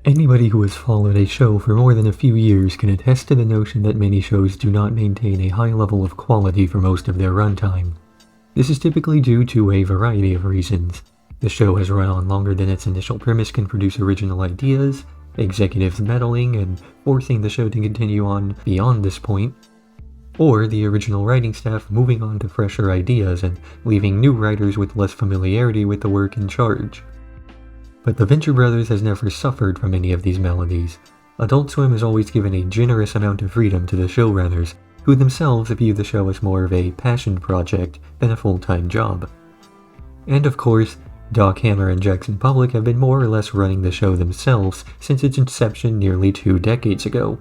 Anybody who has followed a show for more than a few years can attest to the notion that many shows do not maintain a high level of quality for most of their runtime. This is typically due to a variety of reasons. The show has run on longer than its initial premise can produce original ideas, executives meddling and forcing the show to continue on beyond this point, or the original writing staff moving on to fresher ideas and leaving new writers with less familiarity with the work in charge. But the Venture Brothers has never suffered from any of these maladies. Adult Swim has always given a generous amount of freedom to the showrunners, who themselves view the show as more of a passion project than a full-time job. And of course, Doc Hammer and Jackson Public have been more or less running the show themselves since its inception nearly 2 decades ago.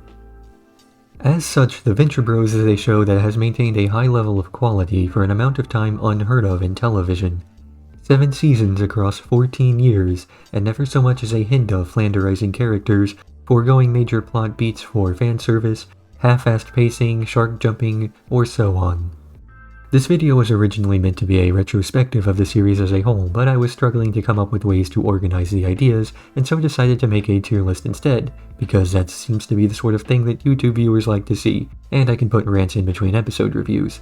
As such, The Venture Bros is a show that has maintained a high level of quality for an amount of time unheard of in television. 7 seasons across 14 years, and never so much as a hint of flanderizing characters, foregoing major plot beats for fan service, half-assed pacing, shark jumping, or so on. This video was originally meant to be a retrospective of the series as a whole, but I was struggling to come up with ways to organize the ideas, and so decided to make a tier list instead, because that seems to be the sort of thing that YouTube viewers like to see, and I can put rants in between episode reviews.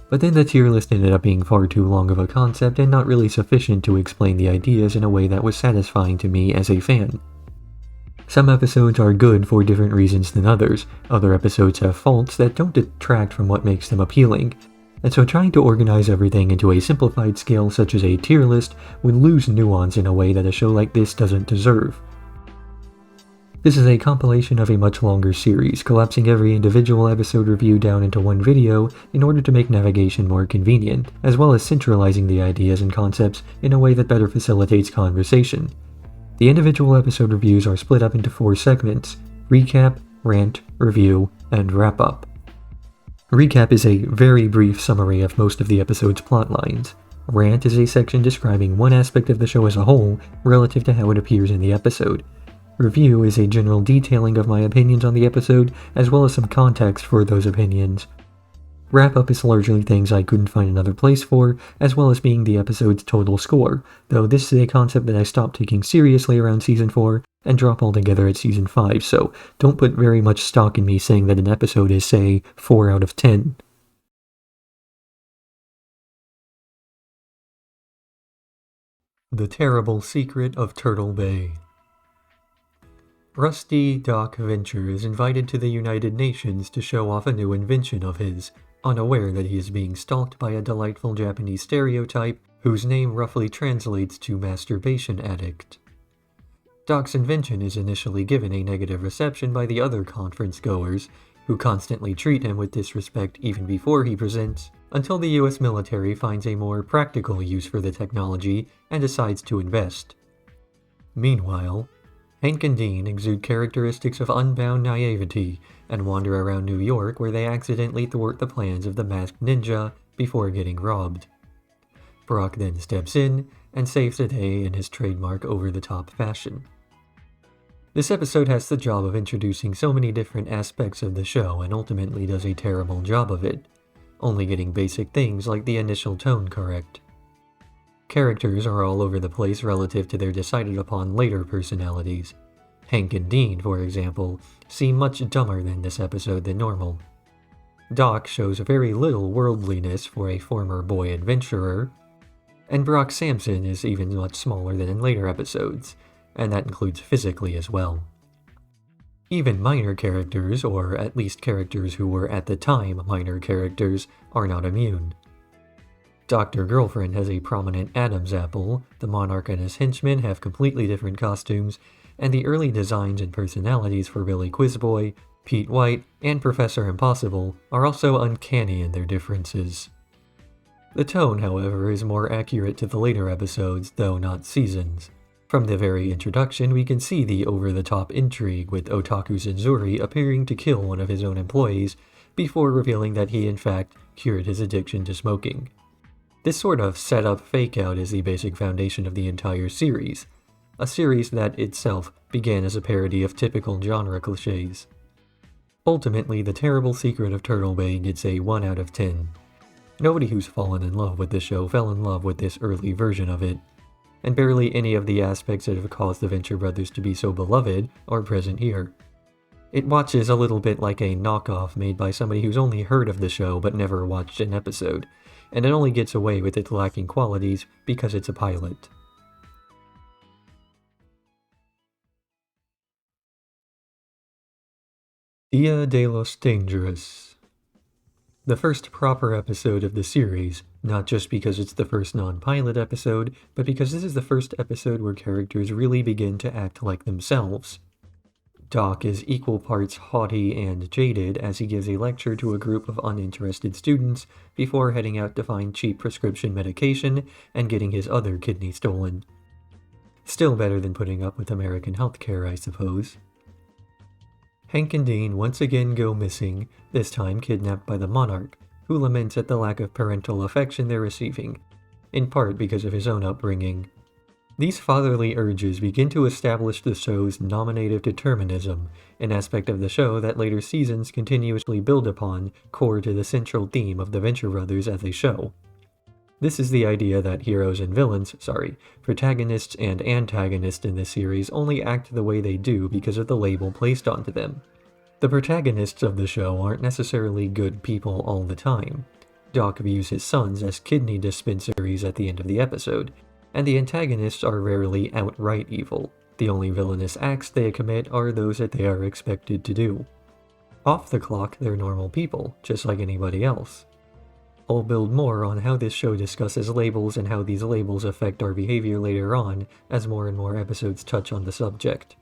But then the tier list ended up being far too long of a concept and not really sufficient to explain the ideas in a way that was satisfying to me as a fan. Some episodes are good for different reasons than others, other episodes have faults that don't detract from what makes them appealing, and so trying to organize everything into a simplified scale such as a tier list would lose nuance in a way that a show like this doesn't deserve. This is a compilation of a much longer series, collapsing every individual episode review down into one video in order to make navigation more convenient, as well as centralizing the ideas and concepts in a way that better facilitates conversation. The individual episode reviews are split up into 4 segments: recap, rant, review, and wrap-up. Recap is a very brief summary of most of the episode's plot lines. Rant is a section describing one aspect of the show as a whole relative to how it appears in the episode. Review is a general detailing of my opinions on the episode, as well as some context for those opinions. Wrap-up is largely things I couldn't find another place for, as well as being the episode's total score, though this is a concept that I stopped taking seriously around Season 4 and drop altogether at Season 5, so don't put very much stock in me saying that an episode is, say, 4 out of 10. The Terrible Secret of Turtle Bay. Rusty Doc Venture is invited to the United Nations to show off a new invention of his, unaware that he is being stalked by a delightful Japanese stereotype whose name roughly translates to masturbation addict. Doc's invention is initially given a negative reception by the other conference goers, who constantly treat him with disrespect even before he presents, until the US military finds a more practical use for the technology and decides to invest. Meanwhile, Hank and Dean exude characteristics of unbound naivety and wander around New York where they accidentally thwart the plans of the masked ninja before getting robbed. Brock then steps in and saves the day in his trademark over-the-top fashion. This episode has the job of introducing so many different aspects of the show and ultimately does a terrible job of it, only getting basic things like the initial tone correct. Characters are all over the place relative to their decided upon later personalities. Hank and Dean, for example, seem much dumber in this episode than normal. Doc shows very little worldliness for a former boy adventurer, and Brock Sampson is even much smaller than in later episodes, and that includes physically as well. Even minor characters, or at least characters who were at the time minor characters, are not immune. Dr. Girlfriend has a prominent Adam's apple, the Monarch and his henchmen have completely different costumes, and the early designs and personalities for Billy Quizboy, Pete White, and Professor Impossible are also uncanny in their differences. The tone, however, is more accurate to the later episodes, though not seasons. From the very introduction, we can see the over-the-top intrigue with Otaku Senzuri appearing to kill one of his own employees before revealing that he in fact cured his addiction to smoking. This sort of set-up fake-out is the basic foundation of the entire series, a series that itself began as a parody of typical genre cliches. Ultimately, The Terrible Secret of Turtle Bay gets a 1 out of 10. Nobody who's fallen in love with this show fell in love with this early version of it. and barely any of the aspects that have caused the Venture Brothers to be so beloved are present here. It watches a little bit like a knockoff made by somebody who's only heard of the show but never watched an episode, and it only gets away with its lacking qualities because it's a pilot. Dia de los Dangerous. The first proper episode of the series, not just because it's the first non-pilot episode, but because this is the first episode where characters really begin to act like themselves. Doc is equal parts haughty and jaded as he gives a lecture to a group of uninterested students before heading out to find cheap prescription medication and getting his other kidney stolen. Still better than putting up with American healthcare, I suppose. Hank and Dean once again go missing, this time kidnapped by the Monarch, who laments at the lack of parental affection they're receiving, in part because of his own upbringing. These fatherly urges begin to establish the show's nominative determinism, an aspect of the show that later seasons continuously build upon, core to the central theme of the Venture Brothers as a show. This is the idea that protagonists and antagonists in this series only act the way they do because of the label placed onto them. The protagonists of the show aren't necessarily good people all the time. Doc views his sons as kidney dispensaries at the end of the episode, and the antagonists are rarely outright evil. The only villainous acts they commit are those that they are expected to do. Off the clock, they're normal people, just like anybody else. I'll build more on how this show discusses labels and how these labels affect our behavior later on, as more and more episodes touch on the subject.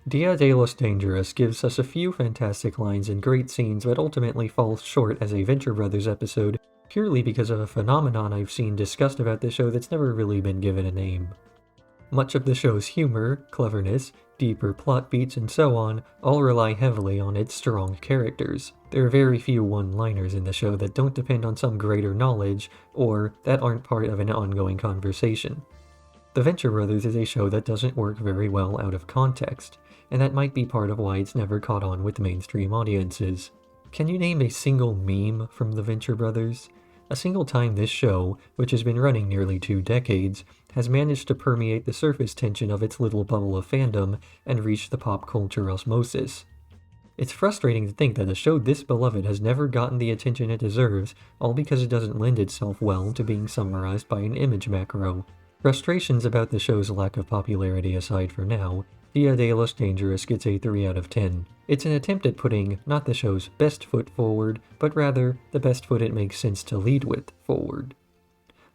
Dia de los Dangerous gives us a few fantastic lines and great scenes, but ultimately falls short as a Venture Brothers episode purely because of a phenomenon I've seen discussed about this show that's never really been given a name. Much of the show's humor, cleverness, deeper plot beats, and so on all rely heavily on its strong characters. There are very few one-liners in the show that don't depend on some greater knowledge, or that aren't part of an ongoing conversation. The Venture Brothers is a show that doesn't work very well out of context, and that might be part of why it's never caught on with mainstream audiences. Can you name a single meme from the Venture Brothers? A single time this show, which has been running nearly 2 decades, has managed to permeate the surface tension of its little bubble of fandom and reach the pop culture osmosis. It's frustrating to think that a show this beloved has never gotten the attention it deserves, all because it doesn't lend itself well to being summarized by an image macro. Frustrations about the show's lack of popularity aside for now, Dia de los Dangerous gets a 3 out of 10. It's an attempt at putting not the show's best foot forward, but rather the best foot it makes sense to lead with forward.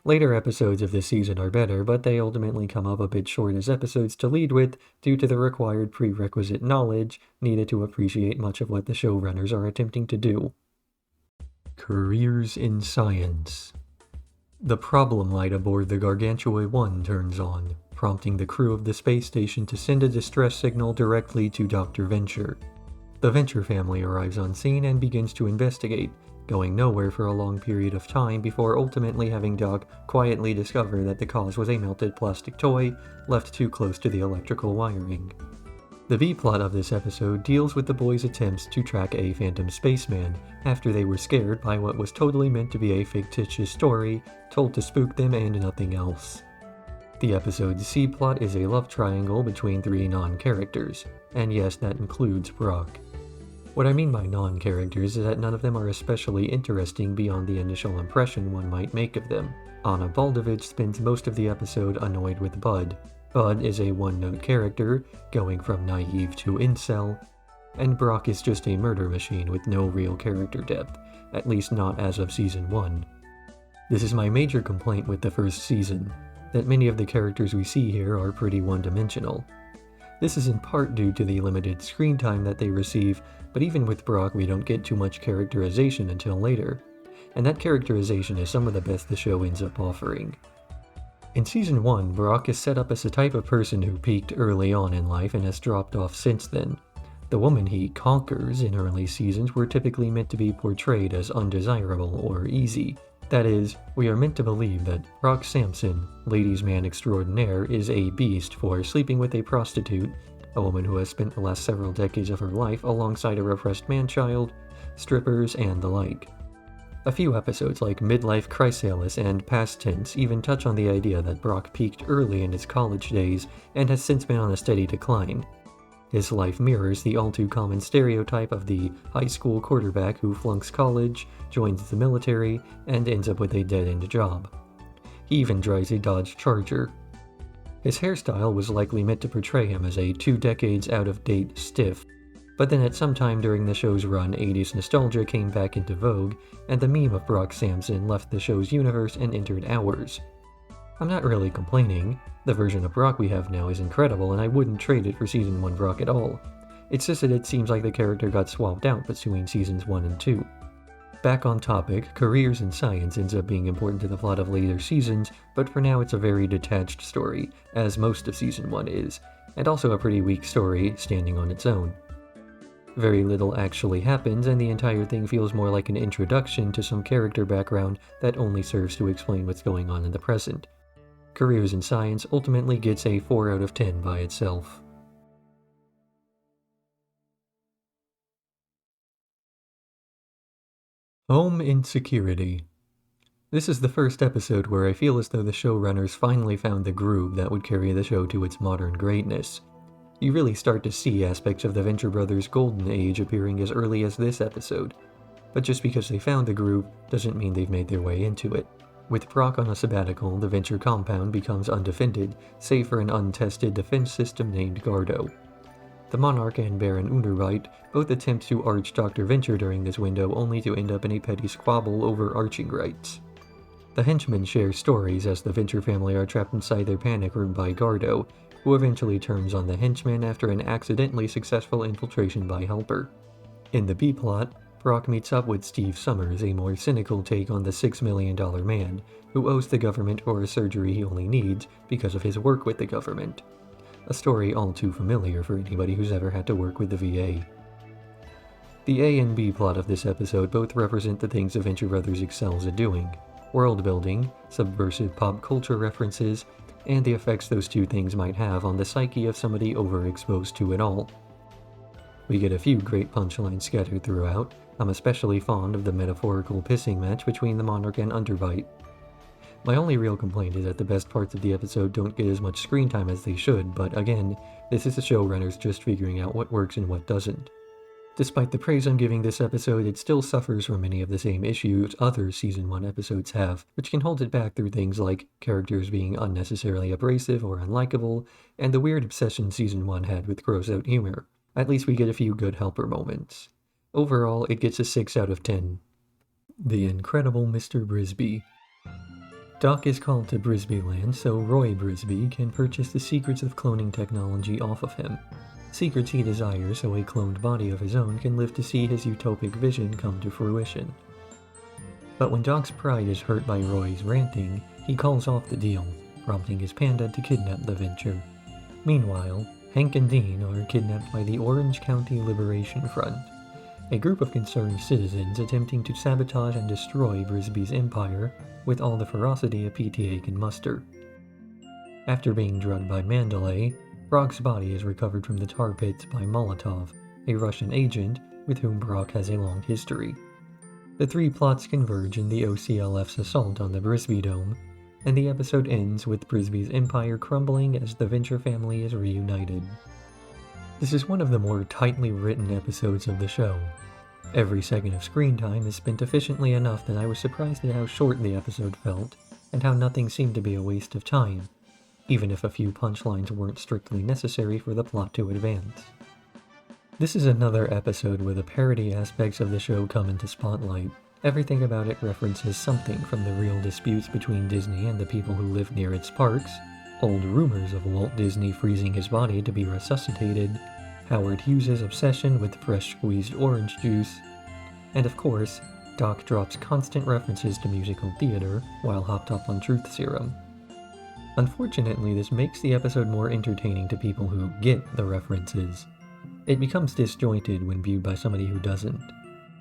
Later episodes of this season are better, but they ultimately come up a bit short as episodes to lead with due to the required prerequisite knowledge needed to appreciate much of what the showrunners are attempting to do. Careers in Science. The problem light aboard the Gargantua 1 turns on, prompting the crew of the space station to send a distress signal directly to Dr. Venture. The Venture family arrives on scene and begins to investigate, going nowhere for a long period of time before ultimately having Doc quietly discover that the cause was a melted plastic toy left too close to the electrical wiring. The B-plot of this episode deals with the boys' attempts to track a phantom spaceman after they were scared by what was totally meant to be a fictitious story told to spook them and nothing else. The episode's C-plot is a love triangle between 3 non-characters, and yes, that includes Brock. What I mean by non-characters is that none of them are especially interesting beyond the initial impression one might make of them. Anna Baldovich spends most of the episode annoyed with Bud. Bud is a one-note character, going from naive to incel, and Brock is just a murder machine with no real character depth, at least not as of Season 1. This is my major complaint with the first season, that many of the characters we see here are pretty one-dimensional. This is in part due to the limited screen time that they receive, but even with Brock we don't get too much characterization until later, and that characterization is some of the best the show ends up offering. In Season 1, Brock is set up as the type of person who peaked early on in life and has dropped off since then. The women he conquers in early seasons were typically meant to be portrayed as undesirable or easy. That is, we are meant to believe that Brock Sampson, ladies' man extraordinaire, is a beast for sleeping with a prostitute, a woman who has spent the last several decades of her life alongside a repressed man-child, strippers, and the like. A few episodes like Midlife Chrysalis and Past Tense even touch on the idea that Brock peaked early in his college days and has since been on a steady decline. His life mirrors the all-too-common stereotype of the high school quarterback who flunks college, joins the military, and ends up with a dead-end job. He even drives a Dodge Charger. His hairstyle was likely meant to portray him as a 2 decades out-of-date stiff, but then at some time during the show's run, 80s nostalgia came back into vogue, and the meme of Brock Samson left the show's universe and entered ours. I'm not really complaining. The version of Brock we have now is incredible, and I wouldn't trade it for Season 1 Brock at all. It's just that it seems like the character got swapped out between Seasons 1 and 2. Back on topic, careers in science ends up being important to the plot of later seasons, but for now it's a very detached story, as most of Season 1 is, and also a pretty weak story, standing on its own. Very little actually happens, and the entire thing feels more like an introduction to some character background that only serves to explain what's going on in the present. Careers in Science ultimately gets a 4 out of 10 by itself. Home Insecurity. This is the first episode where I feel as though the showrunners finally found the groove that would carry the show to its modern greatness. You really start to see aspects of the Venture Brothers' golden age appearing as early as this episode, but just because they found the groove doesn't mean they've made their way into it. With Brock on a sabbatical, the Venture compound becomes undefended, save for an untested defense system named Gardo. The Monarch and Baron Unterweit both attempt to arch Dr. Venture during this window, only to end up in a petty squabble over arching rights. The henchmen share stories as the Venture family are trapped inside their panic room by Gardo, who eventually turns on the henchmen after an accidentally successful infiltration by Helper. In the B-plot, Brock meets up with Steve Summers, a more cynical take on the $6 million man, who owes the government for a surgery he only needs because of his work with the government. A story all too familiar for anybody who's ever had to work with the VA. The A and B plot of this episode both represent the things the Venture Brothers excels at doing: world building, subversive pop culture references, and the effects those two things might have on the psyche of somebody overexposed to it all. We get a few great punchlines scattered throughout. I'm especially fond of the metaphorical pissing match between the Monarch and Underbite. My only real complaint is that the best parts of the episode don't get as much screen time as they should, but again, this is the showrunners just figuring out what works and what doesn't. Despite the praise I'm giving this episode, it still suffers from many of the same issues other Season 1 episodes have, which can hold it back through things like characters being unnecessarily abrasive or unlikable, and the weird obsession Season 1 had with gross-out humor. At least we get a few good Helper moments. Overall, it gets a 6 out of 10. The Incredible Mr. Brisby. Doc is called to Brisbyland so Roy Brisby can purchase the secrets of cloning technology off of him. Secrets he desires so a cloned body of his own can live to see his utopic vision come to fruition. But when Doc's pride is hurt by Roy's ranting, he calls off the deal, prompting his panda to kidnap the Venture. Meanwhile, Hank and Dean are kidnapped by the Orange County Liberation Front, a group of concerned citizens attempting to sabotage and destroy Brisby's empire with all the ferocity a PTA can muster. After being drugged by Mandalay, Brock's body is recovered from the tar pits by Molotov, a Russian agent with whom Brock has a long history. The three plots converge in the OCLF's assault on the Brisby Dome, and the episode ends with Brisby's empire crumbling as the Venture family is reunited. This is one of the more tightly written episodes of the show. Every second of screen time is spent efficiently enough that I was surprised at how short the episode felt, and how nothing seemed to be a waste of time, even if a few punchlines weren't strictly necessary for the plot to advance. This is another episode where the parody aspects of the show come into spotlight. Everything about it references something from the real disputes between Disney and the people who live near its parks, old rumors of Walt Disney freezing his body to be resuscitated, Howard Hughes' obsession with fresh squeezed orange juice, and of course, Doc drops constant references to musical theater while hopped up on truth serum. Unfortunately, this makes the episode more entertaining to people who get the references. It becomes disjointed when viewed by somebody who doesn't.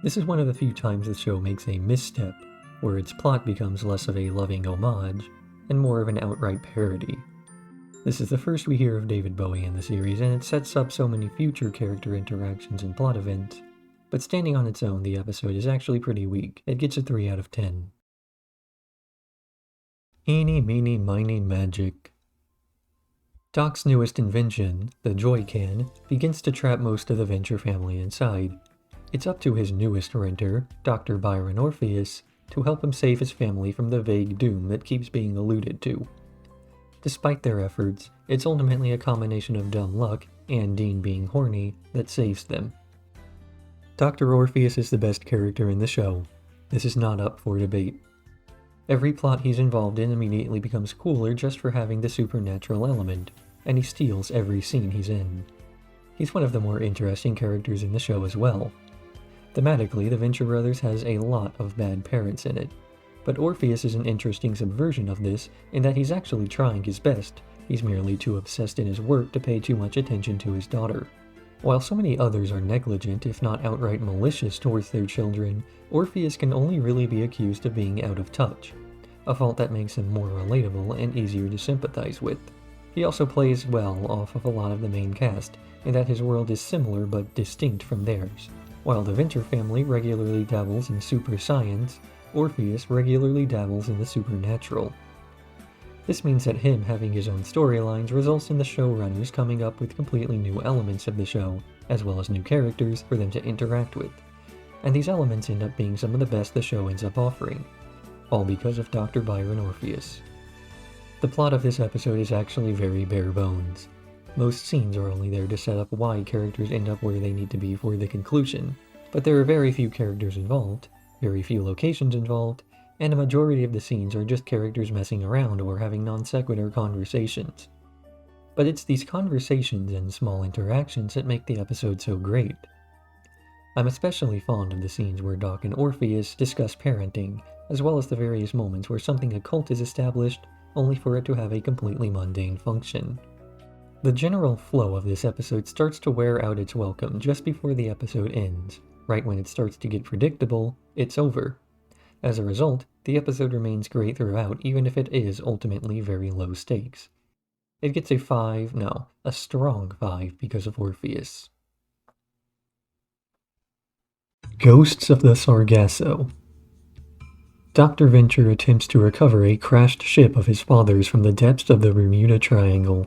This is one of the few times the show makes a misstep, where its plot becomes less of a loving homage and more of an outright parody. This is the first we hear of David Bowie in the series, and it sets up so many future character interactions and plot events, but standing on its own, the episode is actually pretty weak. It gets a 3 out of 10. Eeny, meeny, miny, magic. Doc's newest invention, the Joy Can, begins to trap most of the Venture family inside. It's up to his newest renter, Dr. Byron Orpheus, to help him save his family from the vague doom that keeps being alluded to. Despite their efforts, it's ultimately a combination of dumb luck and Dean being horny that saves them. Dr. Orpheus is the best character in the show. This is not up for debate. Every plot he's involved in immediately becomes cooler just for having the supernatural element, and he steals every scene he's in. He's one of the more interesting characters in the show as well. Thematically, the Venture Brothers has a lot of bad parents in it, but Orpheus is an interesting subversion of this in that he's actually trying his best. He's merely too obsessed in his work to pay too much attention to his daughter. While so many others are negligent, if not outright malicious towards their children, Orpheus can only really be accused of being out of touch, a fault that makes him more relatable and easier to sympathize with. He also plays well off of a lot of the main cast, in that his world is similar but distinct from theirs. While the Venture family regularly dabbles in super science, Orpheus regularly dabbles in the supernatural. This means that him having his own storylines results in the showrunners coming up with completely new elements of the show, as well as new characters for them to interact with. And these elements end up being some of the best the show ends up offering, all because of Dr. Byron Orpheus. The plot of this episode is actually very bare bones. Most scenes are only there to set up why characters end up where they need to be for the conclusion, but there are very few characters involved, very few locations involved, and a majority of the scenes are just characters messing around or having non-sequitur conversations. But it's these conversations and small interactions that make the episode so great. I'm especially fond of the scenes where Doc and Orpheus discuss parenting, as well as the various moments where something occult is established, only for it to have a completely mundane function. The general flow of this episode starts to wear out its welcome just before the episode ends. Right when it starts to get predictable, it's over. As a result, the episode remains great throughout, even if it is ultimately very low stakes. It gets a strong 5 because of Orpheus. Ghosts of the Sargasso. Dr. Venture attempts to recover a crashed ship of his father's from the depths of the Bermuda Triangle.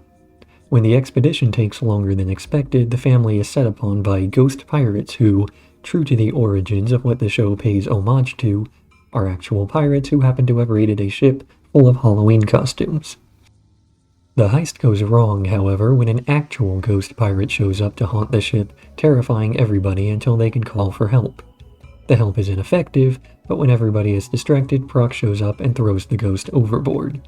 When the expedition takes longer than expected, the family is set upon by ghost pirates who, true to the origins of what the show pays homage to, are actual pirates who happen to have raided a ship full of Halloween costumes. The heist goes wrong, however, when an actual ghost pirate shows up to haunt the ship, terrifying everybody until they can call for help. The help is ineffective, but when everybody is distracted, Proc shows up and throws the ghost overboard.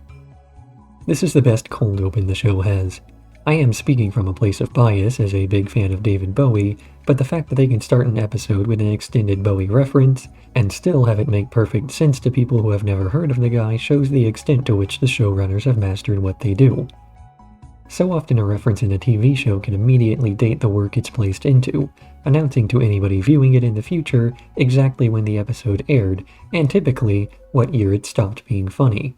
This is the best cold open the show has. I am speaking from a place of bias as a big fan of David Bowie, but the fact that they can start an episode with an extended Bowie reference and still have it make perfect sense to people who have never heard of the guy shows the extent to which the showrunners have mastered what they do. So often a reference in a TV show can immediately date the work it's placed into, announcing to anybody viewing it in the future exactly when the episode aired, and typically what year it stopped being funny.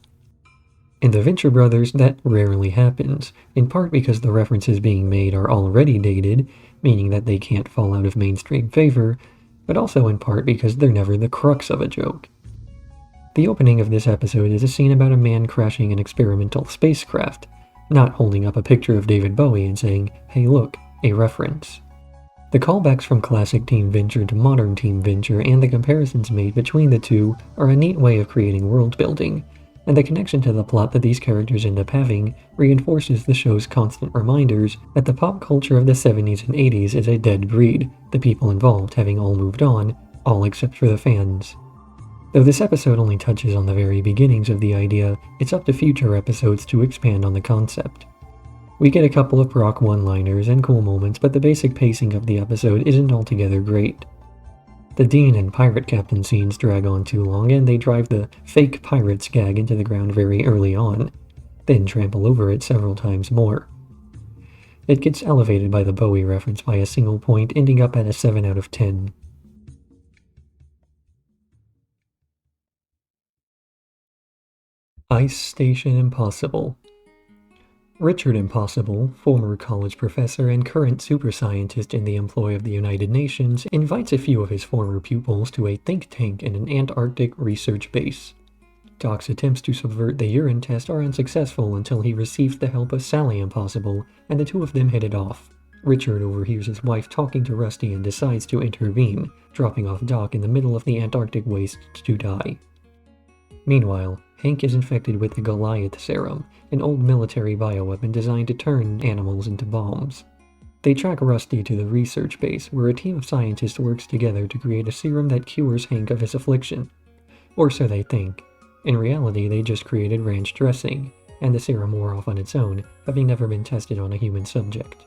In the Venture Brothers, that rarely happens, in part because the references being made are already dated, meaning that they can't fall out of mainstream favor, but also in part because they're never the crux of a joke. The opening of this episode is a scene about a man crashing an experimental spacecraft, not holding up a picture of David Bowie and saying, "Hey look, a reference." The callbacks from classic Team Venture to modern Team Venture and the comparisons made between the two are a neat way of creating world building, and the connection to the plot that these characters end up having reinforces the show's constant reminders that the pop culture of the 70s and 80s is a dead breed, the people involved having all moved on, all except for the fans. Though this episode only touches on the very beginnings of the idea, it's up to future episodes to expand on the concept. We get a couple of Brock one-liners and cool moments, but the basic pacing of the episode isn't altogether great. The Dean and Pirate Captain scenes drag on too long, and they drive the fake pirates gag into the ground very early on, then trample over it several times more. It gets elevated by the Bowie reference by a single point, ending up at a 7 out of 10. Ice Station Impossible. Richard Impossible, former college professor and current super scientist in the employ of the United Nations, invites a few of his former pupils to a think tank in an Antarctic research base. Doc's attempts to subvert the urine test are unsuccessful until he receives the help of Sally Impossible, and the two of them hit it off. Richard overhears his wife talking to Rusty and decides to intervene, dropping off Doc in the middle of the Antarctic waste to die. Meanwhile, Hank is infected with the Goliath serum, an old military bioweapon designed to turn animals into bombs. They track Rusty to the research base, where a team of scientists works together to create a serum that cures Hank of his affliction. Or so they think. In reality, they just created ranch dressing, and the serum wore off on its own, having never been tested on a human subject.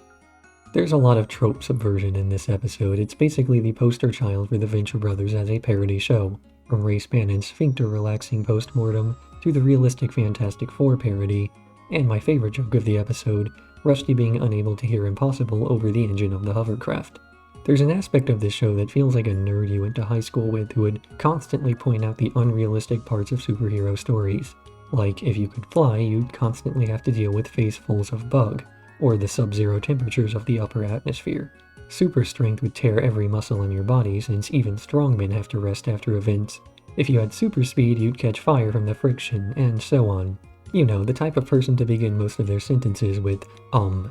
There's a lot of trope subversion in this episode. It's basically the poster child for the Venture Brothers as a parody show, from Ray Spannon's sphincter-relaxing post-mortem to the realistic Fantastic Four parody, and my favorite joke of the episode, Rusty being unable to hear Impossible over the engine of the hovercraft. There's an aspect of this show that feels like a nerd you went to high school with who would constantly point out the unrealistic parts of superhero stories. Like, if you could fly, you'd constantly have to deal with facefuls of bug, or the sub-zero temperatures of the upper atmosphere. Super strength would tear every muscle in your body, since even strongmen have to rest after events. If you had super speed, you'd catch fire from the friction, and so on. You know, the type of person to begin most of their sentences with,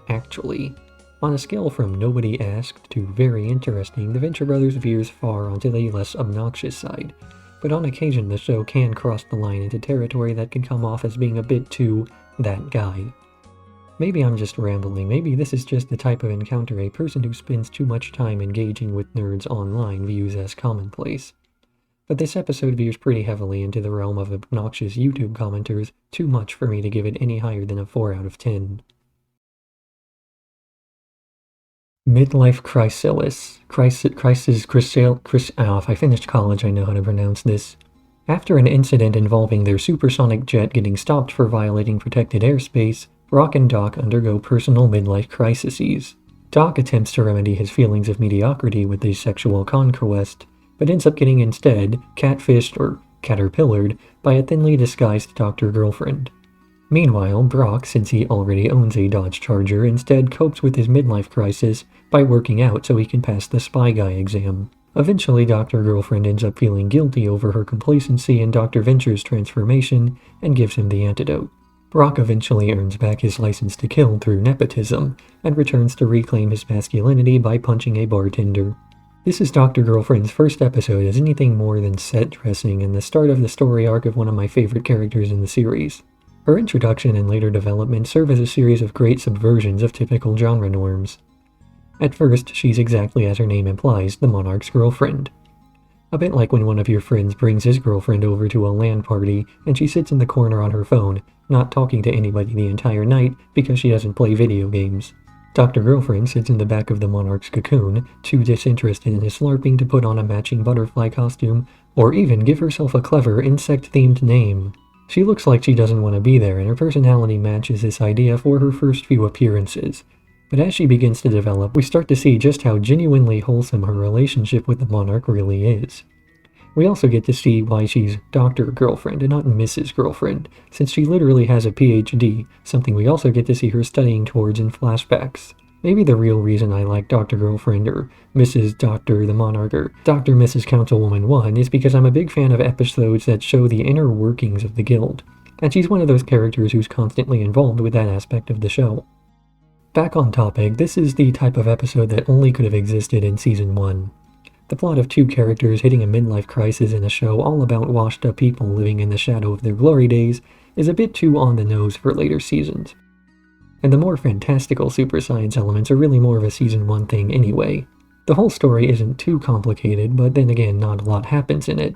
actually. On a scale from nobody asked to very interesting, the Venture Brothers veers far onto the less obnoxious side. But on occasion, the show can cross the line into territory that can come off as being a bit too that guy. Maybe I'm just rambling, maybe this is just the type of encounter a person who spends too much time engaging with nerds online views as commonplace. But this episode veers pretty heavily into the realm of obnoxious YouTube commenters, too much for me to give it any higher than a 4 out of 10. Midlife Chrysalis. If I finished college I know how to pronounce this. After an incident involving their supersonic jet getting stopped for violating protected airspace, Brock and Doc undergo personal midlife crises. Doc attempts to remedy his feelings of mediocrity with his sexual conquest, but ends up getting instead catfished or caterpillared by a thinly disguised doctor girlfriend. Meanwhile, Brock, since he already owns a Dodge Charger, instead copes with his midlife crisis by working out so he can pass the Spy Guy exam. Eventually, Dr. Girlfriend ends up feeling guilty over her complacency in Dr. Venture's transformation and gives him the antidote. Brock eventually earns back his license to kill through nepotism, and returns to reclaim his masculinity by punching a bartender. This is Dr. Girlfriend's first episode as anything more than set dressing and the start of the story arc of one of my favorite characters in the series. Her introduction and later development serve as a series of great subversions of typical genre norms. At first, she's exactly as her name implies, the monarch's girlfriend. A bit like when one of your friends brings his girlfriend over to a LAN party and she sits in the corner on her phone, not talking to anybody the entire night because she doesn't play video games. Dr. Girlfriend sits in the back of the monarch's cocoon, too disinterested in his slurping to put on a matching butterfly costume, or even give herself a clever insect-themed name. She looks like she doesn't want to be there, and her personality matches this idea for her first few appearances. But as she begins to develop, we start to see just how genuinely wholesome her relationship with the monarch really is. We also get to see why she's Dr. Girlfriend and not Mrs. Girlfriend, since she literally has a PhD, something we also get to see her studying towards in flashbacks. Maybe the real reason I like Dr. Girlfriend or Mrs. Dr. the Monarch or Dr. Mrs. Councilwoman 1 is because I'm a big fan of episodes that show the inner workings of the guild, and she's one of those characters who's constantly involved with that aspect of the show. Back on topic, this is the type of episode that only could have existed in Season 1. The plot of two characters hitting a midlife crisis in a show all about washed-up people living in the shadow of their glory days is a bit too on the nose for later seasons. And the more fantastical super science elements are really more of a Season 1 thing anyway. The whole story isn't too complicated, but then again, not a lot happens in it.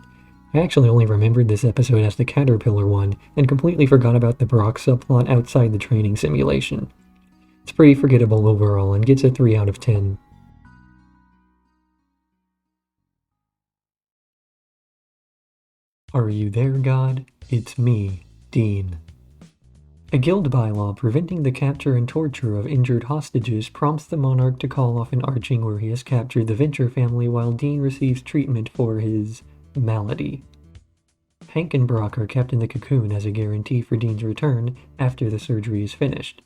I actually only remembered this episode as the Caterpillar one, and completely forgot about the Brock subplot outside the training simulation. It's pretty forgettable overall, and gets a 3 out of 10. Are you there, God? It's me, Dean. A guild bylaw preventing the capture and torture of injured hostages prompts the monarch to call off an arching where he has captured the Venture family while Dean receives treatment for his malady. Hank and Brock are kept in the cocoon as a guarantee for Dean's return after the surgery is finished.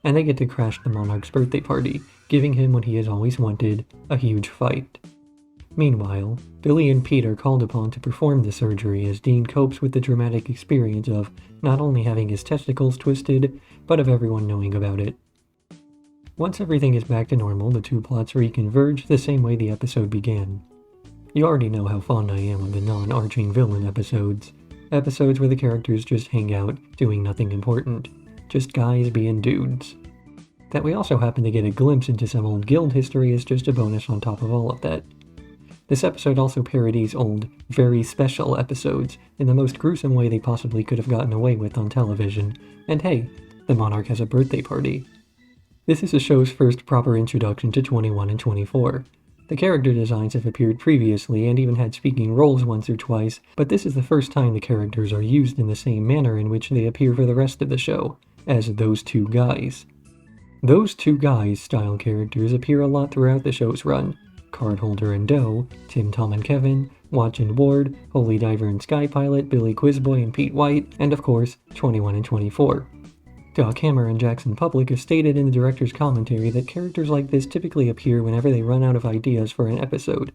and they get to crash the monarch's birthday party, giving him what he has always wanted, a huge fight. Meanwhile, Billy and Pete are called upon to perform the surgery as Dean copes with the dramatic experience of not only having his testicles twisted, but of everyone knowing about it. Once everything is back to normal, the two plots reconverge the same way the episode began. You already know how fond I am of the non-arching villain episodes. Episodes where the characters just hang out, doing nothing important. Just guys being dudes. That we also happen to get a glimpse into some old guild history is just a bonus on top of all of that. This episode also parodies old, very special episodes in the most gruesome way they possibly could have gotten away with on television. And hey, the monarch has a birthday party. This is the show's first proper introduction to 21 and 24. The character designs have appeared previously and even had speaking roles once or twice, but this is the first time the characters are used in the same manner in which they appear for the rest of the show, as those two guys. Those two guys style characters appear a lot throughout the show's run. Cardholder and Doe, Tim, Tom and Kevin, Watch and Ward, Holy Diver and Sky Pilot, Billy Quizboy and Pete White, and of course, 21 and 24. Doc Hammer and Jackson Public have stated in the director's commentary that characters like this typically appear whenever they run out of ideas for an episode,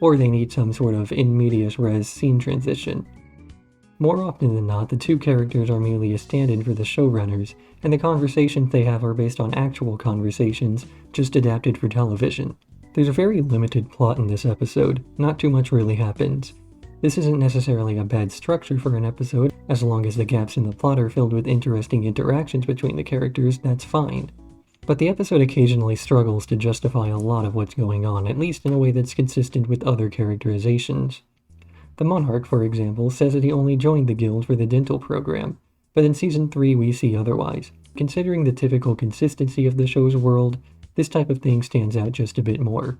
or they need some sort of in medias res scene transition. More often than not, the two characters are merely a stand-in for the showrunners, and the conversations they have are based on actual conversations, just adapted for television. There's a very limited plot in this episode, not too much really happens. This isn't necessarily a bad structure for an episode, as long as the gaps in the plot are filled with interesting interactions between the characters, that's fine. But the episode occasionally struggles to justify a lot of what's going on, at least in a way that's consistent with other characterizations. The Monarch, for example, says that he only joined the guild for the dental program, but in Season 3 we see otherwise. Considering the typical consistency of the show's world, this type of thing stands out just a bit more.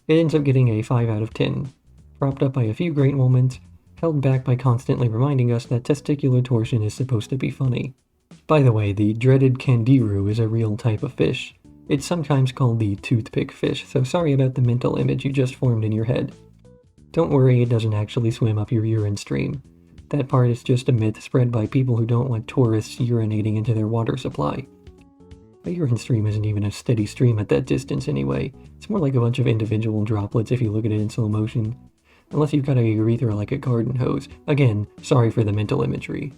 It ends up getting a 5 out of 10. Propped up by a few great moments, held back by constantly reminding us that testicular torsion is supposed to be funny. By the way, the dreaded candiru is a real type of fish. It's sometimes called the toothpick fish, so sorry about the mental image you just formed in your head. Don't worry, it doesn't actually swim up your urine stream. That part is just a myth spread by people who don't want tourists urinating into their water supply. A urine stream isn't even a steady stream at that distance anyway. It's more like a bunch of individual droplets if you look at it in slow motion. Unless you've got a urethra like a garden hose. Again, sorry for the mental imagery.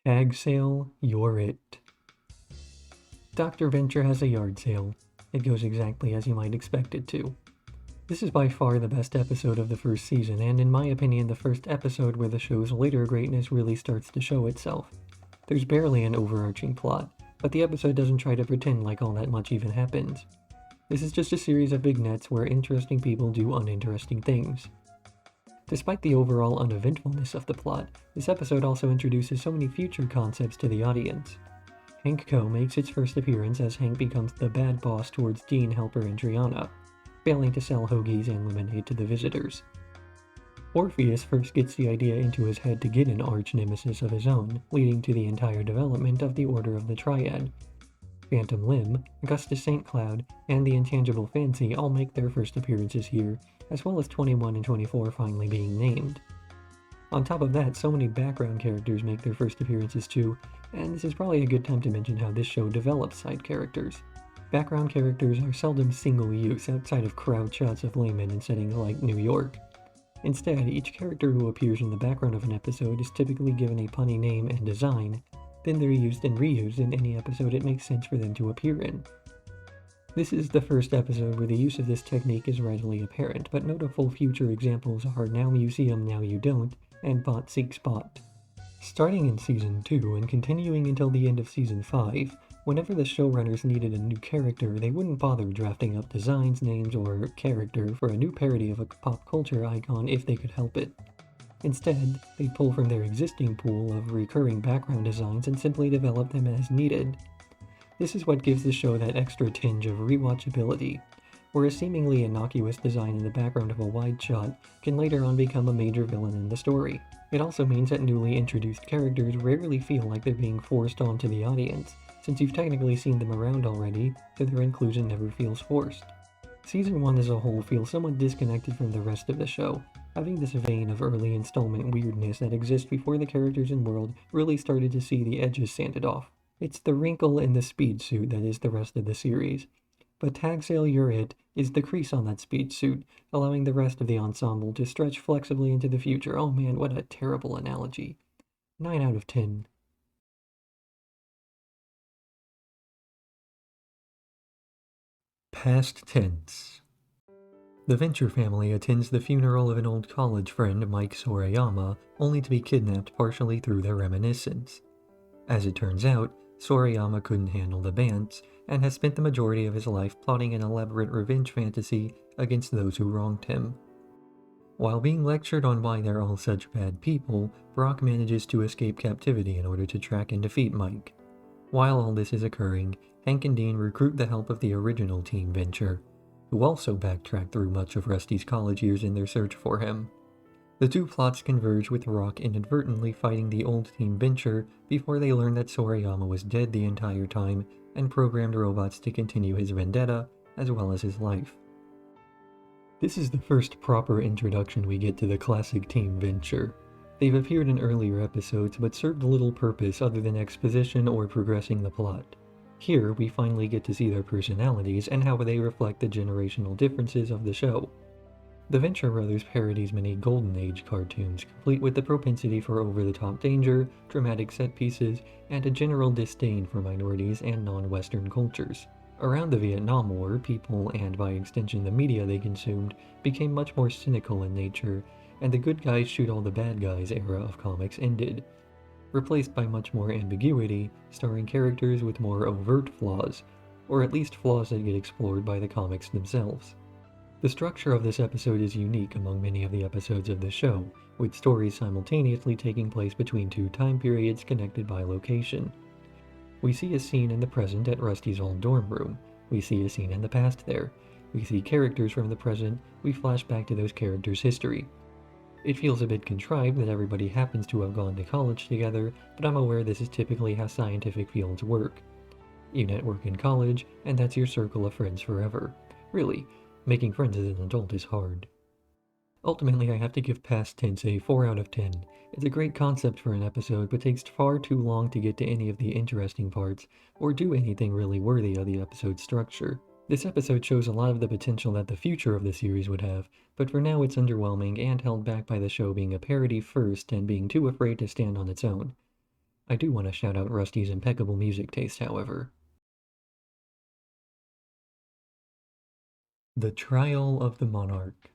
Tag sale, you're it. Dr. Venture has a yard sale. It goes exactly as you might expect it to. This is by far the best episode of the first season, and in my opinion the first episode where the show's later greatness really starts to show itself. There's barely an overarching plot, but the episode doesn't try to pretend like all that much even happens. This is just a series of vignettes where interesting people do uninteresting things. Despite the overall uneventfulness of the plot, this episode also introduces so many future concepts to the audience. Hank Co. makes its first appearance as Hank becomes the bad boss towards Dean, Helper, and Triana, failing to sell hoagies and lemonade to the visitors. Orpheus first gets the idea into his head to get an arch-nemesis of his own, leading to the entire development of the Order of the Triad. Phantom Limb, Augustus St. Cloud, and the Intangible Fancy all make their first appearances here, as well as 21 and 24 finally being named. On top of that, so many background characters make their first appearances too, and this is probably a good time to mention how this show develops side characters. Background characters are seldom single-use outside of crowd shots of laymen in settings like New York. Instead, each character who appears in the background of an episode is typically given a punny name and design, then they're used and reused in any episode it makes sense for them to appear in. This is the first episode where the use of this technique is readily apparent, but notable future examples are Now You See 'Em, Now You Don't, and Bot Seeks Bot. Starting in Season 2 and continuing until the end of Season 5, whenever the showrunners needed a new character, they wouldn't bother drafting up designs, names, or character for a new parody of a pop culture icon if they could help it. Instead, they pull from their existing pool of recurring background designs and simply develop them as needed. This is what gives the show that extra tinge of rewatchability, where a seemingly innocuous design in the background of a wide shot can later on become a major villain in the story. It also means that newly introduced characters rarely feel like they're being forced onto the audience, since you've technically seen them around already, so their inclusion never feels forced. Season 1 as a whole feels somewhat disconnected from the rest of the show. having this vein of early installment weirdness that exists before the characters and world really started to see the edges sanded off. It's the wrinkle in the speed suit that is the rest of the series. But Tag Sale You're It is the crease on that speed suit, allowing the rest of the ensemble to stretch flexibly into the future. Oh man, what a terrible analogy. 9 out of 10. Past tense. The Venture family attends the funeral of an old college friend, Mike Sorayama, only to be kidnapped partially through their reminiscence. As it turns out, Sorayama couldn't handle the bants, and has spent the majority of his life plotting an elaborate revenge fantasy against those who wronged him. While being lectured on why they're all such bad people, Brock manages to escape captivity in order to track and defeat Mike. While all this is occurring, Hank and Dean recruit the help of the original Team Venture, who also backtrack through much of Rusty's college years in their search for him. The two plots converge with Rock inadvertently fighting the old Team Venture before they learn that Sorayama was dead the entire time and programmed robots to continue his vendetta as well as his life. This is the first proper introduction we get to the classic Team Venture. They've appeared in earlier episodes but served little purpose other than exposition or progressing the plot. Here, we finally get to see their personalities and how they reflect the generational differences of the show. The Venture Brothers parodies many Golden Age cartoons, complete with the propensity for over-the-top danger, dramatic set pieces, and a general disdain for minorities and non-Western cultures. Around the Vietnam War, people, and by extension the media they consumed, became much more cynical in nature, and the good guys shoot all the bad guys era of comics ended, replaced by much more ambiguity, starring characters with more overt flaws, or at least flaws that get explored by the comics themselves. The structure of this episode is unique among many of the episodes of the show, with stories simultaneously taking place between two time periods connected by location. We see a scene in the present at Rusty's old dorm room, we see a scene in the past there, we see characters from the present, we flash back to those characters' history. It feels a bit contrived that everybody happens to have gone to college together, but I'm aware this is typically how scientific fields work. You network in college, and that's your circle of friends forever. Really, making friends as an adult is hard. Ultimately, I have to give Past Tense a 4 out of 10. It's a great concept for an episode, but takes far too long to get to any of the interesting parts, or do anything really worthy of the episode's structure. This episode shows a lot of the potential that the future of the series would have, but for now it's underwhelming and held back by the show being a parody first and being too afraid to stand on its own. I do want to shout out Rusty's impeccable music taste, however. The Trial of the Monarch.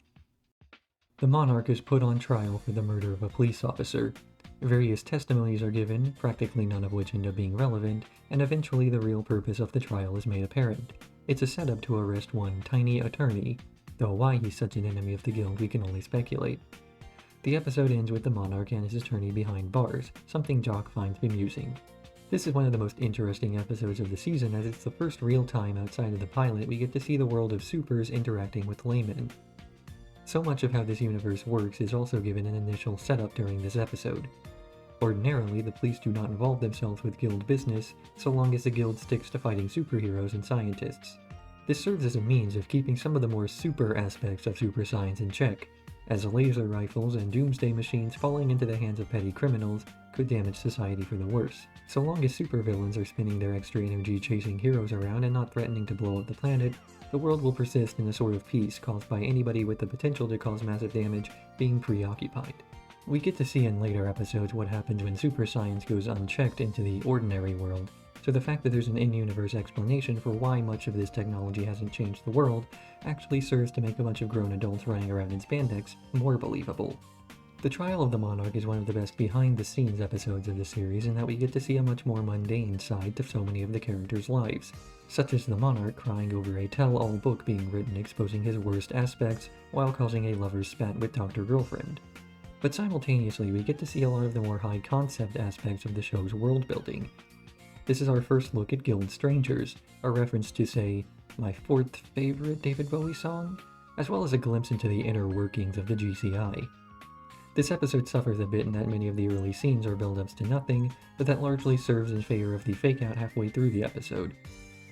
The Monarch is put on trial for the murder of a police officer. Various testimonies are given, practically none of which end up being relevant, and eventually the real purpose of the trial is made apparent. It's a setup to arrest one tiny attorney, though why he's such an enemy of the guild we can only speculate. The episode ends with the Monarch and his attorney behind bars, something Jock finds bemusing. This is one of the most interesting episodes of the season as it's the first real time outside of the pilot we get to see the world of supers interacting with laymen. So much of how this universe works is also given an initial setup during this episode. Ordinarily, the police do not involve themselves with guild business, so long as the guild sticks to fighting superheroes and scientists. This serves as a means of keeping some of the more super aspects of super science in check, as laser rifles and doomsday machines falling into the hands of petty criminals could damage society for the worse. So long as supervillains are spending their extra energy chasing heroes around and not threatening to blow up the planet, the world will persist in a sort of peace caused by anybody with the potential to cause massive damage being preoccupied. We get to see in later episodes what happens when super science goes unchecked into the ordinary world, so the fact that there's an in-universe explanation for why much of this technology hasn't changed the world actually serves to make a bunch of grown adults running around in spandex more believable. The Trial of the Monarch is one of the best behind-the-scenes episodes of the series in that we get to see a much more mundane side to so many of the characters' lives, such as the Monarch crying over a tell-all book being written exposing his worst aspects while causing a lover's spat with Dr. Girlfriend. But simultaneously, we get to see a lot of the more high-concept aspects of the show's world-building. This is our first look at Guild Strangers, a reference to, say, my fourth favorite David Bowie song, as well as a glimpse into the inner workings of the GCI. This episode suffers a bit in that many of the early scenes are build-ups to nothing, but that largely serves in favor of the fake-out halfway through the episode.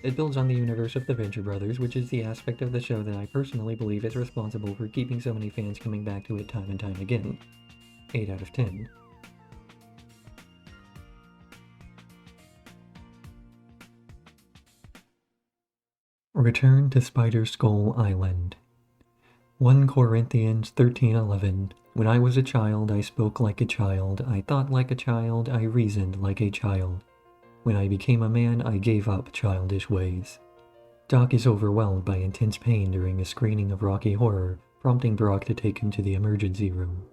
It builds on the universe of the Venture Brothers, which is the aspect of the show that I personally believe is responsible for keeping so many fans coming back to it time and time again. 8 out of 10. Return to Spider Skull Island. 1 Corinthians 13:11. When I was a child, I spoke like a child, I thought like a child, I reasoned like a child. When I became a man, I gave up childish ways. Doc is overwhelmed by intense pain during a screening of Rocky Horror, prompting Brock to take him to the emergency room.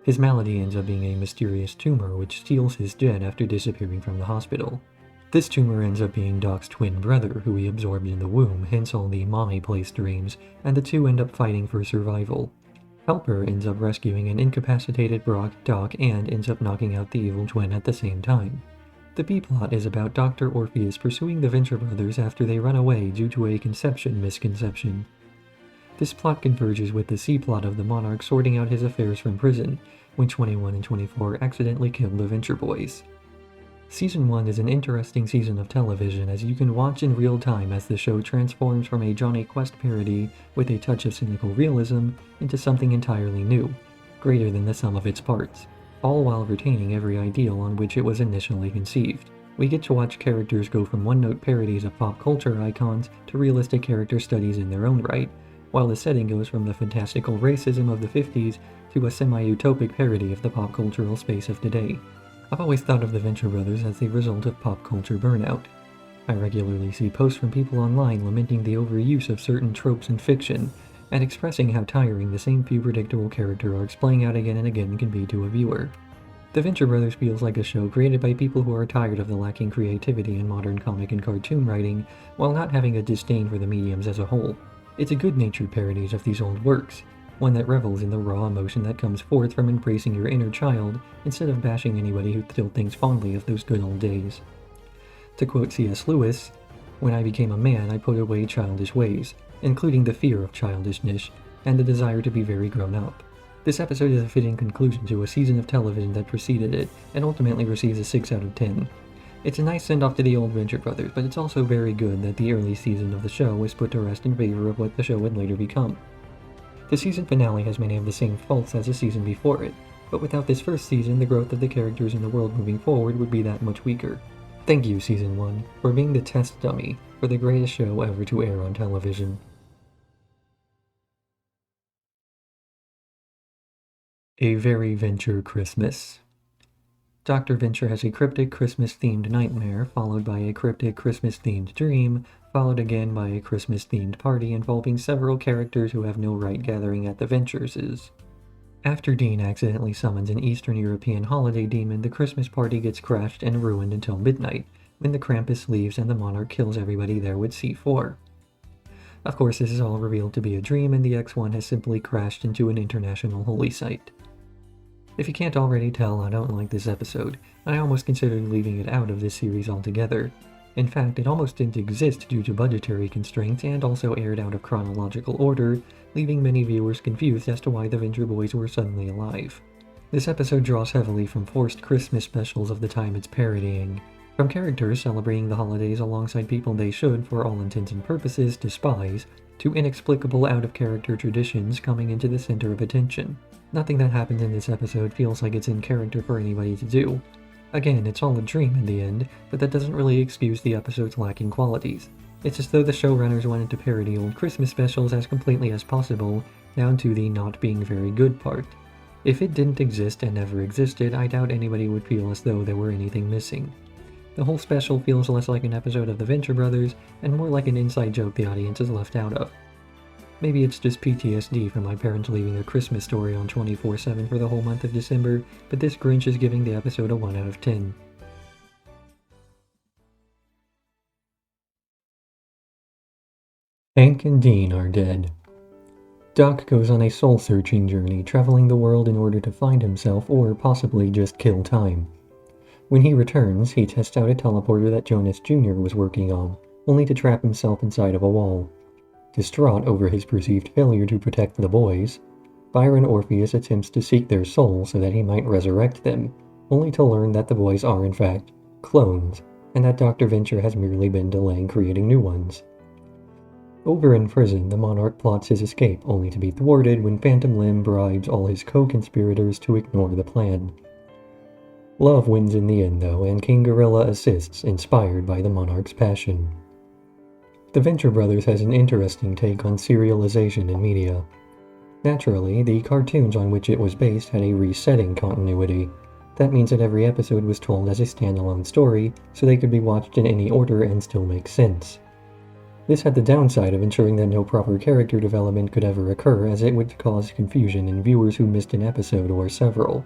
His malady ends up being a mysterious tumor which steals his jet after disappearing from the hospital. This tumor ends up being Doc's twin brother, who he absorbed in the womb, hence all the mommy place dreams, and the two end up fighting for survival. Helper ends up rescuing an incapacitated Doc and ends up knocking out the evil twin at the same time. The B-plot is about Dr. Orpheus pursuing the Venture Brothers after they run away due to a conception misconception. This plot converges with the C-plot of the Monarch sorting out his affairs from prison, when 21 and 24 accidentally kill the Venture Boys. Season 1 is an interesting season of television as you can watch in real time as the show transforms from a Johnny Quest parody with a touch of cynical realism into something entirely new, greater than the sum of its parts, all while retaining every ideal on which it was initially conceived. We get to watch characters go from one-note parodies of pop culture icons to realistic character studies in their own right, while the setting goes from the fantastical racism of the 50s to a semi-utopic parody of the pop cultural space of today. I've always thought of the Venture Brothers as the result of pop culture burnout. I regularly see posts from people online lamenting the overuse of certain tropes in fiction, and expressing how tiring the same few predictable character arcs playing out again and again can be to a viewer. The Venture Brothers feels like a show created by people who are tired of the lacking creativity in modern comic and cartoon writing, while not having a disdain for the mediums as a whole. It's a good-natured parody of these old works, one that revels in the raw emotion that comes forth from embracing your inner child, instead of bashing anybody who still thinks fondly of those good old days. To quote C.S. Lewis, "When I became a man, I put away childish ways, including the fear of childishness, and the desire to be very grown up." This episode is a fitting conclusion to a season of television that preceded it, and ultimately receives a 6 out of 10. It's a nice send-off to the old Venture Brothers, but it's also very good that the early season of the show was put to rest in favor of what the show would later become. The season finale has many of the same faults as the season before it, but without this first season, the growth of the characters in the world moving forward would be that much weaker. Thank you, Season 1, for being the test dummy for the greatest show ever to air on television. A Very Venture Christmas. Dr. Venture has a cryptic Christmas-themed nightmare, followed by a cryptic Christmas-themed dream, followed again by a Christmas-themed party involving several characters who have no right gathering at the Ventures'. After Dean accidentally summons an Eastern European holiday demon, the Christmas party gets crashed and ruined until midnight, when the Krampus leaves and the Monarch kills everybody there with C4. Of course, this is all revealed to be a dream, and the X1 has simply crashed into an international holy site. If you can't already tell, I don't like this episode. I almost considered leaving it out of this series altogether. In fact, it almost didn't exist due to budgetary constraints and also aired out of chronological order, leaving many viewers confused as to why the Venture Boys were suddenly alive. This episode draws heavily from forced Christmas specials of the time it's parodying, from characters celebrating the holidays alongside people they should, for all intents and purposes, despise, to inexplicable out-of-character traditions coming into the center of attention. Nothing that happens in this episode feels like it's in character for anybody to do. Again, it's all a dream in the end, but that doesn't really excuse the episode's lacking qualities. It's as though the showrunners wanted to parody old Christmas specials as completely as possible, down to the not being very good part. If it didn't exist and never existed, I doubt anybody would feel as though there were anything missing. The whole special feels less like an episode of the Venture Brothers, and more like an inside joke the audience is left out of. Maybe it's just PTSD from my parents leaving their Christmas story on 24/7 for the whole month of December, but this Grinch is giving the episode a 1 out of 10. Hank and Dean are dead. Doc goes on a soul-searching journey, traveling the world in order to find himself or possibly just kill time. When he returns, he tests out a teleporter that Jonas Jr. was working on, only to trap himself inside of a wall. Distraught over his perceived failure to protect the boys, Byron Orpheus attempts to seek their souls so that he might resurrect them, only to learn that the boys are in fact clones, and that Dr. Venture has merely been delaying creating new ones. Over in prison, the monarch plots his escape, only to be thwarted when Phantom Limb bribes all his co-conspirators to ignore the plan. Love wins in the end, though, and King Gorilla assists, inspired by the monarch's passion. The Venture Brothers has an interesting take on serialization in media. Naturally, the cartoons on which it was based had a resetting continuity. That means that every episode was told as a standalone story, so they could be watched in any order and still make sense. This had the downside of ensuring that no proper character development could ever occur, as it would cause confusion in viewers who missed an episode or several.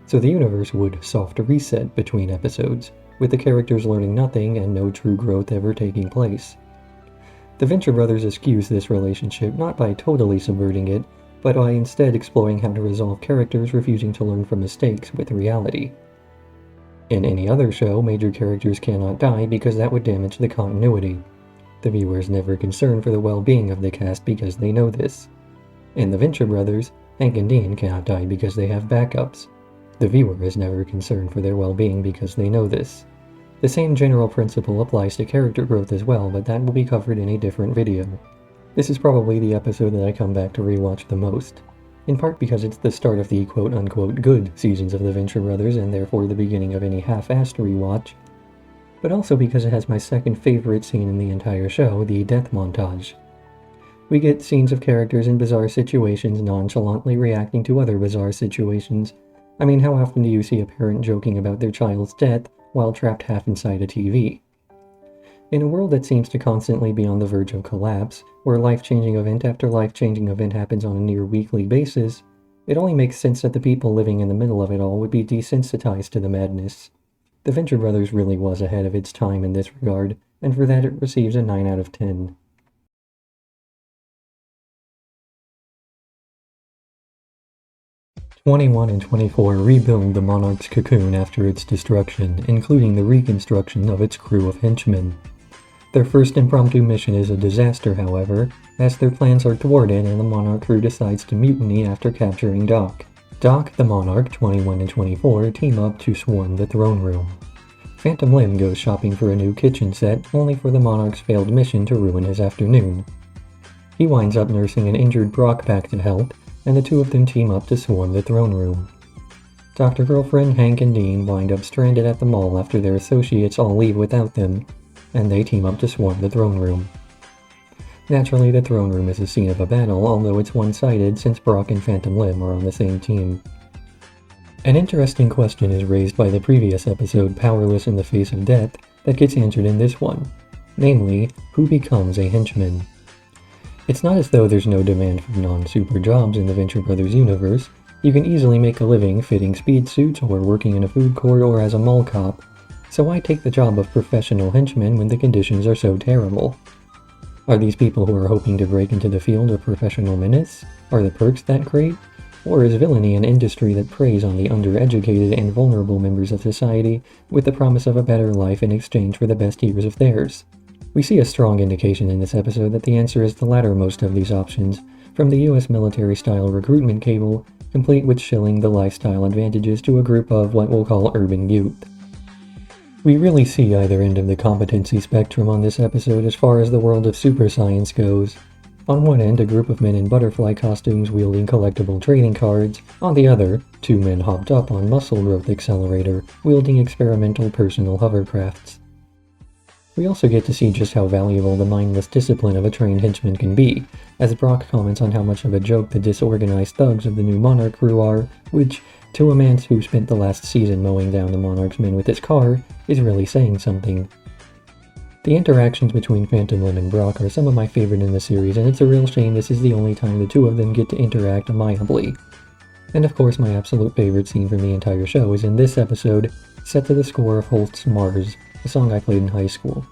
So the universe would soft reset between episodes, with the characters learning nothing and no true growth ever taking place. The Venture Brothers excuse this relationship not by totally subverting it, but by instead exploring how to resolve characters refusing to learn from mistakes with reality. In any other show, major characters cannot die because that would damage the continuity. The viewer is never concerned for the well-being of the cast because they know this. In The Venture Brothers, Hank and Dean cannot die because they have backups. The viewer is never concerned for their well-being because they know this. The same general principle applies to character growth as well, but that will be covered in a different video. This is probably the episode that I come back to rewatch the most, in part because it's the start of the quote-unquote good seasons of The Venture Brothers and therefore the beginning of any half-assed rewatch, but also because it has my second favorite scene in the entire show, the death montage. We get scenes of characters in bizarre situations nonchalantly reacting to other bizarre situations. I mean, how often do you see a parent joking about their child's death while trapped half inside a TV? In a world that seems to constantly be on the verge of collapse, where life-changing event after life-changing event happens on a near-weekly basis, it only makes sense that the people living in the middle of it all would be desensitized to the madness. The Venture Brothers really was ahead of its time in this regard, and for that it receives a 9 out of 10. '21 and '24 rebuild the Monarch's cocoon after its destruction, including the reconstruction of its crew of henchmen. Their first impromptu mission is a disaster, however, as their plans are thwarted and the Monarch crew decides to mutiny after capturing Doc. Doc, the Monarch, 21 and 24 team up to swarm the throne room. Phantom Limb goes shopping for a new kitchen set, only for the Monarch's failed mission to ruin his afternoon. He winds up nursing an injured Brock back to health, and the two of them team up to swarm the throne room. Dr. Girlfriend, Hank, and Dean wind up stranded at the mall after their associates all leave without them, and they team up to swarm the throne room. Naturally, the throne room is the scene of a battle, although it's one-sided since Brock and Phantom Limb are on the same team. An interesting question is raised by the previous episode, Powerless in the Face of Death, that gets answered in this one. Namely, who becomes a henchman? It's not as though there's no demand for non-super jobs in the Venture Brothers universe. You can easily make a living fitting speed suits or working in a food court or as a mall cop. So why take the job of professional henchman when the conditions are so terrible? Are these people who are hoping to break into the field of professional menace? Are the perks that great? Or is villainy an industry that preys on the undereducated and vulnerable members of society with the promise of a better life in exchange for the best years of theirs? We see a strong indication in this episode that the answer is the lattermost of these options, from the US military-style recruitment cable, complete with shilling the lifestyle advantages to a group of what we'll call urban youth. We really see either end of the competency spectrum on this episode as far as the world of super science goes. On one end, a group of men in butterfly costumes wielding collectible trading cards. On the other, two men hopped up on muscle growth accelerator, wielding experimental personal hovercrafts. We also get to see just how valuable the mindless discipline of a trained henchman can be, as Brock comments on how much of a joke the disorganized thugs of the new Monarch crew are, which, to a man who spent the last season mowing down the Monarch's men with his car, is really saying something. The interactions between Phantom Limb and Brock are some of my favorite in the series, and it's a real shame this is the only time the two of them get to interact amicably. And of course my absolute favorite scene from the entire show is in this episode, set to the score of Holst's Mars, a song I played in high school.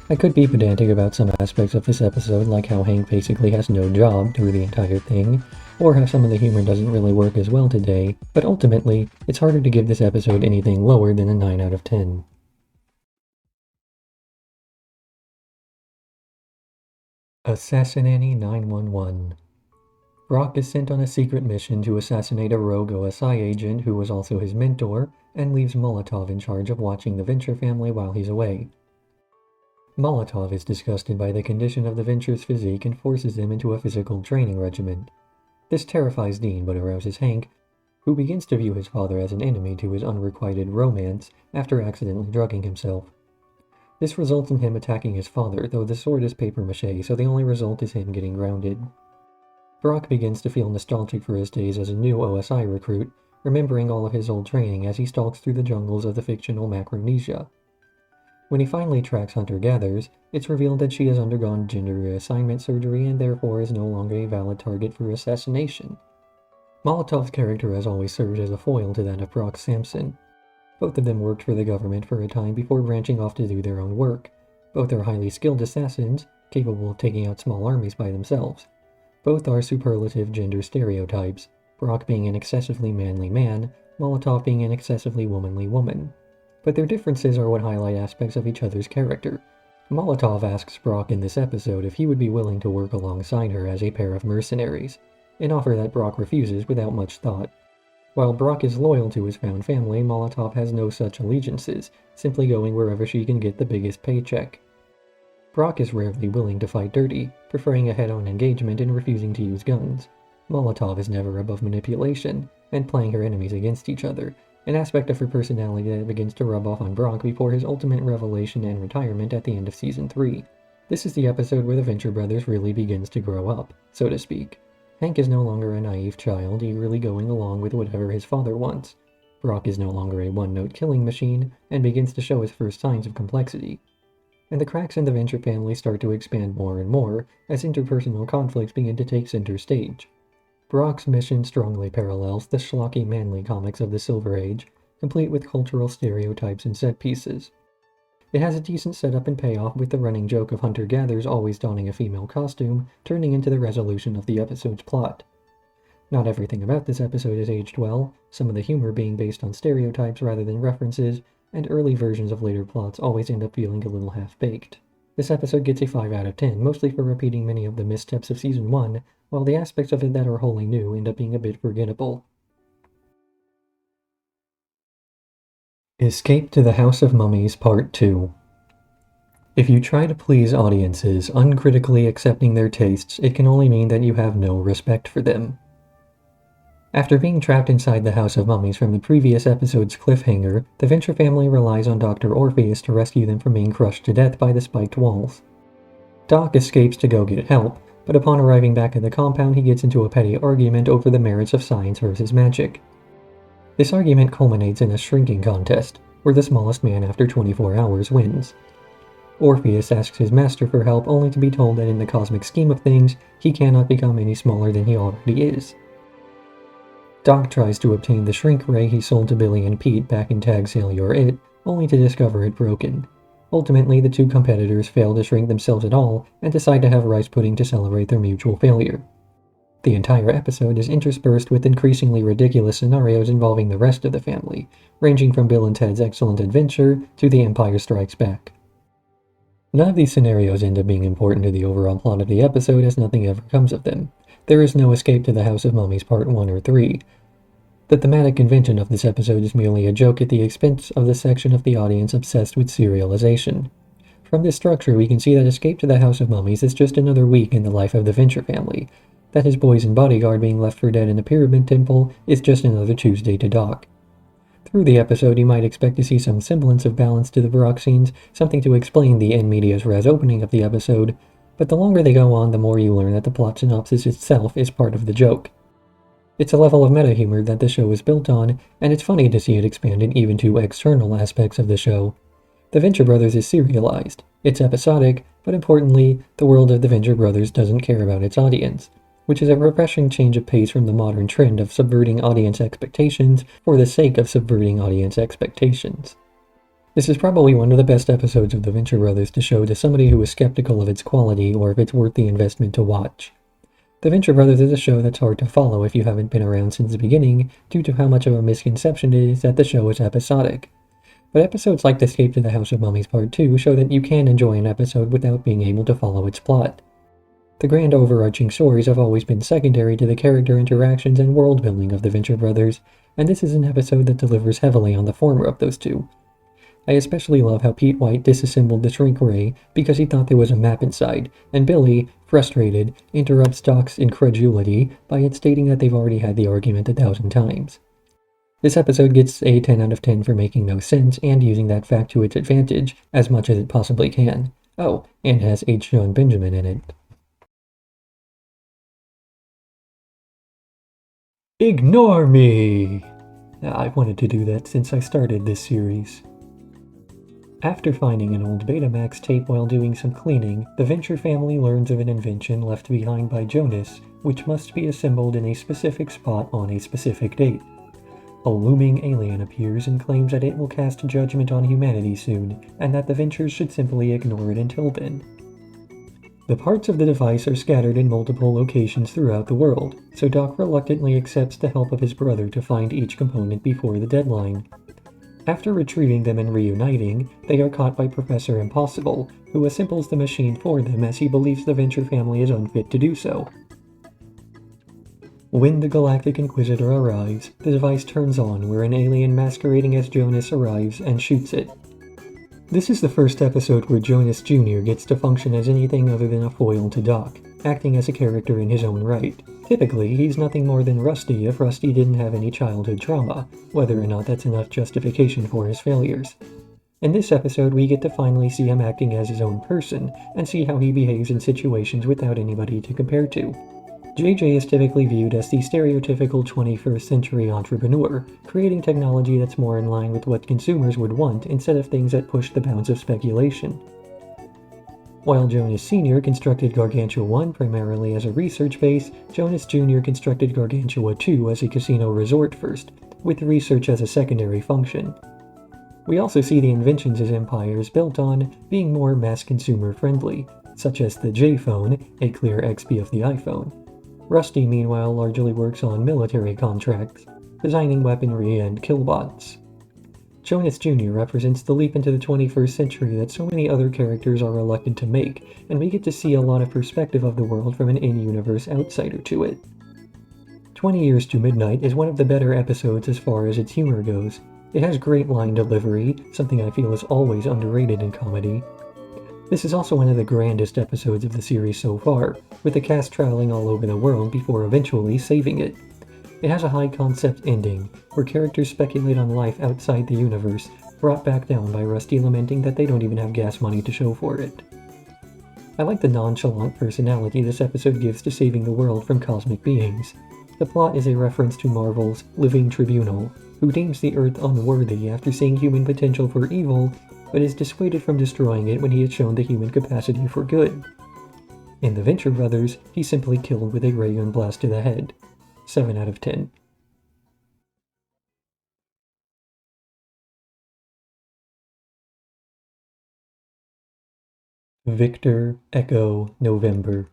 I could be pedantic about some aspects of this episode, like how Hank basically has no job through the entire thing, or how some of the humor doesn't really work as well today, but ultimately, it's harder to give this episode anything lower than a 9 out of 10. Assassinani 911. Brock is sent on a secret mission to assassinate a rogue OSI agent who was also his mentor, and leaves Molotov in charge of watching the Venture family while he's away. Molotov is disgusted by the condition of the Venture's physique and forces them into a physical training regimen. This terrifies Dean but arouses Hank, who begins to view his father as an enemy to his unrequited romance after accidentally drugging himself. This results in him attacking his father, though the sword is papier-mâché, so the only result is him getting grounded. Brock begins to feel nostalgic for his days as a new OSI recruit, remembering all of his old training as he stalks through the jungles of the fictional Macronesia. When he finally tracks hunter-gatherers, it's revealed that she has undergone gender reassignment surgery and therefore is no longer a valid target for assassination. Molotov's character has always served as a foil to that of Brock Sampson. Both of them worked for the government for a time before branching off to do their own work. Both are highly skilled assassins, capable of taking out small armies by themselves. Both are superlative gender stereotypes, Brock being an excessively manly man, Molotov being an excessively womanly woman. But their differences are what highlight aspects of each other's character. Molotov asks Brock in this episode if he would be willing to work alongside her as a pair of mercenaries, an offer that Brock refuses without much thought. While Brock is loyal to his found family, Molotov has no such allegiances, simply going wherever she can get the biggest paycheck. Brock is rarely willing to fight dirty, preferring a head-on engagement and refusing to use guns. Molotov is never above manipulation, and playing her enemies against each other, an aspect of her personality that begins to rub off on Brock before his ultimate revelation and retirement at the end of Season 3. This is the episode where the Venture brothers really begins to grow up, so to speak. Hank is no longer a naive child, eagerly going along with whatever his father wants. Brock is no longer a one-note killing machine, and begins to show his first signs of complexity. And the cracks in the Venture family start to expand more and more, as interpersonal conflicts begin to take center stage. Brock's mission strongly parallels the schlocky manly comics of the Silver Age, complete with cultural stereotypes and set pieces. It has a decent setup and payoff, with the running joke of hunter-gatherers always donning a female costume, turning into the resolution of the episode's plot. Not everything about this episode is aged well, some of the humor being based on stereotypes rather than references, and early versions of later plots always end up feeling a little half-baked. This episode gets a 5 out of 10, mostly for repeating many of the missteps of Season 1, while the aspects of it that are wholly new end up being a bit forgettable. Escape to the House of Mummies Part 2. If you try to please audiences, uncritically accepting their tastes, it can only mean that you have no respect for them. After being trapped inside the House of Mummies from the previous episode's cliffhanger, the Venture family relies on Dr. Orpheus to rescue them from being crushed to death by the spiked walls. Doc escapes to go get help, but upon arriving back at the compound he gets into a petty argument over the merits of science versus magic. This argument culminates in a shrinking contest, where the smallest man after 24 hours wins. Orpheus asks his master for help, only to be told that in the cosmic scheme of things, he cannot become any smaller than he already is. Doc tries to obtain the shrink ray he sold to Billy and Pete back in Tag Sale You're It, only to discover it broken. Ultimately, the two competitors fail to shrink themselves at all, and decide to have rice pudding to celebrate their mutual failure. The entire episode is interspersed with increasingly ridiculous scenarios involving the rest of the family, ranging from Bill and Ted's Excellent Adventure to The Empire Strikes Back. None of these scenarios end up being important to the overall plot of the episode, as nothing ever comes of them. There is no escape to the House of Mummies Part 1 or 3. The thematic convention of this episode is merely a joke at the expense of the section of the audience obsessed with serialization. From this structure, we can see that Escape to the House of Mummies is just another week in the life of the Venture family, that his boys and bodyguard being left for dead in the Pyramid Temple is just another Tuesday to Doc. Through the episode, you might expect to see some semblance of balance to the Brock scenes, something to explain the in medias res opening of the episode, but the longer they go on, the more you learn that the plot synopsis itself is part of the joke. It's a level of meta-humor that the show is built on, and it's funny to see it expanded even to external aspects of the show. The Venture Brothers is serialized. It's episodic, but importantly, the world of the Venture Brothers doesn't care about its audience, which is a refreshing change of pace from the modern trend of subverting audience expectations for the sake of subverting audience expectations. This is probably one of the best episodes of the Venture Brothers to show to somebody who is skeptical of its quality or if it's worth the investment to watch. The Venture Brothers is a show that's hard to follow if you haven't been around since the beginning, due to how much of a misconception it is that the show is episodic. But episodes like Escape to the House of Mummies Part 2 show that you can enjoy an episode without being able to follow its plot. The grand overarching stories have always been secondary to the character interactions and world building of the Venture Brothers, and this is an episode that delivers heavily on the former of those two. I especially love how Pete White disassembled the shrink ray because he thought there was a map inside, and Billy, frustrated, interrupts Doc's incredulity by stating that they've already had the argument 1,000 times. This episode gets a 10 out of 10 for making no sense and using that fact to its advantage as much as it possibly can. Oh, and has H. John Benjamin in it. Ignore me! I've wanted to do that since I started this series. After finding an old Betamax tape while doing some cleaning, the Venture family learns of an invention left behind by Jonas, which must be assembled in a specific spot on a specific date. A looming alien appears and claims that it will cast judgment on humanity soon, and that the Ventures should simply ignore it until then. The parts of the device are scattered in multiple locations throughout the world, so Doc reluctantly accepts the help of his brother to find each component before the deadline. After retrieving them and reuniting, they are caught by Professor Impossible, who assembles the machine for them as he believes the Venture family is unfit to do so. When the Galactic Inquisitor arrives, the device turns on where an alien masquerading as Jonas arrives and shoots it. This is the first episode where Jonas Jr. gets to function as anything other than a foil to Doc, acting as a character in his own right. Typically, he's nothing more than Rusty if Rusty didn't have any childhood trauma, whether or not that's enough justification for his failures. In this episode, we get to finally see him acting as his own person, and see how he behaves in situations without anybody to compare to. JJ is typically viewed as the stereotypical 21st century entrepreneur, creating technology that's more in line with what consumers would want instead of things that push the bounds of speculation. While Jonas Sr. constructed Gargantua 1 primarily as a research base, Jonas Jr. constructed Gargantua 2 as a casino resort first, with research as a secondary function. We also see the inventions his empire is built on being more mass consumer friendly, such as the J-phone, a clear XP of the iPhone. Rusty, meanwhile, largely works on military contracts, designing weaponry and killbots. Jonas Jr. represents the leap into the 21st century that so many other characters are reluctant to make, and we get to see a lot of perspective of the world from an in-universe outsider to it. 20 Years to Midnight is one of the better episodes as far as its humor goes. It has great line delivery, something I feel is always underrated in comedy. This is also one of the grandest episodes of the series so far, with the cast traveling all over the world before eventually saving it. It has a high-concept ending, where characters speculate on life outside the universe, brought back down by Rusty lamenting that they don't even have gas money to show for it. I like the nonchalant personality this episode gives to saving the world from cosmic beings. The plot is a reference to Marvel's Living Tribunal, who deems the Earth unworthy after seeing human potential for evil, but is dissuaded from destroying it when he has shown the human capacity for good. In the Venture Brothers, he's simply killed with a ray gun blast to the head. 7 out of 10. Victor, Echo, November.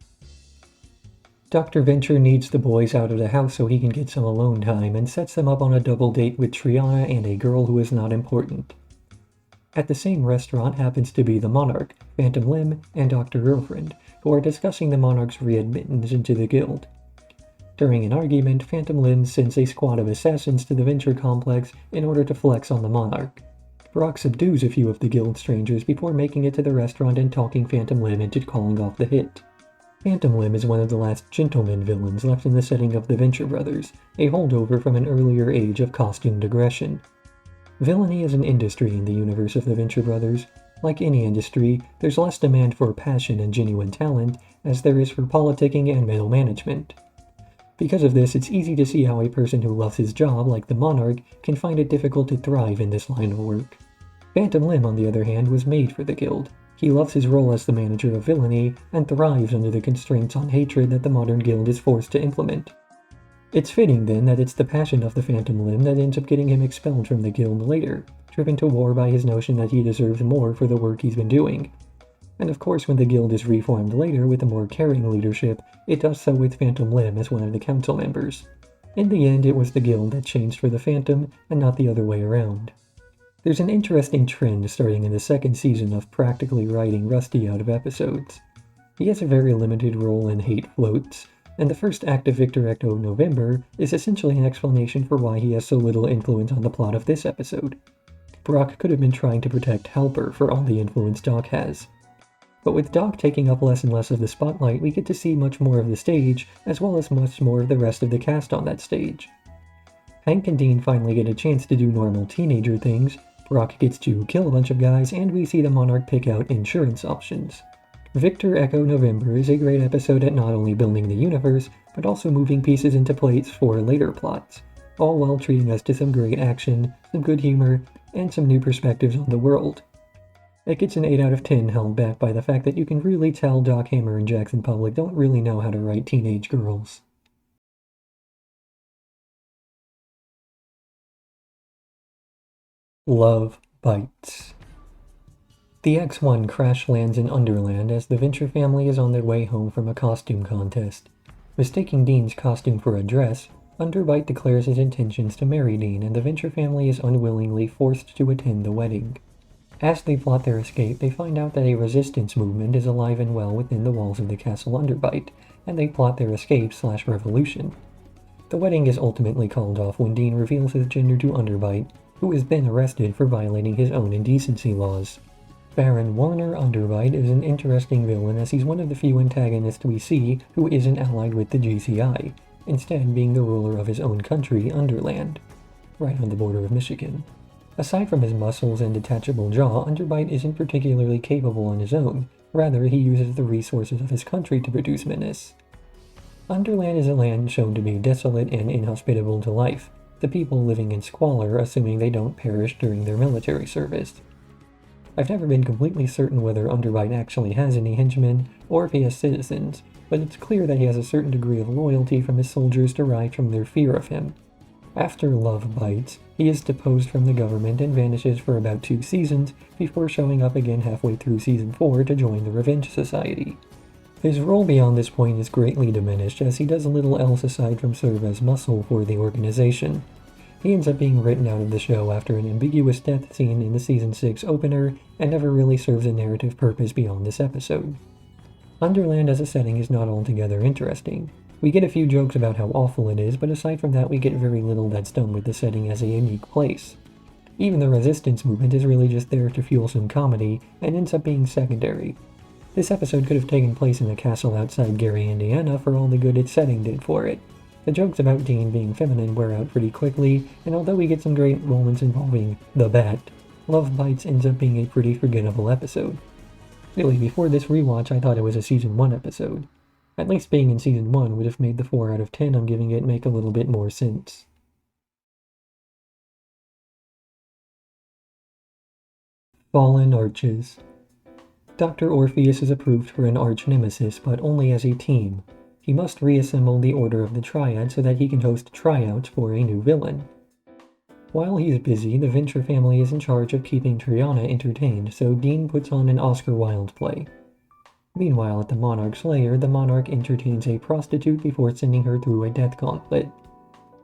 Dr. Venture needs the boys out of the house so he can get some alone time and sets them up on a double date with Triana and a girl who is not important. At the same restaurant happens to be the Monarch, Phantom Limb, and Dr. Girlfriend, who are discussing the Monarch's readmittance into the guild. During an argument, Phantom Limb sends a squad of assassins to the Venture complex in order to flex on the Monarch. Brock subdues a few of the guild strangers before making it to the restaurant and talking Phantom Limb into calling off the hit. Phantom Limb is one of the last gentleman villains left in the setting of the Venture Brothers, a holdover from an earlier age of costumed aggression. Villainy is an industry in the universe of the Venture Brothers. Like any industry, there's less demand for passion and genuine talent as there is for politicking and middle management. Because of this, it's easy to see how a person who loves his job, like the Monarch, can find it difficult to thrive in this line of work. Phantom Limb, on the other hand, was made for the guild. He loves his role as the manager of villainy, and thrives under the constraints on hatred that the modern guild is forced to implement. It's fitting, then, that it's the passion of the Phantom Limb that ends up getting him expelled from the guild later, driven to war by his notion that he deserves more for the work he's been doing. And of course, when the guild is reformed later with a more caring leadership, it does so with Phantom Limb as one of the council members. In the end, it was the guild that changed for the Phantom, and not the other way around. There's an interesting trend starting in the second season of practically writing Rusty out of episodes. He has a very limited role in Hate Floats, and the first act of Victor Echo November is essentially an explanation for why he has so little influence on the plot of this episode. Brock could have been trying to protect Halper for all the influence Doc has. But with Doc taking up less and less of the spotlight, we get to see much more of the stage, as well as much more of the rest of the cast on that stage. Hank and Dean finally get a chance to do normal teenager things, Brock gets to kill a bunch of guys, and we see the Monarch pick out insurance options. Victor Echo November is a great episode at not only building the universe, but also moving pieces into place for later plots, all while treating us to some great action, some good humor, and some new perspectives on the world. It gets an 8 out of 10 held back by the fact that you can really tell Doc Hammer and Jackson Pollock don't really know how to write teenage girls. Love Bites. The X-1 crash lands in Underland as the Venture family is on their way home from a costume contest. Mistaking Dean's costume for a dress, Underbite declares his intentions to marry Dean, and the Venture family is unwillingly forced to attend the wedding. As they plot their escape, they find out that a resistance movement is alive and well within the walls of the Castle Underbite, and they plot their escape/revolution. The wedding is ultimately called off when Dean reveals his gender to Underbite, who is then arrested for violating his own indecency laws. Baron Warner Underbite is an interesting villain as he's one of the few antagonists we see who isn't allied with the GCI, instead being the ruler of his own country, Underland, right on the border of Michigan. Aside from his muscles and detachable jaw, Underbite isn't particularly capable on his own, rather he uses the resources of his country to produce menace. Underland is a land shown to be desolate and inhospitable to life, the people living in squalor assuming they don't perish during their military service. I've never been completely certain whether Underbite actually has any henchmen, or if he has citizens, but it's clear that he has a certain degree of loyalty from his soldiers derived from their fear of him. After Love Bites, he is deposed from the government and vanishes for about 2 seasons before showing up again halfway through Season 4 to join the Revenge Society. His role beyond this point is greatly diminished as he does little else aside from serve as muscle for the organization. He ends up being written out of the show after an ambiguous death scene in the Season 6 opener and never really serves a narrative purpose beyond this episode. Underland as a setting is not altogether interesting. We get a few jokes about how awful it is, but aside from that we get very little that's done with the setting as a unique place. Even the resistance movement is really just there to fuel some comedy and ends up being secondary. This episode could have taken place in a castle outside Gary, Indiana for all the good its setting did for it. The jokes about Dean being feminine wear out pretty quickly, and although we get some great moments involving the Bat, Love Bites ends up being a pretty forgettable episode. Really, before this rewatch I thought it was a Season 1 episode. At least being in Season 1 would have made the 4 out of 10 I'm giving it make a little bit more sense. Fallen Arches. Dr. Orpheus is approved for an arch-nemesis, but only as a team. He must reassemble the Order of the Triad so that he can host tryouts for a new villain. While he's busy, the Venture family is in charge of keeping Triana entertained, so Dean puts on an Oscar Wilde play. Meanwhile, at the Monarch's lair, the Monarch entertains a prostitute before sending her through a death gauntlet.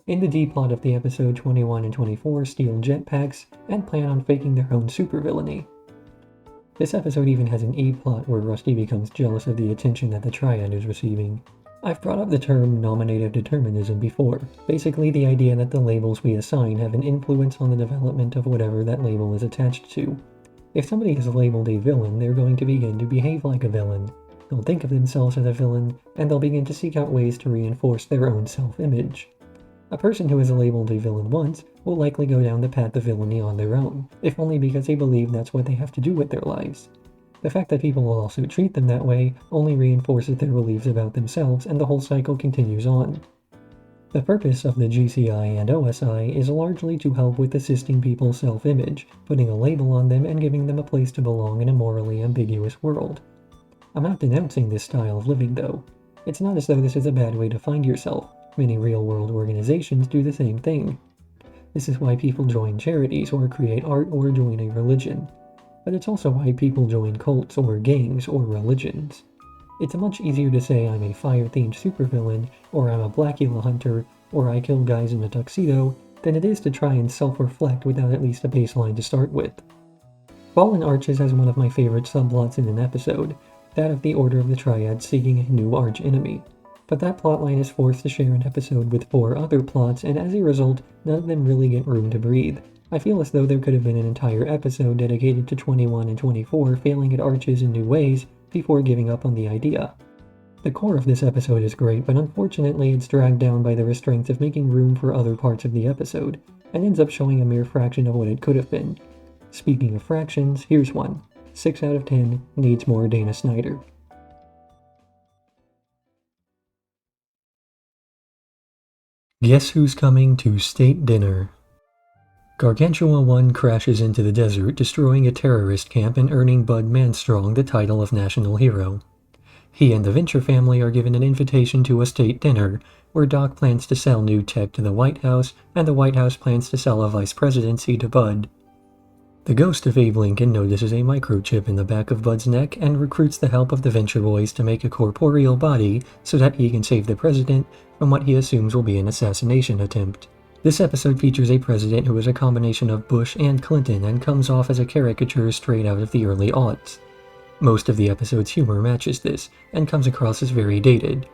In the D-plot of the episode, 21 and 24 steal jetpacks and plan on faking their own supervillainy. This episode even has an E-plot where Rusty becomes jealous of the attention that the Triad is receiving. I've brought up the term nominative determinism before, basically the idea that the labels we assign have an influence on the development of whatever that label is attached to. If somebody is labeled a villain, they're going to begin to behave like a villain. They'll think of themselves as a villain, and they'll begin to seek out ways to reinforce their own self-image. A person who is labeled a villain once will likely go down the path of villainy on their own, if only because they believe that's what they have to do with their lives. The fact that people will also treat them that way only reinforces their beliefs about themselves, and the whole cycle continues on. The purpose of the GCI and OSI is largely to help with assisting people's self-image, putting a label on them and giving them a place to belong in a morally ambiguous world. I'm not denouncing this style of living though. It's not as though this is a bad way to find yourself. Many real-world organizations do the same thing. This is why people join charities or create art or join a religion. But it's also why people join cults or gangs or religions. It's much easier to say I'm a fire-themed supervillain, or I'm a Blackula hunter, or I kill guys in a tuxedo, than it is to try and self-reflect without at least a baseline to start with. Fallen Arches has one of my favorite subplots in an episode. that of the Order of the Triad seeking a new arch-enemy. But that plotline is forced to share an episode with 4 other plots, and as a result, none of them really get room to breathe. I feel as though there could have been an entire episode dedicated to 21 and 24 failing at arches in new ways before giving up on the idea. The core of this episode is great, but unfortunately it's dragged down by the restraints of making room for other parts of the episode, and ends up showing a mere fraction of what it could have been. Speaking of fractions, here's one. 6 out of 10 needs more Dana Snyder. Guess who's coming to state dinner? Gargantua 1 crashes into the desert, destroying a terrorist camp and earning Bud Manstrong the title of national hero. He and the Venture family are given an invitation to a state dinner, where Doc plans to sell new tech to the White House, and the White House plans to sell a vice presidency to Bud. The ghost of Abe Lincoln notices a microchip in the back of Bud's neck and recruits the help of the Venture Boys to make a corporeal body so that he can save the president from what he assumes will be an assassination attempt. This episode features a president who is a combination of Bush and Clinton and comes off as a caricature straight out of the early aughts. Most of the episode's humor matches this, and comes across as very dated.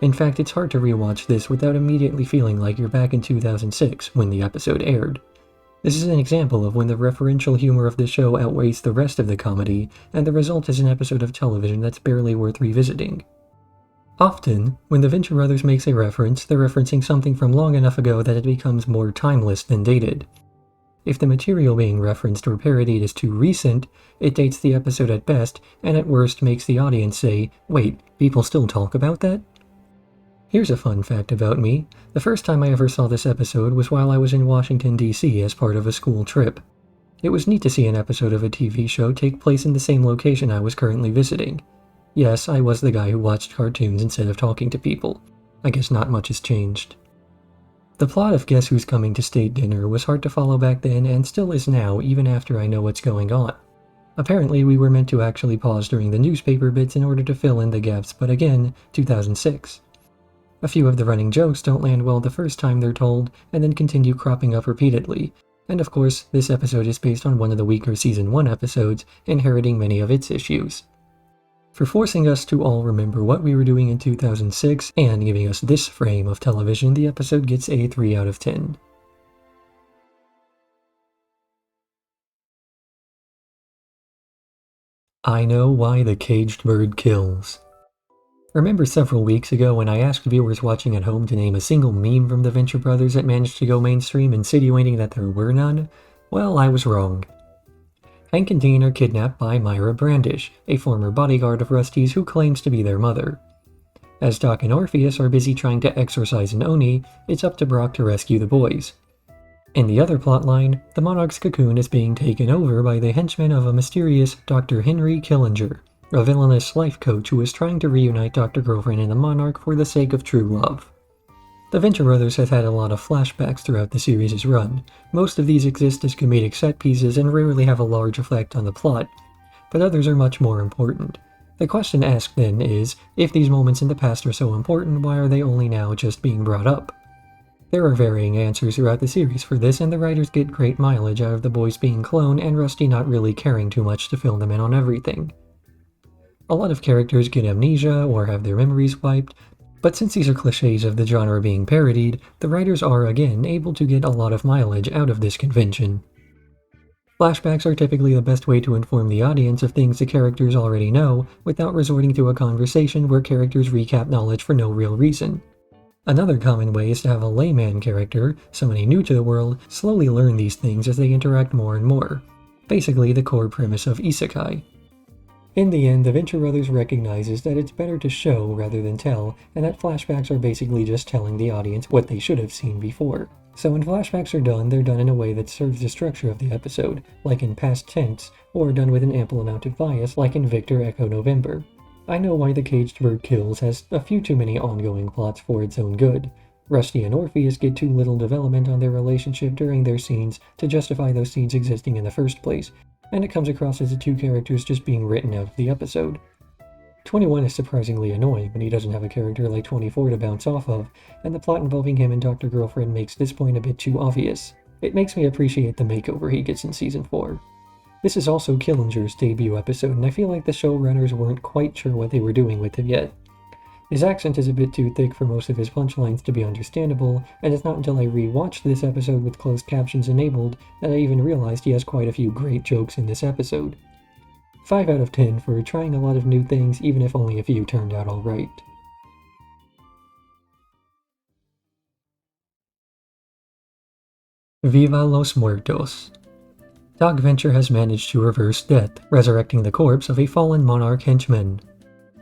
In fact, it's hard to rewatch this without immediately feeling like you're back in 2006 when the episode aired. This is an example of when the referential humor of the show outweighs the rest of the comedy, and the result is an episode of television that's barely worth revisiting. Often, when the Venture Brothers makes a reference, they're referencing something from long enough ago that it becomes more timeless than dated. If the material being referenced or parodied is too recent, it dates the episode at best, and at worst makes the audience say, "Wait, people still talk about that?" Here's a fun fact about me. The first time I ever saw this episode was while I was in Washington, D.C. as part of a school trip. It was neat to see an episode of a TV show take place in the same location I was currently visiting. Yes, I was the guy who watched cartoons instead of talking to people. I guess not much has changed. The plot of Guess Who's Coming to State Dinner was hard to follow back then and still is now, even after I know what's going on. Apparently we were meant to actually pause during the newspaper bits in order to fill in the gaps, but again, 2006. A few of the running jokes don't land well the first time they're told, and then continue cropping up repeatedly. And of course, this episode is based on one of the weaker Season 1 episodes, inheriting many of its issues. For forcing us to all remember what we were doing in 2006 and giving us this frame of television, the episode gets a 3 out of 10. I know why the caged bird kills. Remember several weeks ago when I asked viewers watching at home to name a single meme from the Venture Brothers that managed to go mainstream, insinuating that there were none? Well, I was wrong. Hank and Dean are kidnapped by Myra Brandish, a former bodyguard of Rusty's who claims to be their mother. As Doc and Orpheus are busy trying to exorcise an Oni, it's up to Brock to rescue the boys. In the other plotline, the Monarch's cocoon is being taken over by the henchmen of a mysterious Dr. Henry Killinger, a villainous life coach who is trying to reunite Dr. Girlfriend and the Monarch for the sake of true love. The Venture Brothers have had a lot of flashbacks throughout the series' run. Most of these exist as comedic set pieces and rarely have a large effect on the plot, but others are much more important. The question asked then is, if these moments in the past are so important, why are they only now just being brought up? There are varying answers throughout the series for this, and the writers get great mileage out of the boys being cloned and Rusty not really caring too much to fill them in on everything. A lot of characters get amnesia or have their memories wiped, but since these are cliches of the genre being parodied, the writers are, again, able to get a lot of mileage out of this convention. Flashbacks are typically the best way to inform the audience of things the characters already know, without resorting to a conversation where characters recap knowledge for no real reason. Another common way is to have a layman character, somebody new to the world, slowly learn these things as they interact more and more. Basically the core premise of isekai. In the end, the Venture Brothers recognizes that it's better to show rather than tell, and that flashbacks are basically just telling the audience what they should have seen before. So when flashbacks are done, they're done in a way that serves the structure of the episode, like in past tense, or done with an ample amount of bias, like in Victor Echo November. I Know Why the Caged Bird Kills has a few too many ongoing plots for its own good. Rusty and Orpheus get too little development on their relationship during their scenes to justify those scenes existing in the first place, and it comes across as the two characters just being written out of the episode. 21 is surprisingly annoying when he doesn't have a character like 24 to bounce off of, and the plot involving him and Dr. Girlfriend makes this point a bit too obvious. It makes me appreciate the makeover he gets in Season 4. This is also Killinger's debut episode, and I feel like the showrunners weren't quite sure what they were doing with him yet. His accent is a bit too thick for most of his punchlines to be understandable, and it's not until I re-watched this episode with closed captions enabled that I even realized he has quite a few great jokes in this episode. 5 out of 10 for trying a lot of new things, even if only a few turned out alright. Viva los Muertos. Doc Venture has managed to reverse death, resurrecting the corpse of a fallen monarch henchman.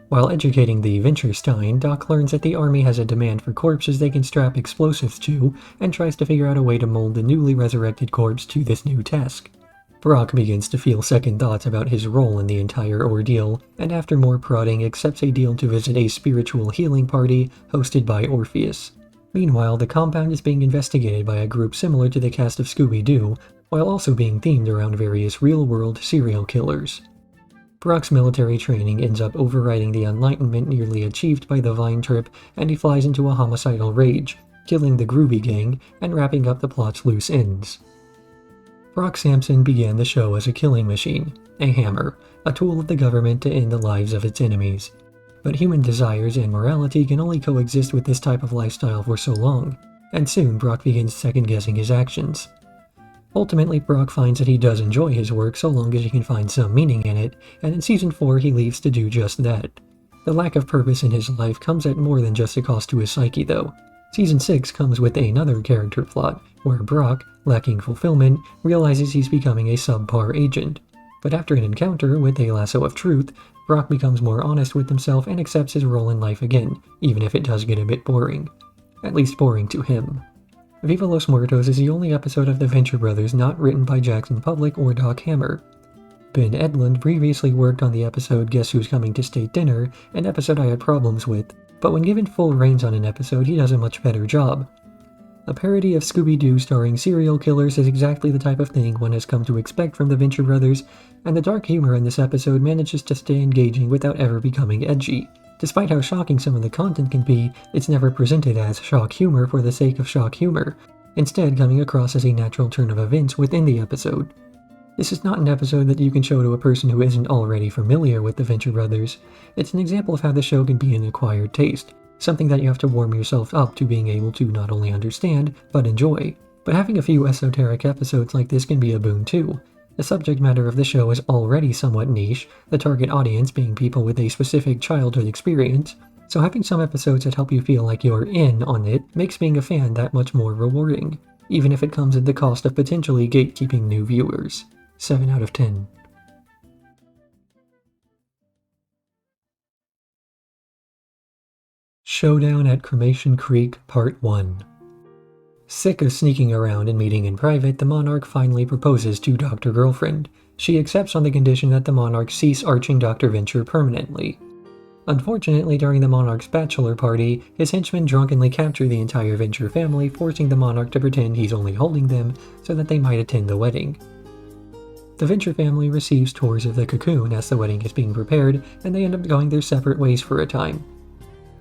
While educating the Venturestein, Doc learns that the army has a demand for corpses they can strap explosives to, and tries to figure out a way to mold the newly resurrected corpse to this new task. Brock begins to feel second thoughts about his role in the entire ordeal, and after more prodding accepts a deal to visit a spiritual healing party hosted by Orpheus. Meanwhile, the compound is being investigated by a group similar to the cast of Scooby-Doo, while also being themed around various real-world serial killers. Brock's military training ends up overriding the enlightenment nearly achieved by the Vine trip, and he flies into a homicidal rage, killing the Groovy Gang and wrapping up the plot's loose ends. Brock Sampson began the show as a killing machine, a hammer, a tool of the government to end the lives of its enemies. But human desires and morality can only coexist with this type of lifestyle for so long, and soon Brock begins second-guessing his actions. Ultimately, Brock finds that he does enjoy his work so long as he can find some meaning in it, and in Season 4 he leaves to do just that. The lack of purpose in his life comes at more than just a cost to his psyche, though. Season 6 comes with another character plot, where Brock, lacking fulfillment, realizes he's becoming a subpar agent. But after an encounter with a lasso of truth, Brock becomes more honest with himself and accepts his role in life again, even if it does get a bit boring. At least boring to him. Viva Los Muertos is the only episode of the Venture Brothers not written by Jackson Public or Doc Hammer. Ben Edlund previously worked on the episode Guess Who's Coming to State Dinner, an episode I had problems with, but when given full reins on an episode he does a much better job. A parody of Scooby-Doo starring serial killers is exactly the type of thing one has come to expect from the Venture Brothers, and the dark humor in this episode manages to stay engaging without ever becoming edgy. Despite how shocking some of the content can be, it's never presented as shock humor for the sake of shock humor, instead coming across as a natural turn of events within the episode. This is not an episode that you can show to a person who isn't already familiar with the Venture Brothers. It's an example of how the show can be an acquired taste, something that you have to warm yourself up to being able to not only understand, but enjoy. But having a few esoteric episodes like this can be a boon too. The subject matter of the show is already somewhat niche, the target audience being people with a specific childhood experience, so having some episodes that help you feel like you're in on it makes being a fan that much more rewarding, even if it comes at the cost of potentially gatekeeping new viewers. 7 out of 10. Showdown at Cremation Creek Part 1. Sick of sneaking around and meeting in private, the Monarch finally proposes to Dr. Girlfriend. She accepts on the condition that the Monarch cease arching Dr. Venture permanently. Unfortunately, during the Monarch's bachelor party, his henchmen drunkenly capture the entire Venture family, forcing the Monarch to pretend he's only holding them so that they might attend the wedding. The Venture family receives tours of the cocoon as the wedding is being prepared, and they end up going their separate ways for a time.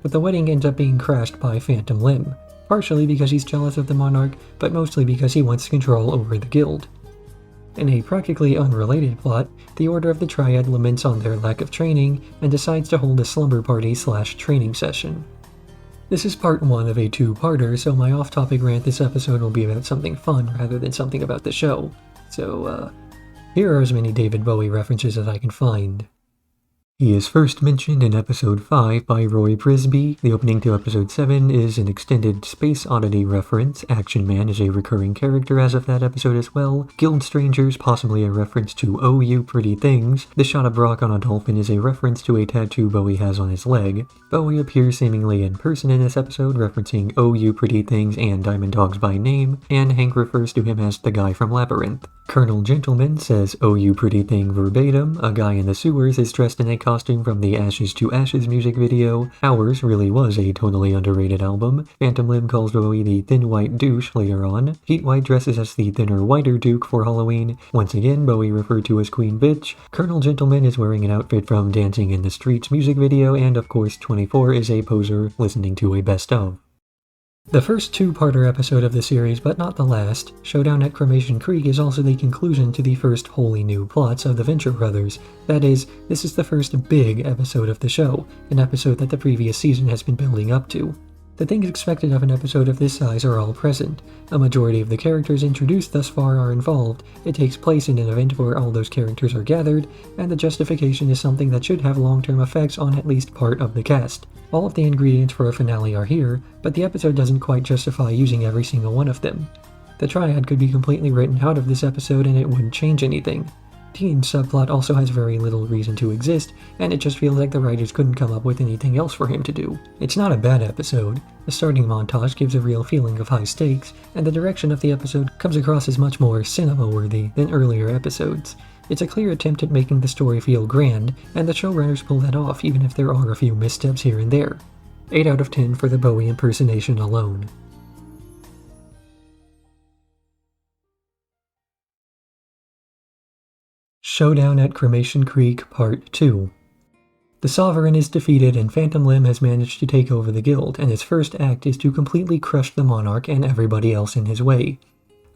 But the wedding ends up being crashed by Phantom Limb, partially because he's jealous of the Monarch, but mostly because he wants control over the guild. In a practically unrelated plot, the Order of the Triad laments on their lack of training and decides to hold a slumber party/training session. This is part 1 of a 2-parter, so my off-topic rant this episode will be about something fun rather than something about the show. So, here are as many David Bowie references as I can find. He is first mentioned in episode 5 by Roy Prisby. The opening to episode 7 is an extended Space Oddity reference. Action Man is a recurring character as of that episode as well. Guild Strangers, possibly a reference to Oh You Pretty Things. The shot of Brock on a dolphin is a reference to a tattoo Bowie has on his leg. Bowie appears seemingly in person in this episode, referencing Oh You Pretty Things and Diamond Dogs by name, and Hank refers to him as the guy from Labyrinth. Colonel Gentleman says "Oh you pretty thing" verbatim. A guy in the sewers is dressed in a costume from the Ashes to Ashes music video. Hours really was a totally underrated album. Phantom Limb calls Bowie the thin white douche later on. Heat White dresses as the thinner whiter Duke for Halloween. Once again, Bowie referred to as Queen Bitch. Colonel Gentleman is wearing an outfit from Dancing in the Streets music video, and of course 24 is a poser listening to a best of. The first two-parter episode of the series, but not the last, Showdown at Cremation Creek, is also the conclusion to the first wholly new plots of the Venture Brothers. That is, this is the first big episode of the show, an episode that the previous season has been building up to. The things expected of an episode of this size are all present. A majority of the characters introduced thus far are involved, it takes place in an event where all those characters are gathered, and the justification is something that should have long-term effects on at least part of the cast. All of the ingredients for a finale are here, but the episode doesn't quite justify using every single one of them. The triad could be completely written out of this episode and it wouldn't change anything. Dean's subplot also has very little reason to exist, and it just feels like the writers couldn't come up with anything else for him to do. It's not a bad episode. The starting montage gives a real feeling of high stakes, and the direction of the episode comes across as much more cinema-worthy than earlier episodes. It's a clear attempt at making the story feel grand, and the showrunners pull that off even if there are a few missteps here and there. 8 out of 10 for the Bowie impersonation alone. Showdown at Cremation Creek Part 2. The Sovereign is defeated and Phantom Limb has managed to take over the guild, and his first act is to completely crush the Monarch and everybody else in his way.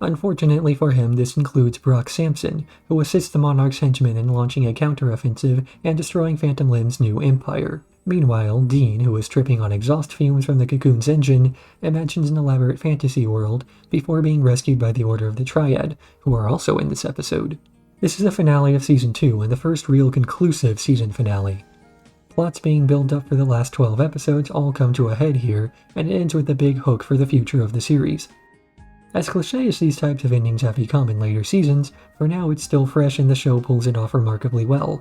Unfortunately for him, this includes Brock Sampson, who assists the Monarch's henchmen in launching a counter-offensive and destroying Phantom Limb's new empire. Meanwhile, Dean, who is tripping on exhaust fumes from the Cocoon's engine, imagines an elaborate fantasy world before being rescued by the Order of the Triad, who are also in this episode. This is the finale of Season 2 and the first real conclusive season finale. Plots being built up for the last 12 episodes all come to a head here, and it ends with a big hook for the future of the series. As cliché as these types of endings have become in later seasons, for now it's still fresh and the show pulls it off remarkably well.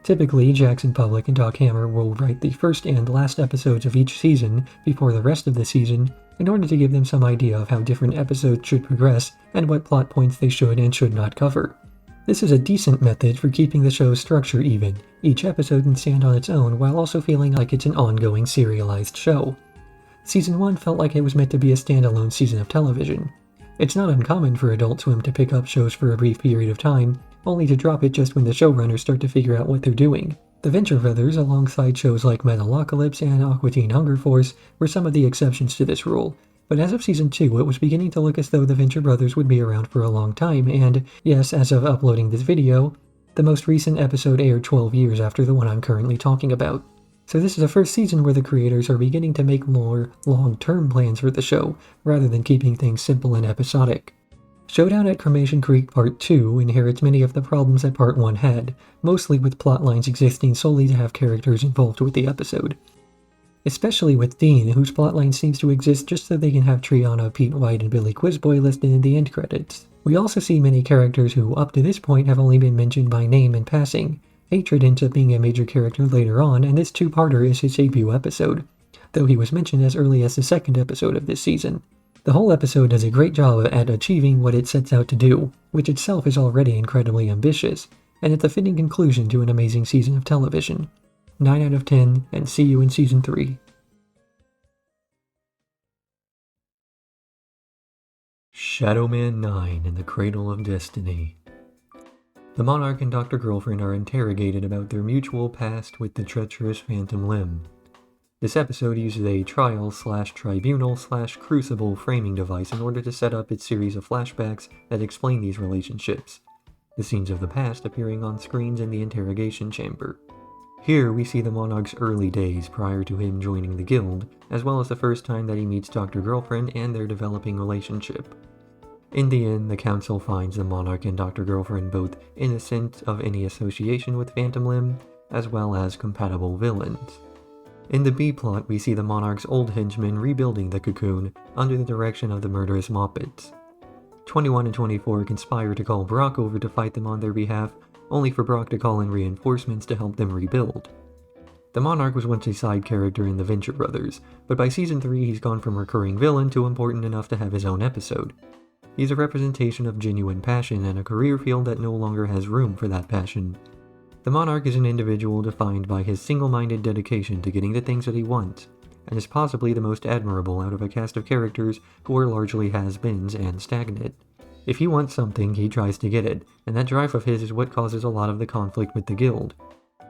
Typically, Jackson Public and Doc Hammer will write the first and last episodes of each season before the rest of the season in order to give them some idea of how different episodes should progress and what plot points they should and should not cover. This is a decent method for keeping the show's structure even. Each episode can stand on its own while also feeling like it's an ongoing serialized show. Season 1 felt like it was meant to be a standalone season of television. It's not uncommon for Adult Swim to pick up shows for a brief period of time, only to drop it just when the showrunners start to figure out what they're doing. The Venture Brothers, alongside shows like Metalocalypse and Aqua Teen Hunger Force, were some of the exceptions to this rule. But as of Season 2, it was beginning to look as though the Venture Brothers would be around for a long time, and, yes, as of uploading this video, the most recent episode aired 12 years after the one I'm currently talking about. So this is the first season where the creators are beginning to make more long-term plans for the show, rather than keeping things simple and episodic. Showdown at Cremation Creek Part 2 inherits many of the problems that Part 1 had, mostly with plotlines existing solely to have characters involved with the episode. Especially with Dean, whose plotline seems to exist just so they can have Triana, Pete White, and Billy Quizboy listed in the end credits. We also see many characters who, up to this point, have only been mentioned by name in passing. Hatred ends up being a major character later on, and this two-parter is his debut episode, though he was mentioned as early as the second episode of this season. The whole episode does a great job at achieving what it sets out to do, which itself is already incredibly ambitious, and it's a fitting conclusion to an amazing season of television. 9 out of 10, and see you in Season 3. Shadowman 9 in the Cradle of Destiny. The Monarch and Dr. Girlfriend are interrogated about their mutual past with the treacherous Phantom Limb. This episode uses a trial/tribunal/crucible framing device in order to set up its series of flashbacks that explain these relationships, the scenes of the past appearing on screens in the interrogation chamber. Here we see the Monarch's early days prior to him joining the guild, as well as the first time that he meets Dr. Girlfriend and their developing relationship. In the end, the Council finds the Monarch and Dr. Girlfriend both innocent of any association with Phantom Limb, as well as compatible villains. In the B-plot, we see the Monarch's old henchmen rebuilding the Cocoon under the direction of the murderous Moppets. 21 and 24 conspire to call Brock over to fight them on their behalf, only for Brock to call in reinforcements to help them rebuild. The Monarch was once a side character in the Venture Brothers, but by Season 3 he's gone from recurring villain to important enough to have his own episode. He's a representation of genuine passion and a career field that no longer has room for that passion. The Monarch is an individual defined by his single-minded dedication to getting the things that he wants, and is possibly the most admirable out of a cast of characters who are largely has-beens and stagnant. If he wants something, he tries to get it, and that drive of his is what causes a lot of the conflict with the guild.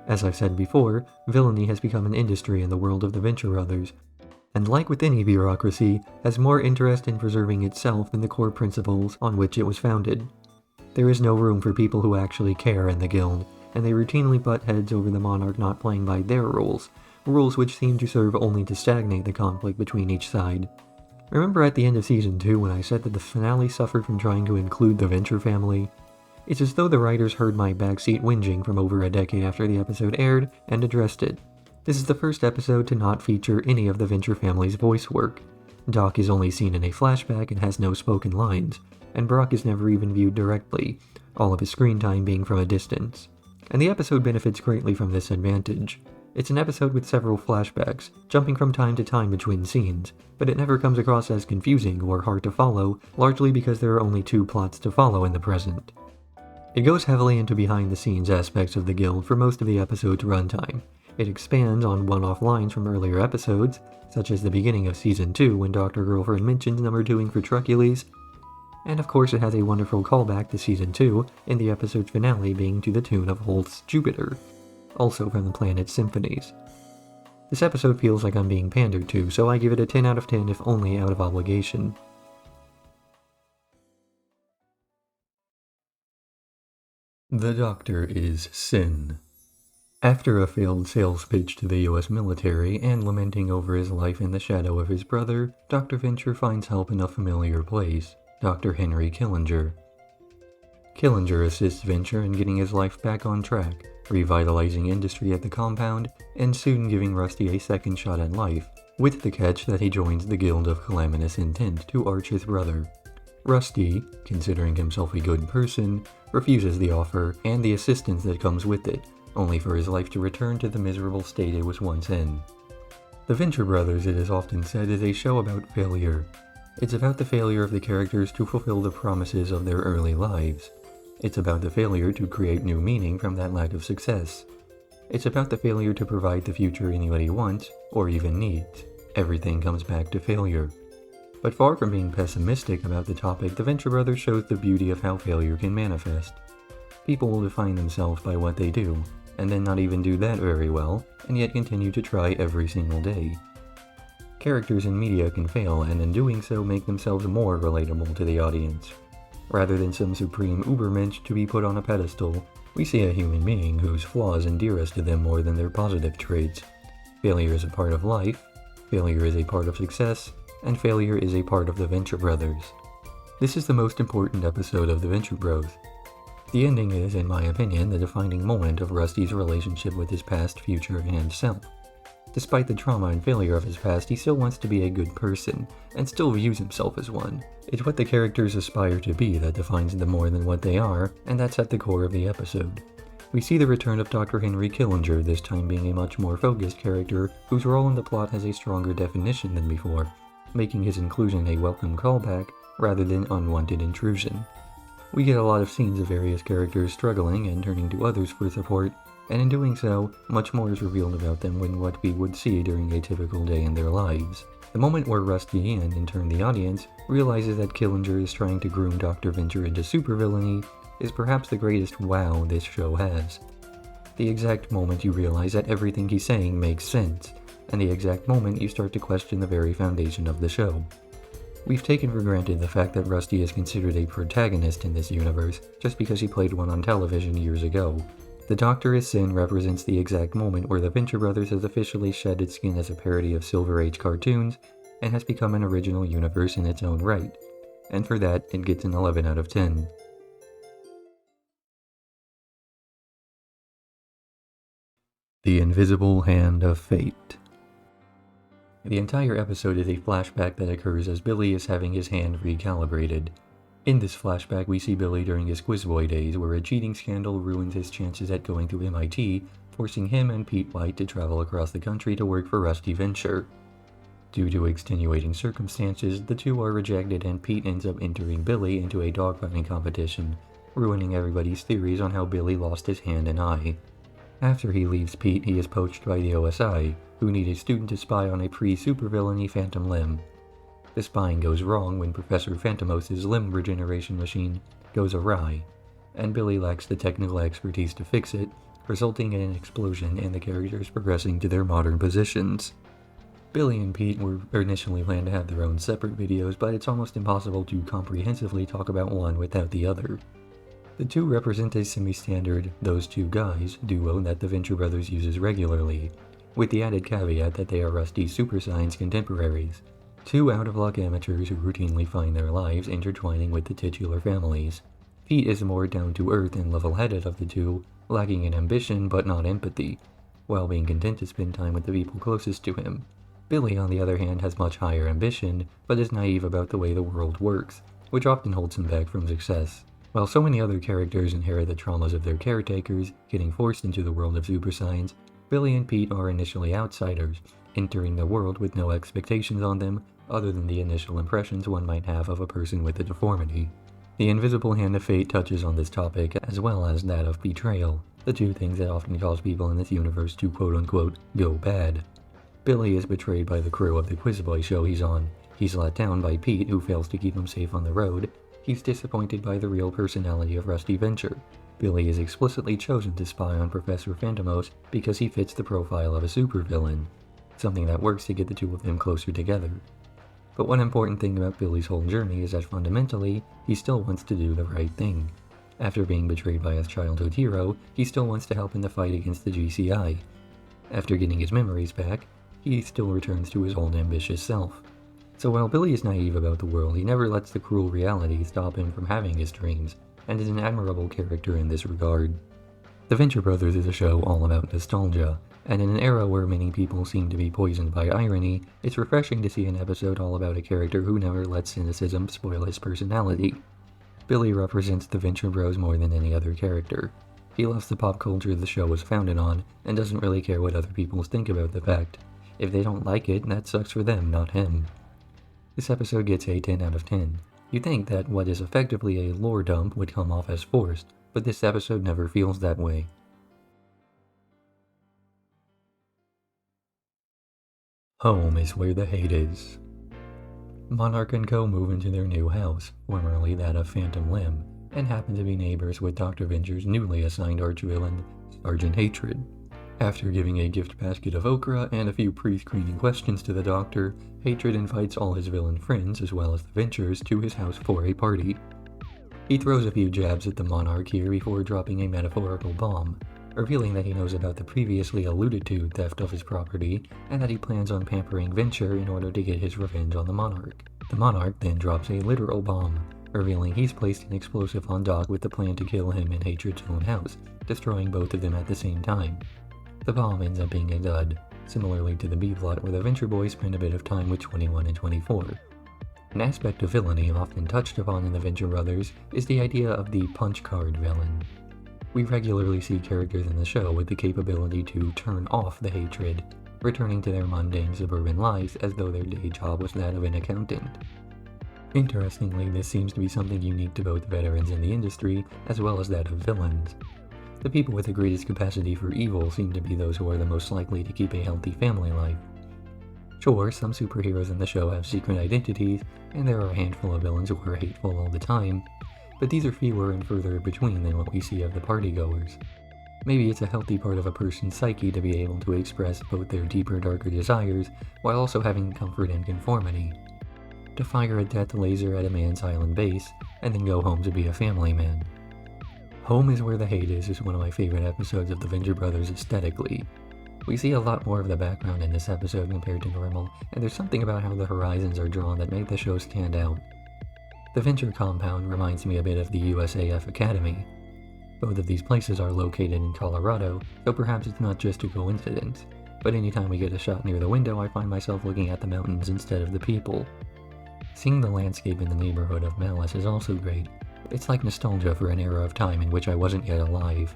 As I've said before, villainy has become an industry in the world of the Venture Brothers, and like with any bureaucracy, has more interest in preserving itself than the core principles on which it was founded. There is no room for people who actually care in the guild, and they routinely butt heads over the monarch not playing by their rules which seem to serve only to stagnate the conflict between each side. Remember at the end of Season 2 when I said that the finale suffered from trying to include the Venture family? It's as though the writers heard my backseat whinging from over a decade after the episode aired and addressed it. This is the first episode to not feature any of the Venture family's voice work. Doc is only seen in a flashback and has no spoken lines, and Brock is never even viewed directly, all of his screen time being from a distance. And the episode benefits greatly from this advantage. It's an episode with several flashbacks, jumping from time to time between scenes, but it never comes across as confusing or hard to follow, largely because there are only 2 plots to follow in the present. It goes heavily into behind-the-scenes aspects of the guild for most of the episode's runtime. It expands on one-off lines from earlier episodes, such as the beginning of Season 2 when Dr. Girlfriend mentions number 2ing for Trucules, and of course it has a wonderful callback to Season 2 in the episode's finale being to the tune of Holst's Jupiter, also from the Planet Symphonies. This episode feels like I'm being pandered to, so I give it a 10 out of 10 if only out of obligation. The Doctor is Sin. After a failed sales pitch to the US military and lamenting over his life in the shadow of his brother, Dr. Venture finds help in a familiar place, Dr. Henry Killinger. Killinger assists Venture in getting his life back on track, revitalizing industry at the compound, and soon giving Rusty a second shot at life, with the catch that he joins the Guild of Calamitous Intent to arch his brother. Rusty, considering himself a good person, refuses the offer and the assistance that comes with it, only for his life to return to the miserable state it was once in. The Venture Brothers, it is often said, is a show about failure. It's about the failure of the characters to fulfill the promises of their early lives. It's about the failure to create new meaning from that lack of success. It's about the failure to provide the future anybody wants, or even needs. Everything comes back to failure. But far from being pessimistic about the topic, the Venture Brothers shows the beauty of how failure can manifest. People will define themselves by what they do, and then not even do that very well, and yet continue to try every single day. Characters in media can fail, and in doing so make themselves more relatable to the audience. Rather than some supreme ubermensch to be put on a pedestal, we see a human being whose flaws endear us to them more than their positive traits. Failure is a part of life, failure is a part of success, and failure is a part of the Venture Brothers. This is the most important episode of the Venture Bros. The ending is, in my opinion, the defining moment of Rusty's relationship with his past, future, and self. Despite the trauma and failure of his past, he still wants to be a good person, and still views himself as one. It's what the characters aspire to be that defines them more than what they are, and that's at the core of the episode. We see the return of Dr. Henry Killinger, this time being a much more focused character, whose role in the plot has a stronger definition than before, making his inclusion a welcome callback rather than unwanted intrusion. We get a lot of scenes of various characters struggling and turning to others for support, and in doing so, much more is revealed about them than what we would see during a typical day in their lives. The moment where Rusty, and in turn the audience, realizes that Killinger is trying to groom Dr. Venture into supervillainy is perhaps the greatest wow this show has. The exact moment you realize that everything he's saying makes sense, and the exact moment you start to question the very foundation of the show. We've taken for granted the fact that Rusty is considered a protagonist in this universe just because he played one on television years ago. The Doctor is Sin represents the exact moment where the Venture Brothers has officially shed its skin as a parody of Silver Age cartoons and has become an original universe in its own right, and for that it gets an 11 out of 10. The Invisible Hand of Fate. The entire episode is a flashback that occurs as Billy is having his hand recalibrated. In this flashback, we see Billy during his quiz boy days, where a cheating scandal ruins his chances at going to MIT, forcing him and Pete White to travel across the country to work for Rusty Venture. Due to extenuating circumstances, the two are rejected and Pete ends up entering Billy into a dogfighting competition, ruining everybody's theories on how Billy lost his hand and eye. After he leaves Pete, he is poached by the OSI, who need a student to spy on a pre-supervillainy Phantom Limb. The spying goes wrong when Professor Phantomos' limb regeneration machine goes awry, and Billy lacks the technical expertise to fix it, resulting in an explosion and the characters progressing to their modern positions. Billy and Pete were initially planned to have their own separate videos, but it's almost impossible to comprehensively talk about one without the other. The two represent a semi-standard "those two guys" duo that the Venture Brothers uses regularly, with the added caveat that they are Rusty's Super Science contemporaries, two out-of-luck amateurs who routinely find their lives intertwining with the titular families. Pete is more down-to-earth and level-headed of the two, lacking in ambition but not empathy, while being content to spend time with the people closest to him. Billy, on the other hand, has much higher ambition, but is naive about the way the world works, which often holds him back from success. While so many other characters inherit the traumas of their caretakers, getting forced into the world of super science, Billy and Pete are initially outsiders, entering the world with no expectations on them, other than the initial impressions one might have of a person with a deformity. The invisible hand of fate touches on this topic, as well as that of betrayal, the two things that often cause people in this universe to quote-unquote go bad. Billy is betrayed by the crew of the Quiz Boy show he's on. He's let down by Pete, who fails to keep him safe on the road. He's disappointed by the real personality of Rusty Venture. Billy is explicitly chosen to spy on Professor Phantomos because he fits the profile of a supervillain, something that works to get the two of them closer together. But one important thing about Billy's whole journey is that fundamentally, he still wants to do the right thing. After being betrayed by his childhood hero, he still wants to help in the fight against the GCI. After getting his memories back, he still returns to his old ambitious self. So while Billy is naive about the world, he never lets the cruel reality stop him from having his dreams, and is an admirable character in this regard. The Venture Brothers is a show all about nostalgia, and in an era where many people seem to be poisoned by irony, it's refreshing to see an episode all about a character who never lets cynicism spoil his personality. Billy represents the Venture Bros more than any other character. He loves the pop culture the show was founded on, and doesn't really care what other people think about the fact. If they don't like it, that sucks for them, not him. This episode gets a 10 out of 10. You'd think that what is effectively a lore dump would come off as forced, but this episode never feels that way. Home is where the hate is. Monarch and Co. move into their new house, formerly that of Phantom Limb, and happen to be neighbors with Dr. Venture's newly assigned archvillain, Sergeant Hatred. After giving a gift basket of okra and a few pre-screening questions to the doctor, Hatred invites all his villain friends, as well as the Ventures, to his house for a party. He throws a few jabs at the Monarch here before dropping a metaphorical bomb, revealing that he knows about the previously alluded to theft of his property, and that he plans on pampering Venture in order to get his revenge on the Monarch. The Monarch then drops a literal bomb, revealing he's placed an explosive on Doc with the plan to kill him in Hatred's own house, destroying both of them at the same time. The bomb ends up being a dud, similarly to the B-plot where the Venture Boys spend a bit of time with 21 and 24. An aspect of villainy often touched upon in the Venture Brothers is the idea of the punch card villain. We regularly see characters in the show with the capability to turn off the hatred, returning to their mundane suburban lives as though their day job was that of an accountant. Interestingly, this seems to be something unique to both veterans in the industry as well as that of villains. The people with the greatest capacity for evil seem to be those who are the most likely to keep a healthy family life. Sure, some superheroes in the show have secret identities, and there are a handful of villains who are hateful all the time, but these are fewer and further between than what we see of the partygoers. Maybe it's a healthy part of a person's psyche to be able to express both their deeper, darker desires, while also having comfort and conformity. To fire a death laser at a man's island base, and then go home to be a family man. Home is where the hate is one of my favorite episodes of the Venture Brothers aesthetically. We see a lot more of the background in this episode compared to normal, and there's something about how the horizons are drawn that make the show stand out. The Venture compound reminds me a bit of the USAF Academy. Both of these places are located in Colorado, so perhaps it's not just a coincidence, but anytime we get a shot near the window I find myself looking at the mountains instead of the people. Seeing the landscape in the neighborhood of Malice is also great. It's like nostalgia for an era of time in which I wasn't yet alive.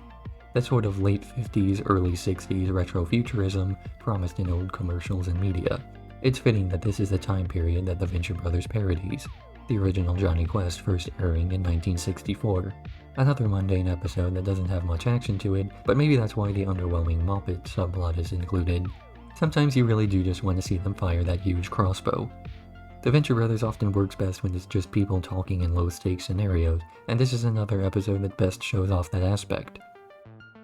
That sort of late 50s, early 60s retrofuturism promised in old commercials and media. It's fitting that this is the time period that the Venture Brothers parodies, the original Johnny Quest first airing in 1964. Another mundane episode that doesn't have much action to it, but maybe that's why the underwhelming Muppet subplot is included. Sometimes you really do just want to see them fire that huge crossbow. The Venture Brothers often works best when it's just people talking in low-stakes scenarios, and this is another episode that best shows off that aspect.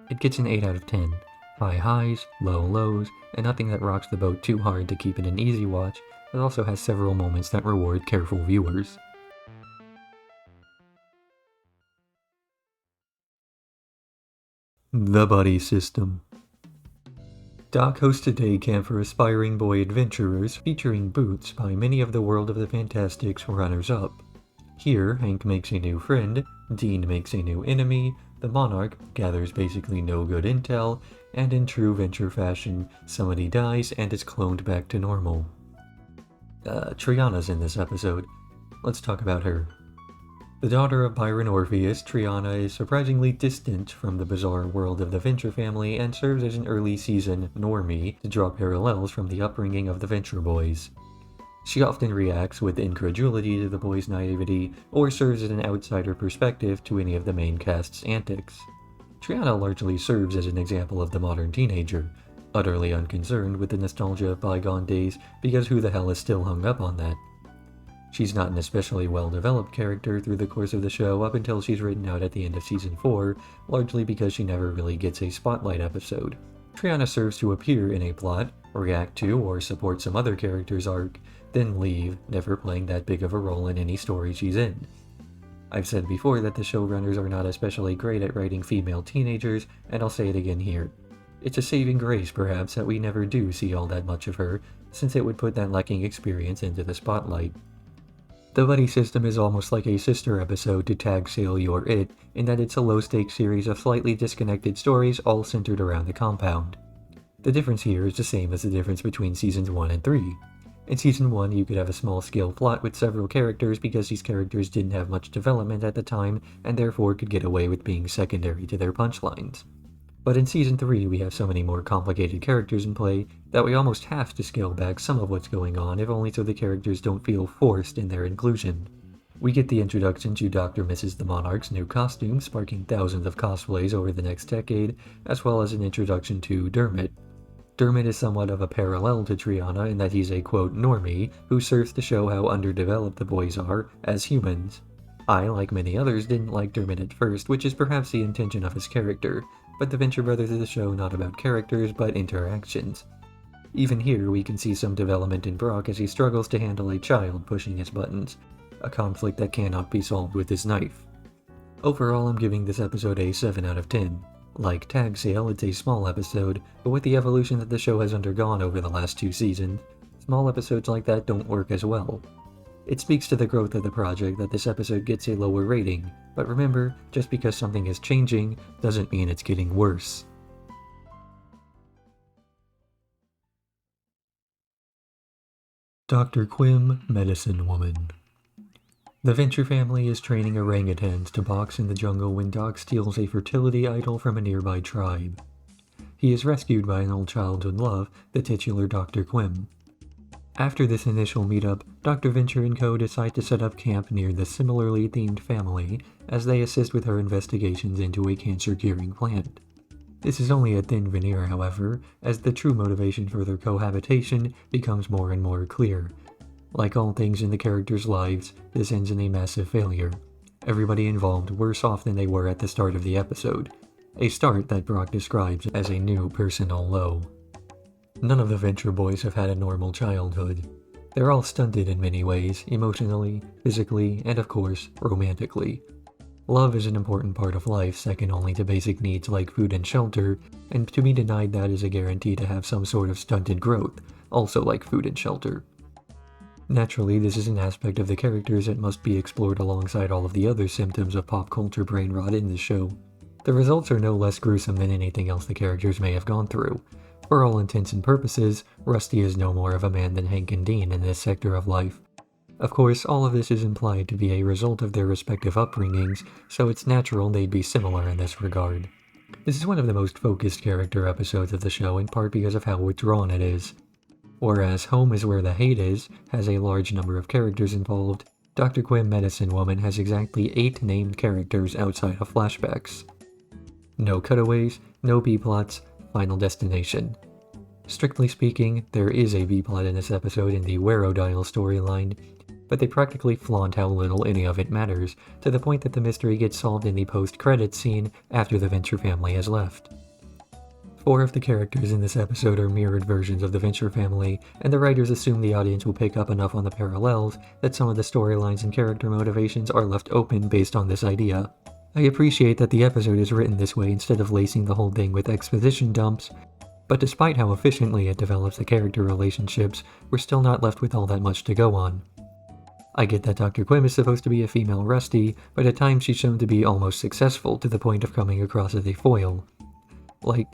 It gets an 8 out of 10. High highs, low lows, and nothing that rocks the boat too hard to keep it an easy watch, but also has several moments that reward careful viewers. The Buddy System. Doc hosts a day camp for aspiring boy adventurers featuring Boots by many of the World of the Fantastics runners-up. Here, Hank makes a new friend, Dean makes a new enemy, the Monarch gathers basically no good intel, and in true venture fashion, somebody dies and is cloned back to normal. Triana's in this episode. Let's talk about her. The daughter of Byron Orpheus, Triana is surprisingly distant from the bizarre world of the Venture family and serves as an early season normie to draw parallels from the upbringing of the Venture boys. She often reacts with incredulity to the boys' naivety or serves as an outsider perspective to any of the main cast's antics. Triana largely serves as an example of the modern teenager, utterly unconcerned with the nostalgia of bygone days because who the hell is still hung up on that? She's not an especially well-developed character through the course of the show up until she's written out at the end of Season 4, largely because she never really gets a spotlight episode. Triana serves to appear in a plot, react to or support some other character's arc, then leave, never playing that big of a role in any story she's in. I've said before that the showrunners are not especially great at writing female teenagers, and I'll say it again here. It's a saving grace, perhaps, that we never do see all that much of her, since it would put that lacking experience into the spotlight. The Buddy System is almost like a sister episode to Tag Sale You're It, in that it's a low-stakes series of slightly disconnected stories all centered around the compound. The difference here is the same as the difference between Seasons 1 and 3. In Season 1, you could have a small-scale plot with several characters because these characters didn't have much development at the time and therefore could get away with being secondary to their punchlines. But in Season 3, we have so many more complicated characters in play that we almost have to scale back some of what's going on, if only so the characters don't feel forced in their inclusion. We get the introduction to Dr. Mrs. the Monarch's new costume, sparking thousands of cosplays over the next decade, as well as an introduction to Dermot. Dermot is somewhat of a parallel to Triana in that he's a quote normie who serves to show how underdeveloped the boys are as humans. I, like many others, didn't like Dermot at first, which is perhaps the intention of his character, but the Venture Brothers is a show not about characters, but interactions. Even here, we can see some development in Brock as he struggles to handle a child pushing his buttons, a conflict that cannot be solved with his knife. Overall, I'm giving this episode a 7 out of 10. Like Tag Sale, it's a small episode, but with the evolution that the show has undergone over the last 2 seasons, small episodes like that don't work as well. It speaks to the growth of the project that this episode gets a lower rating, but remember, just because something is changing doesn't mean it's getting worse. Dr. Quim, Medicine Woman. The Venture family is training orangutans to box in the jungle when Doc steals a fertility idol from a nearby tribe. He is rescued by an old childhood love, the titular Dr. Quim. After this initial meetup, Dr. Venture and co. decide to set up camp near the similarly themed family as they assist with her investigations into a cancer-curing plant. This is only a thin veneer, however, as the true motivation for their cohabitation becomes more and more clear. Like all things in the characters' lives, this ends in a massive failure. Everybody involved worse off than they were at the start of the episode, a start that Brock describes as a new personal low. None of the Venture boys have had a normal childhood. They're all stunted in many ways, emotionally, physically, and of course, romantically. Love is an important part of life, second only to basic needs like food and shelter, and to be denied that is a guarantee to have some sort of stunted growth, also like food and shelter. Naturally, this is an aspect of the characters that must be explored alongside all of the other symptoms of pop culture brain rot in the show. The results are no less gruesome than anything else the characters may have gone through. For all intents and purposes, Rusty is no more of a man than Hank and Dean in this sector of life. Of course, all of this is implied to be a result of their respective upbringings, so it's natural they'd be similar in this regard. This is one of the most focused character episodes of the show, in part because of how withdrawn it is. Whereas Home is Where the Hate Is has a large number of characters involved, Dr. Quim Medicine Woman has exactly 8 named characters outside of flashbacks. No cutaways, no B-plots, final destination. Strictly speaking, there is a B-plot in this episode in the Werodile storyline, but they practically flaunt how little any of it matters, to the point that the mystery gets solved in the post-credits scene after the Venture family has left. 4 of the characters in this episode are mirrored versions of the Venture family, and the writers assume the audience will pick up enough on the parallels that some of the storylines and character motivations are left open based on this idea. I appreciate that the episode is written this way instead of lacing the whole thing with exposition dumps, but despite how efficiently it develops the character relationships, we're still not left with all that much to go on. I get that Dr. Quim is supposed to be a female Rusty, but at times she's shown to be almost successful to the point of coming across as a foil. Like,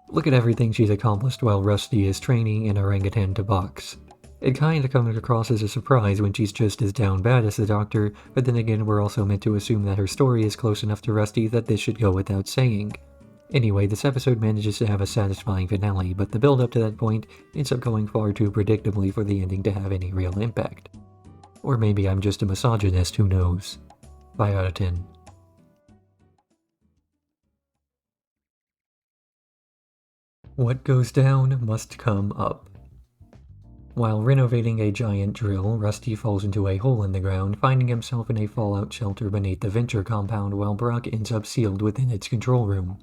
look at everything she's accomplished while Rusty is training an orangutan to box. It kinda comes across as a surprise when she's just as down bad as the Doctor, but then again we're also meant to assume that her story is close enough to Rusty that this should go without saying. Anyway, this episode manages to have a satisfying finale, but the build up to that point ends up going far too predictably for the ending to have any real impact. Or maybe I'm just a misogynist, who knows. 5 out of 10. What goes down must come up. While renovating a giant drill, Rusty falls into a hole in the ground, finding himself in a fallout shelter beneath the Venture compound while Brock ends up sealed within its control room.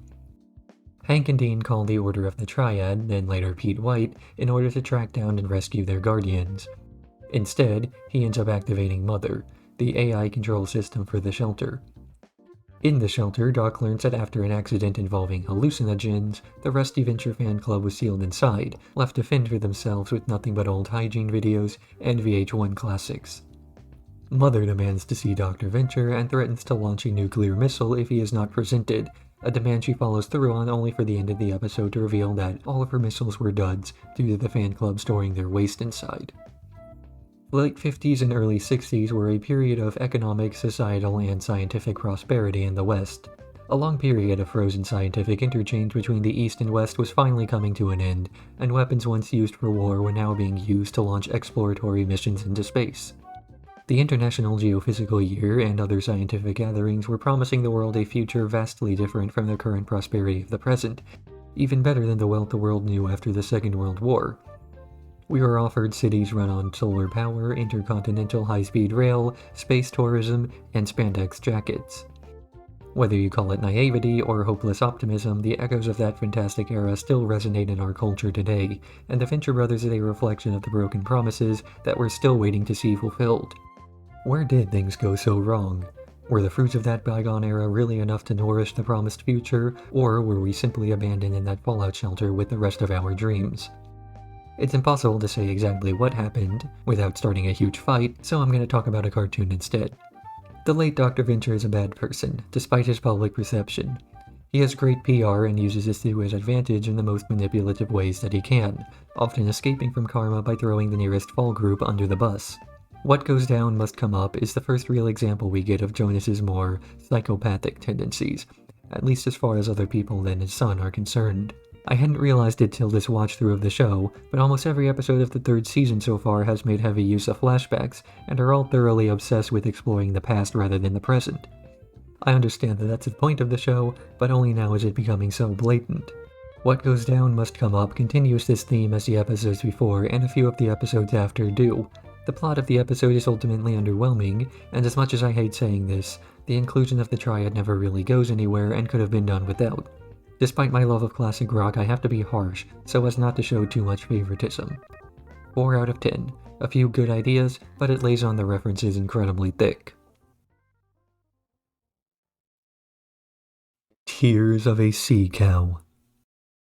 Hank and Dean call the Order of the Triad, then later Pete White, in order to track down and rescue their guardians. Instead, he ends up activating Mother, the AI control system for the shelter. In the shelter, Doc learns that after an accident involving hallucinogens, the Rusty Venture fan club was sealed inside, left to fend for themselves with nothing but old hygiene videos and VH1 classics. Mother demands to see Dr. Venture and threatens to launch a nuclear missile if he is not presented, a demand she follows through on only for the end of the episode to reveal that all of her missiles were duds due to the fan club storing their waste inside. The late 50s and early 60s were a period of economic, societal, and scientific prosperity in the West. A long period of frozen scientific interchange between the East and West was finally coming to an end, and weapons once used for war were now being used to launch exploratory missions into space. The International Geophysical Year and other scientific gatherings were promising the world a future vastly different from the current prosperity of the present, even better than the wealth the world knew after the Second World War. We were offered cities run on solar power, intercontinental high-speed rail, space tourism, and spandex jackets. Whether you call it naivety or hopeless optimism, the echoes of that fantastic era still resonate in our culture today, and the Venture Brothers is a reflection of the broken promises that we're still waiting to see fulfilled. Where did things go so wrong? Were the fruits of that bygone era really enough to nourish the promised future, or were we simply abandoned in that fallout shelter with the rest of our dreams? It's impossible to say exactly what happened without starting a huge fight, so I'm going to talk about a cartoon instead. The late Dr. Venture is a bad person, despite his public reception. He has great PR and uses this to his advantage in the most manipulative ways that he can, often escaping from karma by throwing the nearest fall group under the bus. What goes down must come up is the first real example we get of Jonas's more psychopathic tendencies, at least as far as other people than his son are concerned. I hadn't realized it till this watch-through of the show, but almost every episode of the 3rd season so far has made heavy use of flashbacks, and are all thoroughly obsessed with exploring the past rather than the present. I understand that that's the point of the show, but only now is it becoming so blatant. What goes down must come up continues this theme as the episodes before and a few of the episodes after do. The plot of the episode is ultimately underwhelming, and as much as I hate saying this, the inclusion of the Triad never really goes anywhere and could have been done without. Despite my love of classic rock, I have to be harsh, so as not to show too much favoritism. 4 out of 10. A few good ideas, but it lays on the references incredibly thick. Tears of a Sea Cow.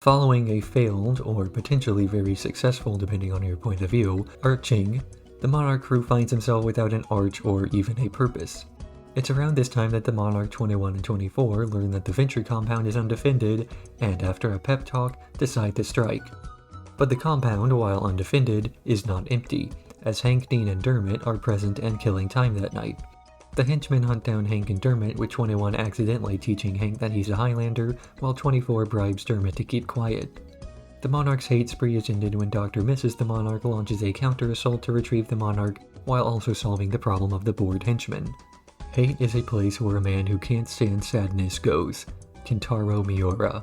Following a failed, or potentially very successful depending on your point of view, arching, the Monarch crew finds himself without an arch or even a purpose. It's around this time that the Monarch 21 and 24 learn that the Venture compound is undefended, and after a pep talk, decide to strike. But the compound, while undefended, is not empty, as Hank, Dean, and Dermot are present and killing time that night. The henchmen hunt down Hank and Dermot, with 21 accidentally teaching Hank that he's a Highlander, while 24 bribes Dermot to keep quiet. The Monarch's hate spree is ended when Dr. Mrs. the Monarch launches a counter-assault to retrieve the Monarch, while also solving the problem of the bored henchmen. Hate is a place where a man who can't stand sadness goes. Kentaro Miura.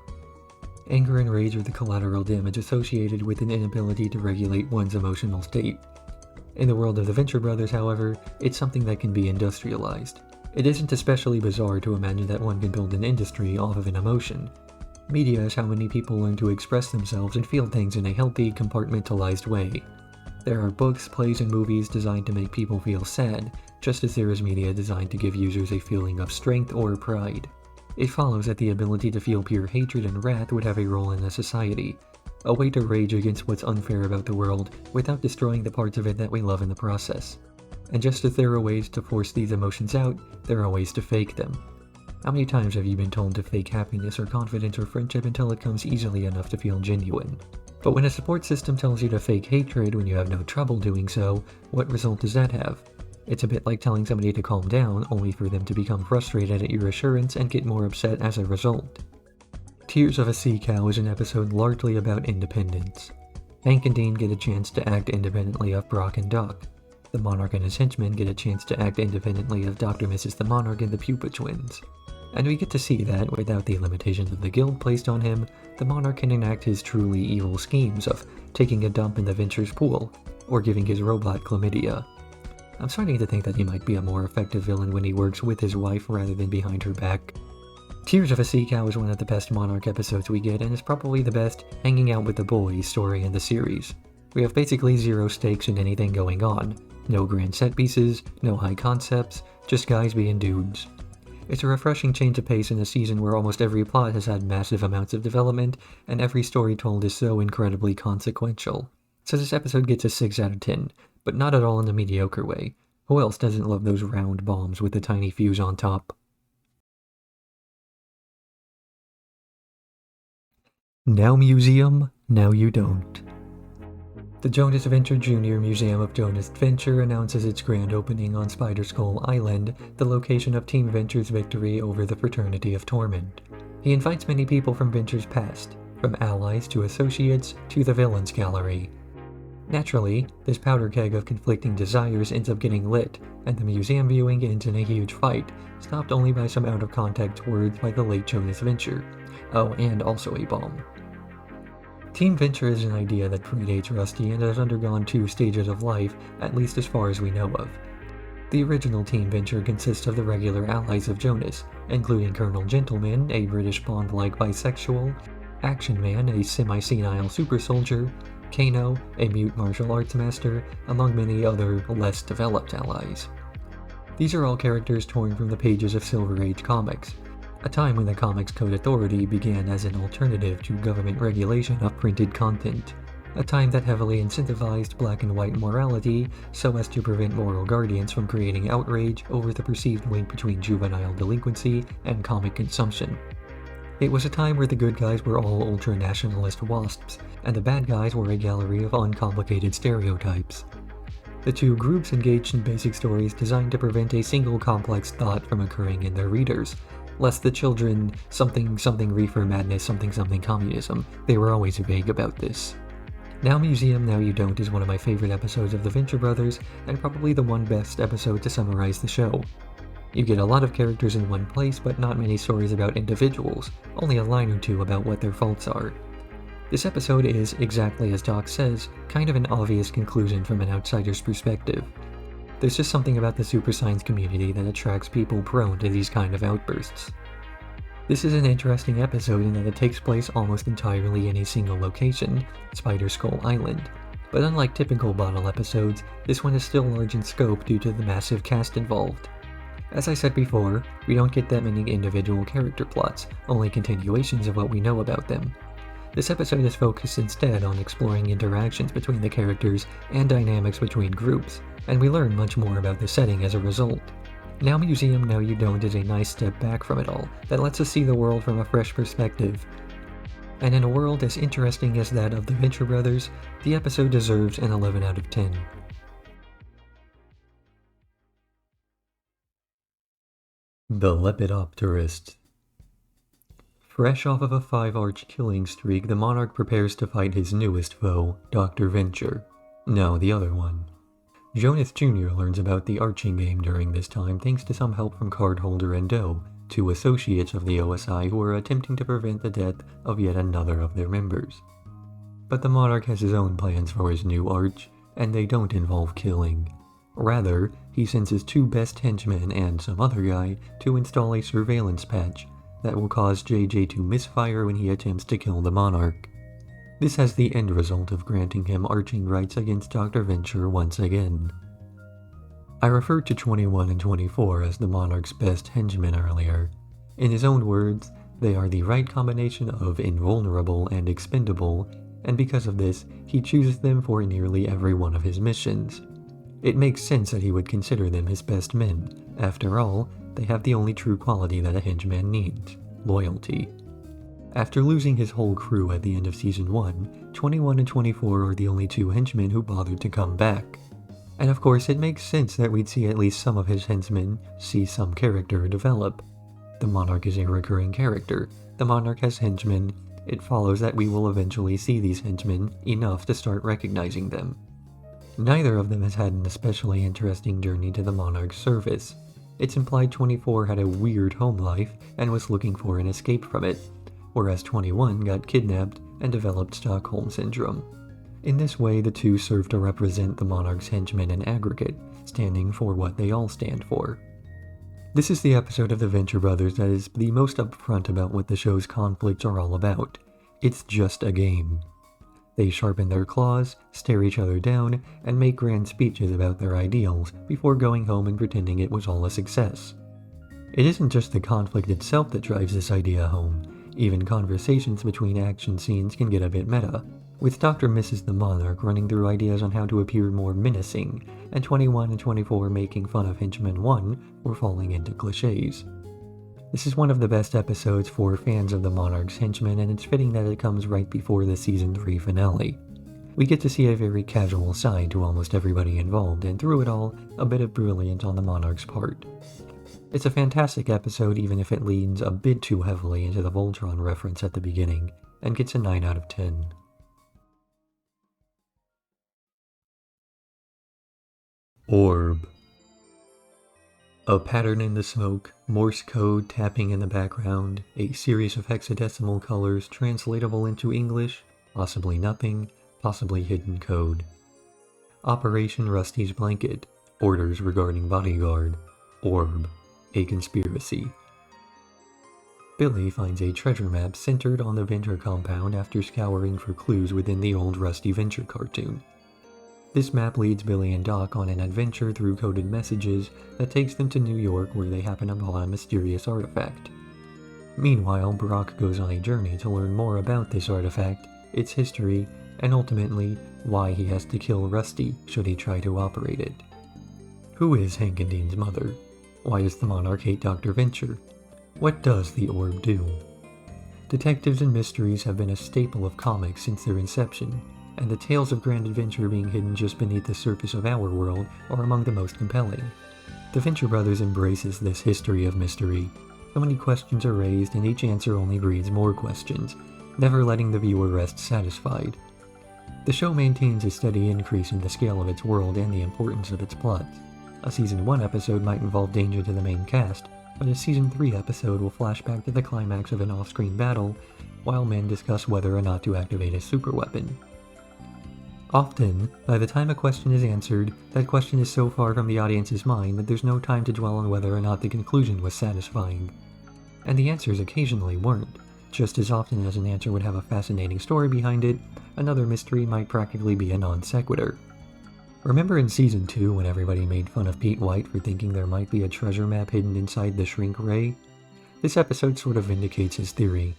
Anger and rage are the collateral damage associated with an inability to regulate one's emotional state. In the world of the Venture Brothers, however, it's something that can be industrialized. It isn't especially bizarre to imagine that one can build an industry off of an emotion. Media is how many people learn to express themselves and feel things in a healthy, compartmentalized way. There are books, plays, and movies designed to make people feel sad, just as there is media designed to give users a feeling of strength or pride. It follows that the ability to feel pure hatred and wrath would have a role in a society, a way to rage against what's unfair about the world without destroying the parts of it that we love in the process. And just as there are ways to force these emotions out, there are ways to fake them. How many times have you been told to fake happiness or confidence or friendship until it comes easily enough to feel genuine? But when a support system tells you to fake hatred when you have no trouble doing so, what result does that have? It's a bit like telling somebody to calm down, only for them to become frustrated at your assurance and get more upset as a result. Tears of a Sea Cow is an episode largely about independence. Hank and Dean get a chance to act independently of Brock and Doc. The Monarch and his henchmen get a chance to act independently of Dr. Mrs. the Monarch and the Pupa Twins. And we get to see that, without the limitations of the guild placed on him, the Monarch can enact his truly evil schemes of taking a dump in the Venture's pool, or giving his robot chlamydia. I'm starting to think that he might be a more effective villain when he works with his wife rather than behind her back. Tears of a Sea Cow is one of the best Monarch episodes we get, and is probably the best hanging out with the boys story in the series. We have basically zero stakes in anything going on. No grand set pieces, no high concepts, just guys being dudes. It's a refreshing change of pace in a season where almost every plot has had massive amounts of development, and every story told is so incredibly consequential. So this episode gets a 6 out of 10, but not at all in a mediocre way. Who else doesn't love those round bombs with a tiny fuse on top? Now Museum, Now You Don't. The Jonas Venture Jr. Museum of Jonas Venture announces its grand opening on Spider Skull Island, the location of Team Venture's victory over the Fraternity of Torment. He invites many people from Venture's past, from allies to associates to the Villains Gallery. Naturally, this powder keg of conflicting desires ends up getting lit, and the museum viewing ends in a huge fight, stopped only by some out-of-context words by the late Jonas Venture. Oh, and also a bomb. Team Venture is an idea that predates Rusty and has undergone 2 stages of life, at least as far as we know of. The original Team Venture consists of the regular allies of Jonas, including Colonel Gentleman, a British Bond-like bisexual, Action Man, a semi-senile super soldier, Kano, a mute martial arts master, among many other less developed allies. These are all characters torn from the pages of Silver Age comics, a time when the Comics Code Authority began as an alternative to government regulation of printed content, a time that heavily incentivized black and white morality so as to prevent moral guardians from creating outrage over the perceived link between juvenile delinquency and comic consumption. It was a time where the good guys were all ultra-nationalist wasps, and the bad guys were a gallery of uncomplicated stereotypes. The 2 groups engaged in basic stories designed to prevent a single complex thought from occurring in their readers, lest the children something reefer madness something communism. They were always vague about this. Now Museum, Now You Don't is one of my favorite episodes of the Venture Brothers, and probably the one best episode to summarize the show. You get a lot of characters in one place, but not many stories about individuals, only a line or 2 about what their faults are. This episode is, exactly as Doc says, kind of an obvious conclusion from an outsider's perspective. There's just something about the super science community that attracts people prone to these kind of outbursts. This is an interesting episode in that it takes place almost entirely in a single location, Spider Skull Island, but unlike typical bottle episodes, this one is still large in scope due to the massive cast involved. As I said before, we don't get that many individual character plots, only continuations of what we know about them. This episode is focused instead on exploring interactions between the characters and dynamics between groups, and we learn much more about the setting as a result. Now Museum, Now You Don't is a nice step back from it all, that lets us see the world from a fresh perspective. And in a world as interesting as that of the Venture Brothers, the episode deserves an 11 out of 10. The Lepidopterist. Fresh off of a 5-arch killing streak, the Monarch prepares to fight his newest foe, Dr. Venture. No, the other one. Jonas Jr. learns about the arching game during this time thanks to some help from Cardholder and Doe, 2 associates of the OSI who are attempting to prevent the death of yet another of their members. But the Monarch has his own plans for his new arch, and they don't involve killing. Rather, he sends his 2 best henchmen and some other guy to install a surveillance patch, that will cause JJ to misfire when he attempts to kill the Monarch. This has the end result of granting him arching rights against Dr. Venture once again. I referred to 21 and 24 as the Monarch's best henchmen earlier. In his own words, they are the right combination of invulnerable and expendable, and because of this, he chooses them for nearly every one of his missions. It makes sense that he would consider them his best men. After all, they have the only true quality that a henchman needs: loyalty. After losing his whole crew at the end of Season 1, 21 and 24 are the only two henchmen who bothered to come back. And of course, it makes sense that we'd see at least some of his henchmen see some character develop. The Monarch is a recurring character. The Monarch has henchmen. It follows that we will eventually see these henchmen enough to start recognizing them. Neither of them has had an especially interesting journey to the Monarch's service. It's implied 24 had a weird home life and was looking for an escape from it, whereas 21 got kidnapped and developed Stockholm Syndrome. In this way, the two serve to represent the Monarch's henchmen in aggregate, standing for what they all stand for. This is the episode of the Venture Brothers that is the most upfront about what the show's conflicts are all about. It's just a game. They sharpen their claws, stare each other down, and make grand speeches about their ideals before going home and pretending it was all a success. It isn't just the conflict itself that drives this idea home. Even conversations between action scenes can get a bit meta, with Dr. Mrs. the Monarch running through ideas on how to appear more menacing, and 21 and 24 making fun of Henchman 1 or falling into cliches. This is one of the best episodes for fans of the Monarch's henchmen, and it's fitting that it comes right before the Season 3 finale. We get to see a very casual side to almost everybody involved, and through it all, a bit of brilliance on the Monarch's part. It's a fantastic episode even if it leans a bit too heavily into the Voltron reference at the beginning, and gets a 9 out of 10. Orb. A pattern in the smoke, Morse code tapping in the background, a series of hexadecimal colors translatable into English, possibly nothing, possibly hidden code. Operation Rusty's Blanket, orders regarding bodyguard. Orb, a conspiracy. Billy finds a treasure map centered on the Venture compound after scouring for clues within the old Rusty Venture cartoon. This map leads Billy and Doc on an adventure through coded messages that takes them to New York, where they happen upon a mysterious artifact. Meanwhile, Brock goes on a journey to learn more about this artifact, its history, and ultimately, why he has to kill Rusty should he try to operate it. Who is Hank and Dean's mother? Why does the Monarch hate Dr. Venture? What does the orb do? Detectives and mysteries have been a staple of comics since their inception, and the tales of grand adventure being hidden just beneath the surface of our world are among the most compelling. The Venture Brothers embraces this history of mystery. So many questions are raised, and each answer only breeds more questions, never letting the viewer rest satisfied. The show maintains a steady increase in the scale of its world and the importance of its plots. A Season 1 episode might involve danger to the main cast, but a Season 3 episode will flash back to the climax of an off-screen battle, while men discuss whether or not to activate a superweapon. Often, by the time a question is answered, that question is so far from the audience's mind that there's no time to dwell on whether or not the conclusion was satisfying. And the answers occasionally weren't. Just as often as an answer would have a fascinating story behind it, another mystery might practically be a non sequitur. Remember in Season 2 when everybody made fun of Pete White for thinking there might be a treasure map hidden inside the shrink ray? This episode sort of vindicates his theory.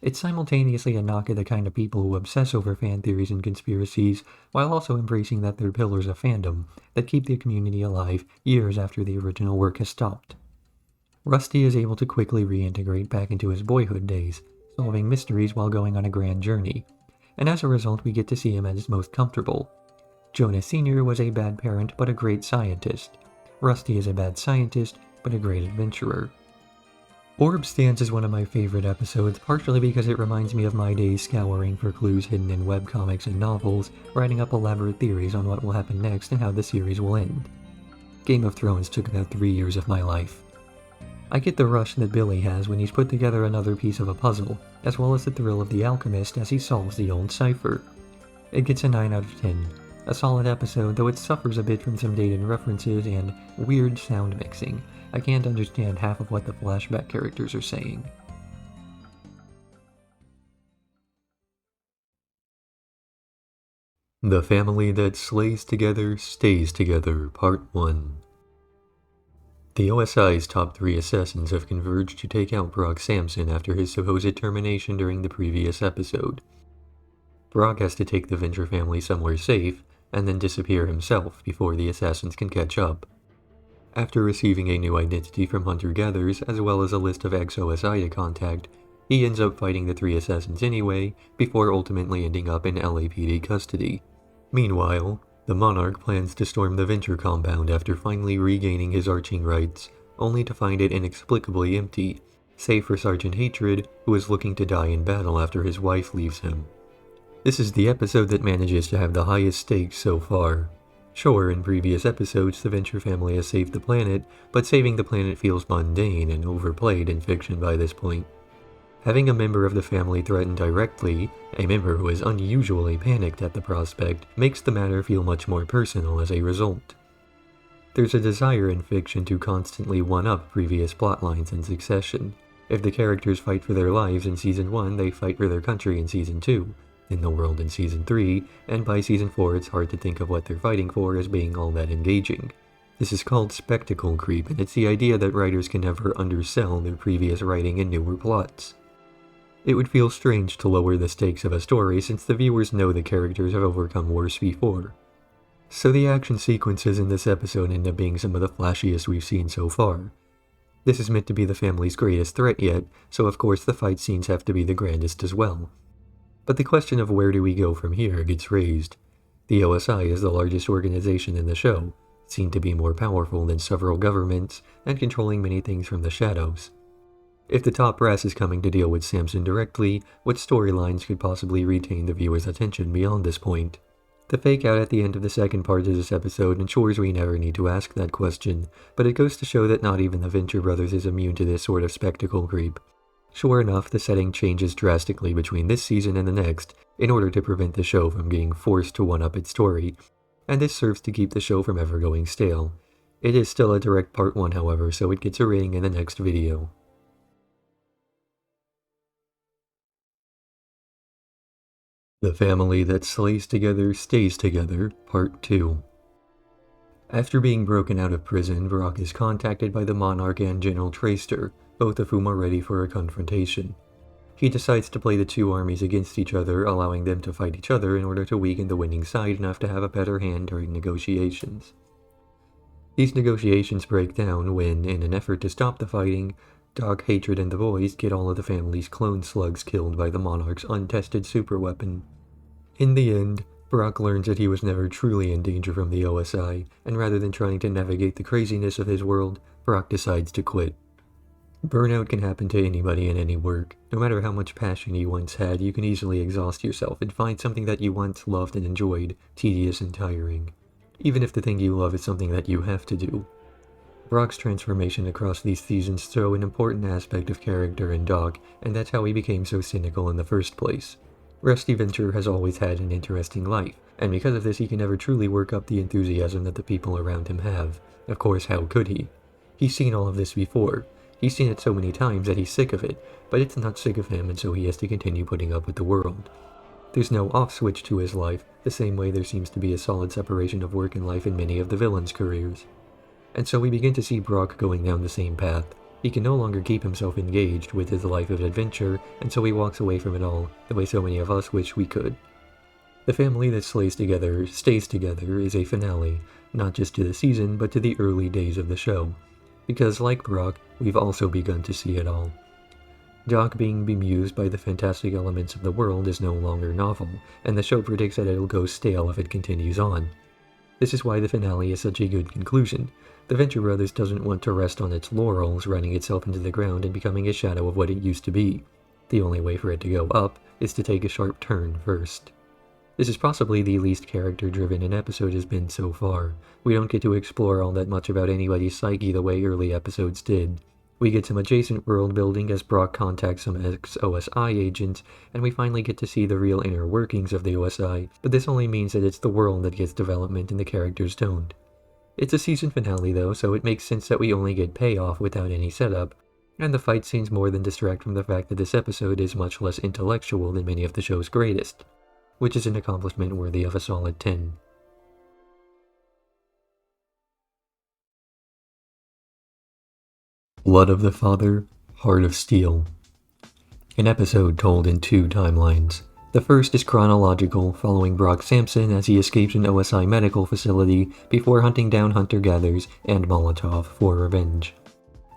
It's simultaneously a knock at the kind of people who obsess over fan theories and conspiracies, while also embracing that they're pillars of fandom that keep the community alive years after the original work has stopped. Rusty is able to quickly reintegrate back into his boyhood days, solving mysteries while going on a grand journey, and as a result we get to see him at his most comfortable. Jonas Sr. was a bad parent but a great scientist. Rusty is a bad scientist but a great adventurer. Orb stands as one of my favorite episodes, partially because it reminds me of my days scouring for clues hidden in webcomics and novels, writing up elaborate theories on what will happen next and how the series will end. Game of Thrones took about 3 years of my life. I get the rush that Billy has when he's put together another piece of a puzzle, as well as the thrill of the alchemist as he solves the old cipher. It gets a 9 out of 10. A solid episode, though it suffers a bit from some dated references and weird sound mixing. I can't understand half of what the flashback characters are saying. The Family That Slays Together Stays Together, Part 1. The OSI's top 3 assassins have converged to take out Brock Samson after his supposed termination during the previous episode. Brock has to take the Venture family somewhere safe, and then disappear himself before the assassins can catch up. After receiving a new identity from hunter-gatherers as well as a list of ex-OSI to contact, he ends up fighting the 3 assassins anyway, before ultimately ending up in LAPD custody. Meanwhile, the Monarch plans to storm the Venture compound after finally regaining his arching rights, only to find it inexplicably empty, save for Sergeant Hatred, who is looking to die in battle after his wife leaves him. This is the episode that manages to have the highest stakes so far. Sure, in previous episodes the Venture family has saved the planet, but saving the planet feels mundane and overplayed in fiction by this point. Having a member of the family threatened directly, a member who is unusually panicked at the prospect, makes the matter feel much more personal as a result. There's a desire in fiction to constantly one-up previous plotlines in succession. If the characters fight for their lives in Season 1, they fight for their country in Season 2, in the world in Season 3, and by Season 4 it's hard to think of what they're fighting for as being all that engaging. This is called spectacle creep, and it's the idea that writers can never undersell their previous writing in newer plots. It would feel strange to lower the stakes of a story since the viewers know the characters have overcome worse before. So the action sequences in this episode end up being some of the flashiest we've seen so far. This is meant to be the family's greatest threat yet, so of course the fight scenes have to be the grandest as well. But the question of where do we go from here gets raised. The OSI is the largest organization in the show, seen to be more powerful than several governments, and controlling many things from the shadows. If the top brass is coming to deal with Samson directly, what storylines could possibly retain the viewer's attention beyond this point? The fake out at the end of the second part of this episode ensures we never need to ask that question, but it goes to show that not even the Venture brothers is immune to this sort of spectacle creep. Sure enough, the setting changes drastically between this season and the next, in order to prevent the show from being forced to one-up its story, and this serves to keep the show from ever going stale. It is still a direct part 1 however, so it gets a rating in the next video. The Family That Slays Together Stays Together, Part 2. After being broken out of prison, Brock is contacted by the Monarch and General Traster, both of whom are ready for a confrontation. He decides to play the 2 armies against each other, allowing them to fight each other in order to weaken the winning side enough to have a better hand during negotiations. These negotiations break down when, in an effort to stop the fighting, Doc, Hatred, and the boys get all of the family's clone slugs killed by the Monarch's untested superweapon. In the end, Brock learns that he was never truly in danger from the OSI, and rather than trying to navigate the craziness of his world, Brock decides to quit. Burnout can happen to anybody in any work. No matter how much passion you once had, you can easily exhaust yourself and find something that you once loved and enjoyed tedious and tiring, even if the thing you love is something that you have to do. Brock's transformation across these seasons show an important aspect of character in Doc, and that's how he became so cynical in the first place. Rusty Venture has always had an interesting life, and because of this he can never truly work up the enthusiasm that the people around him have. Of course, how could he? He's seen all of this before. He's seen it so many times that he's sick of it, but it's not sick of him, and so he has to continue putting up with the world. There's no off switch to his life, the same way there seems to be a solid separation of work and life in many of the villains' careers. And so we begin to see Brock going down the same path. He can no longer keep himself engaged with his life of adventure, and so he walks away from it all, the way so many of us wish we could. The Family That Slays Together Stays Together is a finale, not just to the season, but to the early days of the show. Because, like Brock, we've also begun to see it all. Doc being bemused by the fantastic elements of the world is no longer novel, and the show predicts that it'll go stale if it continues on. This is why the finale is such a good conclusion. The Venture Brothers doesn't want to rest on its laurels, running itself into the ground and becoming a shadow of what it used to be. The only way for it to go up is to take a sharp turn first. This is possibly the least character-driven an episode has been so far. We don't get to explore all that much about anybody's psyche the way early episodes did. We get some adjacent world building as Brock contacts some ex-OSI agents, and we finally get to see the real inner workings of the OSI, but this only means that it's the world that gets development and the characters don't. It's a season finale though, so it makes sense that we only get payoff without any setup, and the fight scenes more than distract from the fact that this episode is much less intellectual than many of the show's greatest. which is an accomplishment worthy of a solid 10. Blood of the Father, Heart of Steel. An episode told in 2 timelines. The first is chronological, following Brock Sampson as he escapes an OSI medical facility before hunting down hunter-gatherers and Molotov for revenge.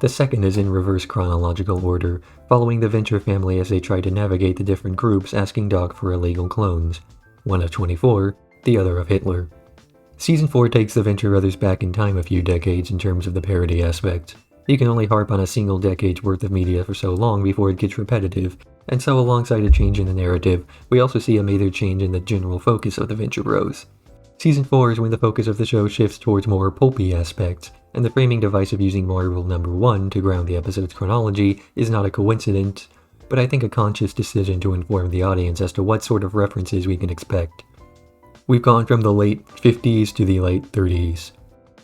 The second is in reverse chronological order, following the Venture family as they try to navigate the different groups asking Doc for illegal clones. One of 24, the other of Hitler. Season 4 takes the Venture brothers back in time a few decades in terms of the parody aspect. You can only harp on a single decade's worth of media for so long before it gets repetitive, and so alongside a change in the narrative, we also see a major change in the general focus of the Venture Bros. Season 4 is when the focus of the show shifts towards more pulpy aspects, and the framing device of using Marvel number 1 to ground the episode's chronology is not a coincidence, but I think a conscious decision to inform the audience as to what sort of references we can expect. We've gone from the late 50s to the late 30s.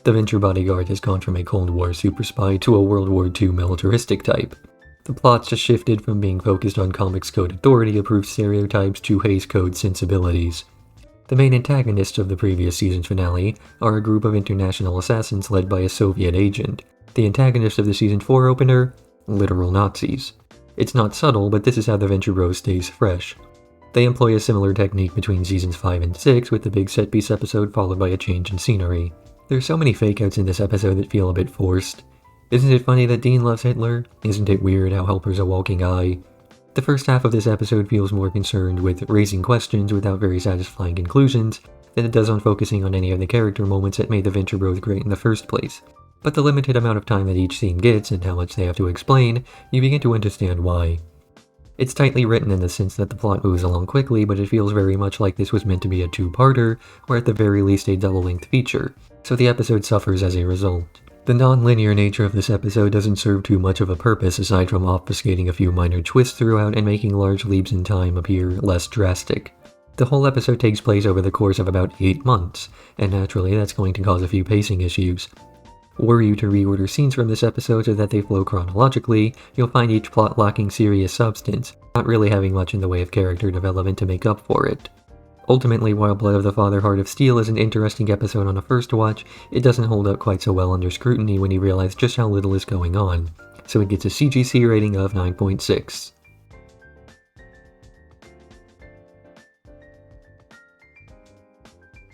The Venture bodyguard has gone from a Cold War super spy to a World War II militaristic type. The plot's just shifted from being focused on Comics Code Authority-approved stereotypes to Hays Code sensibilities. The main antagonists of the previous season's finale are a group of international assassins led by a Soviet agent. The antagonist of the Season 4 opener? Literal Nazis. It's not subtle, but this is how the Venture Bros stays fresh. They employ a similar technique between Seasons 5 and 6, with the big set-piece episode followed by a change in scenery. There's so many fake-outs in this episode that feel a bit forced. Isn't it funny that Dean loves Hitler? Isn't it weird how Helper's a walking eye? The first half of this episode feels more concerned with raising questions without very satisfying conclusions than it does on focusing on any of the character moments that made the Venture Bros great in the first place. But the limited amount of time that each scene gets and how much they have to explain, you begin to understand why. It's tightly written in the sense that the plot moves along quickly, but it feels very much like this was meant to be a 2-parter, or at the very least a double-length feature, so the episode suffers as a result. The non-linear nature of this episode doesn't serve too much of a purpose aside from obfuscating a few minor twists throughout and making large leaps in time appear less drastic. The whole episode takes place over the course of about 8 months, and naturally that's going to cause a few pacing issues. Were you to reorder scenes from this episode so that they flow chronologically, you'll find each plot lacking serious substance, not really having much in the way of character development to make up for it. Ultimately, while Blood of the Father, Heart of Steel is an interesting episode on a first watch, it doesn't hold up quite so well under scrutiny when you realize just how little is going on, so it gets a CGC rating of 9.6.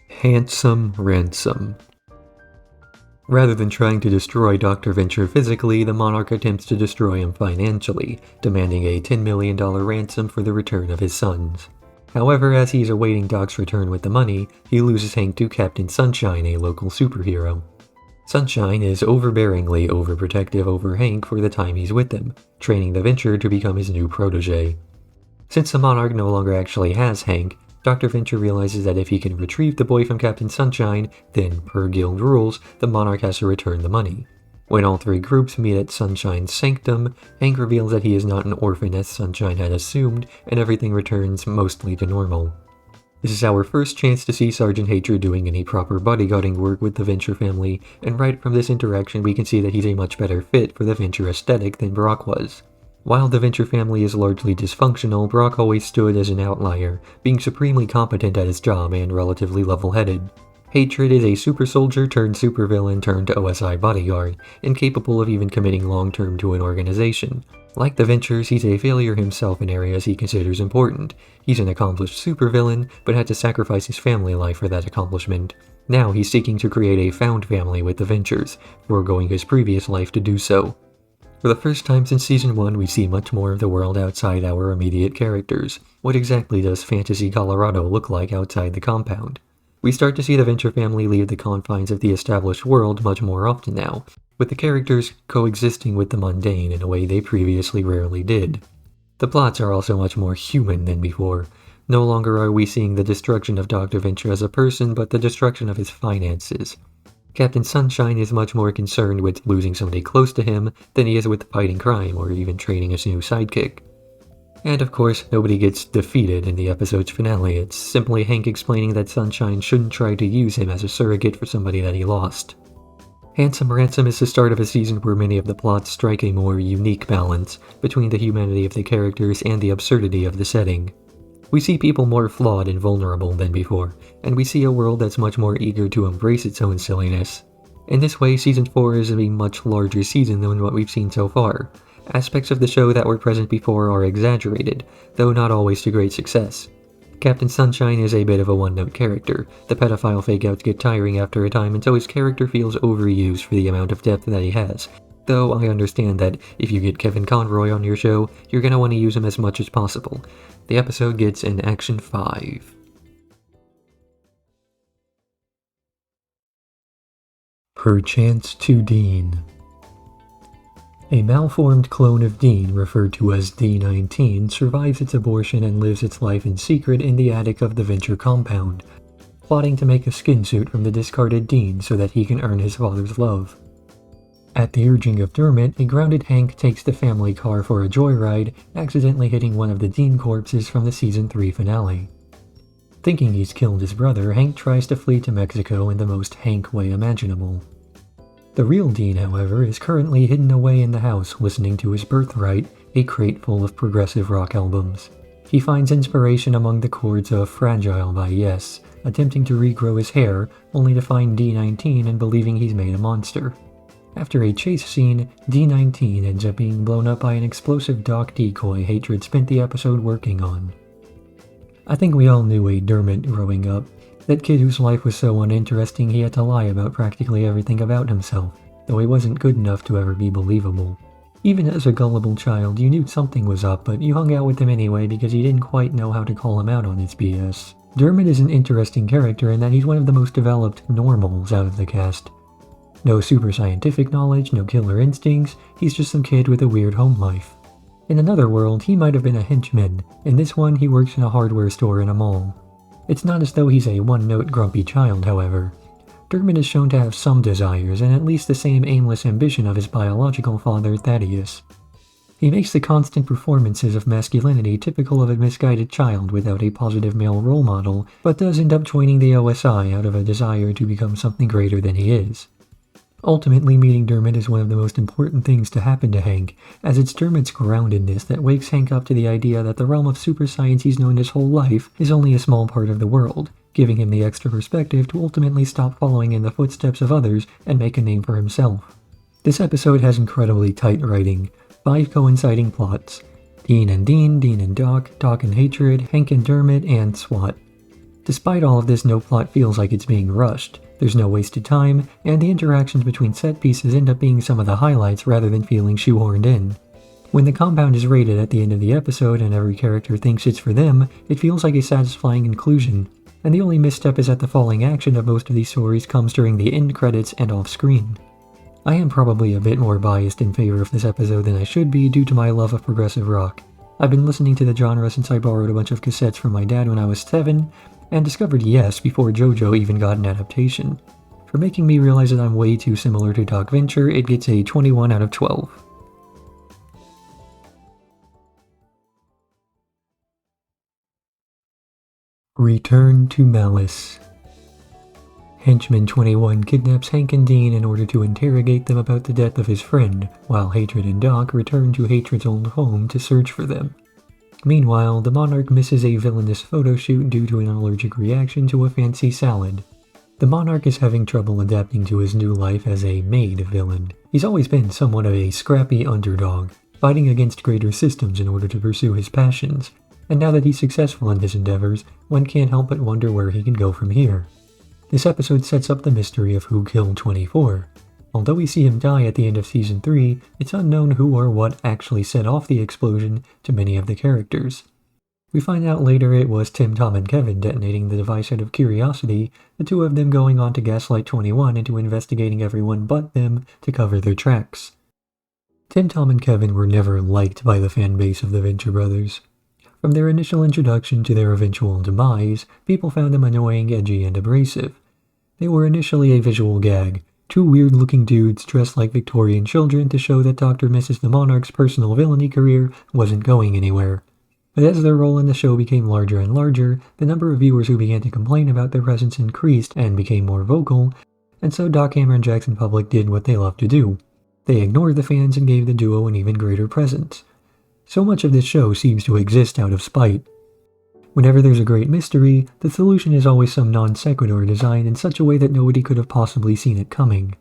Handsome Ransom. Rather than trying to destroy Dr. Venture physically, the Monarch attempts to destroy him financially, demanding a $10 million ransom for the return of his sons. However, as he's awaiting Doc's return with the money, he loses Hank to Captain Sunshine, a local superhero. Sunshine is overbearingly overprotective over Hank for the time he's with them, training the Venture to become his new protege. Since the Monarch no longer actually has Hank, Dr. Venture realizes that if he can retrieve the boy from Captain Sunshine, then, per guild rules, the Monarch has to return the money. When all 3 groups meet at Sunshine's sanctum, Hank reveals that he is not an orphan as Sunshine had assumed, and everything returns mostly to normal. This is our first chance to see Sergeant Hatred doing any proper bodyguarding work with the Venture family, and right from this interaction we can see that he's a much better fit for the Venture aesthetic than Brock was. While the Venture family is largely dysfunctional, Brock always stood as an outlier, being supremely competent at his job and relatively level-headed. Hatred is a super soldier turned supervillain turned OSI bodyguard, incapable of even committing long-term to an organization. Like the Ventures, he's a failure himself in areas he considers important. He's an accomplished supervillain, but had to sacrifice his family life for that accomplishment. Now he's seeking to create a found family with the Ventures, foregoing his previous life to do so. For the first time since Season 1, we see much more of the world outside our immediate characters. What exactly does Fantasy Colorado look like outside the compound? We start to see the Venture family leave the confines of the established world much more often now, with the characters coexisting with the mundane in a way they previously rarely did. The plots are also much more human than before. No longer are we seeing the destruction of Dr. Venture as a person, but the destruction of his finances. Captain Sunshine is much more concerned with losing somebody close to him than he is with fighting crime or even training his new sidekick. And of course, nobody gets defeated in the episode's finale. It's simply Hank explaining that Sunshine shouldn't try to use him as a surrogate for somebody that he lost. Handsome Ransom is the start of a season where many of the plots strike a more unique balance between the humanity of the characters and the absurdity of the setting. We see people more flawed and vulnerable than before, and we see a world that's much more eager to embrace its own silliness. In this way, Season 4 is a much larger season than what we've seen so far. Aspects of the show that were present before are exaggerated, though not always to great success. Captain Sunshine is a bit of a one-note character. The pedophile fake-outs get tiring after a time, and so his character feels overused for the amount of depth that he has. Though I understand that if you get Kevin Conroy on your show, you're gonna want to use him as much as possible. The episode gets an Action 5. Perchance to Dean. A malformed clone of Dean, referred to as D-19, survives its abortion and lives its life in secret in the attic of the Venture compound, plotting to make a skin suit from the discarded Dean so that he can earn his father's love. At the urging of Dermot, a grounded Hank takes the family car for a joyride, accidentally hitting one of the Dean corpses from the Season 3 finale. Thinking he's killed his brother, Hank tries to flee to Mexico in the most Hank way imaginable. The real Dean, however, is currently hidden away in the house listening to his Birthright, a crate full of progressive rock albums. He finds inspiration among the chords of Fragile by Yes, attempting to regrow his hair, only to find D-19 and believing he's made a monster. After a chase scene, D-19 ends up being blown up by an explosive Doc decoy Hatred spent the episode working on. I think we all knew a Dermot growing up. That kid whose life was so uninteresting he had to lie about practically everything about himself, though he wasn't good enough to ever be believable. Even as a gullible child, you knew something was up, but you hung out with him anyway because you didn't quite know how to call him out on his BS. Dermot is an interesting character in that he's one of the most developed normals out of the cast. No super scientific knowledge, no killer instincts, he's just some kid with a weird home life. In another world, he might have been a henchman. In this one, he works in a hardware store in a mall. It's not as though he's a one-note grumpy child, however. Dermot is shown to have some desires, and at least the same aimless ambition of his biological father, Thaddeus. He makes the constant performances of masculinity typical of a misguided child without a positive male role model, but does end up joining the OSI out of a desire to become something greater than he is. Ultimately, meeting Dermot is one of the most important things to happen to Hank, as it's Dermot's groundedness that wakes Hank up to the idea that the realm of super science he's known his whole life is only a small part of the world, giving him the extra perspective to ultimately stop following in the footsteps of others and make a name for himself. This episode has incredibly tight writing, 5 coinciding plots: Dean and Dean, Dean and Doc, Doc and Hatred, Hank and Dermot, and SWAT. Despite all of this, no plot feels like it's being rushed. There's no wasted time, and the interactions between set pieces end up being some of the highlights rather than feeling shoehorned in. When the compound is raided at the end of the episode and every character thinks it's for them, it feels like a satisfying conclusion, and the only misstep is that the falling action of most of these stories comes during the end credits and off-screen. I am probably a bit more biased in favor of this episode than I should be due to my love of progressive rock. I've been listening to the genre since I borrowed a bunch of cassettes from my dad when I was 7, and discovered Yes before JoJo even got an adaptation. For making me realize that I'm way too similar to Doc Venture, it gets a 21 out of 12. Return to Malice. Henchman 21 kidnaps Hank and Dean in order to interrogate them about the death of his friend, while Hatred and Doc return to Hatred's old home to search for them. Meanwhile, the Monarch misses a villainous photo shoot due to an allergic reaction to a fancy salad. The Monarch is having trouble adapting to his new life as a made villain. He's always been somewhat of a scrappy underdog, fighting against greater systems in order to pursue his passions, and now that he's successful in his endeavors, one can't help but wonder where he can go from here. This episode sets up the mystery of who killed 24. Although we see him die at the end of Season 3, it's unknown who or what actually set off the explosion to many of the characters. We find out later it was Tim, Tom, and Kevin detonating the device out of curiosity, the two of them going on to gaslight 21 into investigating everyone but them to cover their tracks. Tim, Tom, and Kevin were never liked by the fanbase of the Venture Brothers. From their initial introduction to their eventual demise, people found them annoying, edgy, and abrasive. They were initially a visual gag, 2 weird-looking dudes dressed like Victorian children to show that Dr. Mrs. the Monarch's personal villainy career wasn't going anywhere. But as their role in the show became larger and larger, the number of viewers who began to complain about their presence increased and became more vocal, and so Doc Hammer and Jackson Public did what they love to do. They ignored the fans and gave the duo an even greater presence. So much of this show seems to exist out of spite. Whenever there's a great mystery, the solution is always some non sequitur designed in such a way that nobody could have possibly seen it coming.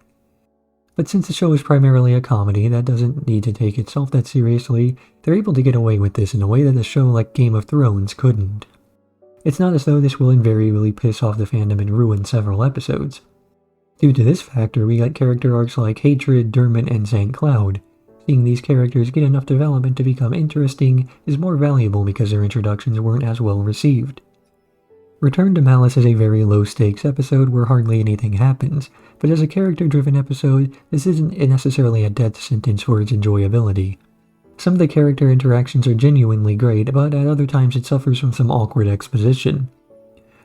But since the show is primarily a comedy that doesn't need to take itself that seriously, they're able to get away with this in a way that a show like Game of Thrones couldn't. It's not as though this will invariably piss off the fandom and ruin several episodes. Due to this factor, we got character arcs like Hatred, Dermot, and St. Cloud. Seeing these characters get enough development to become interesting is more valuable because their introductions weren't as well received. Return to Malice is a very low-stakes episode where hardly anything happens, but as a character-driven episode, this isn't necessarily a death sentence for its enjoyability. Some of the character interactions are genuinely great, but at other times it suffers from some awkward exposition.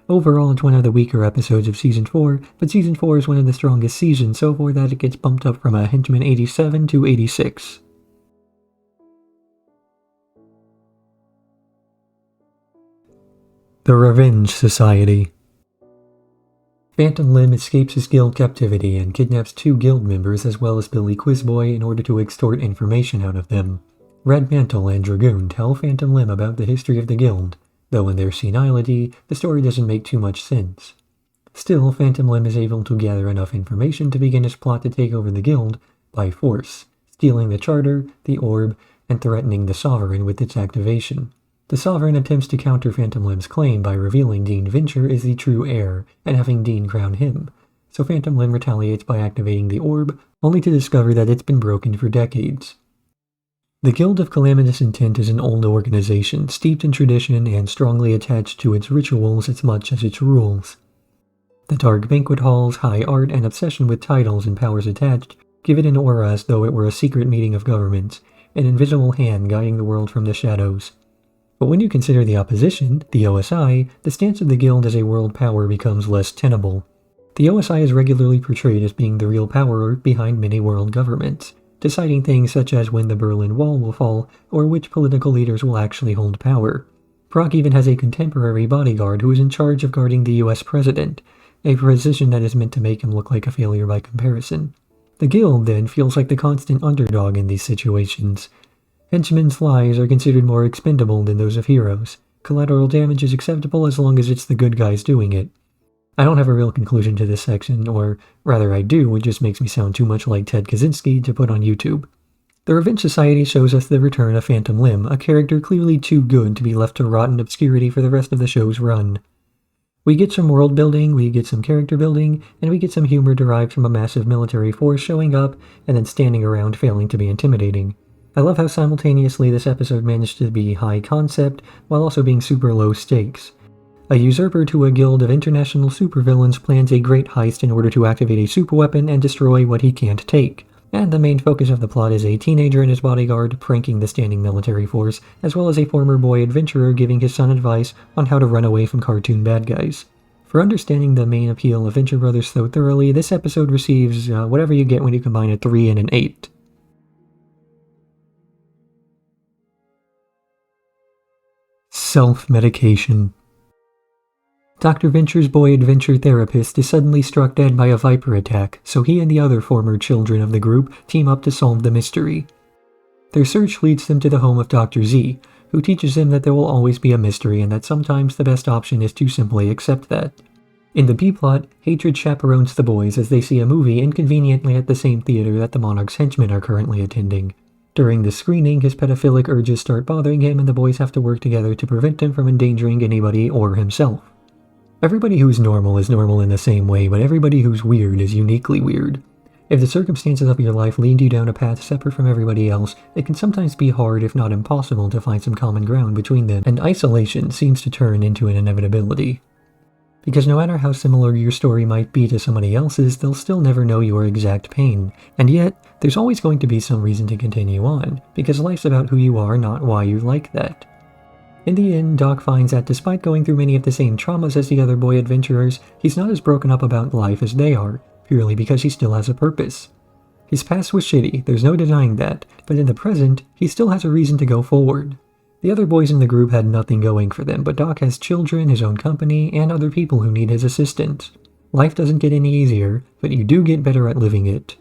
Overall, it's one of the weaker episodes of Season 4, but Season 4 is one of the strongest seasons, so for that it gets bumped up from a Henchman 87 to 86. The Revenge Society. Phantom Limb escapes his guild captivity and kidnaps 2 guild members as well as Billy Quizboy in order to extort information out of them. Red Mantle and Dragoon tell Phantom Limb about the history of the guild, though in their senility, the story doesn't make too much sense. Still, Phantom Limb is able to gather enough information to begin his plot to take over the guild by force, stealing the charter, the orb, and threatening the Sovereign with its activation. The Sovereign attempts to counter Phantom Limb's claim by revealing Dean Venture is the true heir and having Dean crown him, so Phantom Limb retaliates by activating the orb, only to discover that it's been broken for decades. The Guild of Calamitous Intent is an old organization, steeped in tradition and strongly attached to its rituals as much as its rules. The dark banquet halls, high art, and obsession with titles and powers attached give it an aura as though it were a secret meeting of governments, an invisible hand guiding the world from the shadows. But when you consider the opposition, the OSI, the stance of the guild as a world power becomes less tenable. The OSI is regularly portrayed as being the real power behind many world governments, deciding things such as when the Berlin Wall will fall or which political leaders will actually hold power. Brock even has a contemporary bodyguard who is in charge of guarding the US president, a position that is meant to make him look like a failure by comparison. The guild, then, feels like the constant underdog in these situations. Henchmen's lives are considered more expendable than those of heroes. Collateral damage is acceptable as long as it's the good guys doing it. I don't have a real conclusion to this section, or rather I do, it just makes me sound too much like Ted Kaczynski to put on YouTube. The Revenge Society shows us the return of Phantom Limb, a character clearly too good to be left to rot in obscurity for the rest of the show's run. We get some world building, we get some character building, and we get some humor derived from a massive military force showing up and then standing around failing to be intimidating. I love how simultaneously this episode managed to be high concept while also being super low stakes. A usurper to a guild of international supervillains plans a great heist in order to activate a superweapon and destroy what he can't take. And the main focus of the plot is a teenager and his bodyguard pranking the standing military force, as well as a former boy adventurer giving his son advice on how to run away from cartoon bad guys. For understanding the main appeal of Venture Brothers so thoroughly, this episode receives whatever you get when you combine a 3 and an 8. Self-medication. Dr. Venture's boy adventure therapist is suddenly struck dead by a viper attack, so he and the other former children of the group team up to solve the mystery. Their search leads them to the home of Dr. Z, who teaches them that there will always be a mystery and that sometimes the best option is to simply accept that. In the B-plot, Hatred chaperones the boys as they see a movie inconveniently at the same theater that the Monarch's henchmen are currently attending. During the screening, his pedophilic urges start bothering him and the boys have to work together to prevent him from endangering anybody or himself. Everybody who's normal is normal in the same way, but everybody who's weird is uniquely weird. If the circumstances of your life lead you down a path separate from everybody else, it can sometimes be hard, if not impossible, to find some common ground between them, and isolation seems to turn into an inevitability. Because no matter how similar your story might be to somebody else's, they'll still never know your exact pain, and yet, there's always going to be some reason to continue on, because life's about who you are, not why you're like that. In the end, Doc finds that despite going through many of the same traumas as the other boy adventurers, he's not as broken up about life as they are, purely because he still has a purpose. His past was shitty, there's no denying that, but in the present, he still has a reason to go forward. The other boys in the group had nothing going for them, but Doc has children, his own company, and other people who need his assistance. Life doesn't get any easier, but you do get better at living it.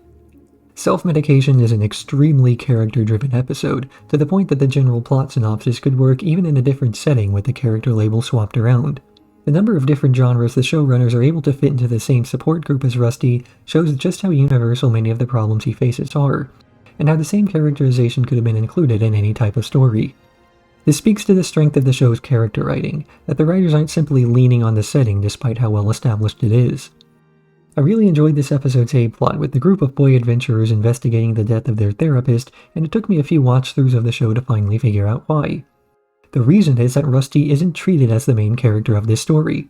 Self-Medication is an extremely character-driven episode, to the point that the general plot synopsis could work even in a different setting with the character label swapped around. The number of different genres the showrunners are able to fit into the same support group as Rusty shows just how universal many of the problems he faces are, and how the same characterization could have been included in any type of story. This speaks to the strength of the show's character writing, that the writers aren't simply leaning on the setting despite how well established it is. I really enjoyed this episode's A-plot, with the group of boy adventurers investigating the death of their therapist, and it took me a few watch-throughs of the show to finally figure out why. The reason is that Rusty isn't treated as the main character of this story.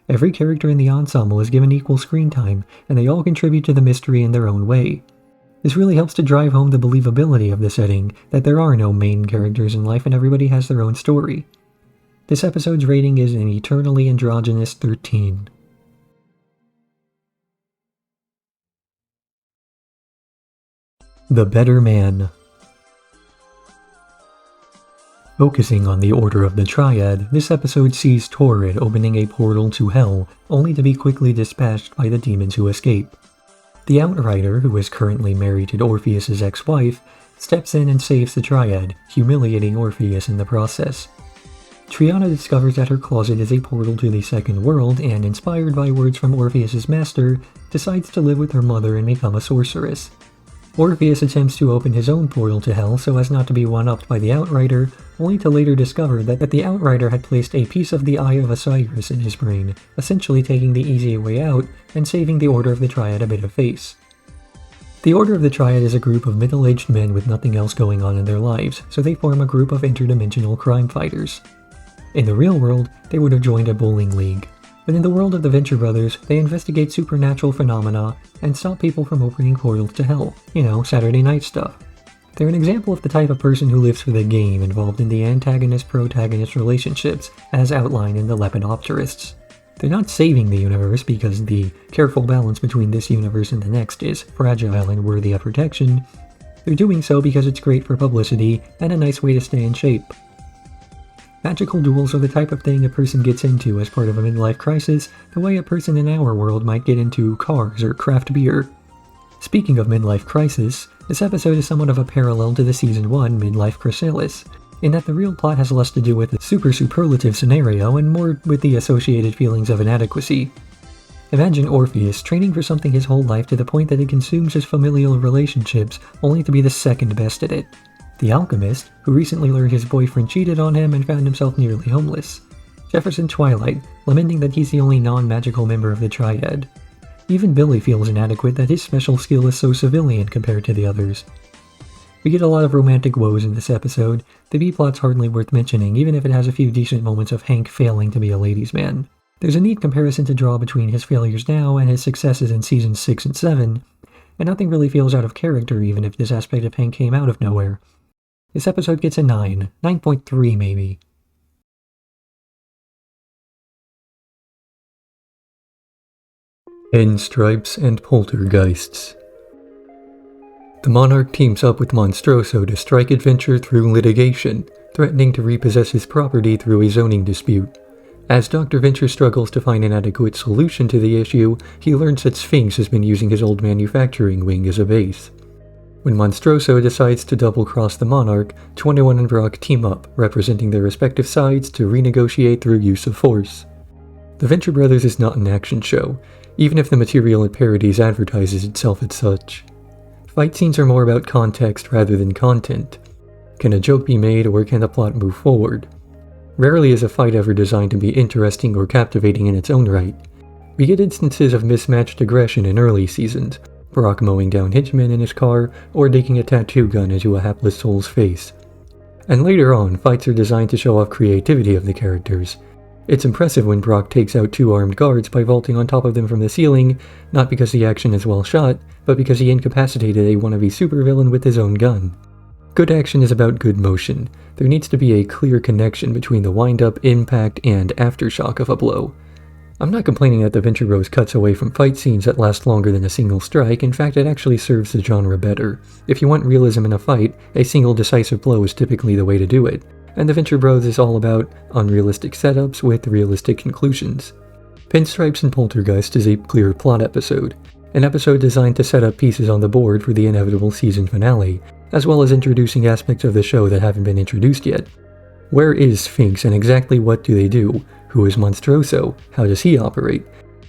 Every character in the ensemble is given equal screen time, and they all contribute to the mystery in their own way. This really helps to drive home the believability of the setting, that there are no main characters in life and everybody has their own story. This episode's rating is an eternally androgynous 13. The Better Man. Focusing on the Order of the Triad, this episode sees Torrid opening a portal to Hell, only to be quickly dispatched by the demons who escape. The Outrider, who is currently married to Orpheus's ex-wife, steps in and saves the Triad, humiliating Orpheus in the process. Triana discovers that her closet is a portal to the second world and, inspired by words from Orpheus's master, decides to live with her mother and become a sorceress. Orpheus attempts to open his own portal to Hell so as not to be one-upped by the Outrider, only to later discover that the Outrider had placed a piece of the Eye of Osiris in his brain, essentially taking the easy way out and saving the Order of the Triad a bit of face. The Order of the Triad is a group of middle-aged men with nothing else going on in their lives, so they form a group of interdimensional crime fighters. In the real world, they would have joined a bowling league. But in the world of the Venture Brothers, they investigate supernatural phenomena and stop people from opening portals to Hell. You know, Saturday night stuff. They're an example of the type of person who lives for the game, involved in the antagonist-protagonist relationships, as outlined in the Lepidopterists. They're not saving the universe because the careful balance between this universe and the next is fragile and worthy of protection. They're doing so because it's great for publicity and a nice way to stay in shape. Magical duels are the type of thing a person gets into as part of a midlife crisis, the way a person in our world might get into cars or craft beer. Speaking of midlife crisis, this episode is somewhat of a parallel to the Season 1 midlife chrysalis, in that the real plot has less to do with the superlative scenario and more with the associated feelings of inadequacy. Imagine Orpheus training for something his whole life to the point that it consumes his familial relationships, only to be the second best at it. The Alchemist, who recently learned his boyfriend cheated on him and found himself nearly homeless. Jefferson Twilight, lamenting that he's the only non-magical member of the Triad. Even Billy feels inadequate that his special skill is so civilian compared to the others. We get a lot of romantic woes in this episode. The B-plot's hardly worth mentioning, even if it has a few decent moments of Hank failing to be a ladies' man. There's a neat comparison to draw between his failures now and his successes in Seasons 6 and 7, and nothing really feels out of character even if this aspect of Hank came out of nowhere. This episode gets a 9.3 maybe. Pinstripes and Poltergeists. The Monarch teams up with Monstroso to strike adventure through litigation, threatening to repossess his property through a zoning dispute. As Dr. Venture struggles to find an adequate solution to the issue, he learns that Sphinx has been using his old manufacturing wing as a base. When Monstroso decides to double-cross the Monarch, 21 and Brock team up, representing their respective sides to renegotiate through use of force. The Venture Brothers is not an action show, even if the material it parodies advertises itself as such. Fight scenes are more about context rather than content. Can a joke be made or can the plot move forward? Rarely is a fight ever designed to be interesting or captivating in its own right. We get instances of mismatched aggression in early seasons, Brock mowing down henchmen in his car, or digging a tattoo gun into a hapless soul's face. And later on, fights are designed to show off creativity of the characters. It's impressive when Brock takes out 2 armed guards by vaulting on top of them from the ceiling, not because the action is well shot, but because he incapacitated a wannabe supervillain with his own gun. Good action is about good motion. There needs to be a clear connection between the wind-up, impact, and aftershock of a blow. I'm not complaining that the Venture Bros cuts away from fight scenes that last longer than a single strike. In fact, it actually serves the genre better. If you want realism in a fight, a single decisive blow is typically the way to do it, and the Venture Bros is all about unrealistic setups with realistic conclusions. Pinstripes and Poltergeist is a clear plot episode. an episode designed to set up pieces on the board for the inevitable season finale, as well as introducing aspects of the show that haven't been introduced yet. Where is Sphinx and exactly what do they do? Who is Monstroso? How does he operate?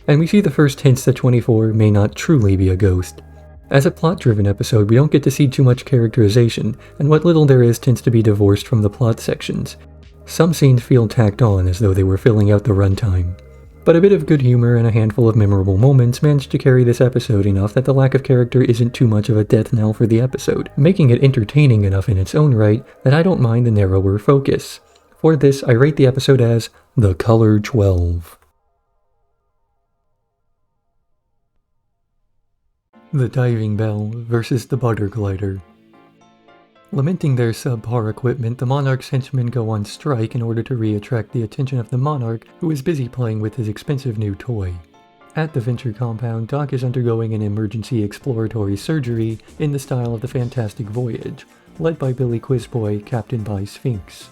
And we see the first hints that 24 may not truly be a ghost. As a plot-driven episode, we don't get to see too much characterization, and what little there is tends to be divorced from the plot sections. Some scenes feel tacked on as though they were filling out the runtime. But a bit of good humor and a handful of memorable moments managed to carry this episode enough that the lack of character isn't too much of a death knell for the episode, making it entertaining enough in its own right that I don't mind the narrower focus. For this, I rate the episode as The Color 12. The Diving Bell versus the Butter Glider. Lamenting their subpar equipment, the Monarch's henchmen go on strike in order to re-attract the attention of the Monarch, who is busy playing with his expensive new toy. At the Venture compound, Doc is undergoing an emergency exploratory surgery in the style of the Fantastic Voyage, led by Billy Quizboy, captained by Sphinx.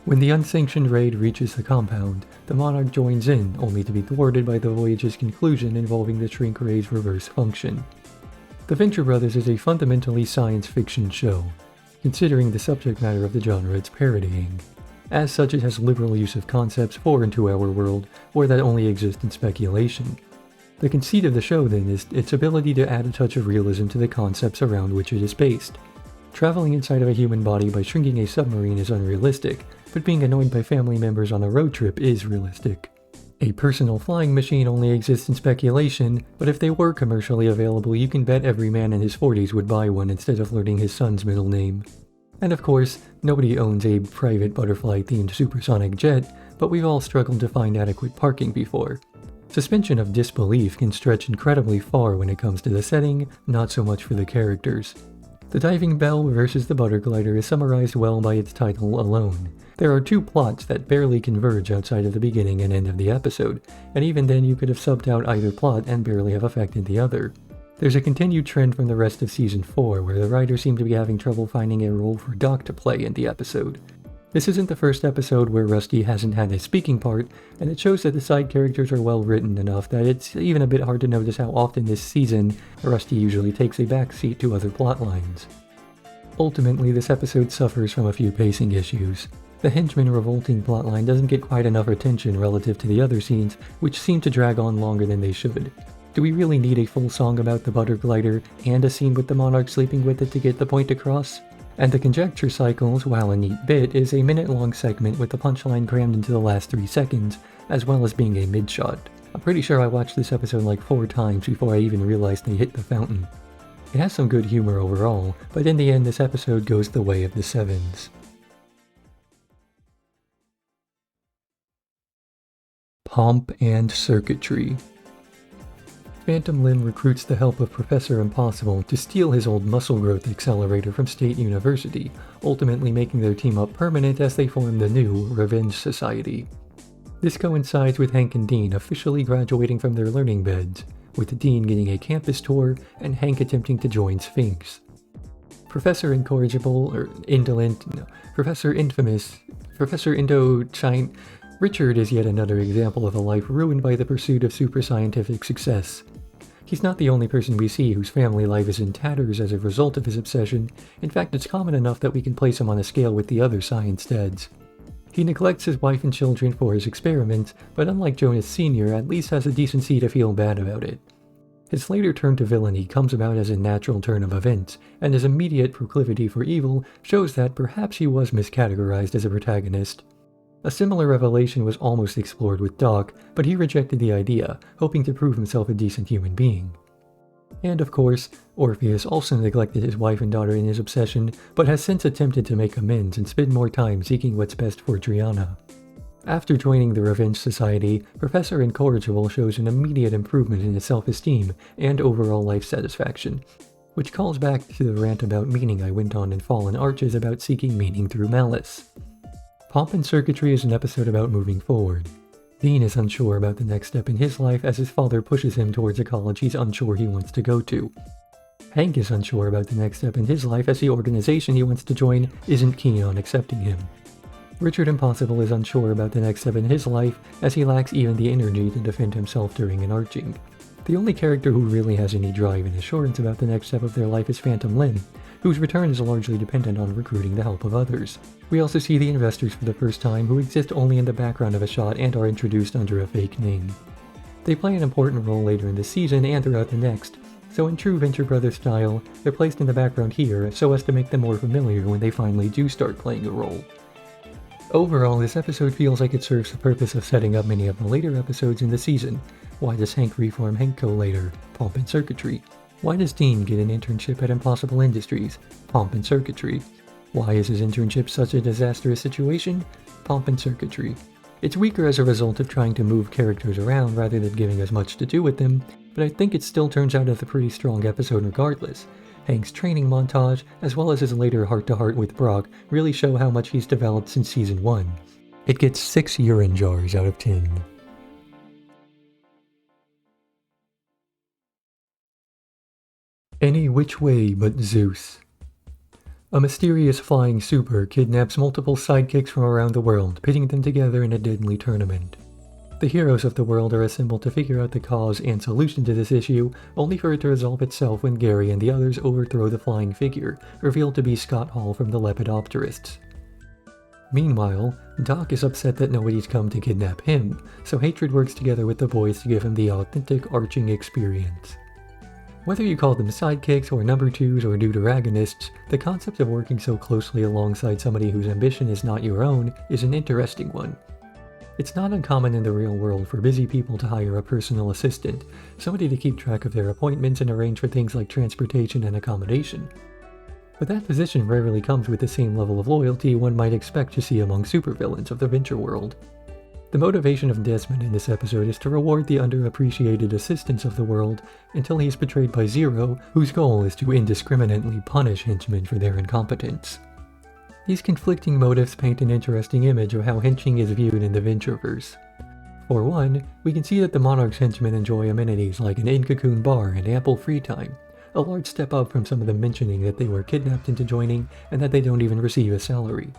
When the unsanctioned raid reaches the compound, the Monarch joins in, only to be thwarted by the voyage's conclusion involving the shrink ray's reverse function. The Venture Brothers is a fundamentally science fiction show, considering the subject matter of the genre it's parodying. As such, it has liberal use of concepts foreign to our world, or that only exist in speculation. The conceit of the show, then, is its ability to add a touch of realism to the concepts around which it is based. Traveling inside of a human body by shrinking a submarine is unrealistic, but being annoyed by family members on a road trip is realistic. A personal flying machine only exists in speculation, but if they were commercially available, you can bet every man in his 40s would buy one instead of learning his son's middle name. And of course, nobody owns a private butterfly-themed supersonic jet, but we've all struggled to find adequate parking before. Suspension of disbelief can stretch incredibly far when it comes to the setting, not so much for the characters. The Diving Bell versus the Butter Glider is summarized well by its title alone. There are two plots that barely converge outside of the beginning and end of the episode, and even then you could have subbed out either plot and barely have affected the other. There's a continued trend from the rest of Season 4 where the writers seem to be having trouble finding a role for Doc to play in the episode. This isn't the first episode where Rusty hasn't had a speaking part, and it shows that the side characters are well written enough that it's even a bit hard to notice how often this season Rusty usually takes a backseat to other plot lines. Ultimately, this episode suffers from a few pacing issues. The henchman revolting plotline doesn't get quite enough attention relative to the other scenes, which seem to drag on longer than they should. Do we really need a full song about the Butter Glider and a scene with the Monarch sleeping with it to get the point across? And the conjecture cycles, while a neat bit, is a minute-long segment with the punchline crammed into the last 3 seconds, as well as being a mid-shot. I'm pretty sure I watched this episode like 4 times before I even realized they hit the fountain. It has some good humor overall, but in the end this episode goes the way of the sevens. Pomp and Circuitry. Phantom Limb recruits the help of Professor Impossible to steal his old muscle growth accelerator from State University, ultimately making their team up permanent as they form the new Revenge Society. This coincides with Hank and Dean officially graduating from their learning beds, with Dean getting a campus tour and Hank attempting to join Sphinx. Professor Incorrigible, or Indolent, no, Professor Infamous, Professor Indochine. Richard is yet another example of a life ruined by the pursuit of super-scientific success. He's not the only person we see whose family life is in tatters as a result of his obsession. In fact, it's common enough that we can place him on a scale with the other science dads. He neglects his wife and children for his experiments, but unlike Jonas Sr., at least has the decency to feel bad about it. His later turn to villainy comes about as a natural turn of events, and his immediate proclivity for evil shows that perhaps he was miscategorized as a protagonist. A similar revelation was almost explored with Doc, but he rejected the idea, hoping to prove himself a decent human being. And of course, Orpheus also neglected his wife and daughter in his obsession, but has since attempted to make amends and spend more time seeking what's best for Triana. After joining the Revenge Society, Professor Incorrigible shows an immediate improvement in his self-esteem and overall life satisfaction, which calls back to the rant about meaning I went on in Fallen Arches about seeking meaning through malice. Pomp and Circuitry is an episode about moving forward. Dean is unsure about the next step in his life as his father pushes him towards a college he's unsure he wants to go to. Hank is unsure about the next step in his life as the organization he wants to join isn't keen on accepting him. Richard Impossible is unsure about the next step in his life as he lacks even the energy to defend himself during an arching. The only character who really has any drive and assurance about the next step of their life is Phantom Lin, whose return is largely dependent on recruiting the help of others. We also see the investors for the first time, who exist only in the background of a shot and are introduced under a fake name. They play an important role later in the season and throughout the next, so in true Venture Brothers style, they're placed in the background here so as to make them more familiar when they finally do start playing a role. Overall, this episode feels like it serves the purpose of setting up many of the later episodes in the season. Why does Hank reform Hankco later? Pomp and circuitry. Why does Dean get an internship at Impossible Industries? Pomp and circuitry. Why is his internship such a disastrous situation? Pomp and circuitry. It's weaker as a result of trying to move characters around rather than giving us much to do with them, but I think it still turns out as a pretty strong episode regardless. Hank's training montage, as well as his later heart-to-heart with Brock, really show how much he's developed since Season 1. It gets 6 urine jars out of 10. Any which way but Zeus. A mysterious flying super kidnaps multiple sidekicks from around the world, pitting them together in a deadly tournament. The heroes of the world are assembled to figure out the cause and solution to this issue, only for it to resolve itself when Gary and the others overthrow the flying figure, revealed to be Scott Hall from the Lepidopterists. Meanwhile, Doc is upset that nobody's come to kidnap him, so Hatred works together with the boys to give him the authentic arching experience. Whether you call them sidekicks or number twos or deuteragonists, the concept of working so closely alongside somebody whose ambition is not your own is an interesting one. It's not uncommon in the real world for busy people to hire a personal assistant, somebody to keep track of their appointments and arrange for things like transportation and accommodation. But that position rarely comes with the same level of loyalty one might expect to see among supervillains of the Venture world. The motivation of Desmond in this episode is to reward the underappreciated assistants of the world until he is betrayed by Zero, whose goal is to indiscriminately punish henchmen for their incompetence. These conflicting motives paint an interesting image of how henching is viewed in the Ventureverse. For one, we can see that the Monarch's henchmen enjoy amenities like an in-cocoon bar and ample free time, a large step up from some of them mentioning that they were kidnapped into joining and that they don't even receive a salary.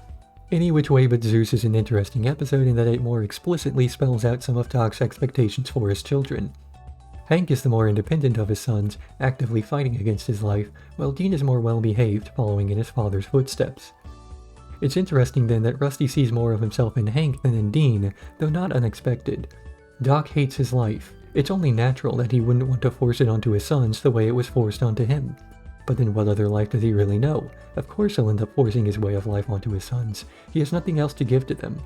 Any which way but Zeus is an interesting episode in that it more explicitly spells out some of Doc's expectations for his children. Hank is the more independent of his sons, actively fighting against his life, while Dean is more well-behaved, following in his father's footsteps. It's interesting then that Rusty sees more of himself in Hank than in Dean, though not unexpected. Doc hates his life. It's only natural that he wouldn't want to force it onto his sons the way it was forced onto him. But then what other life does he really know? Of course he'll end up forcing his way of life onto his sons. He has nothing else to give to them.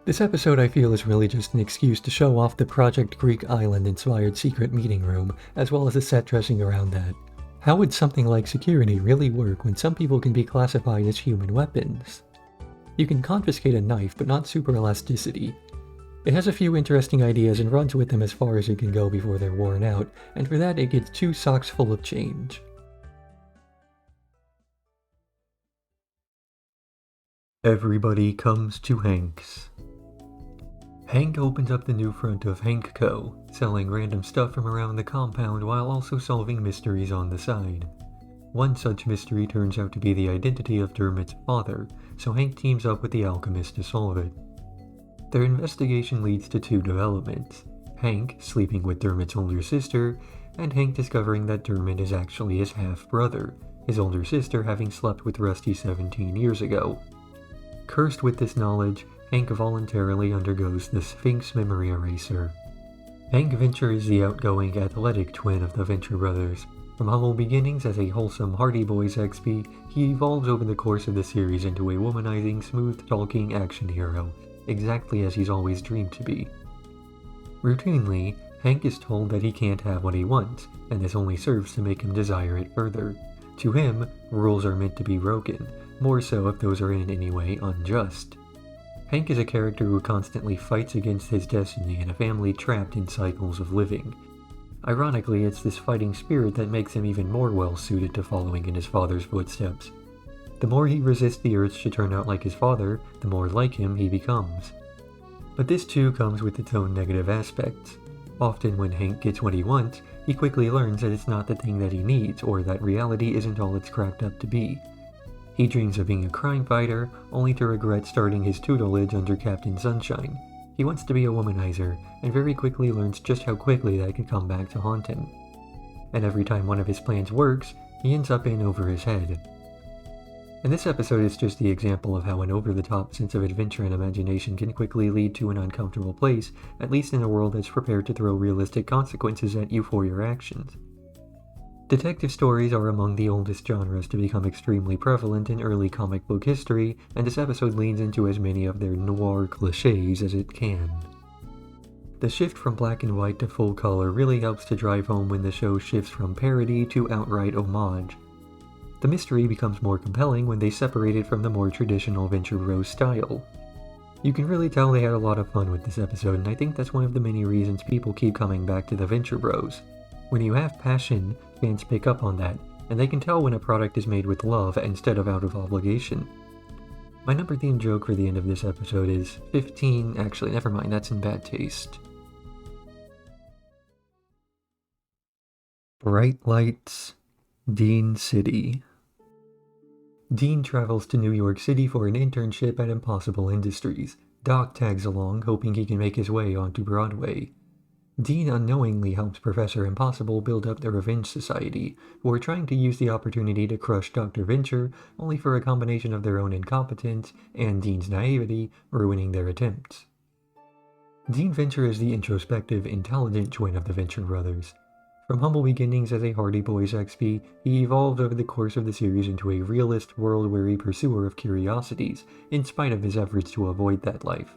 This episode I feel is really just an excuse to show off the Project Greek Island-inspired secret meeting room, as well as the set dressing around that. How would something like security really work when some people can be classified as human weapons? You can confiscate a knife, but not super elasticity. It has a few interesting ideas and runs with them as far as you can go before they're worn out, and for that it gets 2 socks full of change. Everybody comes to Hank's. Hank opens up the new front of Hankco, selling random stuff from around the compound while also solving mysteries on the side. One such mystery turns out to be the identity of Dermot's father, so Hank teams up with the alchemist to solve it. Their investigation leads to 2 developments: Hank sleeping with Dermot's older sister, and Hank discovering that Dermot is actually his half-brother, his older sister having slept with Rusty 17 years ago. Cursed with this knowledge, Hank voluntarily undergoes the Sphinx memory eraser. Hank Venture is the outgoing, athletic twin of the Venture brothers. From humble beginnings as a wholesome Hardy Boys XP, he evolves over the course of the series into a womanizing, smooth-talking action hero, exactly as he's always dreamed to be. Routinely, Hank is told that he can't have what he wants, and this only serves to make him desire it further. To him, rules are meant to be broken, more so if those are in any way unjust. Hank is a character who constantly fights against his destiny in a family trapped in cycles of living. Ironically, it's this fighting spirit that makes him even more well-suited to following in his father's footsteps. The more he resists the urge to turn out like his father, the more like him he becomes. But this too comes with its own negative aspects. Often when Hank gets what he wants, he quickly learns that it's not the thing that he needs, or that reality isn't all it's cracked up to be. He dreams of being a crime fighter, only to regret starting his tutelage under Captain Sunshine. He wants to be a womanizer, and very quickly learns just how quickly that can come back to haunt him. And every time one of his plans works, he ends up in over his head. And this episode is just the example of how an over-the-top sense of adventure and imagination can quickly lead to an uncomfortable place, at least in a world that's prepared to throw realistic consequences at you for your actions. Detective stories are among the oldest genres to become extremely prevalent in early comic book history, and this episode leans into as many of their noir cliches as it can. The shift from black and white to full color really helps to drive home when the show shifts from parody to outright homage. The mystery becomes more compelling when they separate it from the more traditional Venture Bros style. You can really tell they had a lot of fun with this episode, and I think that's one of the many reasons people keep coming back to the Venture Bros. When you have passion, fans pick up on that, and they can tell when a product is made with love instead of out of obligation. My number theme joke for the end of this episode is 15, actually never mind, that's in bad taste. Bright Lights, Dean City. Dean travels to New York City for an internship at Impossible Industries. Doc tags along, hoping he can make his way onto Broadway. Dean unknowingly helps Professor Impossible build up the Revenge Society, who are trying to use the opportunity to crush Dr. Venture, only for a combination of their own incompetence and Dean's naivety ruining their attempts. Dean Venture is the introspective, intelligent twin of the Venture brothers. From humble beginnings as a Hardy Boys XP, he evolved over the course of the series into a realist, world-weary pursuer of curiosities, in spite of his efforts to avoid that life.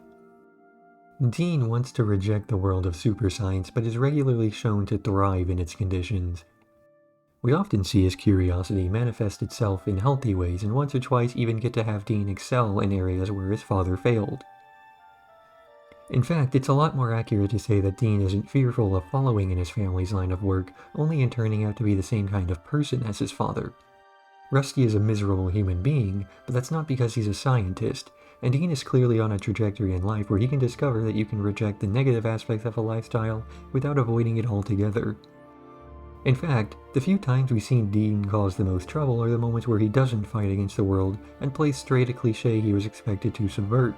Dean wants to reject the world of super science, but is regularly shown to thrive in its conditions. We often see his curiosity manifest itself in healthy ways, and once or twice even get to have Dean excel in areas where his father failed. In fact, it's a lot more accurate to say that Dean isn't fearful of following in his family's line of work, only in turning out to be the same kind of person as his father. Rusty is a miserable human being, but that's not because he's a scientist, and Dean is clearly on a trajectory in life where he can discover that you can reject the negative aspects of a lifestyle without avoiding it altogether. In fact, the few times we've seen Dean cause the most trouble are the moments where he doesn't fight against the world and plays straight a cliché he was expected to subvert.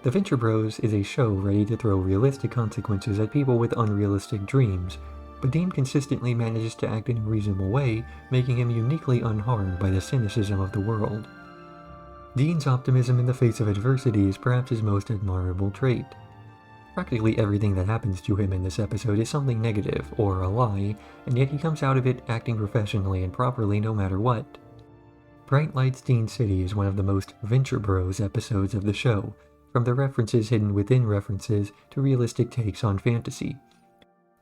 The Venture Bros is a show ready to throw realistic consequences at people with unrealistic dreams, but Dean consistently manages to act in a reasonable way, making him uniquely unharmed by the cynicism of the world. Dean's optimism in the face of adversity is perhaps his most admirable trait. Practically everything that happens to him in this episode is something negative, or a lie, and yet he comes out of it acting professionally and properly no matter what. Bright Lights Dean City is one of the most Venture Bros episodes of the show, from the references hidden within references to realistic takes on fantasy.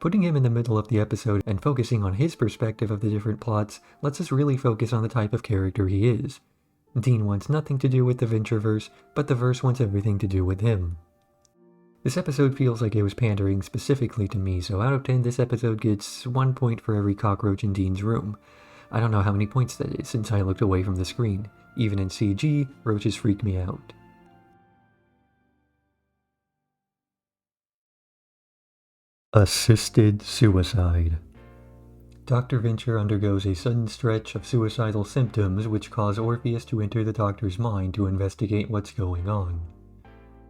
Putting him in the middle of the episode and focusing on his perspective of the different plots lets us really focus on the type of character he is. Dean wants nothing to do with the Ventureverse, but the verse wants everything to do with him. This episode feels like it was pandering specifically to me, so out of 10 this episode gets 1 point for every cockroach in Dean's room. I don't know how many points that is since I looked away from the screen. Even in CG, roaches freak me out. Assisted suicide. Dr. Venture undergoes a sudden stretch of suicidal symptoms which cause Orpheus to enter the doctor's mind to investigate what's going on.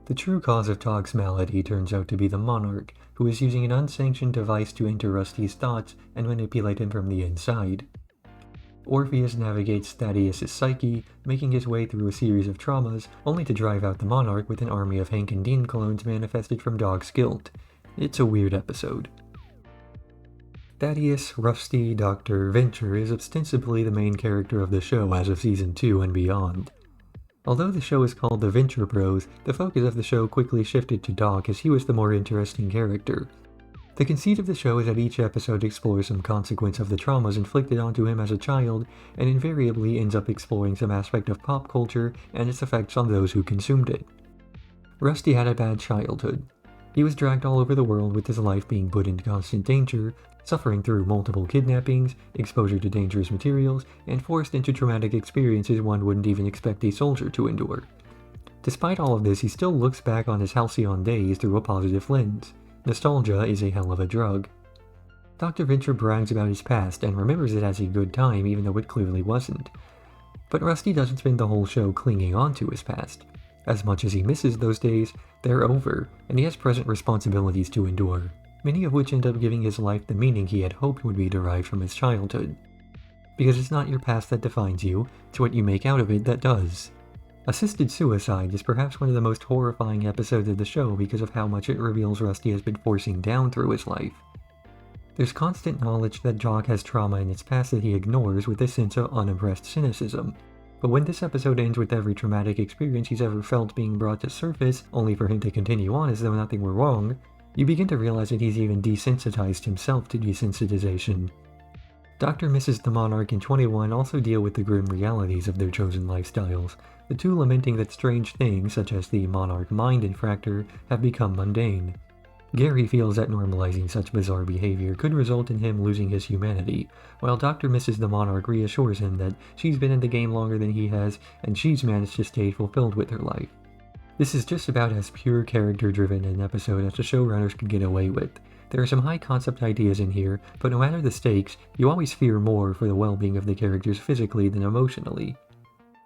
The true cause of Tog's malady turns out to be the Monarch, who is using an unsanctioned device to enter Rusty's thoughts and manipulate him from the inside. Orpheus navigates Thaddeus' psyche, making his way through a series of traumas, only to drive out the Monarch with an army of Hank and Dean clones manifested from Dog's guilt. It's a weird episode. Thaddeus, Rusty, Dr. Venture is ostensibly the main character of the show as of Season 2 and beyond. Although the show is called The Venture Bros, the focus of the show quickly shifted to Doc as he was the more interesting character. The conceit of the show is that each episode explores some consequence of the traumas inflicted onto him as a child, and invariably ends up exploring some aspect of pop culture and its effects on those who consumed it. Rusty had a bad childhood. He was dragged all over the world with his life being put in constant danger, suffering through multiple kidnappings, exposure to dangerous materials, and forced into traumatic experiences one wouldn't even expect a soldier to endure. Despite all of this, he still looks back on his halcyon days through a positive lens. Nostalgia is a hell of a drug. Dr. Venture brags about his past and remembers it as a good time even though it clearly wasn't. But Rusty doesn't spend the whole show clinging on to his past. As much as he misses those days, They're over, and he has present responsibilities to endure, many of which end up giving his life the meaning he had hoped would be derived from his childhood. Because it's not your past that defines you, it's what you make out of it that does. Assisted suicide is perhaps one of the most horrifying episodes of the show because of how much it reveals Rusty has been forcing down through his life. There's constant knowledge that Jock has trauma in its past that he ignores with a sense of unimpressed cynicism. But when this episode ends with every traumatic experience he's ever felt being brought to surface, only for him to continue on as though nothing were wrong, you begin to realize that he's even desensitized himself to desensitization. Dr. and Mrs. the Monarch and 21 also deal with the grim realities of their chosen lifestyles, the two lamenting that strange things, such as the Monarch mind infractor, have become mundane. Gary feels that normalizing such bizarre behavior could result in him losing his humanity, while Dr. and Mrs. the Monarch reassures him that she's been in the game longer than he has, and she's managed to stay fulfilled with her life. This is just about as pure character-driven an episode as the showrunners could get away with. There are some high-concept ideas in here, but no matter the stakes, you always fear more for the well-being of the characters physically than emotionally.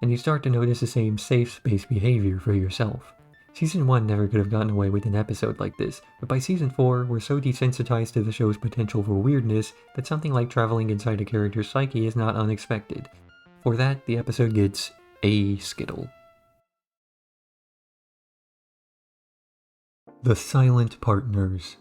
And you start to notice the same safe space behavior for yourself. Season 1 never could have gotten away with an episode like this, but by Season 4, we're so desensitized to the show's potential for weirdness that something like traveling inside a character's psyche is not unexpected. For that, the episode gets a Skittle. The Silent Partners.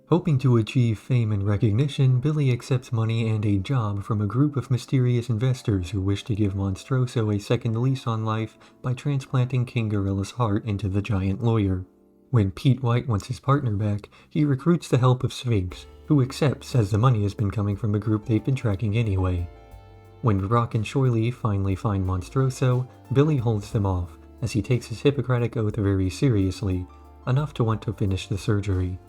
Hoping to achieve fame and recognition, Billy accepts money and a job from a group of mysterious investors who wish to give Monstroso a second lease on life by transplanting King Gorilla's heart into the giant lawyer. When Pete White wants his partner back, he recruits the help of Sphinx, who accepts as the money has been coming from a group they've been tracking anyway. When Brock and Shoyleaf finally find Monstroso, Billy holds them off, as he takes his Hippocratic oath very seriously, enough to want to finish the surgery.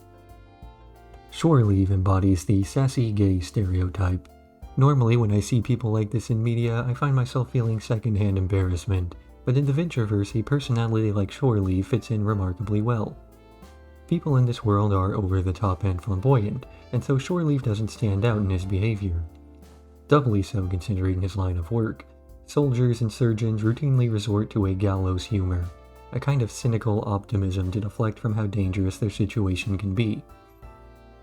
Shoyleaf embodies the sassy gay stereotype. Normally when I see people like this in media, I find myself feeling secondhand embarrassment, but in the Ventureverse, a personality like Shoyleaf fits in remarkably well. People in this world are over-the-top and flamboyant, and so Shoyleaf doesn't stand out in his behavior. Doubly so considering his line of work. Soldiers and surgeons routinely resort to a gallows humor, a kind of cynical optimism to deflect from how dangerous their situation can be.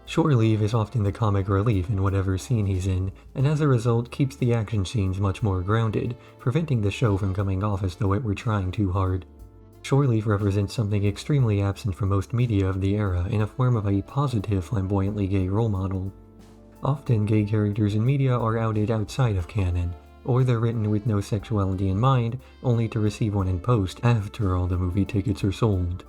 Shoyleaf is often the comic relief in whatever scene he's in, and as a result keeps the action scenes much more grounded, preventing the show from coming off as though it were trying too hard. Shoyleaf represents something extremely absent from most media of the era in a form of a positive, flamboyantly gay role model. Often gay characters in media are outed outside of canon, or they're written with no sexuality in mind, only to receive one in post after all the movie tickets are sold.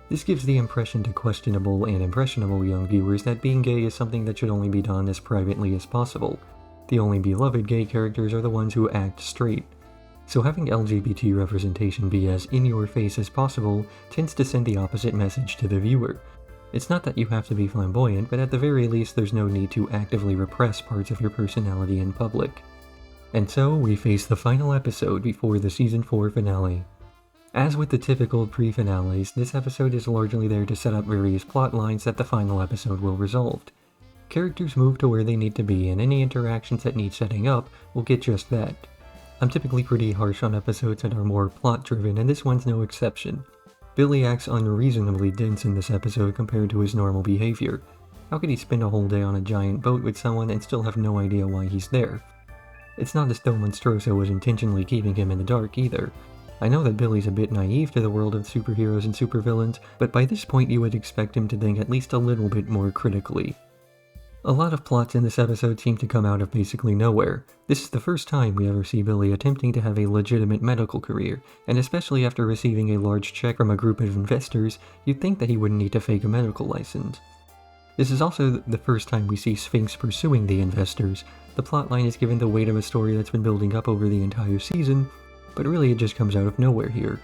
This gives the impression to questionable and impressionable young viewers that being gay is something that should only be done as privately as possible. The only beloved gay characters are the ones who act straight. So having LGBT representation be as in-your-face as possible tends to send the opposite message to the viewer. It's not that you have to be flamboyant, but at the very least there's no need to actively repress parts of your personality in public. And so we face the final episode before the Season 4 finale. As with the typical pre-finales, this episode is largely there to set up various plot lines that the final episode will resolve. Characters move to where they need to be, and any interactions that need setting up will get just that. I'm typically pretty harsh on episodes that are more plot-driven, and this one's no exception. Billy acts unreasonably dense in this episode compared to his normal behavior. How could he spend a whole day on a giant boat with someone and still have no idea why he's there? It's not as though Monstroso was intentionally keeping him in the dark either. I know that Billy's a bit naive to the world of superheroes and supervillains, but by this point you would expect him to think at least a little bit more critically. A lot of plots in this episode seem to come out of basically nowhere. This is the first time we ever see Billy attempting to have a legitimate medical career, and especially after receiving a large check from a group of investors, you'd think that he wouldn't need to fake a medical license. This is also the first time we see Sphinx pursuing the investors. The plotline is given the weight of a story that's been building up over the entire season, but really it just comes out of nowhere here.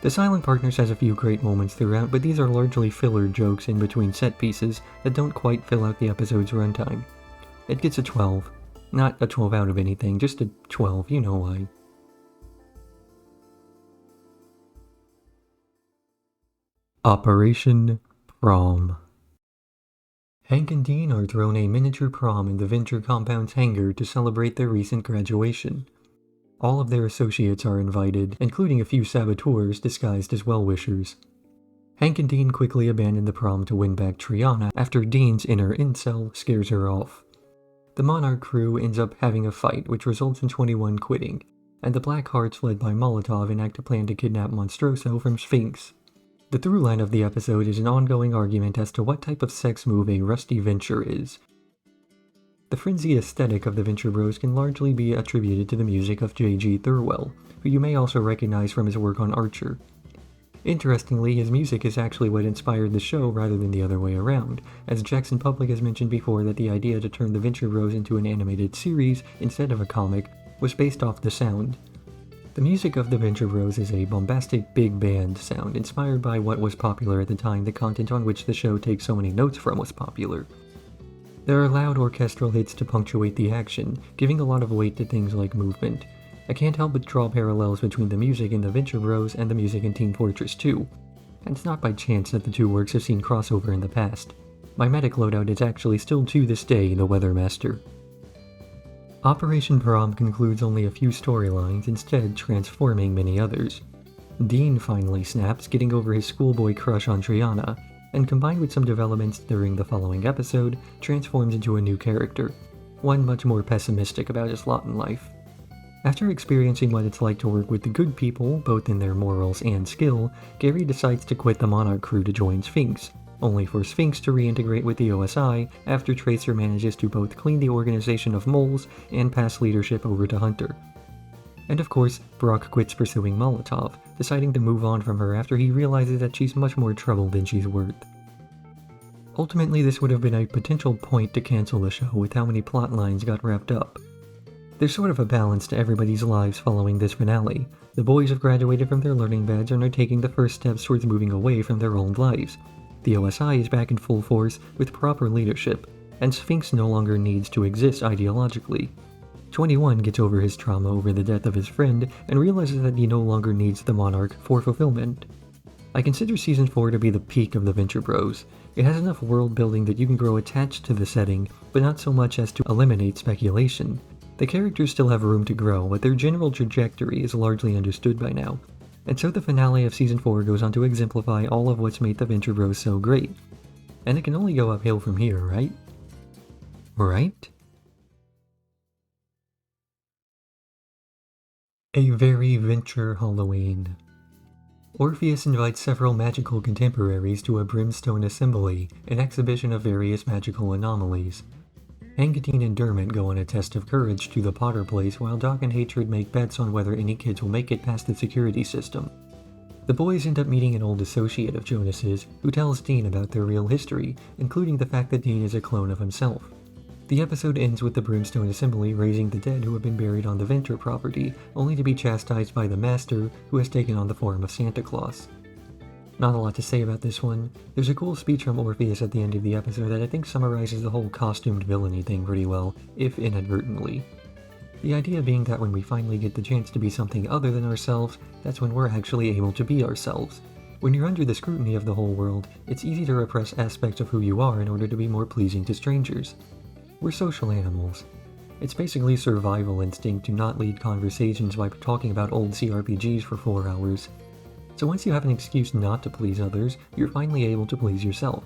The Silent Partners has a few great moments throughout, but these are largely filler jokes in between set pieces that don't quite fill out the episode's runtime. It gets a 12. Not a 12 out of anything, just a 12, you know why. Operation Prom. Hank and Dean are thrown a miniature prom in the Venture Compound's hangar to celebrate their recent graduation. All of their associates are invited, including a few saboteurs disguised as well-wishers. Hank and Dean quickly abandon the prom to win back Triana after Dean's inner incel scares her off. The Monarch crew ends up having a fight, which results in 21 quitting, and the Blackhearts, led by Molotov, enact a plan to kidnap Monstroso from Sphinx. The through line of the episode is an ongoing argument as to what type of sex move a rusty venture is. The frenzied aesthetic of the Venture Bros can largely be attributed to the music of J.G. Thirlwell, who you may also recognize from his work on Archer. Interestingly, his music is actually what inspired the show rather than the other way around, as Jackson Public has mentioned before that the idea to turn the Venture Bros into an animated series instead of a comic was based off the sound. The music of the Venture Bros is a bombastic big band sound inspired by what was popular at the time. The content on which the show takes so many notes from was popular. There are loud orchestral hits to punctuate the action, giving a lot of weight to things like movement. I can't help but draw parallels between the music in the Venture Bros and the music in Team Fortress 2, and it's not by chance that the two works have seen crossover in the past. My medic loadout is actually still to this day the Weathermaster. Operation Prom concludes only a few storylines, instead transforming many others. Dean finally snaps, getting over his schoolboy crush on Triana, and combined with some developments during the following episode, transforms into a new character, one much more pessimistic about his lot in life. After experiencing what it's like to work with the good people, both in their morals and skill, Gary decides to quit the Monarch crew to join Sphinx, only for Sphinx to reintegrate with the OSI after Tracer manages to both clean the organization of moles and pass leadership over to Hunter. And of course, Brock quits pursuing Molotov, deciding to move on from her after he realizes that she's much more trouble than she's worth. Ultimately, this would have been a potential point to cancel the show with how many plot lines got wrapped up. There's sort of a balance to everybody's lives following this finale. The boys have graduated from their learning beds and are taking the first steps towards moving away from their old lives. The OSI is back in full force with proper leadership, and Sphinx no longer needs to exist ideologically. 21 gets over his trauma over the death of his friend and realizes that he no longer needs the Monarch for fulfillment. I consider Season 4 to be the peak of the Venture Bros. It has enough world building that you can grow attached to the setting, but not so much as to eliminate speculation. The characters still have room to grow, but their general trajectory is largely understood by now. And so the finale of Season 4 goes on to exemplify all of what's made the Venture Bros so great. And it can only go uphill from here, right? Right? A very Venture Halloween. Orpheus invites several magical contemporaries to a brimstone assembly, an exhibition of various magical anomalies. Hank, Dean, and Dermot go on a test of courage to the Potter place while Doc and Hatred make bets on whether any kids will make it past the security system. The boys end up meeting an old associate of Jonas's who tells Dean about their real history, including the fact that Dean is a clone of himself. The episode ends with the Brimstone Assembly raising the dead who have been buried on the Venture property, only to be chastised by the Master, who has taken on the form of Santa Claus. Not a lot to say about this one. There's a cool speech from Orpheus at the end of the episode that I think summarizes the whole costumed villainy thing pretty well, if inadvertently. The idea being that when we finally get the chance to be something other than ourselves, that's when we're actually able to be ourselves. When you're under the scrutiny of the whole world, it's easy to repress aspects of who you are in order to be more pleasing to strangers. We're social animals. It's basically survival instinct to not lead conversations by talking about old CRPGs for 4 hours. So once you have an excuse not to please others, you're finally able to please yourself.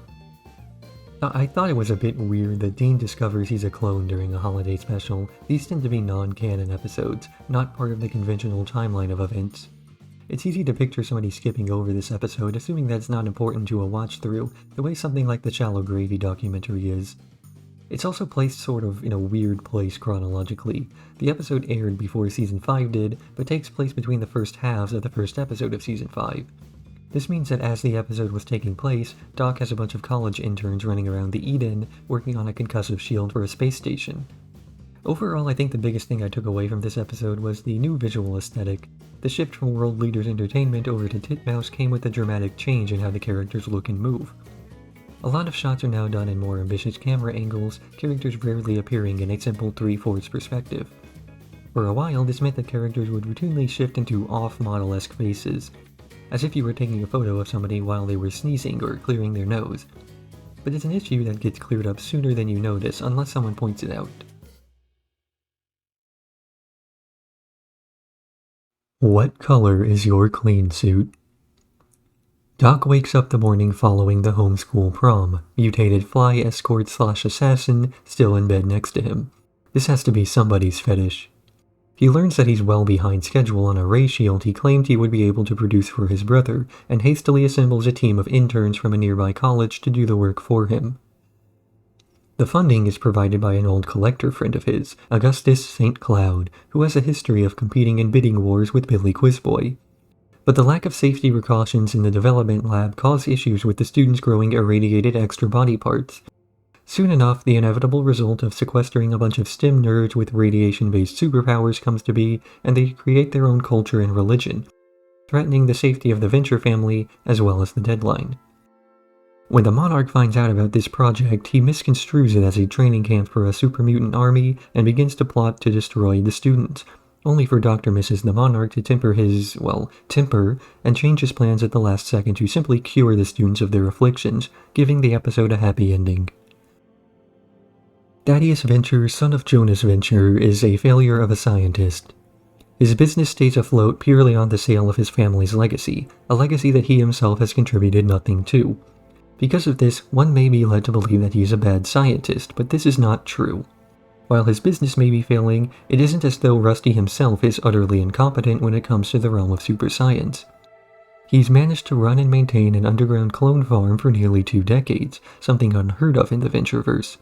I thought it was a bit weird that Dean discovers he's a clone during a holiday special. These tend to be non-canon episodes, not part of the conventional timeline of events. It's easy to picture somebody skipping over this episode, assuming that it's not important to a watch-through, the way something like the Shallow Gravy documentary is. It's also placed sort of in a weird place chronologically. The episode aired before Season 5 did, but takes place between the first halves of the first episode of Season 5. This means that as the episode was taking place, Doc has a bunch of college interns running around the Eden, working on a concussive shield for a space station. Overall, I think the biggest thing I took away from this episode was the new visual aesthetic. The shift from World Leaders Entertainment over to Titmouse came with a dramatic change in how the characters look and move. A lot of shots are now done in more ambitious camera angles, characters rarely appearing in a simple 3/4 perspective. For a while, this meant that characters would routinely shift into off-model-esque faces, as if you were taking a photo of somebody while they were sneezing or clearing their nose. But it's an issue that gets cleared up sooner than you notice unless someone points it out. What color is your clean suit? Doc wakes up the morning following the homeschool prom, mutated fly escort/assassin still in bed next to him. This has to be somebody's fetish. He learns that he's well behind schedule on a ray shield he claimed he would be able to produce for his brother, and hastily assembles a team of interns from a nearby college to do the work for him. The funding is provided by an old collector friend of his, Augustus St. Cloud, who has a history of competing in bidding wars with Billy Quizboy. But the lack of safety precautions in the development lab cause issues with the students growing irradiated extra body parts. Soon enough, the inevitable result of sequestering a bunch of STEM nerds with radiation-based superpowers comes to be, and they create their own culture and religion, threatening the safety of the Venture family as well as the deadline. When the Monarch finds out about this project, he misconstrues it as a training camp for a super mutant army and begins to plot to destroy the students, only for Dr. Mrs. the Monarch to temper and change his plans at the last second to simply cure the students of their afflictions, giving the episode a happy ending. Thaddeus Venture, son of Jonas Venture, is a failure of a scientist. His business stays afloat purely on the sale of his family's legacy, a legacy that he himself has contributed nothing to. Because of this, one may be led to believe that he is a bad scientist, but this is not true. While his business may be failing, it isn't as though Rusty himself is utterly incompetent when it comes to the realm of super science. He's managed to run and maintain an underground clone farm for nearly 2 decades, something unheard of in the Ventureverse.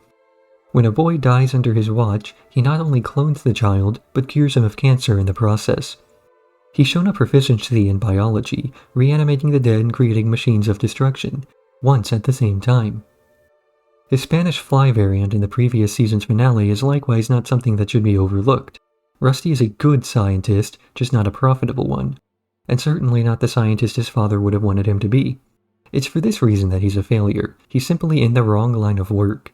When a boy dies under his watch, he not only clones the child, but cures him of cancer in the process. He's shown a proficiency in biology, reanimating the dead and creating machines of destruction, once at the same time. His Spanish fly variant in the previous season's finale is likewise not something that should be overlooked. Rusty is a good scientist, just not a profitable one, and certainly not the scientist his father would have wanted him to be. It's for this reason that he's a failure. He's simply in the wrong line of work.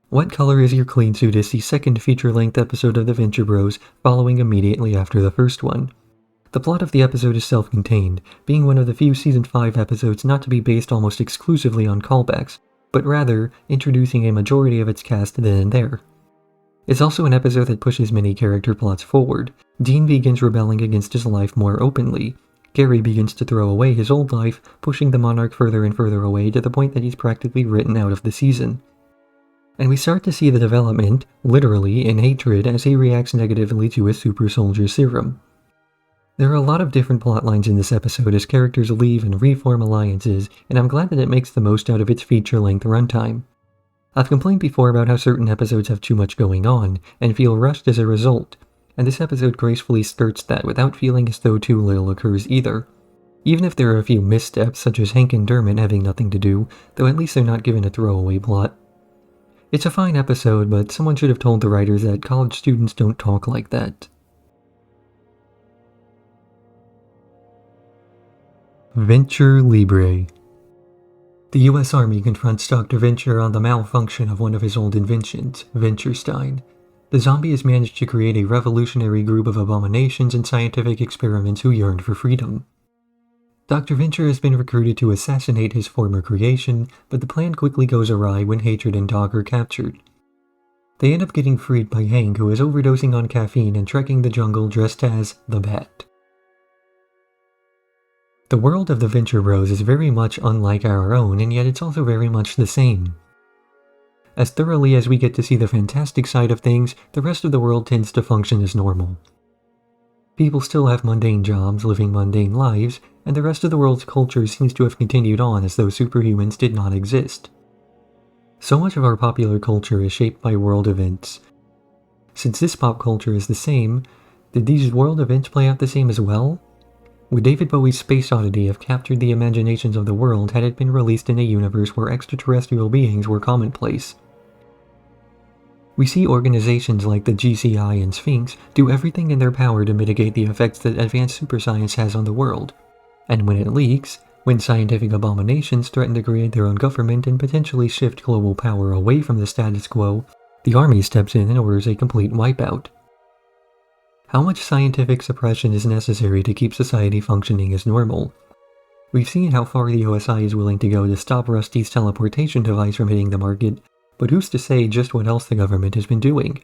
What Color is Your Clean Suit is the second feature-length episode of the Venture Bros, following immediately after the first one. The plot of the episode is self-contained, being one of the few Season 5 episodes not to be based almost exclusively on callbacks, but rather introducing a majority of its cast then and there. It's also an episode that pushes many character plots forward. Dean begins rebelling against his life more openly. Gary begins to throw away his old life, pushing the Monarch further and further away to the point that he's practically written out of the season. And we start to see the development, literally, in hatred as he reacts negatively to his super soldier serum. There are a lot of different plotlines in this episode as characters leave and reform alliances, and I'm glad that it makes the most out of its feature-length runtime. I've complained before about how certain episodes have too much going on, and feel rushed as a result, and this episode gracefully skirts that without feeling as though too little occurs either. Even if there are a few missteps, such as Hank and Dermot having nothing to do, though at least they're not given a throwaway plot. It's a fine episode, but someone should have told the writers that college students don't talk like that. Venture Libre. The US Army confronts Dr. Venture on the malfunction of one of his old inventions, Venturestein. The zombie has managed to create a revolutionary group of abominations and scientific experiments who yearn for freedom. Dr. Venture has been recruited to assassinate his former creation, but the plan quickly goes awry when Hatred and Doc are captured. They end up getting freed by Hank, who is overdosing on caffeine and trekking the jungle dressed as the Bat. The world of the Venture Bros is very much unlike our own, and yet it's also very much the same. As thoroughly as we get to see the fantastic side of things, the rest of the world tends to function as normal. People still have mundane jobs, living mundane lives, and the rest of the world's culture seems to have continued on as though superhumans did not exist. So much of our popular culture is shaped by world events. Since this pop culture is the same, did these world events play out the same as well? Would David Bowie's Space Oddity have captured the imaginations of the world had it been released in a universe where extraterrestrial beings were commonplace? We see organizations like the GCI and Sphinx do everything in their power to mitigate the effects that advanced superscience has on the world. And when it leaks, when scientific abominations threaten to create their own government and potentially shift global power away from the status quo, the army steps in and orders a complete wipeout. How much scientific suppression is necessary to keep society functioning as normal? We've seen how far the OSI is willing to go to stop Rusty's teleportation device from hitting the market, but who's to say just what else the government has been doing?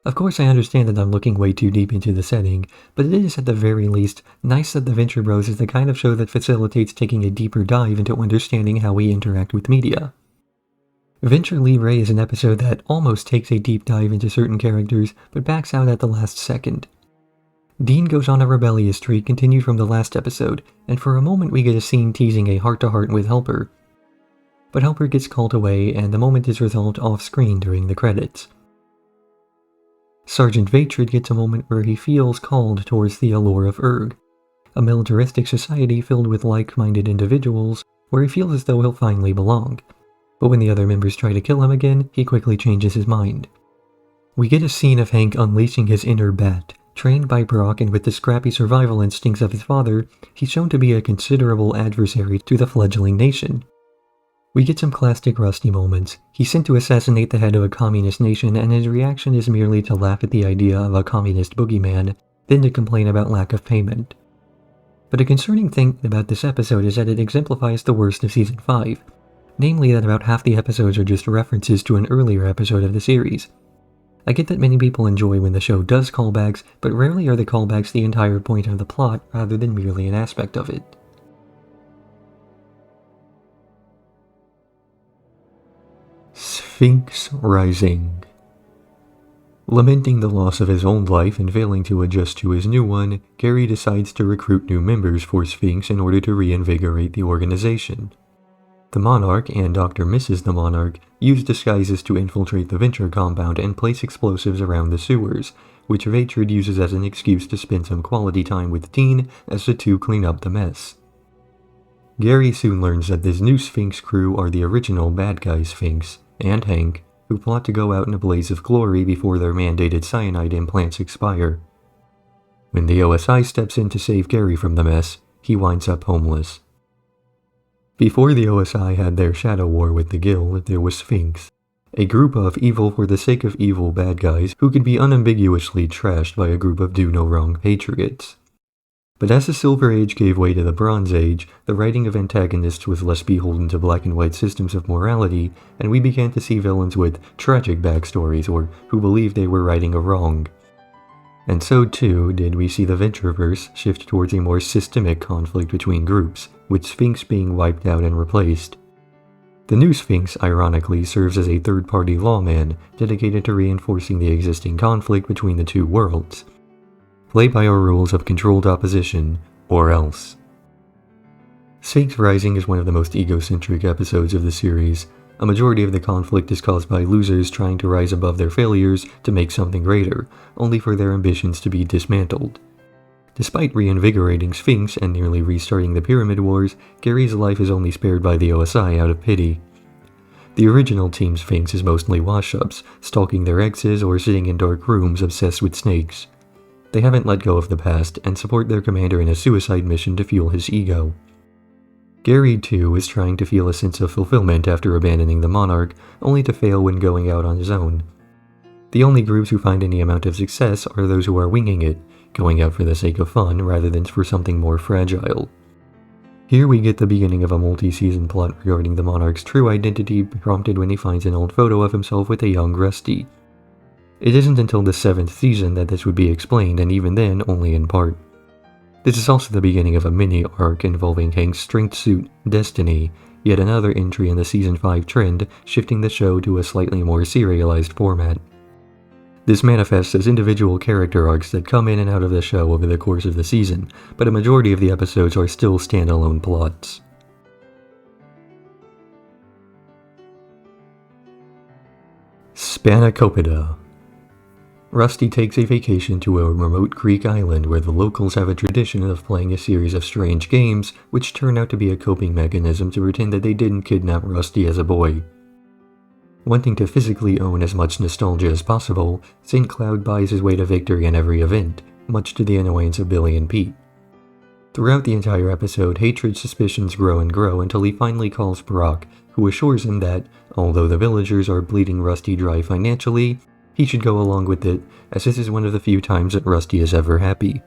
Of course, I understand that I'm looking way too deep into the setting, but it is at the very least nice that The Venture Bros is the kind of show that facilitates taking a deeper dive into understanding how we interact with media. Venture Libre is an episode that almost takes a deep dive into certain characters, but backs out at the last second. Dean goes on a rebellious streak continued from the last episode, and for a moment we get a scene teasing a heart-to-heart with Helper. But Helper gets called away, and the moment is resolved off-screen during the credits. Sergeant Vatrid gets a moment where he feels called towards the allure of Erg, a militaristic society filled with like-minded individuals where he feels as though he'll finally belong. But when the other members try to kill him again, he quickly changes his mind. We get a scene of Hank unleashing his inner bat. Trained by Brock and with the scrappy survival instincts of his father, he's shown to be a considerable adversary to the fledgling nation. We get some classic Rusty moments. He's sent to assassinate the head of a communist nation, and his reaction is merely to laugh at the idea of a communist boogeyman, then to complain about lack of payment. But a concerning thing about this episode is that it exemplifies the worst of Season 5, namely that about half the episodes are just references to an earlier episode of the series. I get that many people enjoy when the show does callbacks, but rarely are the callbacks the entire point of the plot rather than merely an aspect of it. Sphinx Rising. Lamenting the loss of his old life and failing to adjust to his new one, Gary decides to recruit new members for Sphinx in order to reinvigorate the organization. The Monarch and Dr. Mrs. the Monarch use disguises to infiltrate the Venture compound and place explosives around the sewers, which Vatrid uses as an excuse to spend some quality time with Dean as the two clean up the mess. Gary soon learns that this new Sphinx crew are the original bad guy Sphinx, and Hank, who plot to go out in a blaze of glory before their mandated cyanide implants expire. When the OSI steps in to save Gary from the mess, he winds up homeless. Before the OSI had their shadow war with the Guild, there was Sphinx, a group of evil for the sake of evil bad guys who could be unambiguously trashed by a group of do-no-wrong patriots. But as the Silver Age gave way to the Bronze Age, the writing of antagonists was less beholden to black and white systems of morality, and we began to see villains with tragic backstories or who believed they were righting a wrong. And so too did we see the Ventureverse shift towards a more systemic conflict between groups, with Sphinx being wiped out and replaced. The new Sphinx, ironically, serves as a third-party lawman dedicated to reinforcing the existing conflict between the two worlds. Play by our rules of controlled opposition, or else. Sphinx Rising is one of the most egocentric episodes of the series. A majority of the conflict is caused by losers trying to rise above their failures to make something greater, only for their ambitions to be dismantled. Despite reinvigorating Sphinx and nearly restarting the Pyramid Wars, Gary's life is only spared by the OSI out of pity. The original Team Sphinx is mostly wash-ups, stalking their exes or sitting in dark rooms obsessed with snakes. They haven't let go of the past and support their commander in a suicide mission to fuel his ego. Gary, too, is trying to feel a sense of fulfillment after abandoning the Monarch, only to fail when going out on his own. The only groups who find any amount of success are those who are winging it, going out for the sake of fun rather than for something more fragile. Here we get the beginning of a multi-season plot regarding the Monarch's true identity, prompted when he finds an old photo of himself with a young Rusty. It isn't until the 7th season that this would be explained, and even then only in part. This is also the beginning of a mini-arc involving Hank's strength suit, Destiny, yet another entry in the Season 5 trend, shifting the show to a slightly more serialized format. This manifests as individual character arcs that come in and out of the show over the course of the season, but a majority of the episodes are still standalone plots. Spanakopita. Rusty takes a vacation to a remote Greek island where the locals have a tradition of playing a series of strange games, which turn out to be a coping mechanism to pretend that they didn't kidnap Rusty as a boy. Wanting to physically own as much nostalgia as possible, St. Cloud buys his way to victory in every event, much to the annoyance of Billy and Pete. Throughout the entire episode, Hatred's suspicions grow and grow until he finally calls Brock, who assures him that, although the villagers are bleeding Rusty dry financially, he should go along with it, as this is one of the few times that Rusty is ever happy.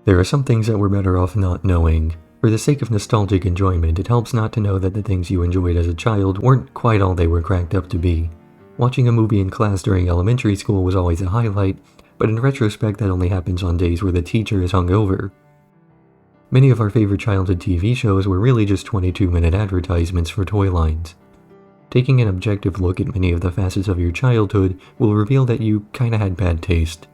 There are some things that we're better off not knowing. For the sake of nostalgic enjoyment, it helps not to know that the things you enjoyed as a child weren't quite all they were cracked up to be. Watching a movie in class during elementary school was always a highlight, but in retrospect that only happens on days where the teacher is hungover. Many of our favorite childhood TV shows were really just 22-minute advertisements for toy lines. Taking an objective look at many of the facets of your childhood will reveal that you kinda had bad taste.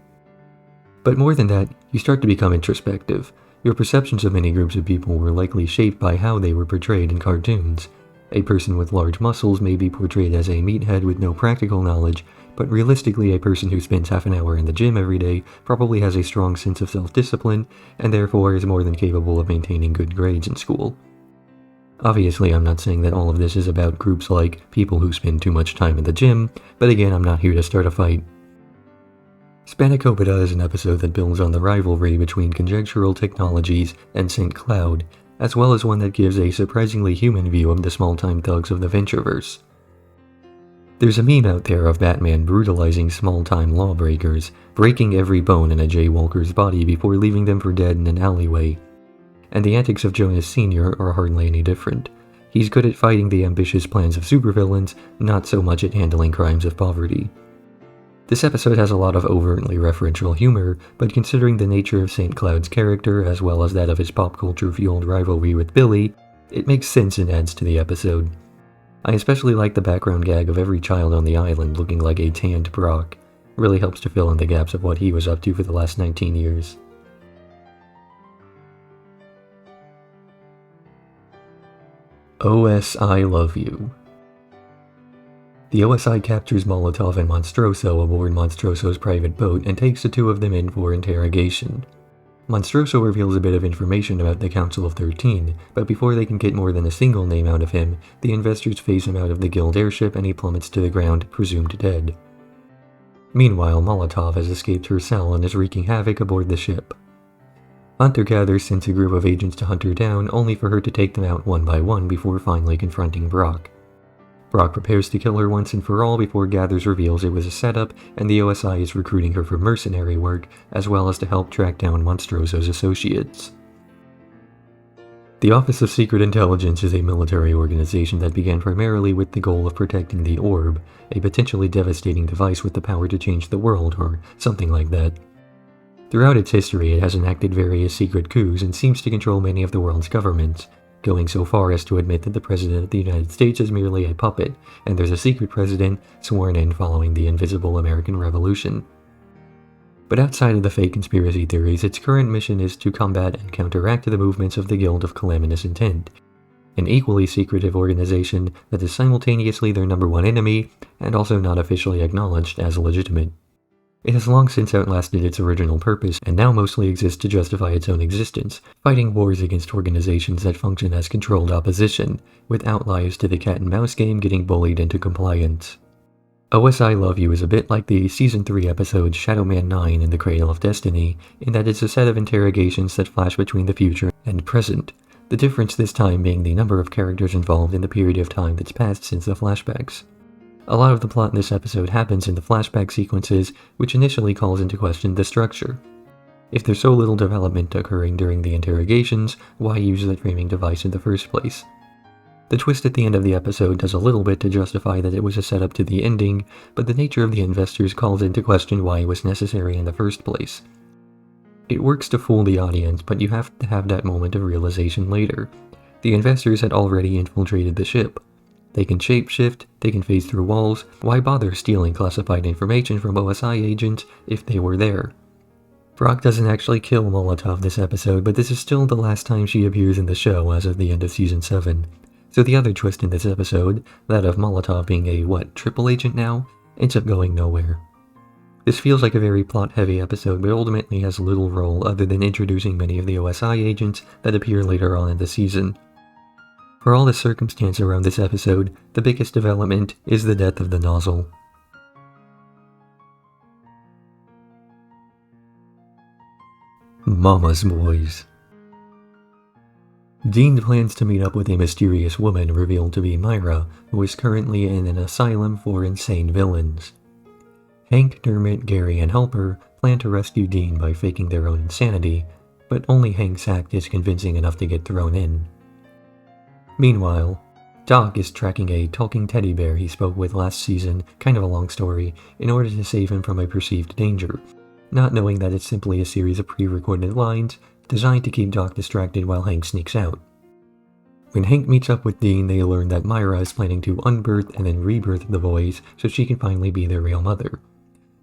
But more than that, you start to become introspective. Your perceptions of many groups of people were likely shaped by how they were portrayed in cartoons. A person with large muscles may be portrayed as a meathead with no practical knowledge, but realistically a person who spends half an hour in the gym every day probably has a strong sense of self-discipline, and therefore is more than capable of maintaining good grades in school. Obviously, I'm not saying that all of this is about groups like people who spend too much time in the gym, but again, I'm not here to start a fight. Spanakopita is an episode that builds on the rivalry between conjectural technologies and St. Cloud, as well as one that gives a surprisingly human view of the small-time thugs of the Ventureverse. There's a meme out there of Batman brutalizing small-time lawbreakers, breaking every bone in a jaywalker's body before leaving them for dead in an alleyway. And the antics of Jonas Sr. are hardly any different. He's good at fighting the ambitious plans of supervillains, not so much at handling crimes of poverty. This episode has a lot of overtly referential humor, but considering the nature of St. Cloud's character as well as that of his pop culture-fueled rivalry with Billy, it makes sense and adds to the episode. I especially like the background gag of every child on the island looking like a tanned Brock. It really helps to fill in the gaps of what he was up to for the last 19 years. OS I Love You. The OSI captures Molotov and Monstroso aboard Monstroso's private boat and takes the two of them in for interrogation. Monstroso reveals a bit of information about the Council of 13, but before they can get more than a single name out of him, the investors phase him out of the guild airship and he plummets to the ground, presumed dead. Meanwhile, Molotov has escaped her cell and is wreaking havoc aboard the ship. Hunter Gather sends a group of agents to hunt her down, only for her to take them out one by one before finally confronting Brock. Brock prepares to kill her once and for all before Gathers reveals it was a setup and the OSI is recruiting her for mercenary work, as well as to help track down Monstroso's associates. The Office of Secret Intelligence is a military organization that began primarily with the goal of protecting the Orb, a potentially devastating device with the power to change the world, or something like that. Throughout its history, it has enacted various secret coups and seems to control many of the world's governments, going so far as to admit that the President of the United States is merely a puppet, and there's a secret president sworn in following the Invisible American Revolution. But outside of the fake conspiracy theories, its current mission is to combat and counteract the movements of the Guild of Calamitous Intent, an equally secretive organization that is simultaneously their number one enemy and also not officially acknowledged as legitimate. It has long since outlasted its original purpose and now mostly exists to justify its own existence, fighting wars against organizations that function as controlled opposition, with outliers to the cat-and-mouse game getting bullied into compliance. OS I Love You is a bit like the Season 3 episode Shadow Man 9 in the Cradle of Destiny, in that it's a set of interrogations that flash between the future and present, the difference this time being the number of characters involved in the period of time that's passed since the flashbacks. A lot of the plot in this episode happens in the flashback sequences, which initially calls into question the structure. If there's so little development occurring during the interrogations, why use that framing device in the first place? The twist at the end of the episode does a little bit to justify that it was a setup to the ending, but the nature of the investors calls into question why it was necessary in the first place. It works to fool the audience, but you have to have that moment of realization later. The investors had already infiltrated the ship. They can shapeshift, they can phase through walls. Why bother stealing classified information from OSI agents if they were there? Brock doesn't actually kill Molotov this episode, but this is still the last time she appears in the show as of the end of Season 7. So the other twist in this episode, that of Molotov being a, triple agent now, ends up going nowhere. This feels like a very plot-heavy episode, but ultimately has little role other than introducing many of the OSI agents that appear later on in the season. For all the circumstance around this episode, the biggest development is the death of the nozzle. Mama's Boys. Dean plans to meet up with a mysterious woman revealed to be Myra, who is currently in an asylum for insane villains. Hank, Dermot, Gary, and Helper plan to rescue Dean by faking their own insanity, but only Hank's act is convincing enough to get thrown in. Meanwhile, Doc is tracking a talking teddy bear he spoke with last season, kind of a long story, in order to save him from a perceived danger, not knowing that it's simply a series of pre-recorded lines designed to keep Doc distracted while Hank sneaks out. When Hank meets up with Dean, they learn that Myra is planning to unbirth and then rebirth the boys so she can finally be their real mother.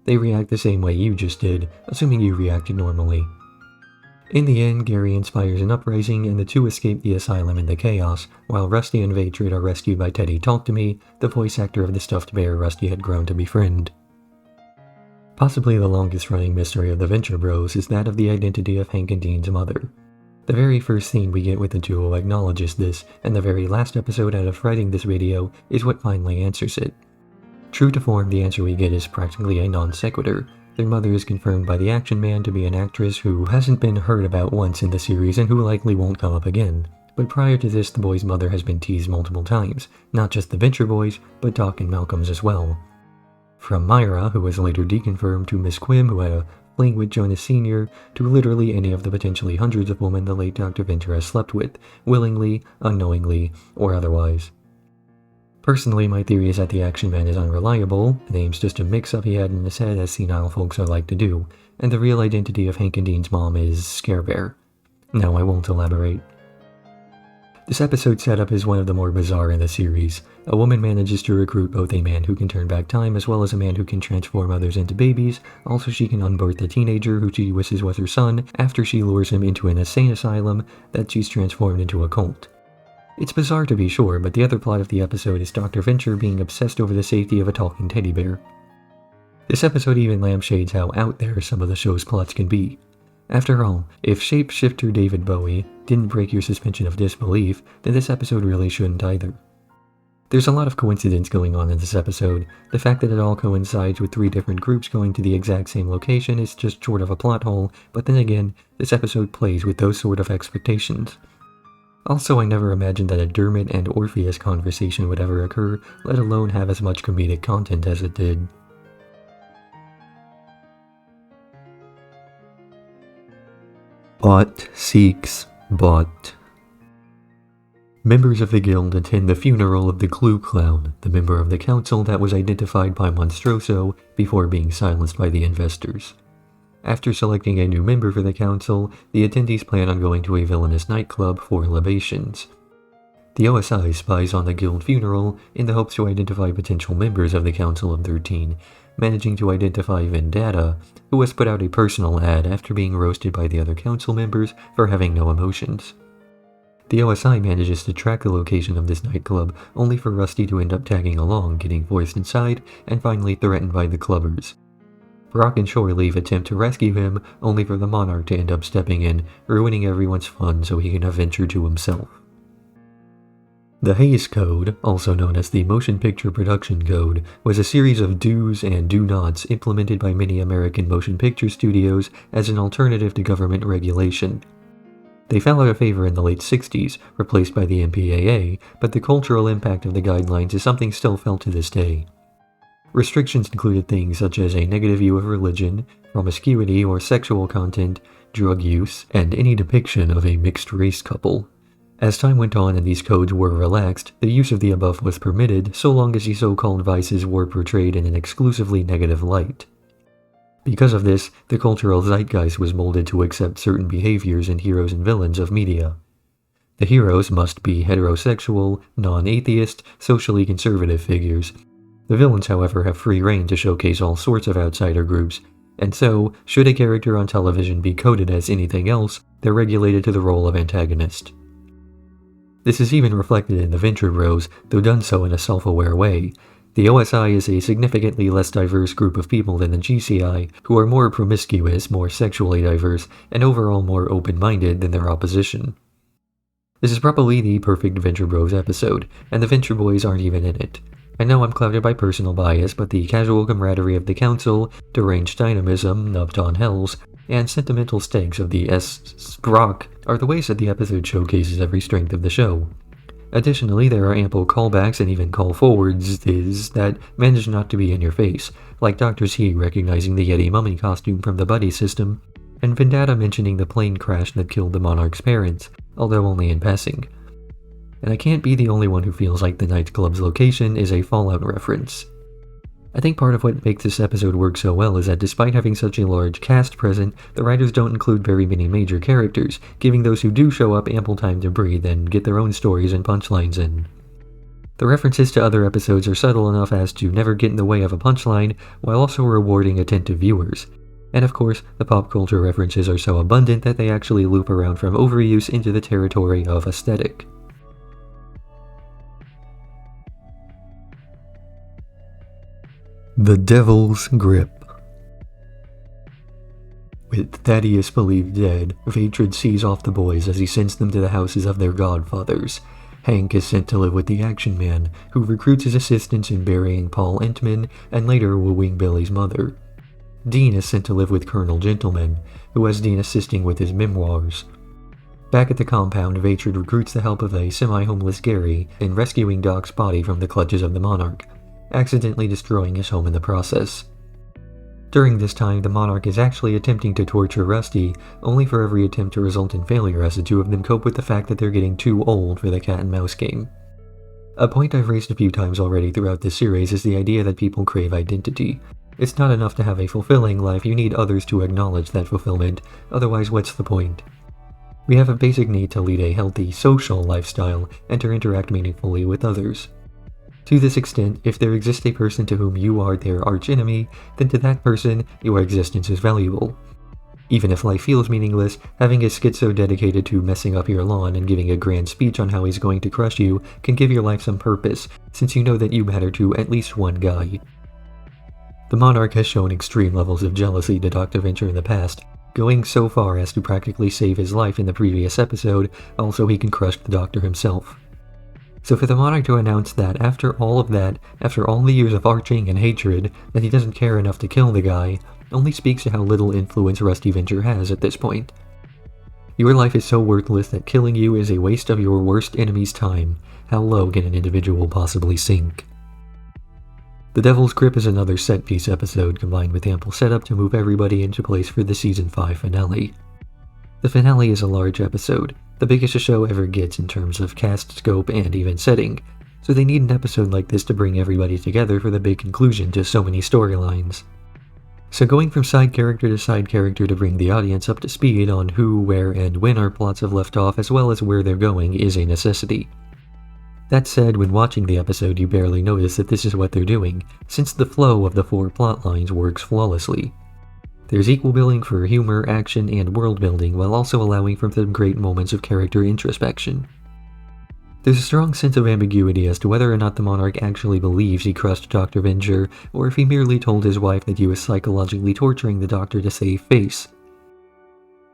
They react the same way you just did, assuming you reacted normally. In the end, Gary inspires an uprising and the two escape the asylum in the chaos, while Rusty and Vatrid are rescued by Teddy Talk to Me, the voice actor of the stuffed bear Rusty had grown to befriend. Possibly the longest-running mystery of the Venture Bros is that of the identity of Hank and Dean's mother. The very first scene we get with the duo acknowledges this, and the very last episode out of writing this video is what finally answers it. True to form, the answer we get is practically a non sequitur. Their mother is confirmed by the Action Man to be an actress who hasn't been heard about once in the series and who likely won't come up again. But prior to this, the boys' mother has been teased multiple times, not just the Venture Boys, but Doc and Malcolm's as well. From Myra, who was later deconfirmed, to Miss Quim, who had a fling with Jonas Sr., to literally any of the potentially hundreds of women the late Dr. Venture has slept with, willingly, unknowingly, or otherwise. Personally, my theory is that the Action Man is unreliable, the name's just a mix-up he had in his head as senile folks are like to do, and the real identity of Hank and Dean's mom is Scare Bear. No, I won't elaborate. This episode setup is one of the more bizarre in the series. A woman manages to recruit both a man who can turn back time as well as a man who can transform others into babies. Also, she can unbirth a teenager who she wishes was her son after she lures him into an insane asylum that she's transformed into a cult. It's bizarre to be sure, but the other plot of the episode is Dr. Venture being obsessed over the safety of a talking teddy bear. This episode even lampshades how out there some of the show's plots can be. After all, if shapeshifter David Bowie didn't break your suspension of disbelief, then this episode really shouldn't either. There's a lot of coincidence going on in this episode. The fact that it all coincides with 3 different groups going to the exact same location is just short of a plot hole, but then again, this episode plays with those sort of expectations. Also, I never imagined that a Dermot and Orpheus conversation would ever occur, let alone have as much comedic content as it did. Bot seeks bot. Members of the guild attend the funeral of the Clue Clown, the member of the council that was identified by Monstroso before being silenced by the investors. After selecting a new member for the council, the attendees plan on going to a villainous nightclub for libations. The OSI spies on the guild funeral in the hopes to identify potential members of the Council of 13, managing to identify Vendetta, who has put out a personal ad after being roasted by the other council members for having no emotions. The OSI manages to track the location of this nightclub, only for Rusty to end up tagging along, getting forced inside, and finally threatened by the clubbers. Brock and Shoreleaf attempt to rescue him, only for the Monarch to end up stepping in, ruining everyone's fun so he can adventure to himself. The Hays Code, also known as the Motion Picture Production Code, was a series of do's and do-nots implemented by many American motion picture studios as an alternative to government regulation. They fell out of favor in the late 60s, replaced by the MPAA, but the cultural impact of the guidelines is something still felt to this day. Restrictions included things such as a negative view of religion, promiscuity or sexual content, drug use, and any depiction of a mixed-race couple. As time went on and these codes were relaxed, the use of the above was permitted so long as the so-called vices were portrayed in an exclusively negative light. Because of this, the cultural zeitgeist was molded to accept certain behaviors in heroes and villains of media. The heroes must be heterosexual, non-atheist, socially conservative figures. The villains, however, have free rein to showcase all sorts of outsider groups, and so, should a character on television be coded as anything else, they're regulated to the role of antagonist. This is even reflected in the Venture Bros, though done so in a self-aware way. The OSI is a significantly less diverse group of people than the GCI, who are more promiscuous, more sexually diverse, and overall more open-minded than their opposition. This is probably the perfect Venture Bros episode, and the Venture Boys aren't even in it. I know I'm clouded by personal bias, but the casual camaraderie of the council, deranged dynamism, Nubton Hells, and sentimental stakes of the Brock are the ways that the episode showcases every strength of the show. Additionally, there are ample callbacks and even call-forwards that manage not to be in your face, like Dr. C recognizing the Yeti mummy costume from the Buddy system, and Vendetta mentioning the plane crash that killed the Monarch's parents, although only in passing. and I can't be the only one who feels like the nightclub's location is a Fallout reference. I think part of what makes this episode work so well is that despite having such a large cast present, the writers don't include very many major characters, giving those who do show up ample time to breathe and get their own stories and punchlines in. The references to other episodes are subtle enough as to never get in the way of a punchline, while also rewarding attentive viewers. And of course, the pop culture references are so abundant that they actually loop around from overuse into the territory of aesthetic. The Devil's Grip. With Thaddeus believed dead, Vatrid sees off the boys as he sends them to the houses of their godfathers. Hank is sent to live with the Action Man, who recruits his assistance in burying Paul Entman and later wooing Billy's mother. Dean is sent to live with Colonel Gentleman, who has Dean assisting with his memoirs. Back at the compound, Vatrid recruits the help of a semi-homeless Gary in rescuing Doc's body from the clutches of the Monarch, accidentally destroying his home in the process. During this time, the Monarch is actually attempting to torture Rusty, only for every attempt to result in failure as the two of them cope with the fact that they're getting too old for the cat and mouse game. A point I've raised a few times already throughout this series is the idea that people crave identity. It's not enough to have a fulfilling life, you need others to acknowledge that fulfillment, otherwise what's the point? We have a basic need to lead a healthy, social lifestyle and to interact meaningfully with others. To this extent, if there exists a person to whom you are their archenemy, then to that person, your existence is valuable. Even if life feels meaningless, having a schizo dedicated to messing up your lawn and giving a grand speech on how he's going to crush you can give your life some purpose, since you know that you matter to at least one guy. The Monarch has shown extreme levels of jealousy to Dr. Venture in the past, going so far as to practically save his life in the previous episode, also he can crush the Doctor himself. So for the Monarch to announce that after all of that, after all the years of arching and hatred, that he doesn't care enough to kill the guy, only speaks to how little influence Rusty Venture has at this point. Your life is so worthless that killing you is a waste of your worst enemy's time. How low can an individual possibly sink? The Devil's Grip is another set-piece episode combined with ample setup to move everybody into place for the Season 5 finale. The finale is a large episode, the biggest a show ever gets in terms of cast, scope, and even setting, so they need an episode like this to bring everybody together for the big conclusion to so many storylines. So going from side character to side character to bring the audience up to speed on who, where, and when our plots have left off as well as where they're going is a necessity. That said, when watching the episode you barely notice that this is what they're doing, since the flow of the 4 plot lines works flawlessly. There's equal billing for humor, action, and world building while also allowing for some great moments of character introspection. There's a strong sense of ambiguity as to whether or not the Monarch actually believes he crushed Dr. Venger, or if he merely told his wife that he was psychologically torturing the Doctor to save face.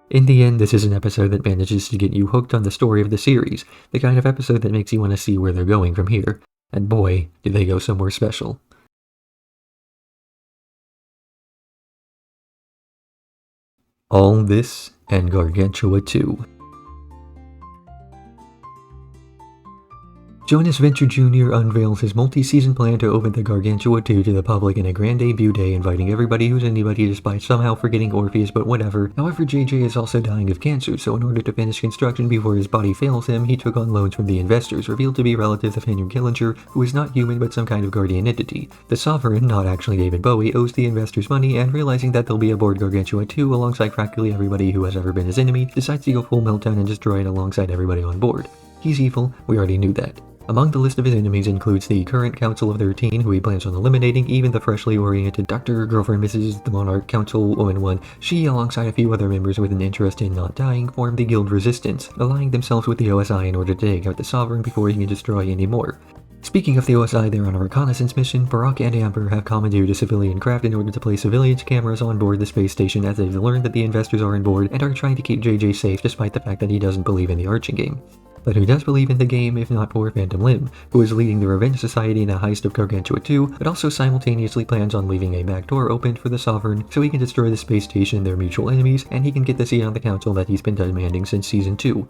In the end, this is an episode that manages to get you hooked on the story of the series, the kind of episode that makes you want to see where they're going from here, and boy, do they go somewhere special. All this and Gargantua 2. Jonas Venture Jr. unveils his multi-season plan to open the Gargantua 2 to the public in a grand debut day, inviting everybody who's anybody despite somehow forgetting Orpheus, but whatever. However, JJ is also dying of cancer, so in order to finish construction before his body fails him, he took on loans from the investors, revealed to be relatives of Henry Killinger, who is not human but some kind of guardian entity. The Sovereign, not actually David Bowie, owes the investors money, and realizing that they'll be aboard Gargantua 2 alongside practically everybody who has ever been his enemy, decides to go full meltdown and destroy it alongside everybody on board. He's evil, we already knew that. Among the list of his enemies includes the current Council of 13, who he plans on eliminating, even the freshly oriented Dr. Girlfriend Mrs. the Monarch Councilwoman 1. She, alongside a few other members with an interest in not dying, form the Guild Resistance, allying themselves with the OSI in order to take out the Sovereign before he can destroy any more. Speaking of the OSI, they're on a reconnaissance mission. Barack and Amber have commandeered a civilian craft in order to place surveillance cameras on board the space station as they've learned that the investors are on board and are trying to keep JJ safe despite the fact that he doesn't believe in the arching game. But who does believe in the game if not for Phantom Limb, who is leading the Revenge Society in a heist of Gargantua 2, but also simultaneously plans on leaving a back door open for the Sovereign so he can destroy the space station, their mutual enemies, and he can get the seat on the council that he's been demanding since Season 2.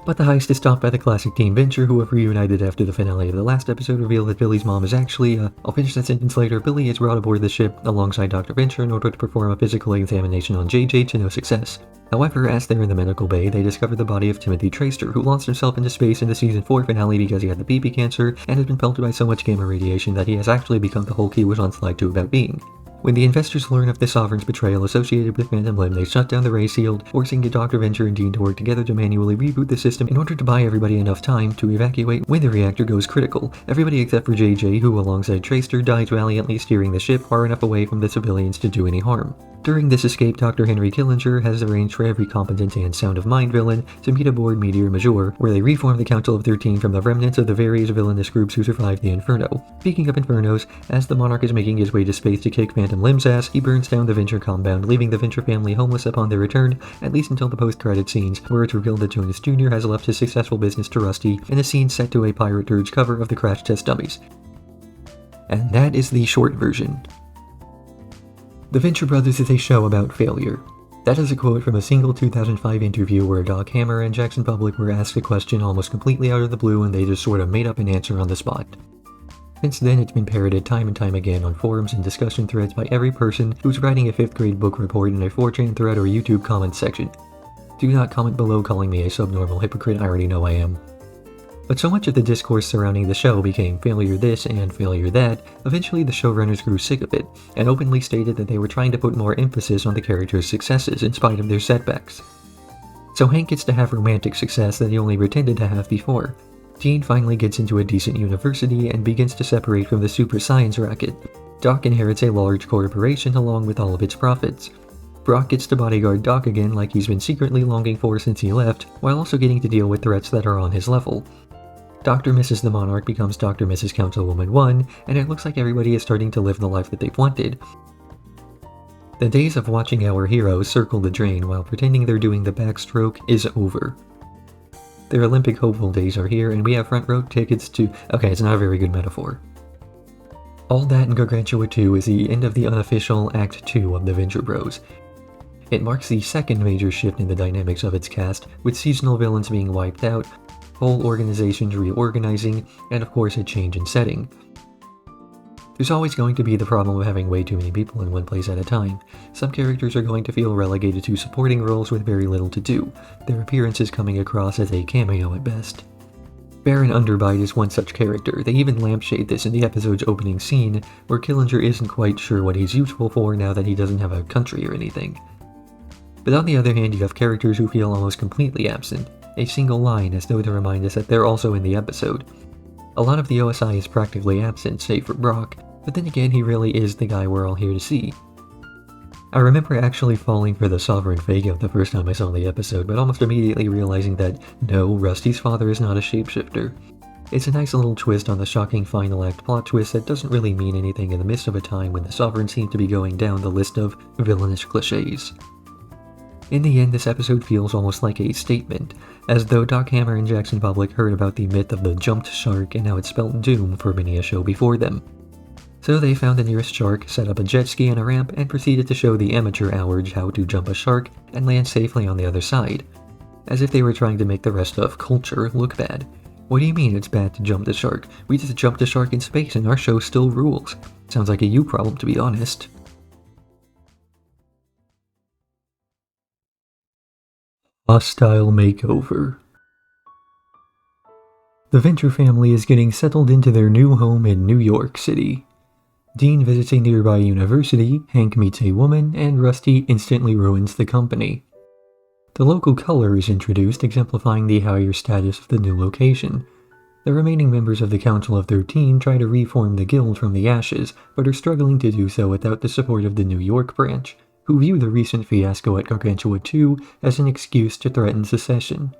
But the heist is stopped by the classic Team Venture, who have reunited after the finale of the last episode revealed that Billy's mom is actually, I'll finish that sentence later. Billy is brought aboard the ship alongside Dr. Venture in order to perform a physical examination on JJ to no success. However, as they're in the medical bay, they discover the body of Timothy Traster, who launched himself into space in the Season 4 finale because he had the pee-pee cancer and has been pelted by so much gamma radiation that he has actually become the Hulk he was on Slide 2 about being. When the investors learn of the Sovereign's betrayal associated with Phantom Limb, they shut down the ray shield, forcing Dr. Venture and Dean to work together to manually reboot the system in order to buy everybody enough time to evacuate when the reactor goes critical. Everybody except for JJ, who alongside Traster dies valiantly steering the ship far enough away from the civilians to do any harm. During this escape, Dr. Henry Killinger has arranged for every competent and sound of mind villain to meet aboard Meteor Major, where they reform the Council of 13 from the remnants of the various villainous groups who survived the Inferno. Speaking of Infernos, as the Monarch is making his way to space to kick Phantom Limb's ass, he burns down the Venture compound, leaving the Venture family homeless upon their return, at least until the post-credit scenes, where it's revealed that Jonas Jr. has left his successful business to Rusty in a scene set to a Pirate Dirge cover of the Crash Test Dummies. And that is the short version. The Venture Brothers is a show about failure. That is a quote from a single 2005 interview where Doc Hammer and Jackson Public were asked a question almost completely out of the blue and they just sort of made up an answer on the spot. Since then, it's been parroted time and time again on forums and discussion threads by every person who's writing a 5th grade book report in a 4chan thread or YouTube comments section. Do not comment below calling me a subnormal hypocrite, I already know I am. But so much of the discourse surrounding the show became failure this and failure that, eventually the showrunners grew sick of it, and openly stated that they were trying to put more emphasis on the characters' successes in spite of their setbacks. So Hank gets to have romantic success that he only pretended to have before. Dean finally gets into a decent university and begins to separate from the super science racket. Doc inherits a large corporation along with all of its profits. Brock gets to bodyguard Doc again like he's been secretly longing for since he left, while also getting to deal with threats that are on his level. Dr. Mrs. the Monarch becomes Dr. Mrs. Councilwoman 1, and it looks like everybody is starting to live the life that they've wanted. The days of watching our heroes circle the drain while pretending they're doing the backstroke is over. Their Olympic hopeful days are here, and we have front row tickets to— okay, it's not a very good metaphor. All that in Gargantua 2 is the end of the unofficial Act 2 of the Venture Bros. It marks the second major shift in the dynamics of its cast, with seasonal villains being wiped out, whole organizations reorganizing, and of course a change in setting. There's always going to be the problem of having way too many people in one place at a time. Some characters are going to feel relegated to supporting roles with very little to do, their appearances coming across as a cameo at best. Baron Underbite is one such character. They even lampshade this in the episode's opening scene, where Killinger isn't quite sure what he's useful for now that he doesn't have a country or anything. But on the other hand, you have characters who feel almost completely absent, a single line as though to remind us that they're also in the episode. A lot of the OSI is practically absent, save for Brock, but then again he really is the guy we're all here to see. I remember actually falling for the Sovereign fake-out the first time I saw the episode, but almost immediately realizing that no, Rusty's father is not a shapeshifter. It's a nice little twist on the shocking final act plot twist that doesn't really mean anything in the midst of a time when the Sovereign seemed to be going down the list of villainous cliches. In the end, this episode feels almost like a statement, as though Doc Hammer and Jackson Public heard about the myth of the jumped shark and how it spelt doom for many a show before them. So they found the nearest shark, set up a jet ski and a ramp, and proceeded to show the amateur hours how to jump a shark and land safely on the other side. As if they were trying to make the rest of culture look bad. What do you mean it's bad to jump the shark? We just jumped a shark in space and our show still rules. Sounds like a you problem, to be honest. Hostile makeover. The Venture family is getting settled into their new home in New York City. Dean visits a nearby university, Hank meets a woman, and Rusty instantly ruins the company. The local color is introduced, exemplifying the higher status of the new location. The remaining members of the Council of 13 try to reform the guild from the ashes, but are struggling to do so without the support of the New York branch, who view the recent fiasco at Gargantua 2 as an excuse to threaten secession.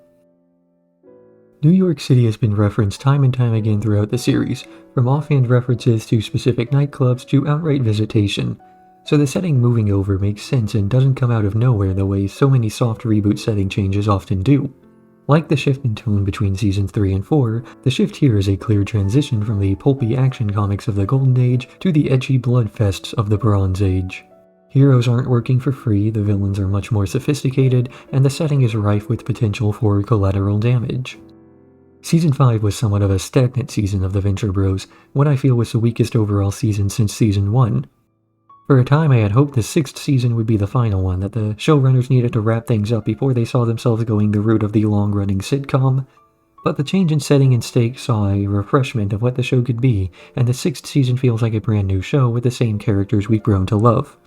New York City has been referenced time and time again throughout the series, from offhand references to specific nightclubs to outright visitation, so the setting moving over makes sense and doesn't come out of nowhere the way so many soft reboot setting changes often do. Like the shift in tone between seasons 3 and 4, the shift here is a clear transition from the pulpy action comics of the Golden Age to the edgy bloodfests of the Bronze Age. Heroes aren't working for free, the villains are much more sophisticated, and the setting is rife with potential for collateral damage. Season 5 was somewhat of a stagnant season of the Venture Bros, what I feel was the weakest overall season since Season 1. For a time I had hoped the 6th season would be the final one, that the showrunners needed to wrap things up before they saw themselves going the route of the long-running sitcom, but the change in setting and stakes saw a refreshment of what the show could be, and the 6th season feels like a brand new show with the same characters we've grown to love.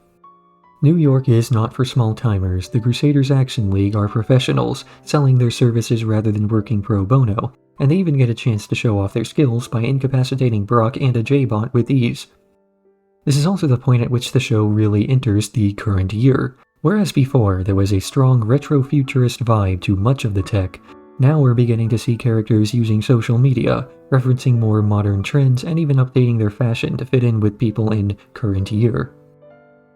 New York is not for small-timers. The Crusaders Action League are professionals, selling their services rather than working pro bono, and they even get a chance to show off their skills by incapacitating Brock and a J-Bot with ease. This is also the point at which the show really enters the current year. Whereas before there was a strong retro-futurist vibe to much of the tech, now we're beginning to see characters using social media, referencing more modern trends and even updating their fashion to fit in with people in current year.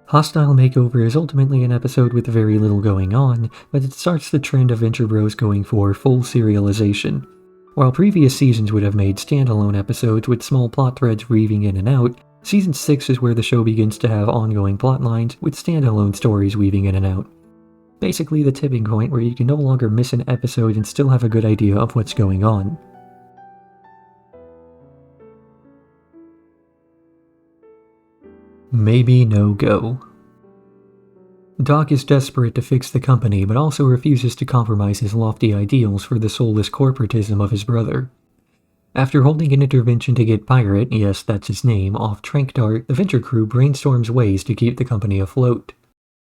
Hostile Makeover is ultimately an episode with very little going on, but it starts the trend of Venture Bros going for full serialization. While previous seasons would have made standalone episodes with small plot threads weaving in and out, Season 6 is where the show begins to have ongoing plotlines with standalone stories weaving in and out. Basically the tipping point where you can no longer miss an episode and still have a good idea of what's going on. Maybe no go. Doc is desperate to fix the company, but also refuses to compromise his lofty ideals for the soulless corporatism of his brother. After holding an intervention to get Pirate, yes that's his name, off Trankdart, the Venture crew brainstorms ways to keep the company afloat.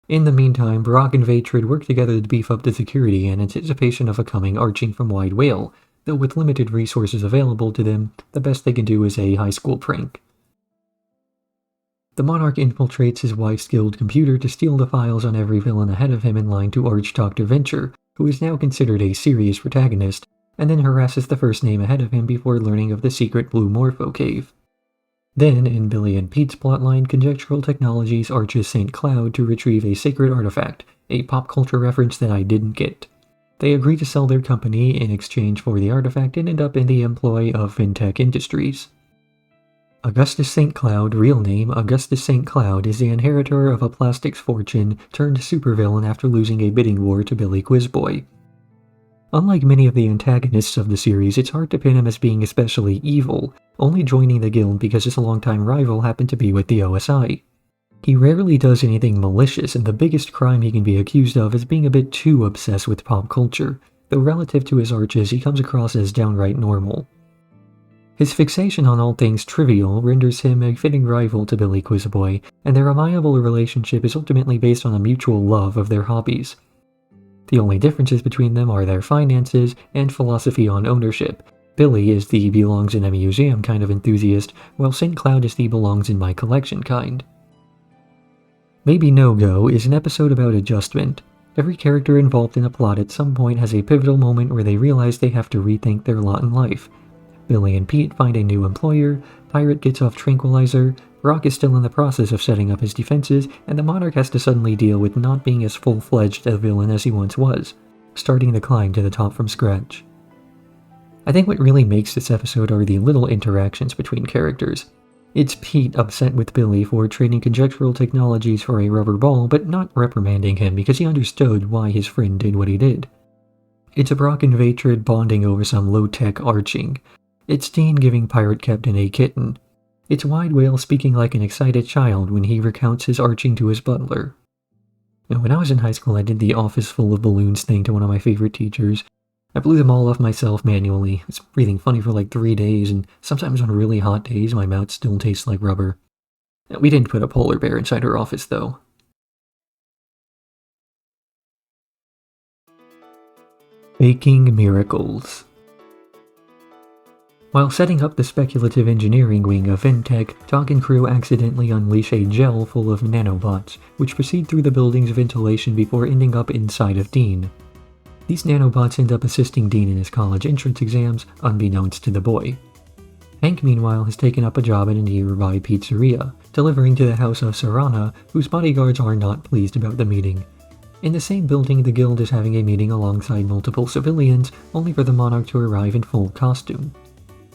In the meantime, Brock and Vatrid work together to beef up the security in anticipation of a coming arching from Wide Whale, though with limited resources available to them, the best they can do is a high school prank. The Monarch infiltrates his wife's guild computer to steal the files on every villain ahead of him in line to arch Dr. Venture, who is now considered a serious protagonist, and then harasses the first name ahead of him before learning of the secret Blue Morpho Cave. Then, in Billy and Pete's plotline, Conjectural Technologies arches St. Cloud to retrieve a sacred artifact, a pop culture reference that I didn't get. They agree to sell their company in exchange for the artifact and end up in the employ of FinTech Industries. Augustus St. Cloud, real name Augustus St. Cloud, is the inheritor of a plastics fortune turned supervillain after losing a bidding war to Billy Quizboy. Unlike many of the antagonists of the series, it's hard to pin him as being especially evil, only joining the guild because his longtime rival happened to be with the OSI. He rarely does anything malicious, and the biggest crime he can be accused of is being a bit too obsessed with pop culture, though relative to his arches he comes across as downright normal. His fixation on all things trivial renders him a fitting rival to Billy Quizboy, and their amiable relationship is ultimately based on a mutual love of their hobbies. The only differences between them are their finances and philosophy on ownership. Billy is the belongs in a museum kind of enthusiast, while St. Cloud is the belongs in my collection kind. Maybe No Go is an episode about adjustment. Every character involved in a plot at some point has a pivotal moment where they realize they have to rethink their lot in life. Billy and Pete find a new employer, Pirate gets off Tranquilizer, Brock is still in the process of setting up his defenses, and the Monarch has to suddenly deal with not being as full-fledged a villain as he once was, starting the climb to the top from scratch. I think what really makes this episode are the little interactions between characters. It's Pete upset with Billy for trading Conjectural Technologies for a rubber ball, but not reprimanding him because he understood why his friend did what he did. It's Brock and Vatrid bonding over some low-tech arching. It's Dean giving Pirate Captain a kitten. It's Wide Whale speaking like an excited child when he recounts his arching to his butler. Now, when I was in high school, I did the office full of balloons thing to one of my favorite teachers. I blew them all off myself manually. It's breathing funny for like 3 days, and sometimes on really hot days, my mouth still tastes like rubber. We didn't put a polar bear inside her office, though. Faking miracles. While setting up the speculative engineering wing of FinTech, Doc and crew accidentally unleash a gel full of nanobots, which proceed through the building's ventilation before ending up inside of Dean. These nanobots end up assisting Dean in his college entrance exams, unbeknownst to the boy. Hank, meanwhile, has taken up a job at a nearby pizzeria, delivering to the house of Sarana, whose bodyguards are not pleased about the meeting. In the same building, the guild is having a meeting alongside multiple civilians, only for the Monarch to arrive in full costume.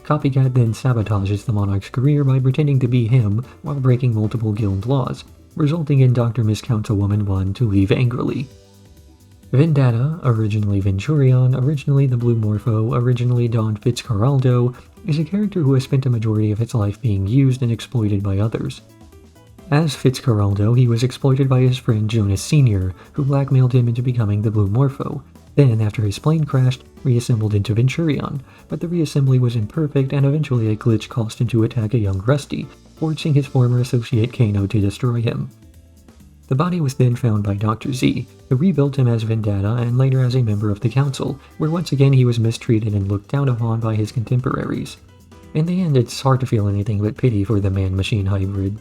Copycat then sabotages the Monarch's career by pretending to be him while breaking multiple guild laws, resulting in Dr. Miss Councilwoman 1 to leave angrily. Vendetta, originally Venturion, originally the Blue Morpho, originally Don Fitzcarraldo, is a character who has spent a majority of its life being used and exploited by others. As Fitzcarraldo, he was exploited by his friend Jonas Sr., who blackmailed him into becoming the Blue Morpho, then, after his plane crashed, reassembled into Venturion, but the reassembly was imperfect and eventually a glitch caused him to attack a young Rusty, forcing his former associate Kano to destroy him. The body was then found by Dr. Z, who rebuilt him as Vendetta and later as a member of the Council, where once again he was mistreated and looked down upon by his contemporaries. In the end, it's hard to feel anything but pity for the man-machine hybrid.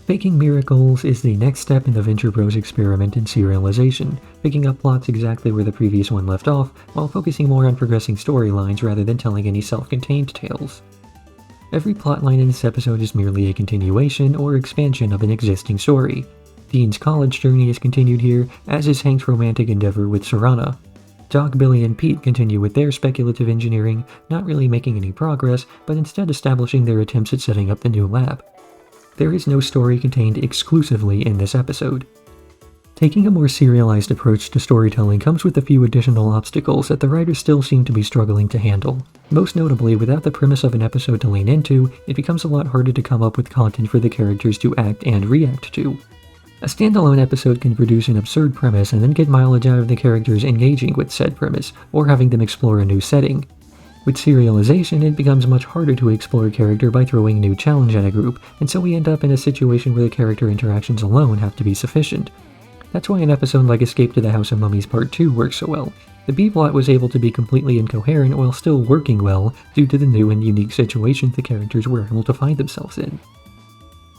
Faking miracles is the next step in the Venture Bros experiment in serialization, picking up plots exactly where the previous one left off, while focusing more on progressing storylines rather than telling any self-contained tales. Every plotline in this episode is merely a continuation or expansion of an existing story. Dean's college journey is continued here, as is Hank's romantic endeavor with Serana. Doc, Billy, and Pete continue with their speculative engineering, not really making any progress, but instead establishing their attempts at setting up the new lab. There is no story contained exclusively in this episode. Taking a more serialized approach to storytelling comes with a few additional obstacles that the writers still seem to be struggling to handle. Most notably, without the premise of an episode to lean into, it becomes a lot harder to come up with content for the characters to act and react to. A standalone episode can produce an absurd premise and then get mileage out of the characters engaging with said premise, or having them explore a new setting. With serialization, it becomes much harder to explore a character by throwing a new challenge at a group, and so we end up in a situation where the character interactions alone have to be sufficient. That's why an episode like Escape to the House of Mummies Part 2 works so well. The B-plot was able to be completely incoherent while still working well due to the new and unique situations the characters were able to find themselves in.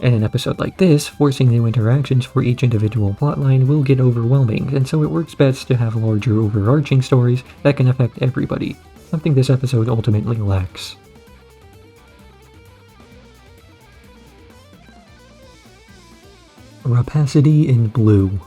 In an episode like this, forcing new interactions for each individual plotline will get overwhelming, and so it works best to have larger overarching stories that can affect everybody, something this episode ultimately lacks. Rapacity in Blue.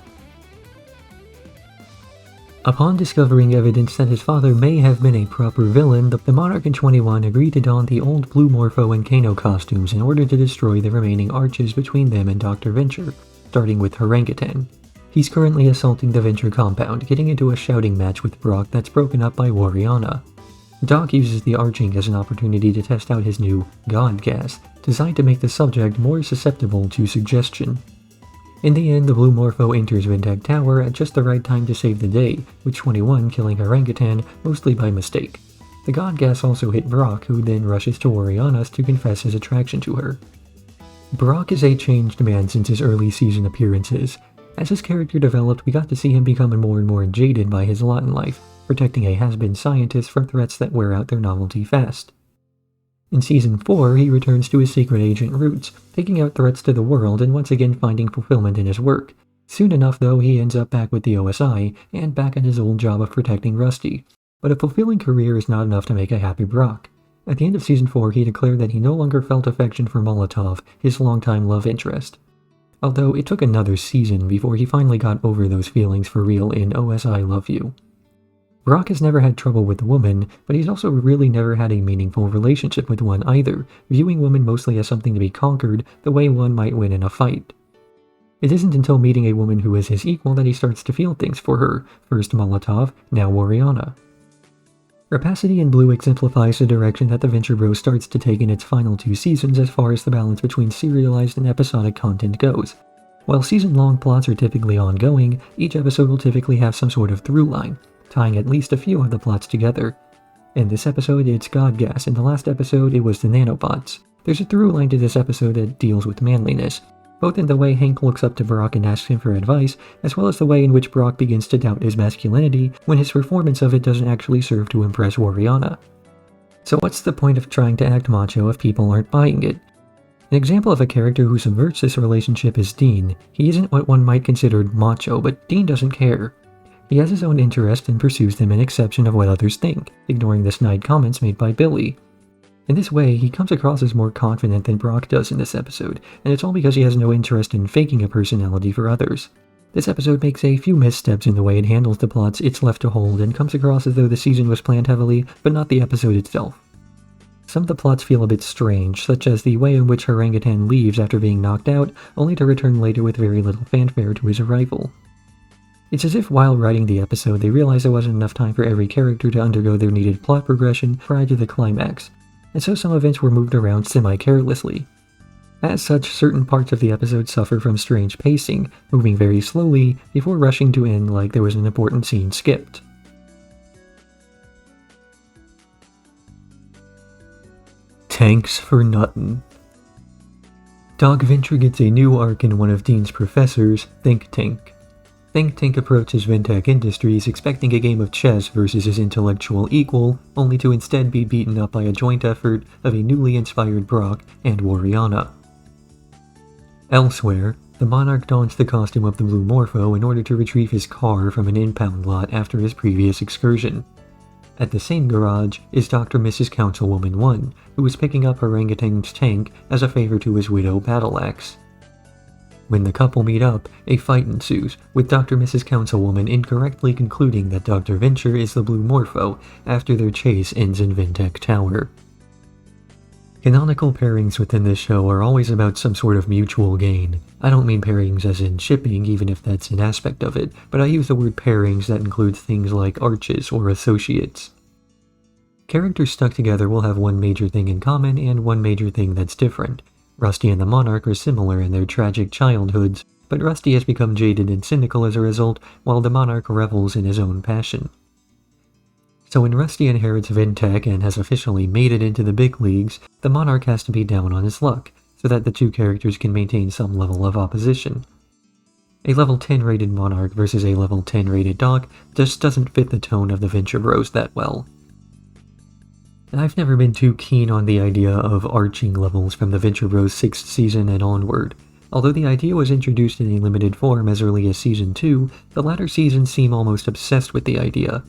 Upon discovering evidence that his father may have been a proper villain, the Monarch and 21 agreed to don the old Blue Morpho and Kano costumes in order to destroy the remaining arches between them and Dr. Venture, starting with Orangutan. He's currently assaulting the Venture compound, getting into a shouting match with Brock that's broken up by Wariana. Doc uses the arching as an opportunity to test out his new God Gas, designed to make the subject more susceptible to suggestion. In the end, the Blue Morpho enters Ventag Tower at just the right time to save the day, with 21 killing Orangutan, mostly by mistake. The God Gas also hit Brock, who then rushes to Oriana's to confess his attraction to her. Brock is a changed man since his early season appearances. As his character developed, we got to see him becoming more and more jaded by his lot in life, protecting a has-been scientist from threats that wear out their novelty fast. In Season 4, he returns to his secret agent roots, taking out threats to the world and once again finding fulfillment in his work. Soon enough, though, he ends up back with the OSI, and back in his old job of protecting Rusty. But a fulfilling career is not enough to make a happy Brock. At the end of Season 4, he declared that he no longer felt affection for Molotov, his longtime love interest. Although it took another season before he finally got over those feelings for real in OSI Love You. Brock has never had trouble with a woman, but he's also really never had a meaningful relationship with one either, viewing women mostly as something to be conquered the way one might win in a fight. It isn't until meeting a woman who is his equal that he starts to feel things for her, first Molotov, now Wariana. Rapacity in Blue exemplifies the direction that the Venture Bros starts to take in its final 2 seasons as far as the balance between serialized and episodic content goes. While season-long plots are typically ongoing, each episode will typically have some sort of through line, tying at least a few of the plots together. In this episode, it's God Gas. In the last episode, it was the nanobots. There's a through line to this episode that deals with manliness, both in the way Hank looks up to Brock and asks him for advice, as well as the way in which Brock begins to doubt his masculinity when his performance of it doesn't actually serve to impress Wariana. So what's the point of trying to act macho if people aren't buying it? An example of a character who subverts this relationship is Dean. He isn't what one might consider macho, but Dean doesn't care. He has his own interests and pursues them in exception of what others think, ignoring the snide comments made by Billy. In this way, he comes across as more confident than Brock does in this episode, and it's all because he has no interest in faking a personality for others. This episode makes a few missteps in the way it handles the plots it's left to hold and comes across as though the season was planned heavily, but not the episode itself. Some of the plots feel a bit strange, such as the way in which Orangutan leaves after being knocked out, only to return later with very little fanfare to his arrival. It's as if while writing the episode they realized there wasn't enough time for every character to undergo their needed plot progression prior to the climax, and so some events were moved around semi-carelessly. As such, certain parts of the episode suffer from strange pacing, moving very slowly before rushing to end like there was an important scene skipped. Tanks for Nuttin'. Doc Venture gets a new arc in one of Dean's professors, Think Tank. Think Tank approaches Ventec Industries expecting a game of chess versus his intellectual equal, only to instead be beaten up by a joint effort of a newly inspired Brock and Wariana. Elsewhere, the Monarch dons the costume of the Blue Morpho in order to retrieve his car from an impound lot after his previous excursion. At the same garage is Dr. Mrs. Councilwoman 1, who is picking up Orangutan's tank as a favor to his widow Battleaxe. When the couple meet up, a fight ensues, with Dr. Mrs. Councilwoman incorrectly concluding that Dr. Venture is the Blue Morpho after their chase ends in Ventec Tower. Canonical pairings within this show are always about some sort of mutual gain. I don't mean pairings as in shipping, even if that's an aspect of it, but I use the word pairings that includes things like arches or associates. Characters stuck together will have one major thing in common and one major thing that's different. Rusty and the Monarch are similar in their tragic childhoods, but Rusty has become jaded and cynical as a result, while the Monarch revels in his own passion. So when Rusty inherits Ventec and has officially made it into the big leagues, the Monarch has to be down on his luck, so that the two characters can maintain some level of opposition. A level 10 rated Monarch versus a level 10 rated Doc just doesn't fit the tone of the Venture Bros that well. I've never been too keen on the idea of arching levels from the Venture Bros 6th season and onward. Although the idea was introduced in a limited form as early as Season 2, the latter seasons seem almost obsessed with the idea.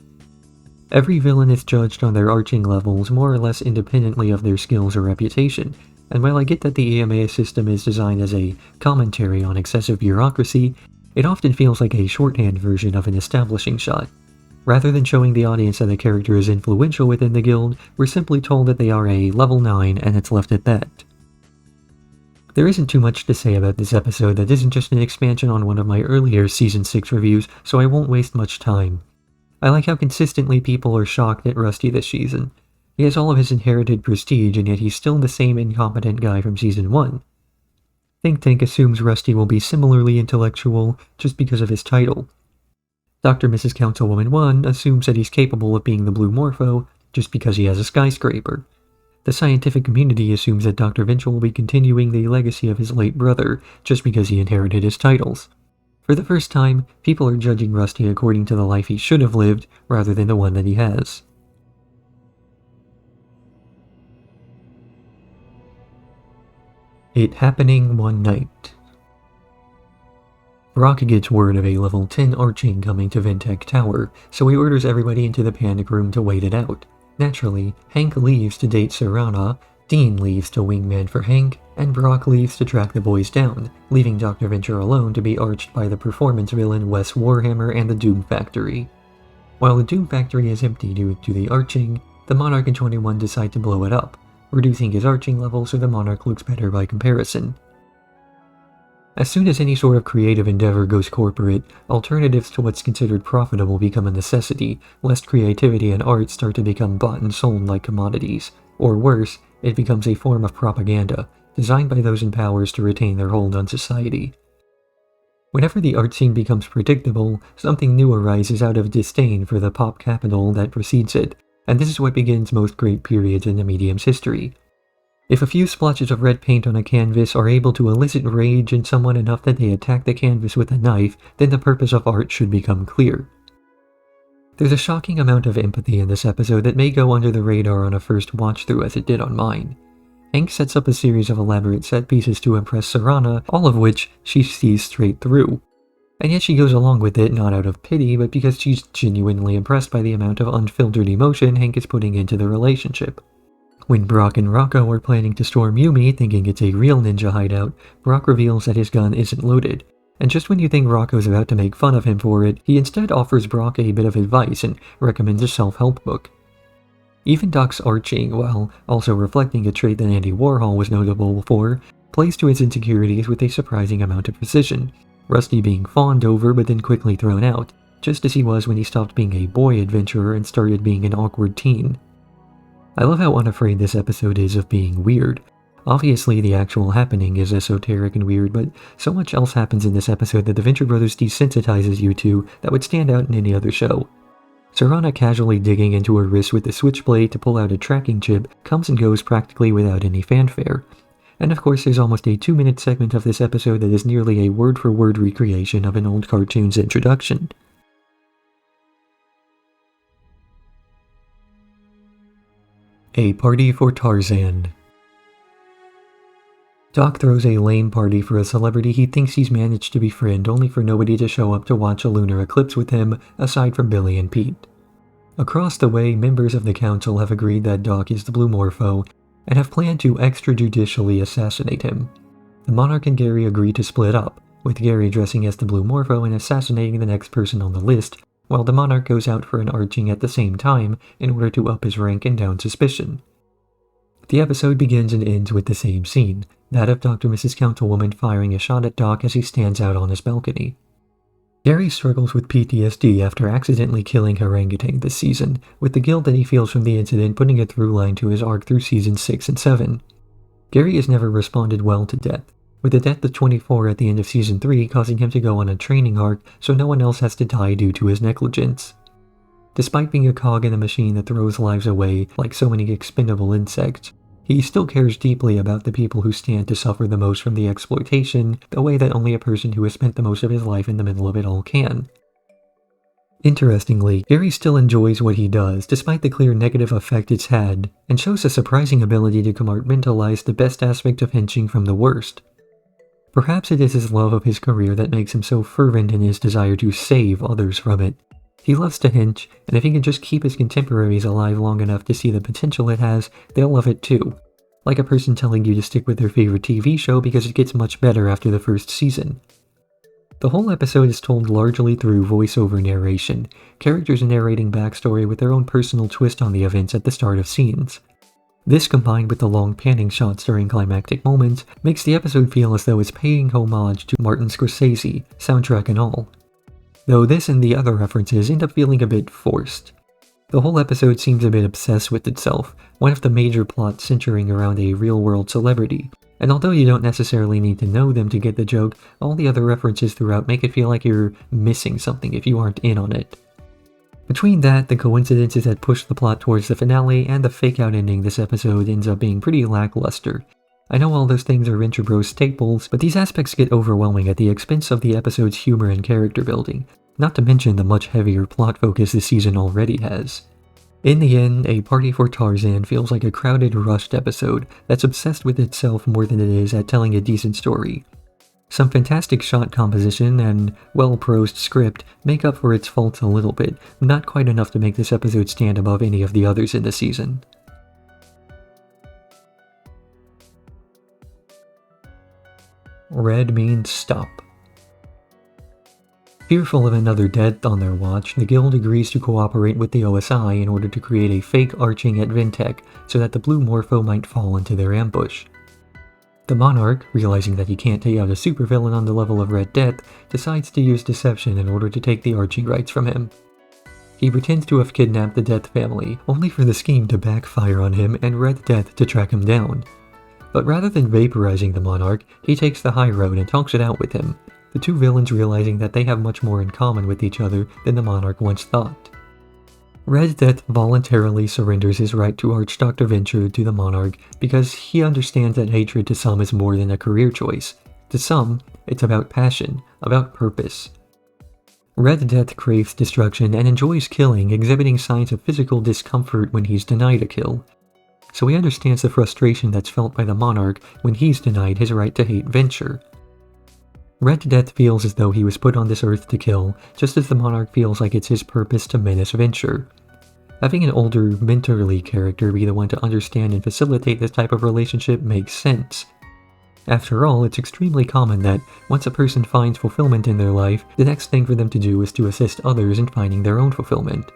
Every villain is judged on their arching levels more or less independently of their skills or reputation, and while I get that the EMA system is designed as a commentary on excessive bureaucracy, it often feels like a shorthand version of an establishing shot. Rather than showing the audience that a character is influential within the guild, we're simply told that they are a level 9 and it's left at that. There isn't too much to say about this episode that isn't just an expansion on one of my earlier Season 6 reviews, so I won't waste much time. I like how consistently people are shocked at Rusty this season. He has all of his inherited prestige, and yet he's still the same incompetent guy from Season 1. Think Tank assumes Rusty will be similarly intellectual just because of his title. Dr. Mrs. Councilwoman 1 assumes that he's capable of being the Blue Morpho just because he has a skyscraper. The scientific community assumes that Dr. Venture will be continuing the legacy of his late brother just because he inherited his titles. For the first time, people are judging Rusty according to the life he should have lived, rather than the one that he has. It happening one night. Brock gets word of a level 10 arching coming to Ventec Tower, so he orders everybody into the panic room to wait it out. Naturally, Hank leaves to date Serana, Dean leaves to wingman for Hank, and Brock leaves to track the boys down, leaving Dr. Venture alone to be arched by the performance villain Wes Warhammer and the Doom Factory. While the Doom Factory is empty due to the arching, the Monarch and 21 decide to blow it up, reducing his arching level so the Monarch looks better by comparison. As soon as any sort of creative endeavor goes corporate, alternatives to what's considered profitable become a necessity, lest creativity and art start to become bought and sold like commodities, or worse, it becomes a form of propaganda, designed by those in powers to retain their hold on society. Whenever the art scene becomes predictable, something new arises out of disdain for the pop capital that precedes it, and this is what begins most great periods in the medium's history. If a few splotches of red paint on a canvas are able to elicit rage in someone enough that they attack the canvas with a knife, then the purpose of art should become clear. There's a shocking amount of empathy in this episode that may go under the radar on a first watch-through as it did on mine. Hank sets up a series of elaborate set pieces to impress Serana, all of which she sees straight through. And yet she goes along with it not out of pity, but because she's genuinely impressed by the amount of unfiltered emotion Hank is putting into the relationship. When Brock and Rocco are planning to storm Yumi, thinking it's a real ninja hideout, Brock reveals that his gun isn't loaded. And just when you think Rocco's about to make fun of him for it, he instead offers Brock a bit of advice and recommends a self-help book. Even Doc's arching, while also reflecting a trait that Andy Warhol was notable for, plays to his insecurities with a surprising amount of precision, Rusty being fawned over but then quickly thrown out, just as he was when he stopped being a boy adventurer and started being an awkward teen. I love how unafraid this episode is of being weird. Obviously, the actual happening is esoteric and weird, but so much else happens in this episode that the Venture Brothers desensitizes you to that would stand out in any other show. Serana casually digging into her wrist with the switchblade to pull out a tracking chip comes and goes practically without any fanfare. And of course there's almost a 2-minute segment of this episode that is nearly a word-for-word recreation of an old cartoon's introduction. A party for Tarzan. Doc throws a lame party for a celebrity he thinks he's managed to befriend, only for nobody to show up to watch a lunar eclipse with him, aside from Billy and Pete. Across the way, members of the council have agreed that Doc is the Blue Morpho, and have planned to extrajudicially assassinate him. The Monarch and Gary agree to split up, with Gary dressing as the Blue Morpho and assassinating the next person on the list, while the Monarch goes out for an arching at the same time in order to up his rank and down suspicion. The episode begins and ends with the same scene, that of Dr. Mrs. Councilwoman firing a shot at Doc as he stands out on his balcony. Gary struggles with PTSD after accidentally killing Orangutan this season, with the guilt that he feels from the incident putting a through line to his arc through seasons 6 and 7. Gary has never responded well to death, with the death of 24 at the end of season 3 causing him to go on a training arc so no one else has to die due to his negligence. Despite being a cog in a machine that throws lives away like so many expendable insects, he still cares deeply about the people who stand to suffer the most from the exploitation, the way that only a person who has spent the most of his life in the middle of it all can. Interestingly, Gary still enjoys what he does, despite the clear negative effect it's had, and shows a surprising ability to compartmentalize the best aspect of henching from the worst. Perhaps it is his love of his career that makes him so fervent in his desire to save others from it. He loves to hench, and if he can just keep his contemporaries alive long enough to see the potential it has, they'll love it too. Like a person telling you to stick with their favorite TV show because it gets much better after the first season. The whole episode is told largely through voiceover narration, characters narrating backstory with their own personal twist on the events at the start of scenes. This, combined with the long panning shots during climactic moments, makes the episode feel as though it's paying homage to Martin Scorsese, soundtrack and all. Though this and the other references end up feeling a bit forced. The whole episode seems a bit obsessed with itself, one of the major plots centering around a real-world celebrity, and although you don't necessarily need to know them to get the joke, all the other references throughout make it feel like you're missing something if you aren't in on it. Between that, the coincidences that push the plot towards the finale, and the fake-out ending, this episode ends up being pretty lackluster. I know all those things are Venture Bros staples, but these aspects get overwhelming at the expense of the episode's humor and character building, not to mention the much heavier plot focus this season already has. In the end, A Party for Tarzan feels like a crowded, rushed episode that's obsessed with itself more than it is at telling a decent story. Some fantastic shot composition and well-prosed script make up for its faults a little bit, not quite enough to make this episode stand above any of the others in the season. Red means stop. Fearful of another death on their watch, the Guild agrees to cooperate with the OSI in order to create a fake arching at Vintech so that the Blue Morpho might fall into their ambush. The Monarch, realizing that he can't take out a supervillain on the level of Red Death, decides to use deception in order to take the arching rights from him. He pretends to have kidnapped the Death family, only for the scheme to backfire on him and Red Death to track him down. But rather than vaporizing the Monarch, he takes the high road and talks it out with him, the two villains realizing that they have much more in common with each other than the Monarch once thought. Red Death voluntarily surrenders his right to arch Dr. Venture to the Monarch because he understands that hatred to some is more than a career choice. To some, it's about passion, about purpose. Red Death craves destruction and enjoys killing, exhibiting signs of physical discomfort when he's denied a kill. So he understands the frustration that's felt by the Monarch when he's denied his right to hate Venture. Red Death feels as though he was put on this earth to kill, just as the Monarch feels like it's his purpose to menace Venture. Having an older, mentorly character be the one to understand and facilitate this type of relationship makes sense. After all, it's extremely common that, once a person finds fulfillment in their life, the next thing for them to do is to assist others in finding their own fulfillment.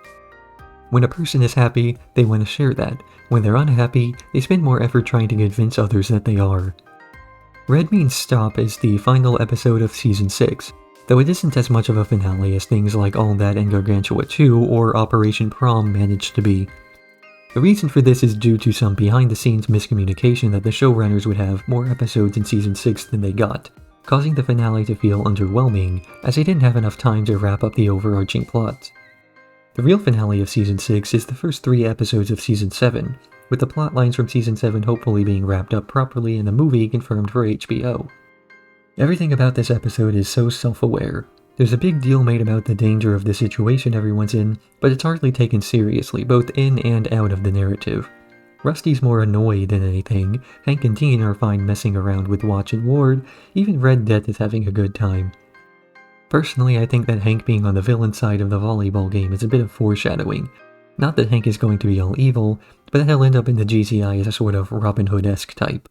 When a person is happy, they want to share that. When they're unhappy, they spend more effort trying to convince others that they are. Red Means Stop is the final episode of Season 6, though it isn't as much of a finale as things like All That and Gargantua 2 or Operation Prom managed to be. The reason for this is due to some behind-the-scenes miscommunication that the showrunners would have more episodes in Season 6 than they got, causing the finale to feel underwhelming as they didn't have enough time to wrap up the overarching plot. The real finale of Season 6 is the first 3 episodes of Season 7, with the plotlines from Season 7 hopefully being wrapped up properly and the movie confirmed for HBO. Everything about this episode is so self-aware. There's a big deal made about the danger of the situation everyone's in, but it's hardly taken seriously, both in and out of the narrative. Rusty's more annoyed than anything, Hank and Dean are fine messing around with Watch and Ward, even Red Death is having a good time. Personally, I think that Hank being on the villain side of the volleyball game is a bit of foreshadowing. Not that Hank is going to be all evil, but that he'll end up in the GCI as a sort of Robin Hood-esque type.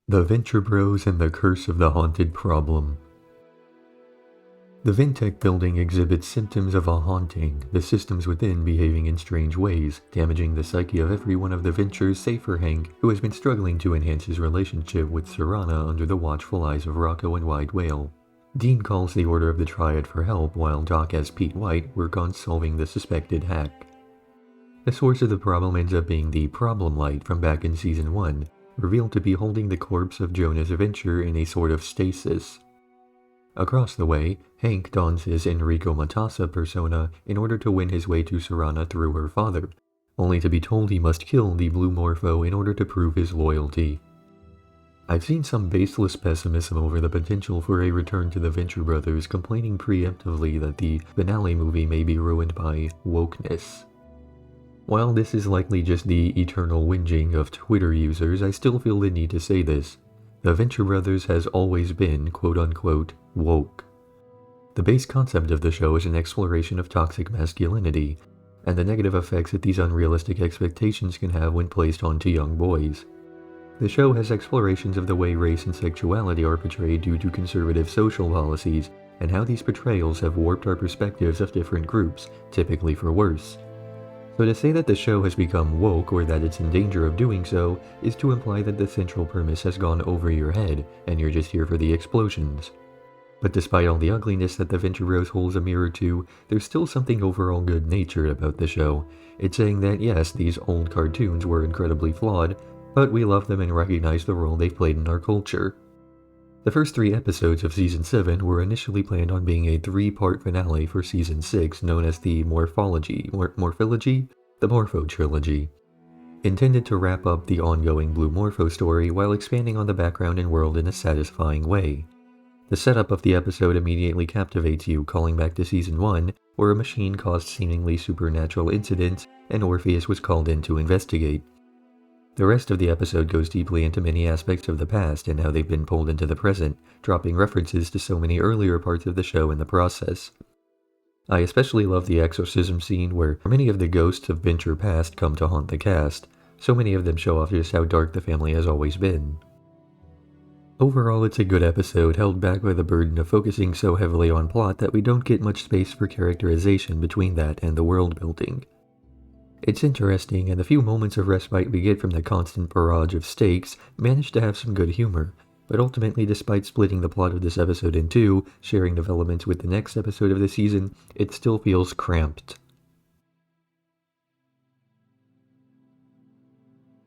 The Venture Bros and the Curse of the Haunted Problem. The Vintech building exhibits symptoms of a haunting, the systems within behaving in strange ways, damaging the psyche of every one of the Ventures save for Hank, who has been struggling to enhance his relationship with Serana under the watchful eyes of Rocco and White Whale. Dean calls the Order of the Triad for help, while Doc as Pete White work on solving the suspected hack. The source of the problem ends up being the Problem Light from back in Season 1, revealed to be holding the corpse of Jonas Venture in a sort of stasis. Across the way, Hank dons his Enrico Matassa persona in order to win his way to Serana through her father, only to be told he must kill the Blue Morpho in order to prove his loyalty. I've seen some baseless pessimism over the potential for a return to the Venture Brothers, complaining preemptively that the finale movie may be ruined by wokeness. While this is likely just the eternal whinging of Twitter users, I still feel the need to say this. The Venture Brothers has always been, quote-unquote, woke. The base concept of the show is an exploration of toxic masculinity, and the negative effects that these unrealistic expectations can have when placed onto young boys. The show has explorations of the way race and sexuality are portrayed due to conservative social policies, and how these portrayals have warped our perspectives of different groups, typically for worse. So to say that the show has become woke, or that it's in danger of doing so, is to imply that the central premise has gone over your head, and you're just here for the explosions. But despite all the ugliness that the Venture Bros holds a mirror to, there's still something overall good-natured about the show. It's saying that yes, these old cartoons were incredibly flawed, but we love them and recognize the role they've played in our culture. The first 3 episodes of Season 7 were initially planned on being a 3-part finale for Season 6 known as the Morphology? The Morpho Trilogy. Intended to wrap up the ongoing Blue Morpho story while expanding on the background and world in a satisfying way. The setup of the episode immediately captivates you, calling back to Season 1, where a machine caused seemingly supernatural incidents and Orpheus was called in to investigate. The rest of the episode goes deeply into many aspects of the past and how they've been pulled into the present, dropping references to so many earlier parts of the show in the process. I especially love the exorcism scene where many of the ghosts of Venture past come to haunt the cast. So many of them show off just how dark the family has always been. Overall, it's a good episode, held back by the burden of focusing so heavily on plot that we don't get much space for characterization between that and the world building. It's interesting, and the few moments of respite we get from the constant barrage of stakes manage to have some good humor, but ultimately, despite splitting the plot of this episode in 2, sharing developments with the next episode of the season, it still feels cramped.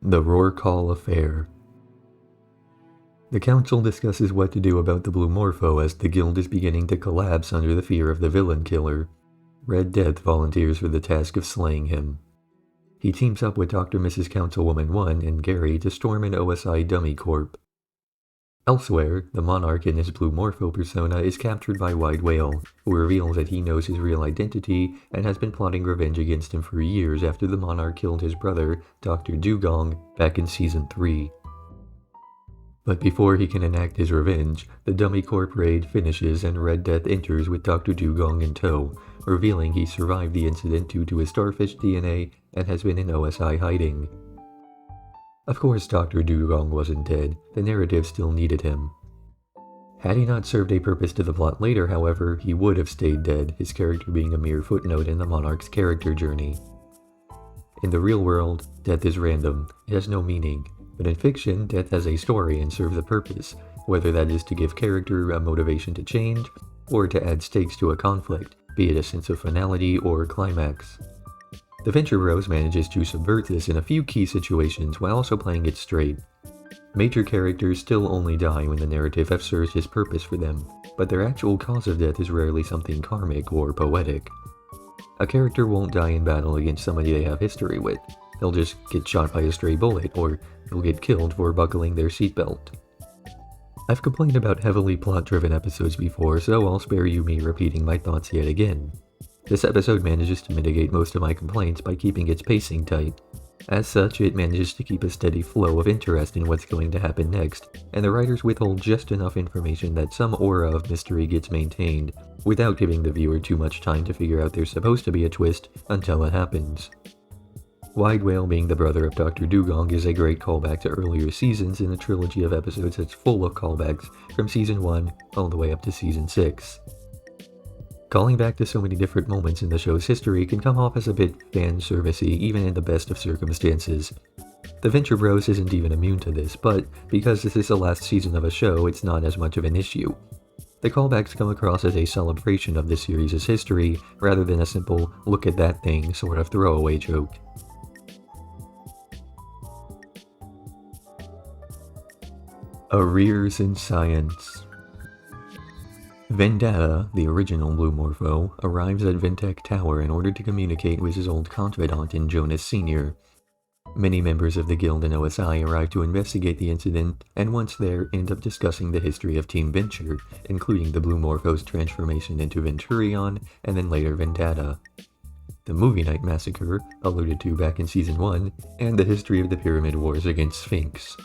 The Roar Call Affair. The Council discusses what to do about the Blue Morpho as the Guild is beginning to collapse under the fear of the villain killer. Red Death volunteers for the task of slaying him. He teams up with Dr. Mrs. Councilwoman 1 and Gary to storm an OSI dummy corp. Elsewhere, the Monarch in his Blue Morpho persona is captured by White Whale, who reveals that he knows his real identity and has been plotting revenge against him for years after the Monarch killed his brother, Dr. Dugong, back in Season 3. But before he can enact his revenge, the dummy corp raid finishes and Red Death enters with Dr. Dugong in tow, revealing he survived the incident due to his starfish DNA and has been in OSI hiding. Of course Dr. Dugong wasn't dead, the narrative still needed him. Had he not served a purpose to the plot later, however, he would have stayed dead, his character being a mere footnote in the monarch's character journey. In the real world, death is random, it has no meaning, but in fiction, death has a story and serves a purpose, whether that is to give character a motivation to change, or to add stakes to a conflict, be it a sense of finality or climax. The Venture Bros manages to subvert this in a few key situations while also playing it straight. Major characters still only die when the narrative has served its purpose for them, but their actual cause of death is rarely something karmic or poetic. A character won't die in battle against somebody they have history with. They'll just get shot by a stray bullet, or they'll get killed for buckling their seatbelt. I've complained about heavily plot-driven episodes before, so I'll spare you me repeating my thoughts yet again. This episode manages to mitigate most of my complaints by keeping its pacing tight. As such, it manages to keep a steady flow of interest in what's going to happen next, and the writers withhold just enough information that some aura of mystery gets maintained, without giving the viewer too much time to figure out there's supposed to be a twist until it happens. Wide Whale being the brother of Dr. Dugong is a great callback to earlier seasons in a trilogy of episodes that's full of callbacks from Season 1 all the way up to Season 6. Calling back to so many different moments in the show's history can come off as a bit fan-servicey even in the best of circumstances. The Venture Bros isn't even immune to this, but because this is the last season of a show, it's not as much of an issue. The callbacks come across as a celebration of the series' history, rather than a simple look at that thing sort of throwaway joke. Arrears in Science. Vendetta, the original Blue Morpho, arrives at Ventec Tower in order to communicate with his old confidant in Jonas Sr. Many members of the Guild and OSI arrive to investigate the incident, and once there, end up discussing the history of Team Venture, including the Blue Morpho's transformation into Venturion, and then later Vendetta. The Movie Night Massacre, alluded to back in Season 1, and the history of the Pyramid Wars against Sphinx.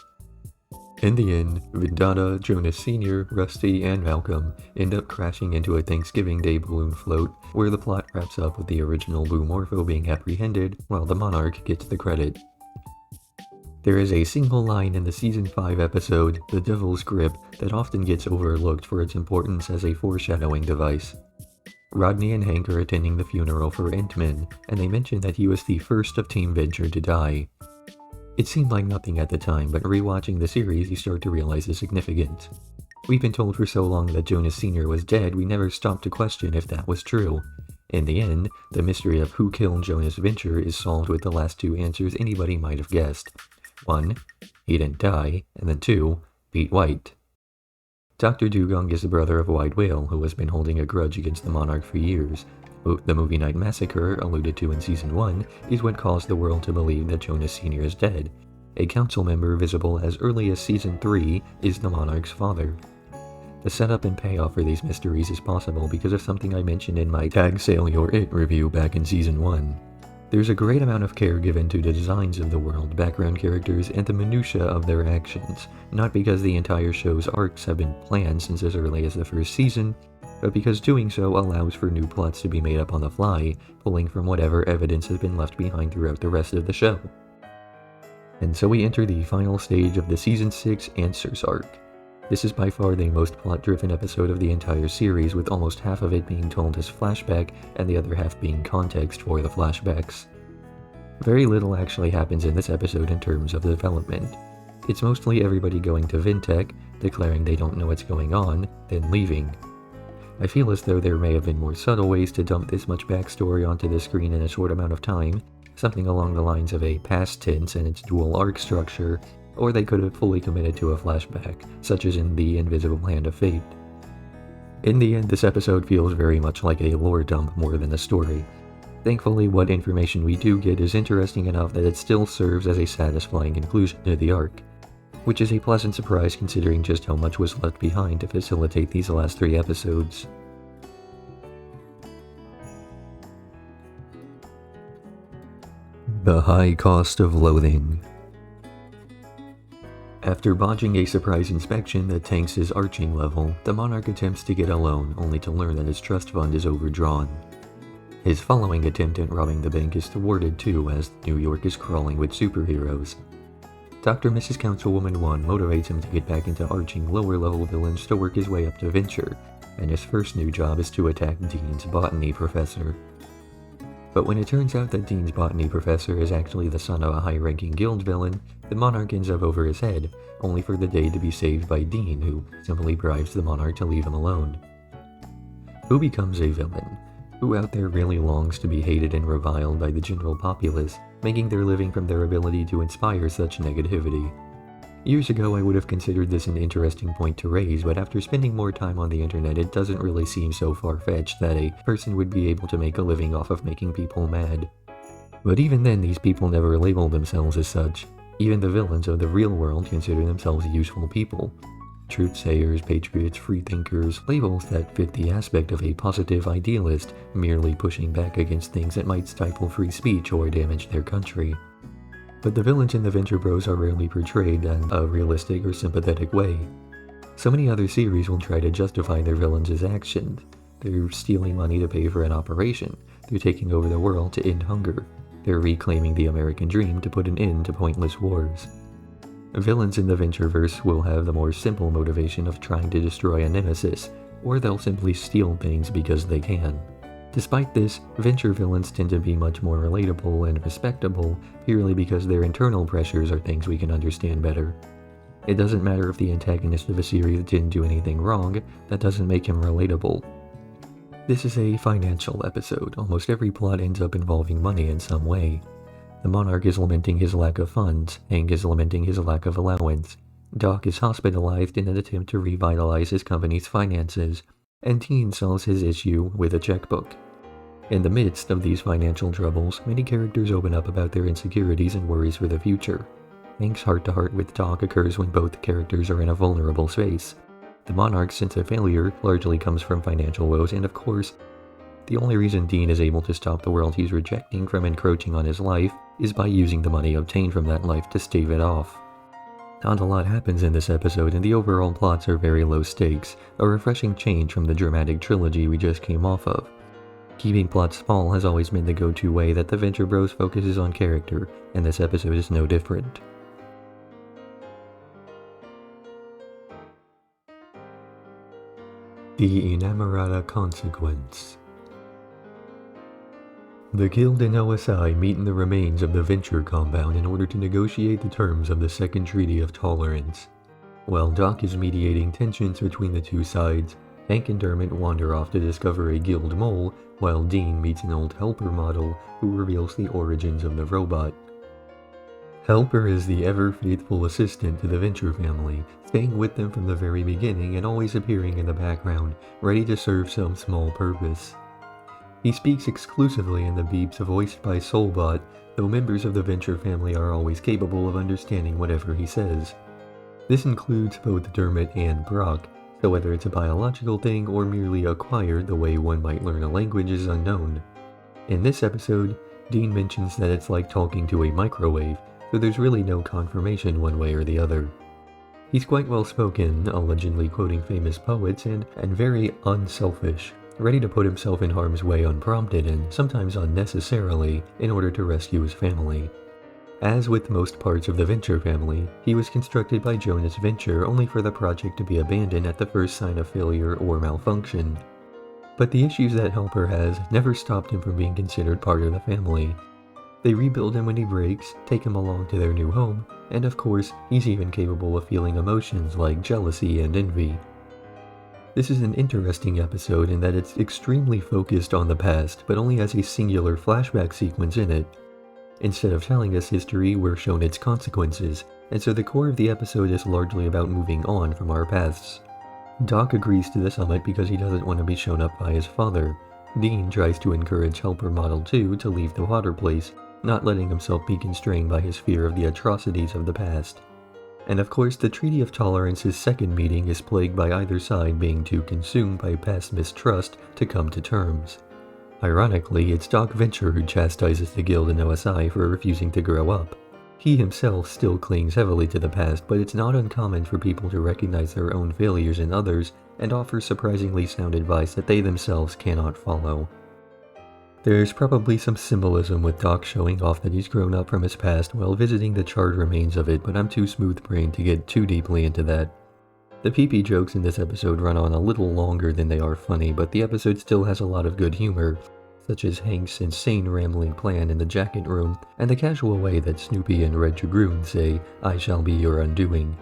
In the end, Vendetta, Jonas Sr., Rusty, and Malcolm end up crashing into a Thanksgiving Day balloon float, where the plot wraps up with the original Blue Morpho being apprehended, while the Monarch gets the credit. There is a single line in the Season 5 episode, The Devil's Grip, that often gets overlooked for its importance as a foreshadowing device. Rodney and Hank are attending the funeral for Entman, and they mention that he was the first of Team Venture to die. It seemed like nothing at the time, but rewatching the series you start to realize the significance. We've been told for so long that Jonas Sr. was dead, we never stopped to question if that was true. In the end, the mystery of who killed Jonas Venture is solved with the last two answers anybody might have guessed. 1. He didn't die, and then 2. Pete White. Dr. Dugong is the brother of Wide Whale, who has been holding a grudge against the Monarch for years. The Movie Night Massacre, alluded to in Season 1, is what caused the world to believe that Jonas Sr. is dead. A council member visible as early as Season 3 is the Monarch's father. The setup and payoff for these mysteries is possible because of something I mentioned in my Tag Sale Your It review back in Season 1. There's a great amount of care given to the designs of the world, background characters, and the minutiae of their actions, not because the entire show's arcs have been planned since as early as the first season, but because doing so allows for new plots to be made up on the fly, pulling from whatever evidence has been left behind throughout the rest of the show. And so we enter the final stage of the Season 6 Answers arc. This is by far the most plot-driven episode of the entire series, with almost half of it being told as flashback and the other half being context for the flashbacks. Very little actually happens in this episode in terms of development. It's mostly everybody going to Ventec, declaring they don't know what's going on, then leaving. I feel as though there may have been more subtle ways to dump this much backstory onto the screen in a short amount of time, something along the lines of a past tense and its dual arc structure, or they could have fully committed to a flashback, such as in The Invisible Hand of Fate. In the end, this episode feels very much like a lore dump more than a story. Thankfully, what information we do get is interesting enough that it still serves as a satisfying conclusion to the arc, which is a pleasant surprise considering just how much was left behind to facilitate these last 3 episodes. The High Cost of Loathing. After botching a surprise inspection that tanks his arching level, the Monarch attempts to get a loan, only to learn that his trust fund is overdrawn. His following attempt at robbing the bank is thwarted too, as New York is crawling with superheroes. Dr. Mrs. Councilwoman 1 motivates him to get back into arching lower-level villains to work his way up to Venture, and his first new job is to attack Dean's botany professor. But when it turns out that Dean's botany professor is actually the son of a high-ranking guild villain, the Monarch ends up over his head, only for the day to be saved by Dean, who simply bribes the Monarch to leave him alone. Who becomes a villain? Who out there really longs to be hated and reviled by the general populace, making their living from their ability to inspire such negativity? Years ago I would have considered this an interesting point to raise, but after spending more time on the internet it doesn't really seem so far-fetched that a person would be able to make a living off of making people mad. But even then, these people never label themselves as such. Even the villains of the real world consider themselves useful people. Truth-sayers, patriots, freethinkers, labels that fit the aspect of a positive idealist, merely pushing back against things that might stifle free speech or damage their country. But the villains in the Venture Bros are rarely portrayed in a realistic or sympathetic way. So many other series will try to justify their villains' actions. They're stealing money to pay for an operation. They're taking over the world to end hunger. They're reclaiming the American dream to put an end to pointless wars. Villains in the Ventureverse will have the more simple motivation of trying to destroy a nemesis, or they'll simply steal things because they can. Despite this, Venture villains tend to be much more relatable and respectable, purely because their internal pressures are things we can understand better. It doesn't matter if the antagonist of a series didn't do anything wrong, that doesn't make him relatable. This is a financial episode. Almost every plot ends up involving money in some way. The Monarch is lamenting his lack of funds, Hank is lamenting his lack of allowance, Doc is hospitalized in an attempt to revitalize his company's finances, and Dean solves his issue with a checkbook. In the midst of these financial troubles, many characters open up about their insecurities and worries for the future. Hank's heart-to-heart with Doc occurs when both characters are in a vulnerable space. The Monarch's sense of failure largely comes from financial woes, and of course, the only reason Dean is able to stop the world he's rejecting from encroaching on his life is by using the money obtained from that life to stave it off. Not a lot happens in this episode, and the overall plots are very low stakes, a refreshing change from the dramatic trilogy we just came off of. Keeping plots small has always been the go-to way that the Venture Bros focuses on character, and this episode is no different. The Inamorata Consequence. The Guild and OSI meet in the remains of the Venture compound in order to negotiate the terms of the Second Treaty of Tolerance. While Doc is mediating tensions between the two sides, Hank and Dermot wander off to discover a guild mole, while Dean meets an old Helper model who reveals the origins of the robot. Helper is the ever-faithful assistant to the Venture family, staying with them from the very beginning and always appearing in the background, ready to serve some small purpose. He speaks exclusively in the beeps voiced by Soulbot, though members of the Venture family are always capable of understanding whatever he says. This includes both Dermot and Brock, so whether it's a biological thing or merely acquired the way one might learn a language is unknown. In this episode, Dean mentions that it's like talking to a microwave, so there's really no confirmation one way or the other. He's quite well spoken, allegedly quoting famous poets, and very unselfish, ready to put himself in harm's way unprompted and sometimes unnecessarily in order to rescue his family. As with most parts of the Venture family, he was constructed by Jonas Venture only for the project to be abandoned at the first sign of failure or malfunction. But the issues that Helper has never stopped him from being considered part of the family. They rebuild him when he breaks, take him along to their new home, and of course, he's even capable of feeling emotions like jealousy and envy. This is an interesting episode in that it's extremely focused on the past, but only has a singular flashback sequence in it. Instead of telling us history, we're shown its consequences, and so the core of the episode is largely about moving on from our pasts. Doc agrees to the summit because he doesn't want to be shown up by his father. Dean tries to encourage Helper Model 2 to leave the water place, not letting himself be constrained by his fear of the atrocities of the past. And of course, the Treaty of Tolerance's second meeting is plagued by either side being too consumed by past mistrust to come to terms. Ironically, it's Doc Venture who chastises the Guild and OSI for refusing to grow up. He himself still clings heavily to the past, but it's not uncommon for people to recognize their own failures in others and offer surprisingly sound advice that they themselves cannot follow. There's probably some symbolism with Doc showing off that he's grown up from his past while visiting the charred remains of it, but I'm too smooth-brained to get too deeply into that. The pee-pee jokes in this episode run on a little longer than they are funny, but the episode still has a lot of good humor, such as Hank's insane rambling plan in the jacket room, and the casual way that Snoopy and Red Dragoon say, "I shall be your undoing."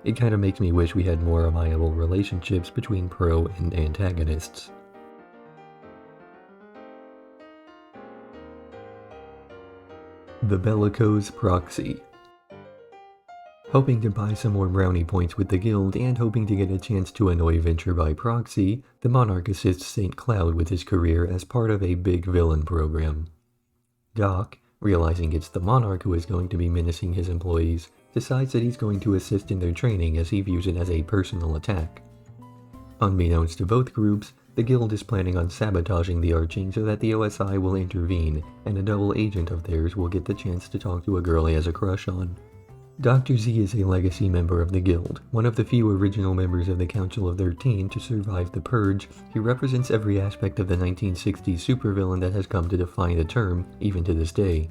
It kinda makes me wish we had more amiable relationships between pro and antagonists. The Bellicose Proxy. Hoping to buy some more brownie points with the guild and hoping to get a chance to annoy Venture by proxy, the Monarch assists St. Cloud with his career as part of a big villain program. Doc, realizing it's the Monarch who is going to be menacing his employees, decides that he's going to assist in their training as he views it as a personal attack. Unbeknownst to both groups, the guild is planning on sabotaging the arching so that the OSI will intervene, and a double agent of theirs will get the chance to talk to a girl he has a crush on. Dr. Z is a legacy member of the guild, one of the few original members of the Council of 13 to survive the Purge. He represents every aspect of the 1960s supervillain that has come to define the term, even to this day.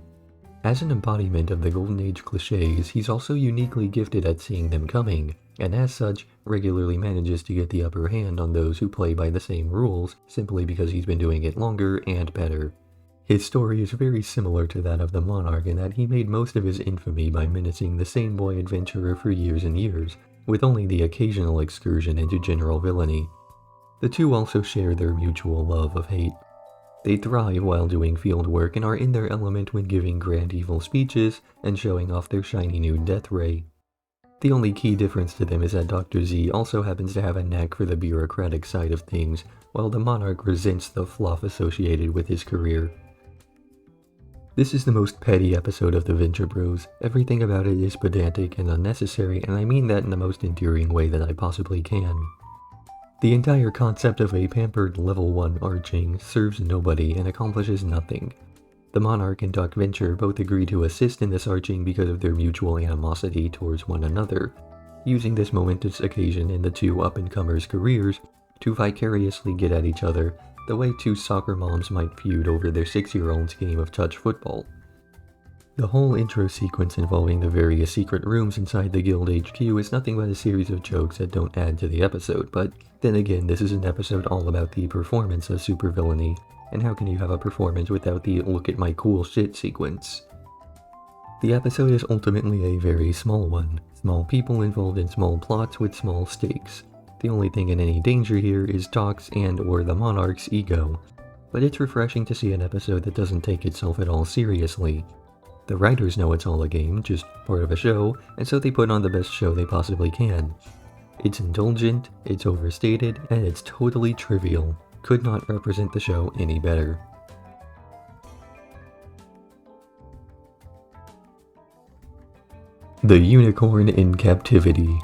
As an embodiment of the Golden Age cliches, he's also uniquely gifted at seeing them coming, and as such, regularly manages to get the upper hand on those who play by the same rules, simply because he's been doing it longer and better. His story is very similar to that of the Monarch in that he made most of his infamy by menacing the same boy adventurer for years and years, with only the occasional excursion into general villainy. The two also share their mutual love of hate. They thrive while doing field work and are in their element when giving grand evil speeches and showing off their shiny new death ray. The only key difference to them is that Dr. Z also happens to have a knack for the bureaucratic side of things, while the Monarch resents the fluff associated with his career. This is the most petty episode of the Venture Bros. Everything about it is pedantic and unnecessary, and I mean that in the most endearing way that I possibly can. The entire concept of a pampered level 1 arching serves nobody and accomplishes nothing. The Monarch and Doc Venture both agree to assist in this arching because of their mutual animosity towards one another, using this momentous occasion in the two up-and-comers' careers to vicariously get at each other, the way two soccer moms might feud over their 6-year-old's game of touch football. The whole intro sequence involving the various secret rooms inside the guild HQ is nothing but a series of jokes that don't add to the episode, but then again, this is an episode all about the performance of supervillainy, and how can you have a performance without the look at my cool shit sequence? The episode is ultimately a very small one, small people involved in small plots with small stakes. The only thing in any danger here is Doc's and/or the Monarch's ego, but it's refreshing to see an episode that doesn't take itself at all seriously. The writers know it's all a game, just part of a show, and so they put on the best show they possibly can. It's indulgent, it's overstated, and it's totally trivial. Could not represent the show any better. The Unicorn in Captivity.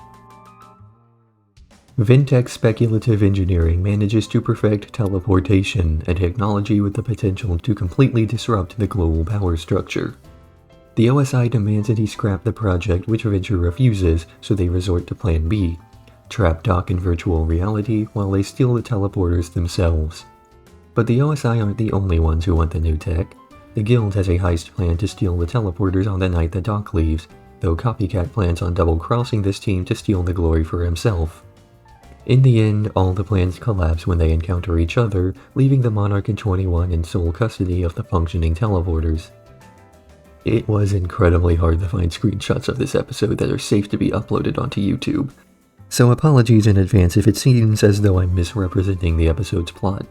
Vintech Speculative Engineering manages to perfect teleportation, a technology with the potential to completely disrupt the global power structure. The OSI demands that he scrap the project, which Venture refuses, so they resort to Plan B. Trap Doc in virtual reality while they steal the teleporters themselves. But the OSI aren't the only ones who want the new tech. The guild has a heist plan to steal the teleporters on the night that Doc leaves, though Copycat plans on double-crossing this team to steal the glory for himself. In the end, all the plans collapse when they encounter each other, leaving the Monarch and 21 in sole custody of the functioning teleporters. It was incredibly hard to find screenshots of this episode that are safe to be uploaded onto YouTube, so apologies in advance if it seems as though I'm misrepresenting the episode's plot.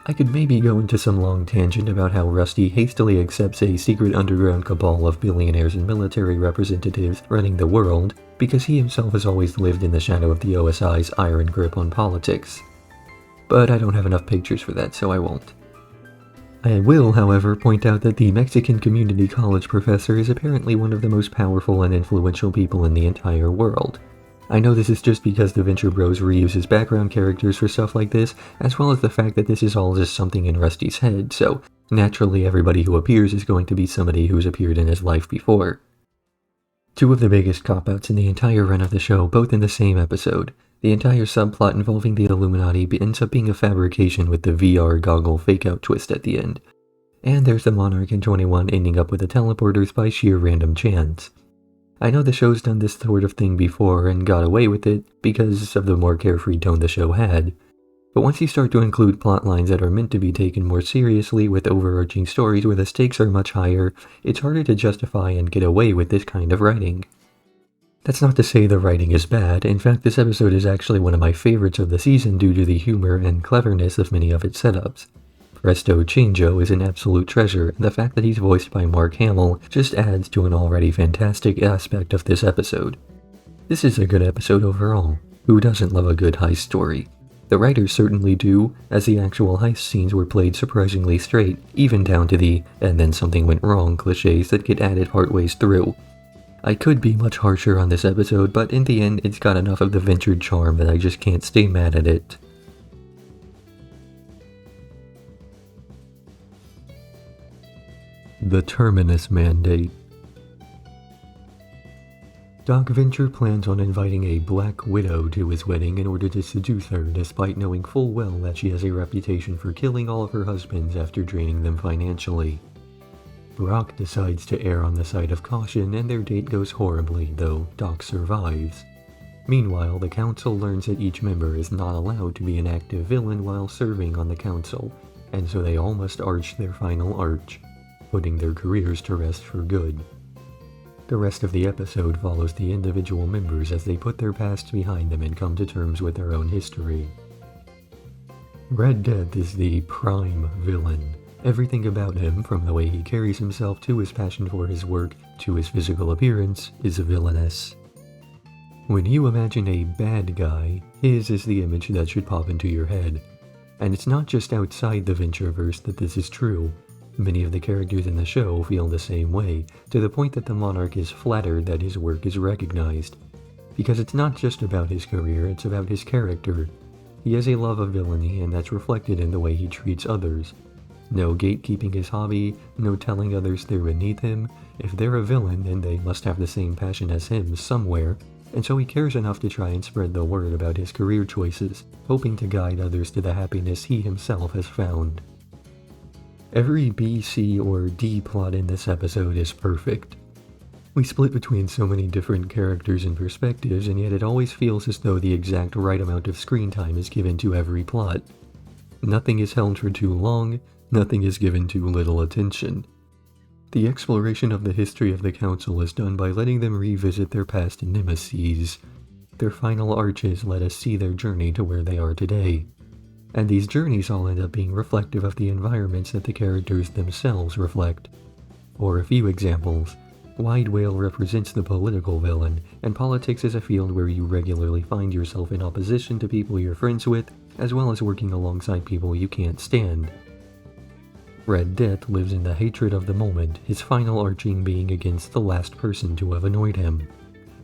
I could maybe go into some long tangent about how Rusty hastily accepts a secret underground cabal of billionaires and military representatives running the world, because he himself has always lived in the shadow of the OSI's iron grip on politics. But I don't have enough pictures for that, so I won't. I will, however, point out that the Mexican community college professor is apparently one of the most powerful and influential people in the entire world. I know this is just because the Venture Bros reuse his background characters for stuff like this, as well as the fact that this is all just something in Rusty's head, so naturally everybody who appears is going to be somebody who's appeared in his life before. Two of the biggest cop-outs in the entire run of the show, both in the same episode. The entire subplot involving the Illuminati ends up being a fabrication with the VR goggle fake-out twist at the end. And there's the Monarch in 21 ending up with the teleporters by sheer random chance. I know the show's done this sort of thing before and got away with it because of the more carefree tone the show had. But once you start to include plot lines that are meant to be taken more seriously with overarching stories where the stakes are much higher, it's harder to justify and get away with this kind of writing. That's not to say the writing is bad. In fact, this episode is actually one of my favorites of the season due to the humor and cleverness of many of its setups. Presto Chango is an absolute treasure, and the fact that he's voiced by Mark Hamill just adds to an already fantastic aspect of this episode. This is a good episode overall. Who doesn't love a good heist story? The writers certainly do, as the actual heist scenes were played surprisingly straight, even down to the "and then something went wrong" cliches that get added partways through. I could be much harsher on this episode, but in the end it's got enough of the ventured charm that I just can't stay mad at it. The Terminus Mandate. Doc Venture plans on inviting a Black Widow to his wedding in order to seduce her, despite knowing full well that she has a reputation for killing all of her husbands after draining them financially. Brock decides to err on the side of caution, and their date goes horribly, though Doc survives. Meanwhile, the council learns that each member is not allowed to be an active villain while serving on the council, and so they all must arch their final arch, putting their careers to rest for good. The rest of the episode follows the individual members as they put their pasts behind them and come to terms with their own history. Red Death is the prime villain. Everything about him, from the way he carries himself to his passion for his work to his physical appearance, is villainous. When you imagine a bad guy, his is the image that should pop into your head. And it's not just outside the Ventureverse that this is true. Many of the characters in the show feel the same way, to the point that the Monarch is flattered that his work is recognized. Because it's not just about his career, it's about his character. He has a love of villainy, and that's reflected in the way he treats others. No gatekeeping his hobby, no telling others they're beneath him. If they're a villain, then they must have the same passion as him somewhere, and so he cares enough to try and spread the word about his career choices, hoping to guide others to the happiness he himself has found. Every B, C, or D plot in this episode is perfect. We split between so many different characters and perspectives, and yet it always feels as though the exact right amount of screen time is given to every plot. Nothing is held for too long, nothing is given too little attention. The exploration of the history of the Council is done by letting them revisit their past nemeses. Their final arches let us see their journey to where they are today. And these journeys all end up being reflective of the environments that the characters themselves reflect. For a few examples, Wide Whale represents the political villain, and politics is a field where you regularly find yourself in opposition to people you're friends with, as well as working alongside people you can't stand. Red Death lives in the hatred of the moment, his final arching being against the last person to have annoyed him.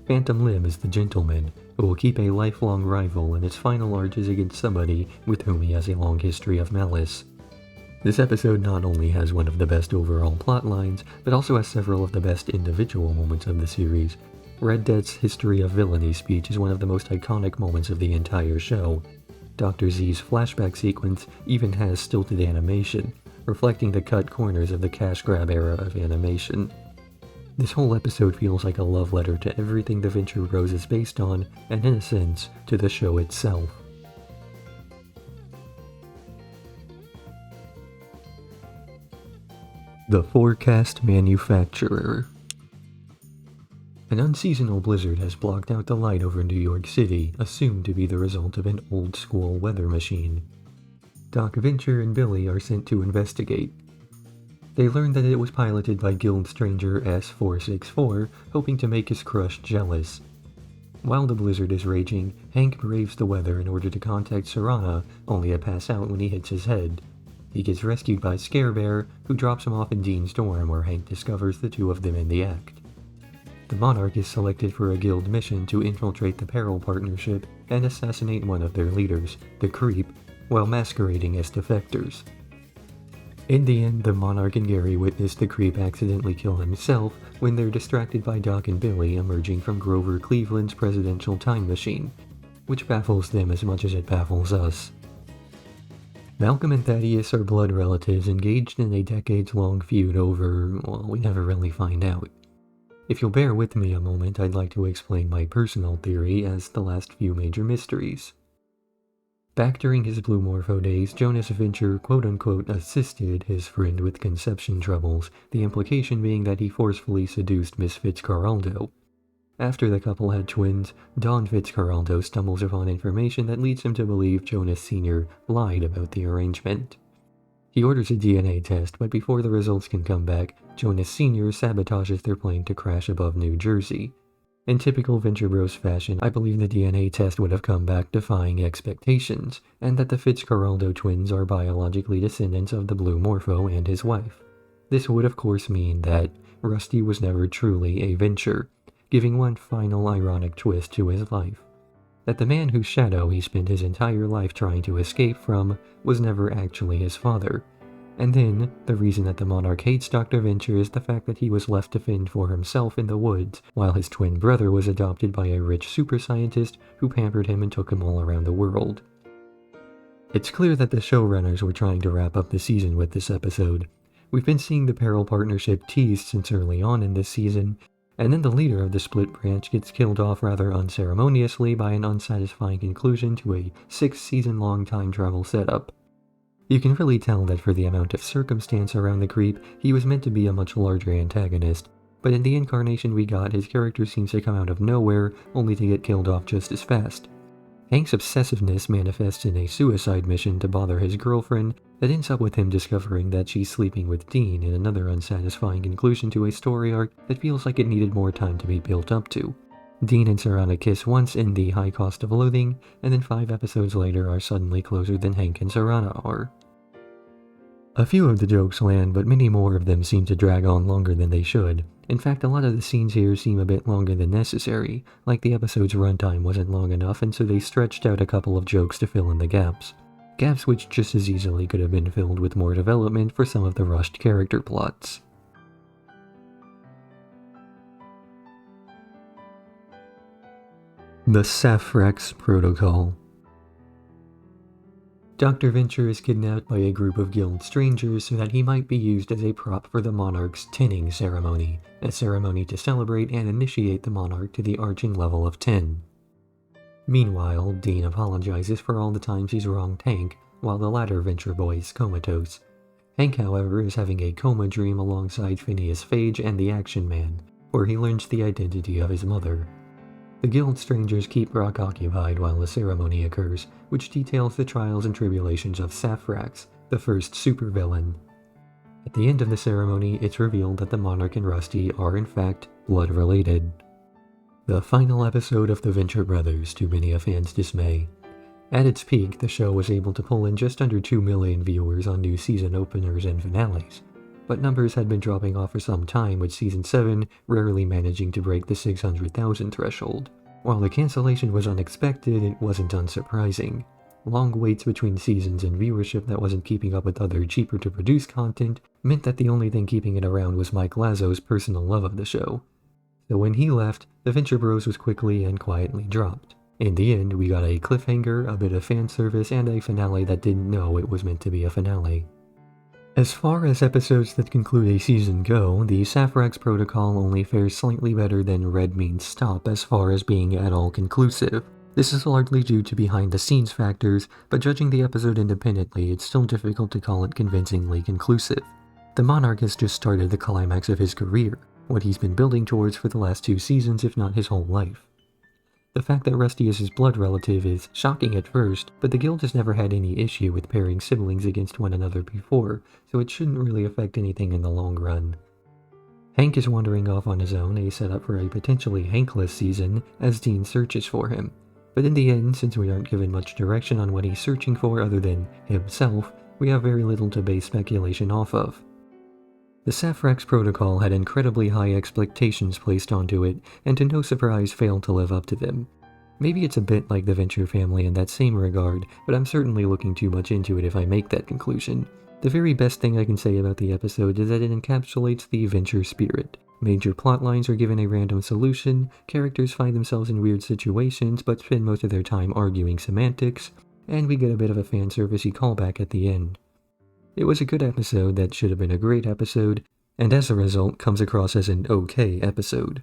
Phantom Limb is the gentleman, who will keep a lifelong rival, and his final arch is against somebody with whom he has a long history of malice. This episode not only has one of the best overall plot lines, but also has several of the best individual moments of the series. Red Death's history of villainy speech is one of the most iconic moments of the entire show. Dr. Z's flashback sequence even has stilted animation, reflecting the cut corners of the cash grab era of animation. This whole episode feels like a love letter to everything the Venture Bros is based on, and in a sense, to the show itself. The Forecast Manufacturer. An unseasonal blizzard has blocked out the light over New York City, assumed to be the result of an old-school weather machine. Doc Venture and Billy are sent to investigate. They learn that it was piloted by Guild Stranger S464, hoping to make his crush jealous. While the blizzard is raging, Hank braves the weather in order to contact Serana, only to pass out when he hits his head. He gets rescued by Scare Bear, who drops him off in Dean's dorm, where Hank discovers the two of them in the act. The Monarch is selected for a guild mission to infiltrate the Peril Partnership and assassinate one of their leaders, the Creep, while masquerading as defectors. In the end, the Monarch and Gary witness the Creep accidentally kill himself when they're distracted by Doc and Billy emerging from Grover Cleveland's presidential time machine, which baffles them as much as it baffles us. Malcolm and Thaddeus are blood relatives engaged in a decades-long feud over, well, we never really find out. If you'll bear with me a moment, I'd like to explain my personal theory as the last few major mysteries. Back during his Blue Morpho days, Jonas Venture quote-unquote assisted his friend with conception troubles, the implication being that he forcefully seduced Miss Fitzcarraldo. After the couple had twins, Don Fitzcarraldo stumbles upon information that leads him to believe Jonas Sr. lied about the arrangement. He orders a DNA test, but before the results can come back, Jonas Sr. sabotages their plane to crash above New Jersey. In typical Venture Bros fashion, I believe the DNA test would have come back defying expectations, and that the Fitzcarraldo twins are biologically descendants of the Blue Morpho and his wife. This would of course mean that Rusty was never truly a Venture, giving one final ironic twist to his life. That the man whose shadow he spent his entire life trying to escape from was never actually his father. And then, the reason that the Monarch hates Dr. Venture is the fact that he was left to fend for himself in the woods, while his twin brother was adopted by a rich super scientist who pampered him and took him all around the world. It's clear that the showrunners were trying to wrap up the season with this episode. We've been seeing the Peril partnership teased since early on in this season, and then the leader of the split branch gets killed off rather unceremoniously by an unsatisfying conclusion to a 6-season-long time travel setup. You can really tell that for the amount of circumstance around the creep, he was meant to be a much larger antagonist, but in the incarnation we got, his character seems to come out of nowhere, only to get killed off just as fast. Hank's obsessiveness manifests in a suicide mission to bother his girlfriend that ends up with him discovering that she's sleeping with Dean in another unsatisfying conclusion to a story arc that feels like it needed more time to be built up to. Dean and Serana kiss once in The High Cost of Loathing, and then 5 episodes later are suddenly closer than Hank and Serana are. A few of the jokes land, but many more of them seem to drag on longer than they should. In fact, a lot of the scenes here seem a bit longer than necessary, like the episode's runtime wasn't long enough and so they stretched out a couple of jokes to fill in the gaps. Gaps which just as easily could have been filled with more development for some of the rushed character plots. The Saphrax Protocol. Dr. Venture is kidnapped by a group of guild strangers so that he might be used as a prop for the Monarch's tinning ceremony, a ceremony to celebrate and initiate the Monarch to the arching level of 10. Meanwhile, Dean apologizes for all the times he's wronged Hank, while the latter Venture boy is comatose. Hank, however, is having a coma dream alongside Phineas Phage and the Action Man, where he learns the identity of his mother. The guild strangers keep Brock occupied while the ceremony occurs, which details the trials and tribulations of Saphrax, the first supervillain. At the end of the ceremony, it's revealed that the Monarch and Rusty are in fact blood-related. The final episode of The Venture Brothers, to many a fan's dismay. At its peak, the show was able to pull in just under 2 million viewers on new season openers and finales, but numbers had been dropping off for some time, with Season 7 rarely managing to break the 600,000 threshold. While the cancellation was unexpected, it wasn't unsurprising. Long waits between seasons and viewership that wasn't keeping up with other cheaper-to-produce content meant that the only thing keeping it around was Mike Lazo's personal love of the show. So when he left, The Venture Bros was quickly and quietly dropped. In the end, we got a cliffhanger, a bit of fan service, and a finale that didn't know it was meant to be a finale. As far as episodes that conclude a season go, the Saphrax Protocol only fares slightly better than Red Means Stop as far as being at all conclusive. This is largely due to behind-the-scenes factors, but judging the episode independently, it's still difficult to call it convincingly conclusive. The Monarch has just started the climax of his career, what he's been building towards for the last 2 seasons if not his whole life. The fact that Rusty is his blood relative is shocking at first, but the guild has never had any issue with pairing siblings against one another before, so it shouldn't really affect anything in the long run. Hank is wandering off on his own, a setup for a potentially Hankless season, as Dean searches for him. But in the end, since we aren't given much direction on what he's searching for other than himself, we have very little to base speculation off of. The Saphrax Protocol had incredibly high expectations placed onto it, and to no surprise failed to live up to them. Maybe it's a bit like the Venture family in that same regard, but I'm certainly looking too much into it if I make that conclusion. The very best thing I can say about the episode is that it encapsulates the Venture spirit. Major plotlines are given a random solution, characters find themselves in weird situations but spend most of their time arguing semantics, and we get a bit of a fan-servicey callback at the end. It was a good episode that should have been a great episode, and as a result comes across as an okay episode.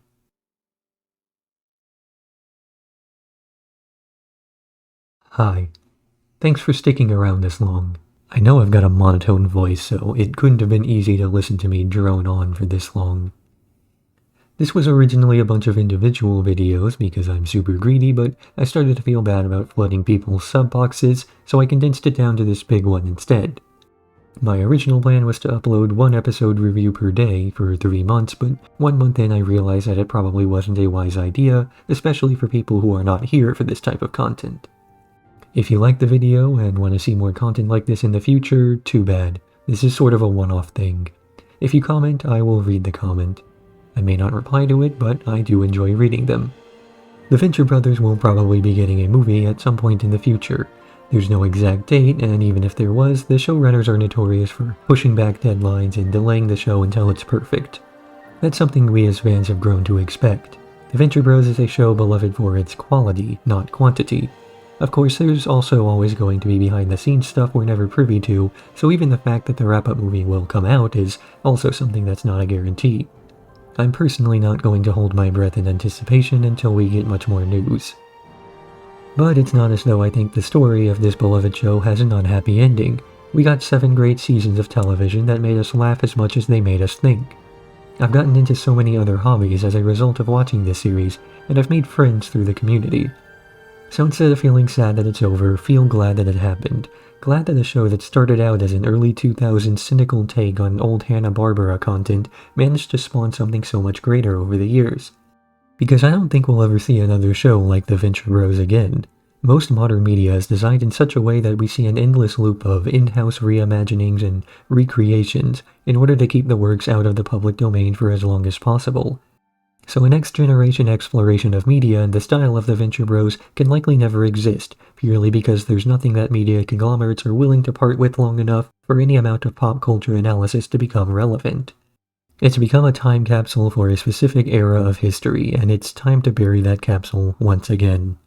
Hi. Thanks for sticking around this long. I know I've got a monotone voice, so it couldn't have been easy to listen to me drone on for this long. This was originally a bunch of individual videos because I'm super greedy, but I started to feel bad about flooding people's sub-boxes, so I condensed it down to this big one instead. My original plan was to upload one episode review per day for 3 months, but 1 month in I realized that it probably wasn't a wise idea, especially for people who are not here for this type of content. If you like the video and want to see more content like this in the future, too bad. This is sort of a one-off thing. If you comment, I will read the comment. I may not reply to it, but I do enjoy reading them. The Venture Brothers will probably be getting a movie at some point in the future. There's no exact date, and even if there was, the showrunners are notorious for pushing back deadlines and delaying the show until it's perfect. That's something we as fans have grown to expect. The Venture Bros is a show beloved for its quality, not quantity. Of course, there's also always going to be behind-the-scenes stuff we're never privy to, so even the fact that the wrap-up movie will come out is also something that's not a guarantee. I'm personally not going to hold my breath in anticipation until we get much more news. But it's not as though I think the story of this beloved show has an unhappy ending. We got 7 great seasons of television that made us laugh as much as they made us think. I've gotten into so many other hobbies as a result of watching this series, and I've made friends through the community. So instead of feeling sad that it's over, feel glad that it happened. Glad that a show that started out as an early 2000s cynical take on old Hanna-Barbera content managed to spawn something so much greater over the years. Because I don't think we'll ever see another show like The Venture Bros again. Most modern media is designed in such a way that we see an endless loop of in-house reimaginings and recreations in order to keep the works out of the public domain for as long as possible. So a next-generation exploration of media in the style of the Venture Bros can likely never exist, purely because there's nothing that media conglomerates are willing to part with long enough for any amount of pop culture analysis to become relevant. It's become a time capsule for a specific era of history, and it's time to bury that capsule once again.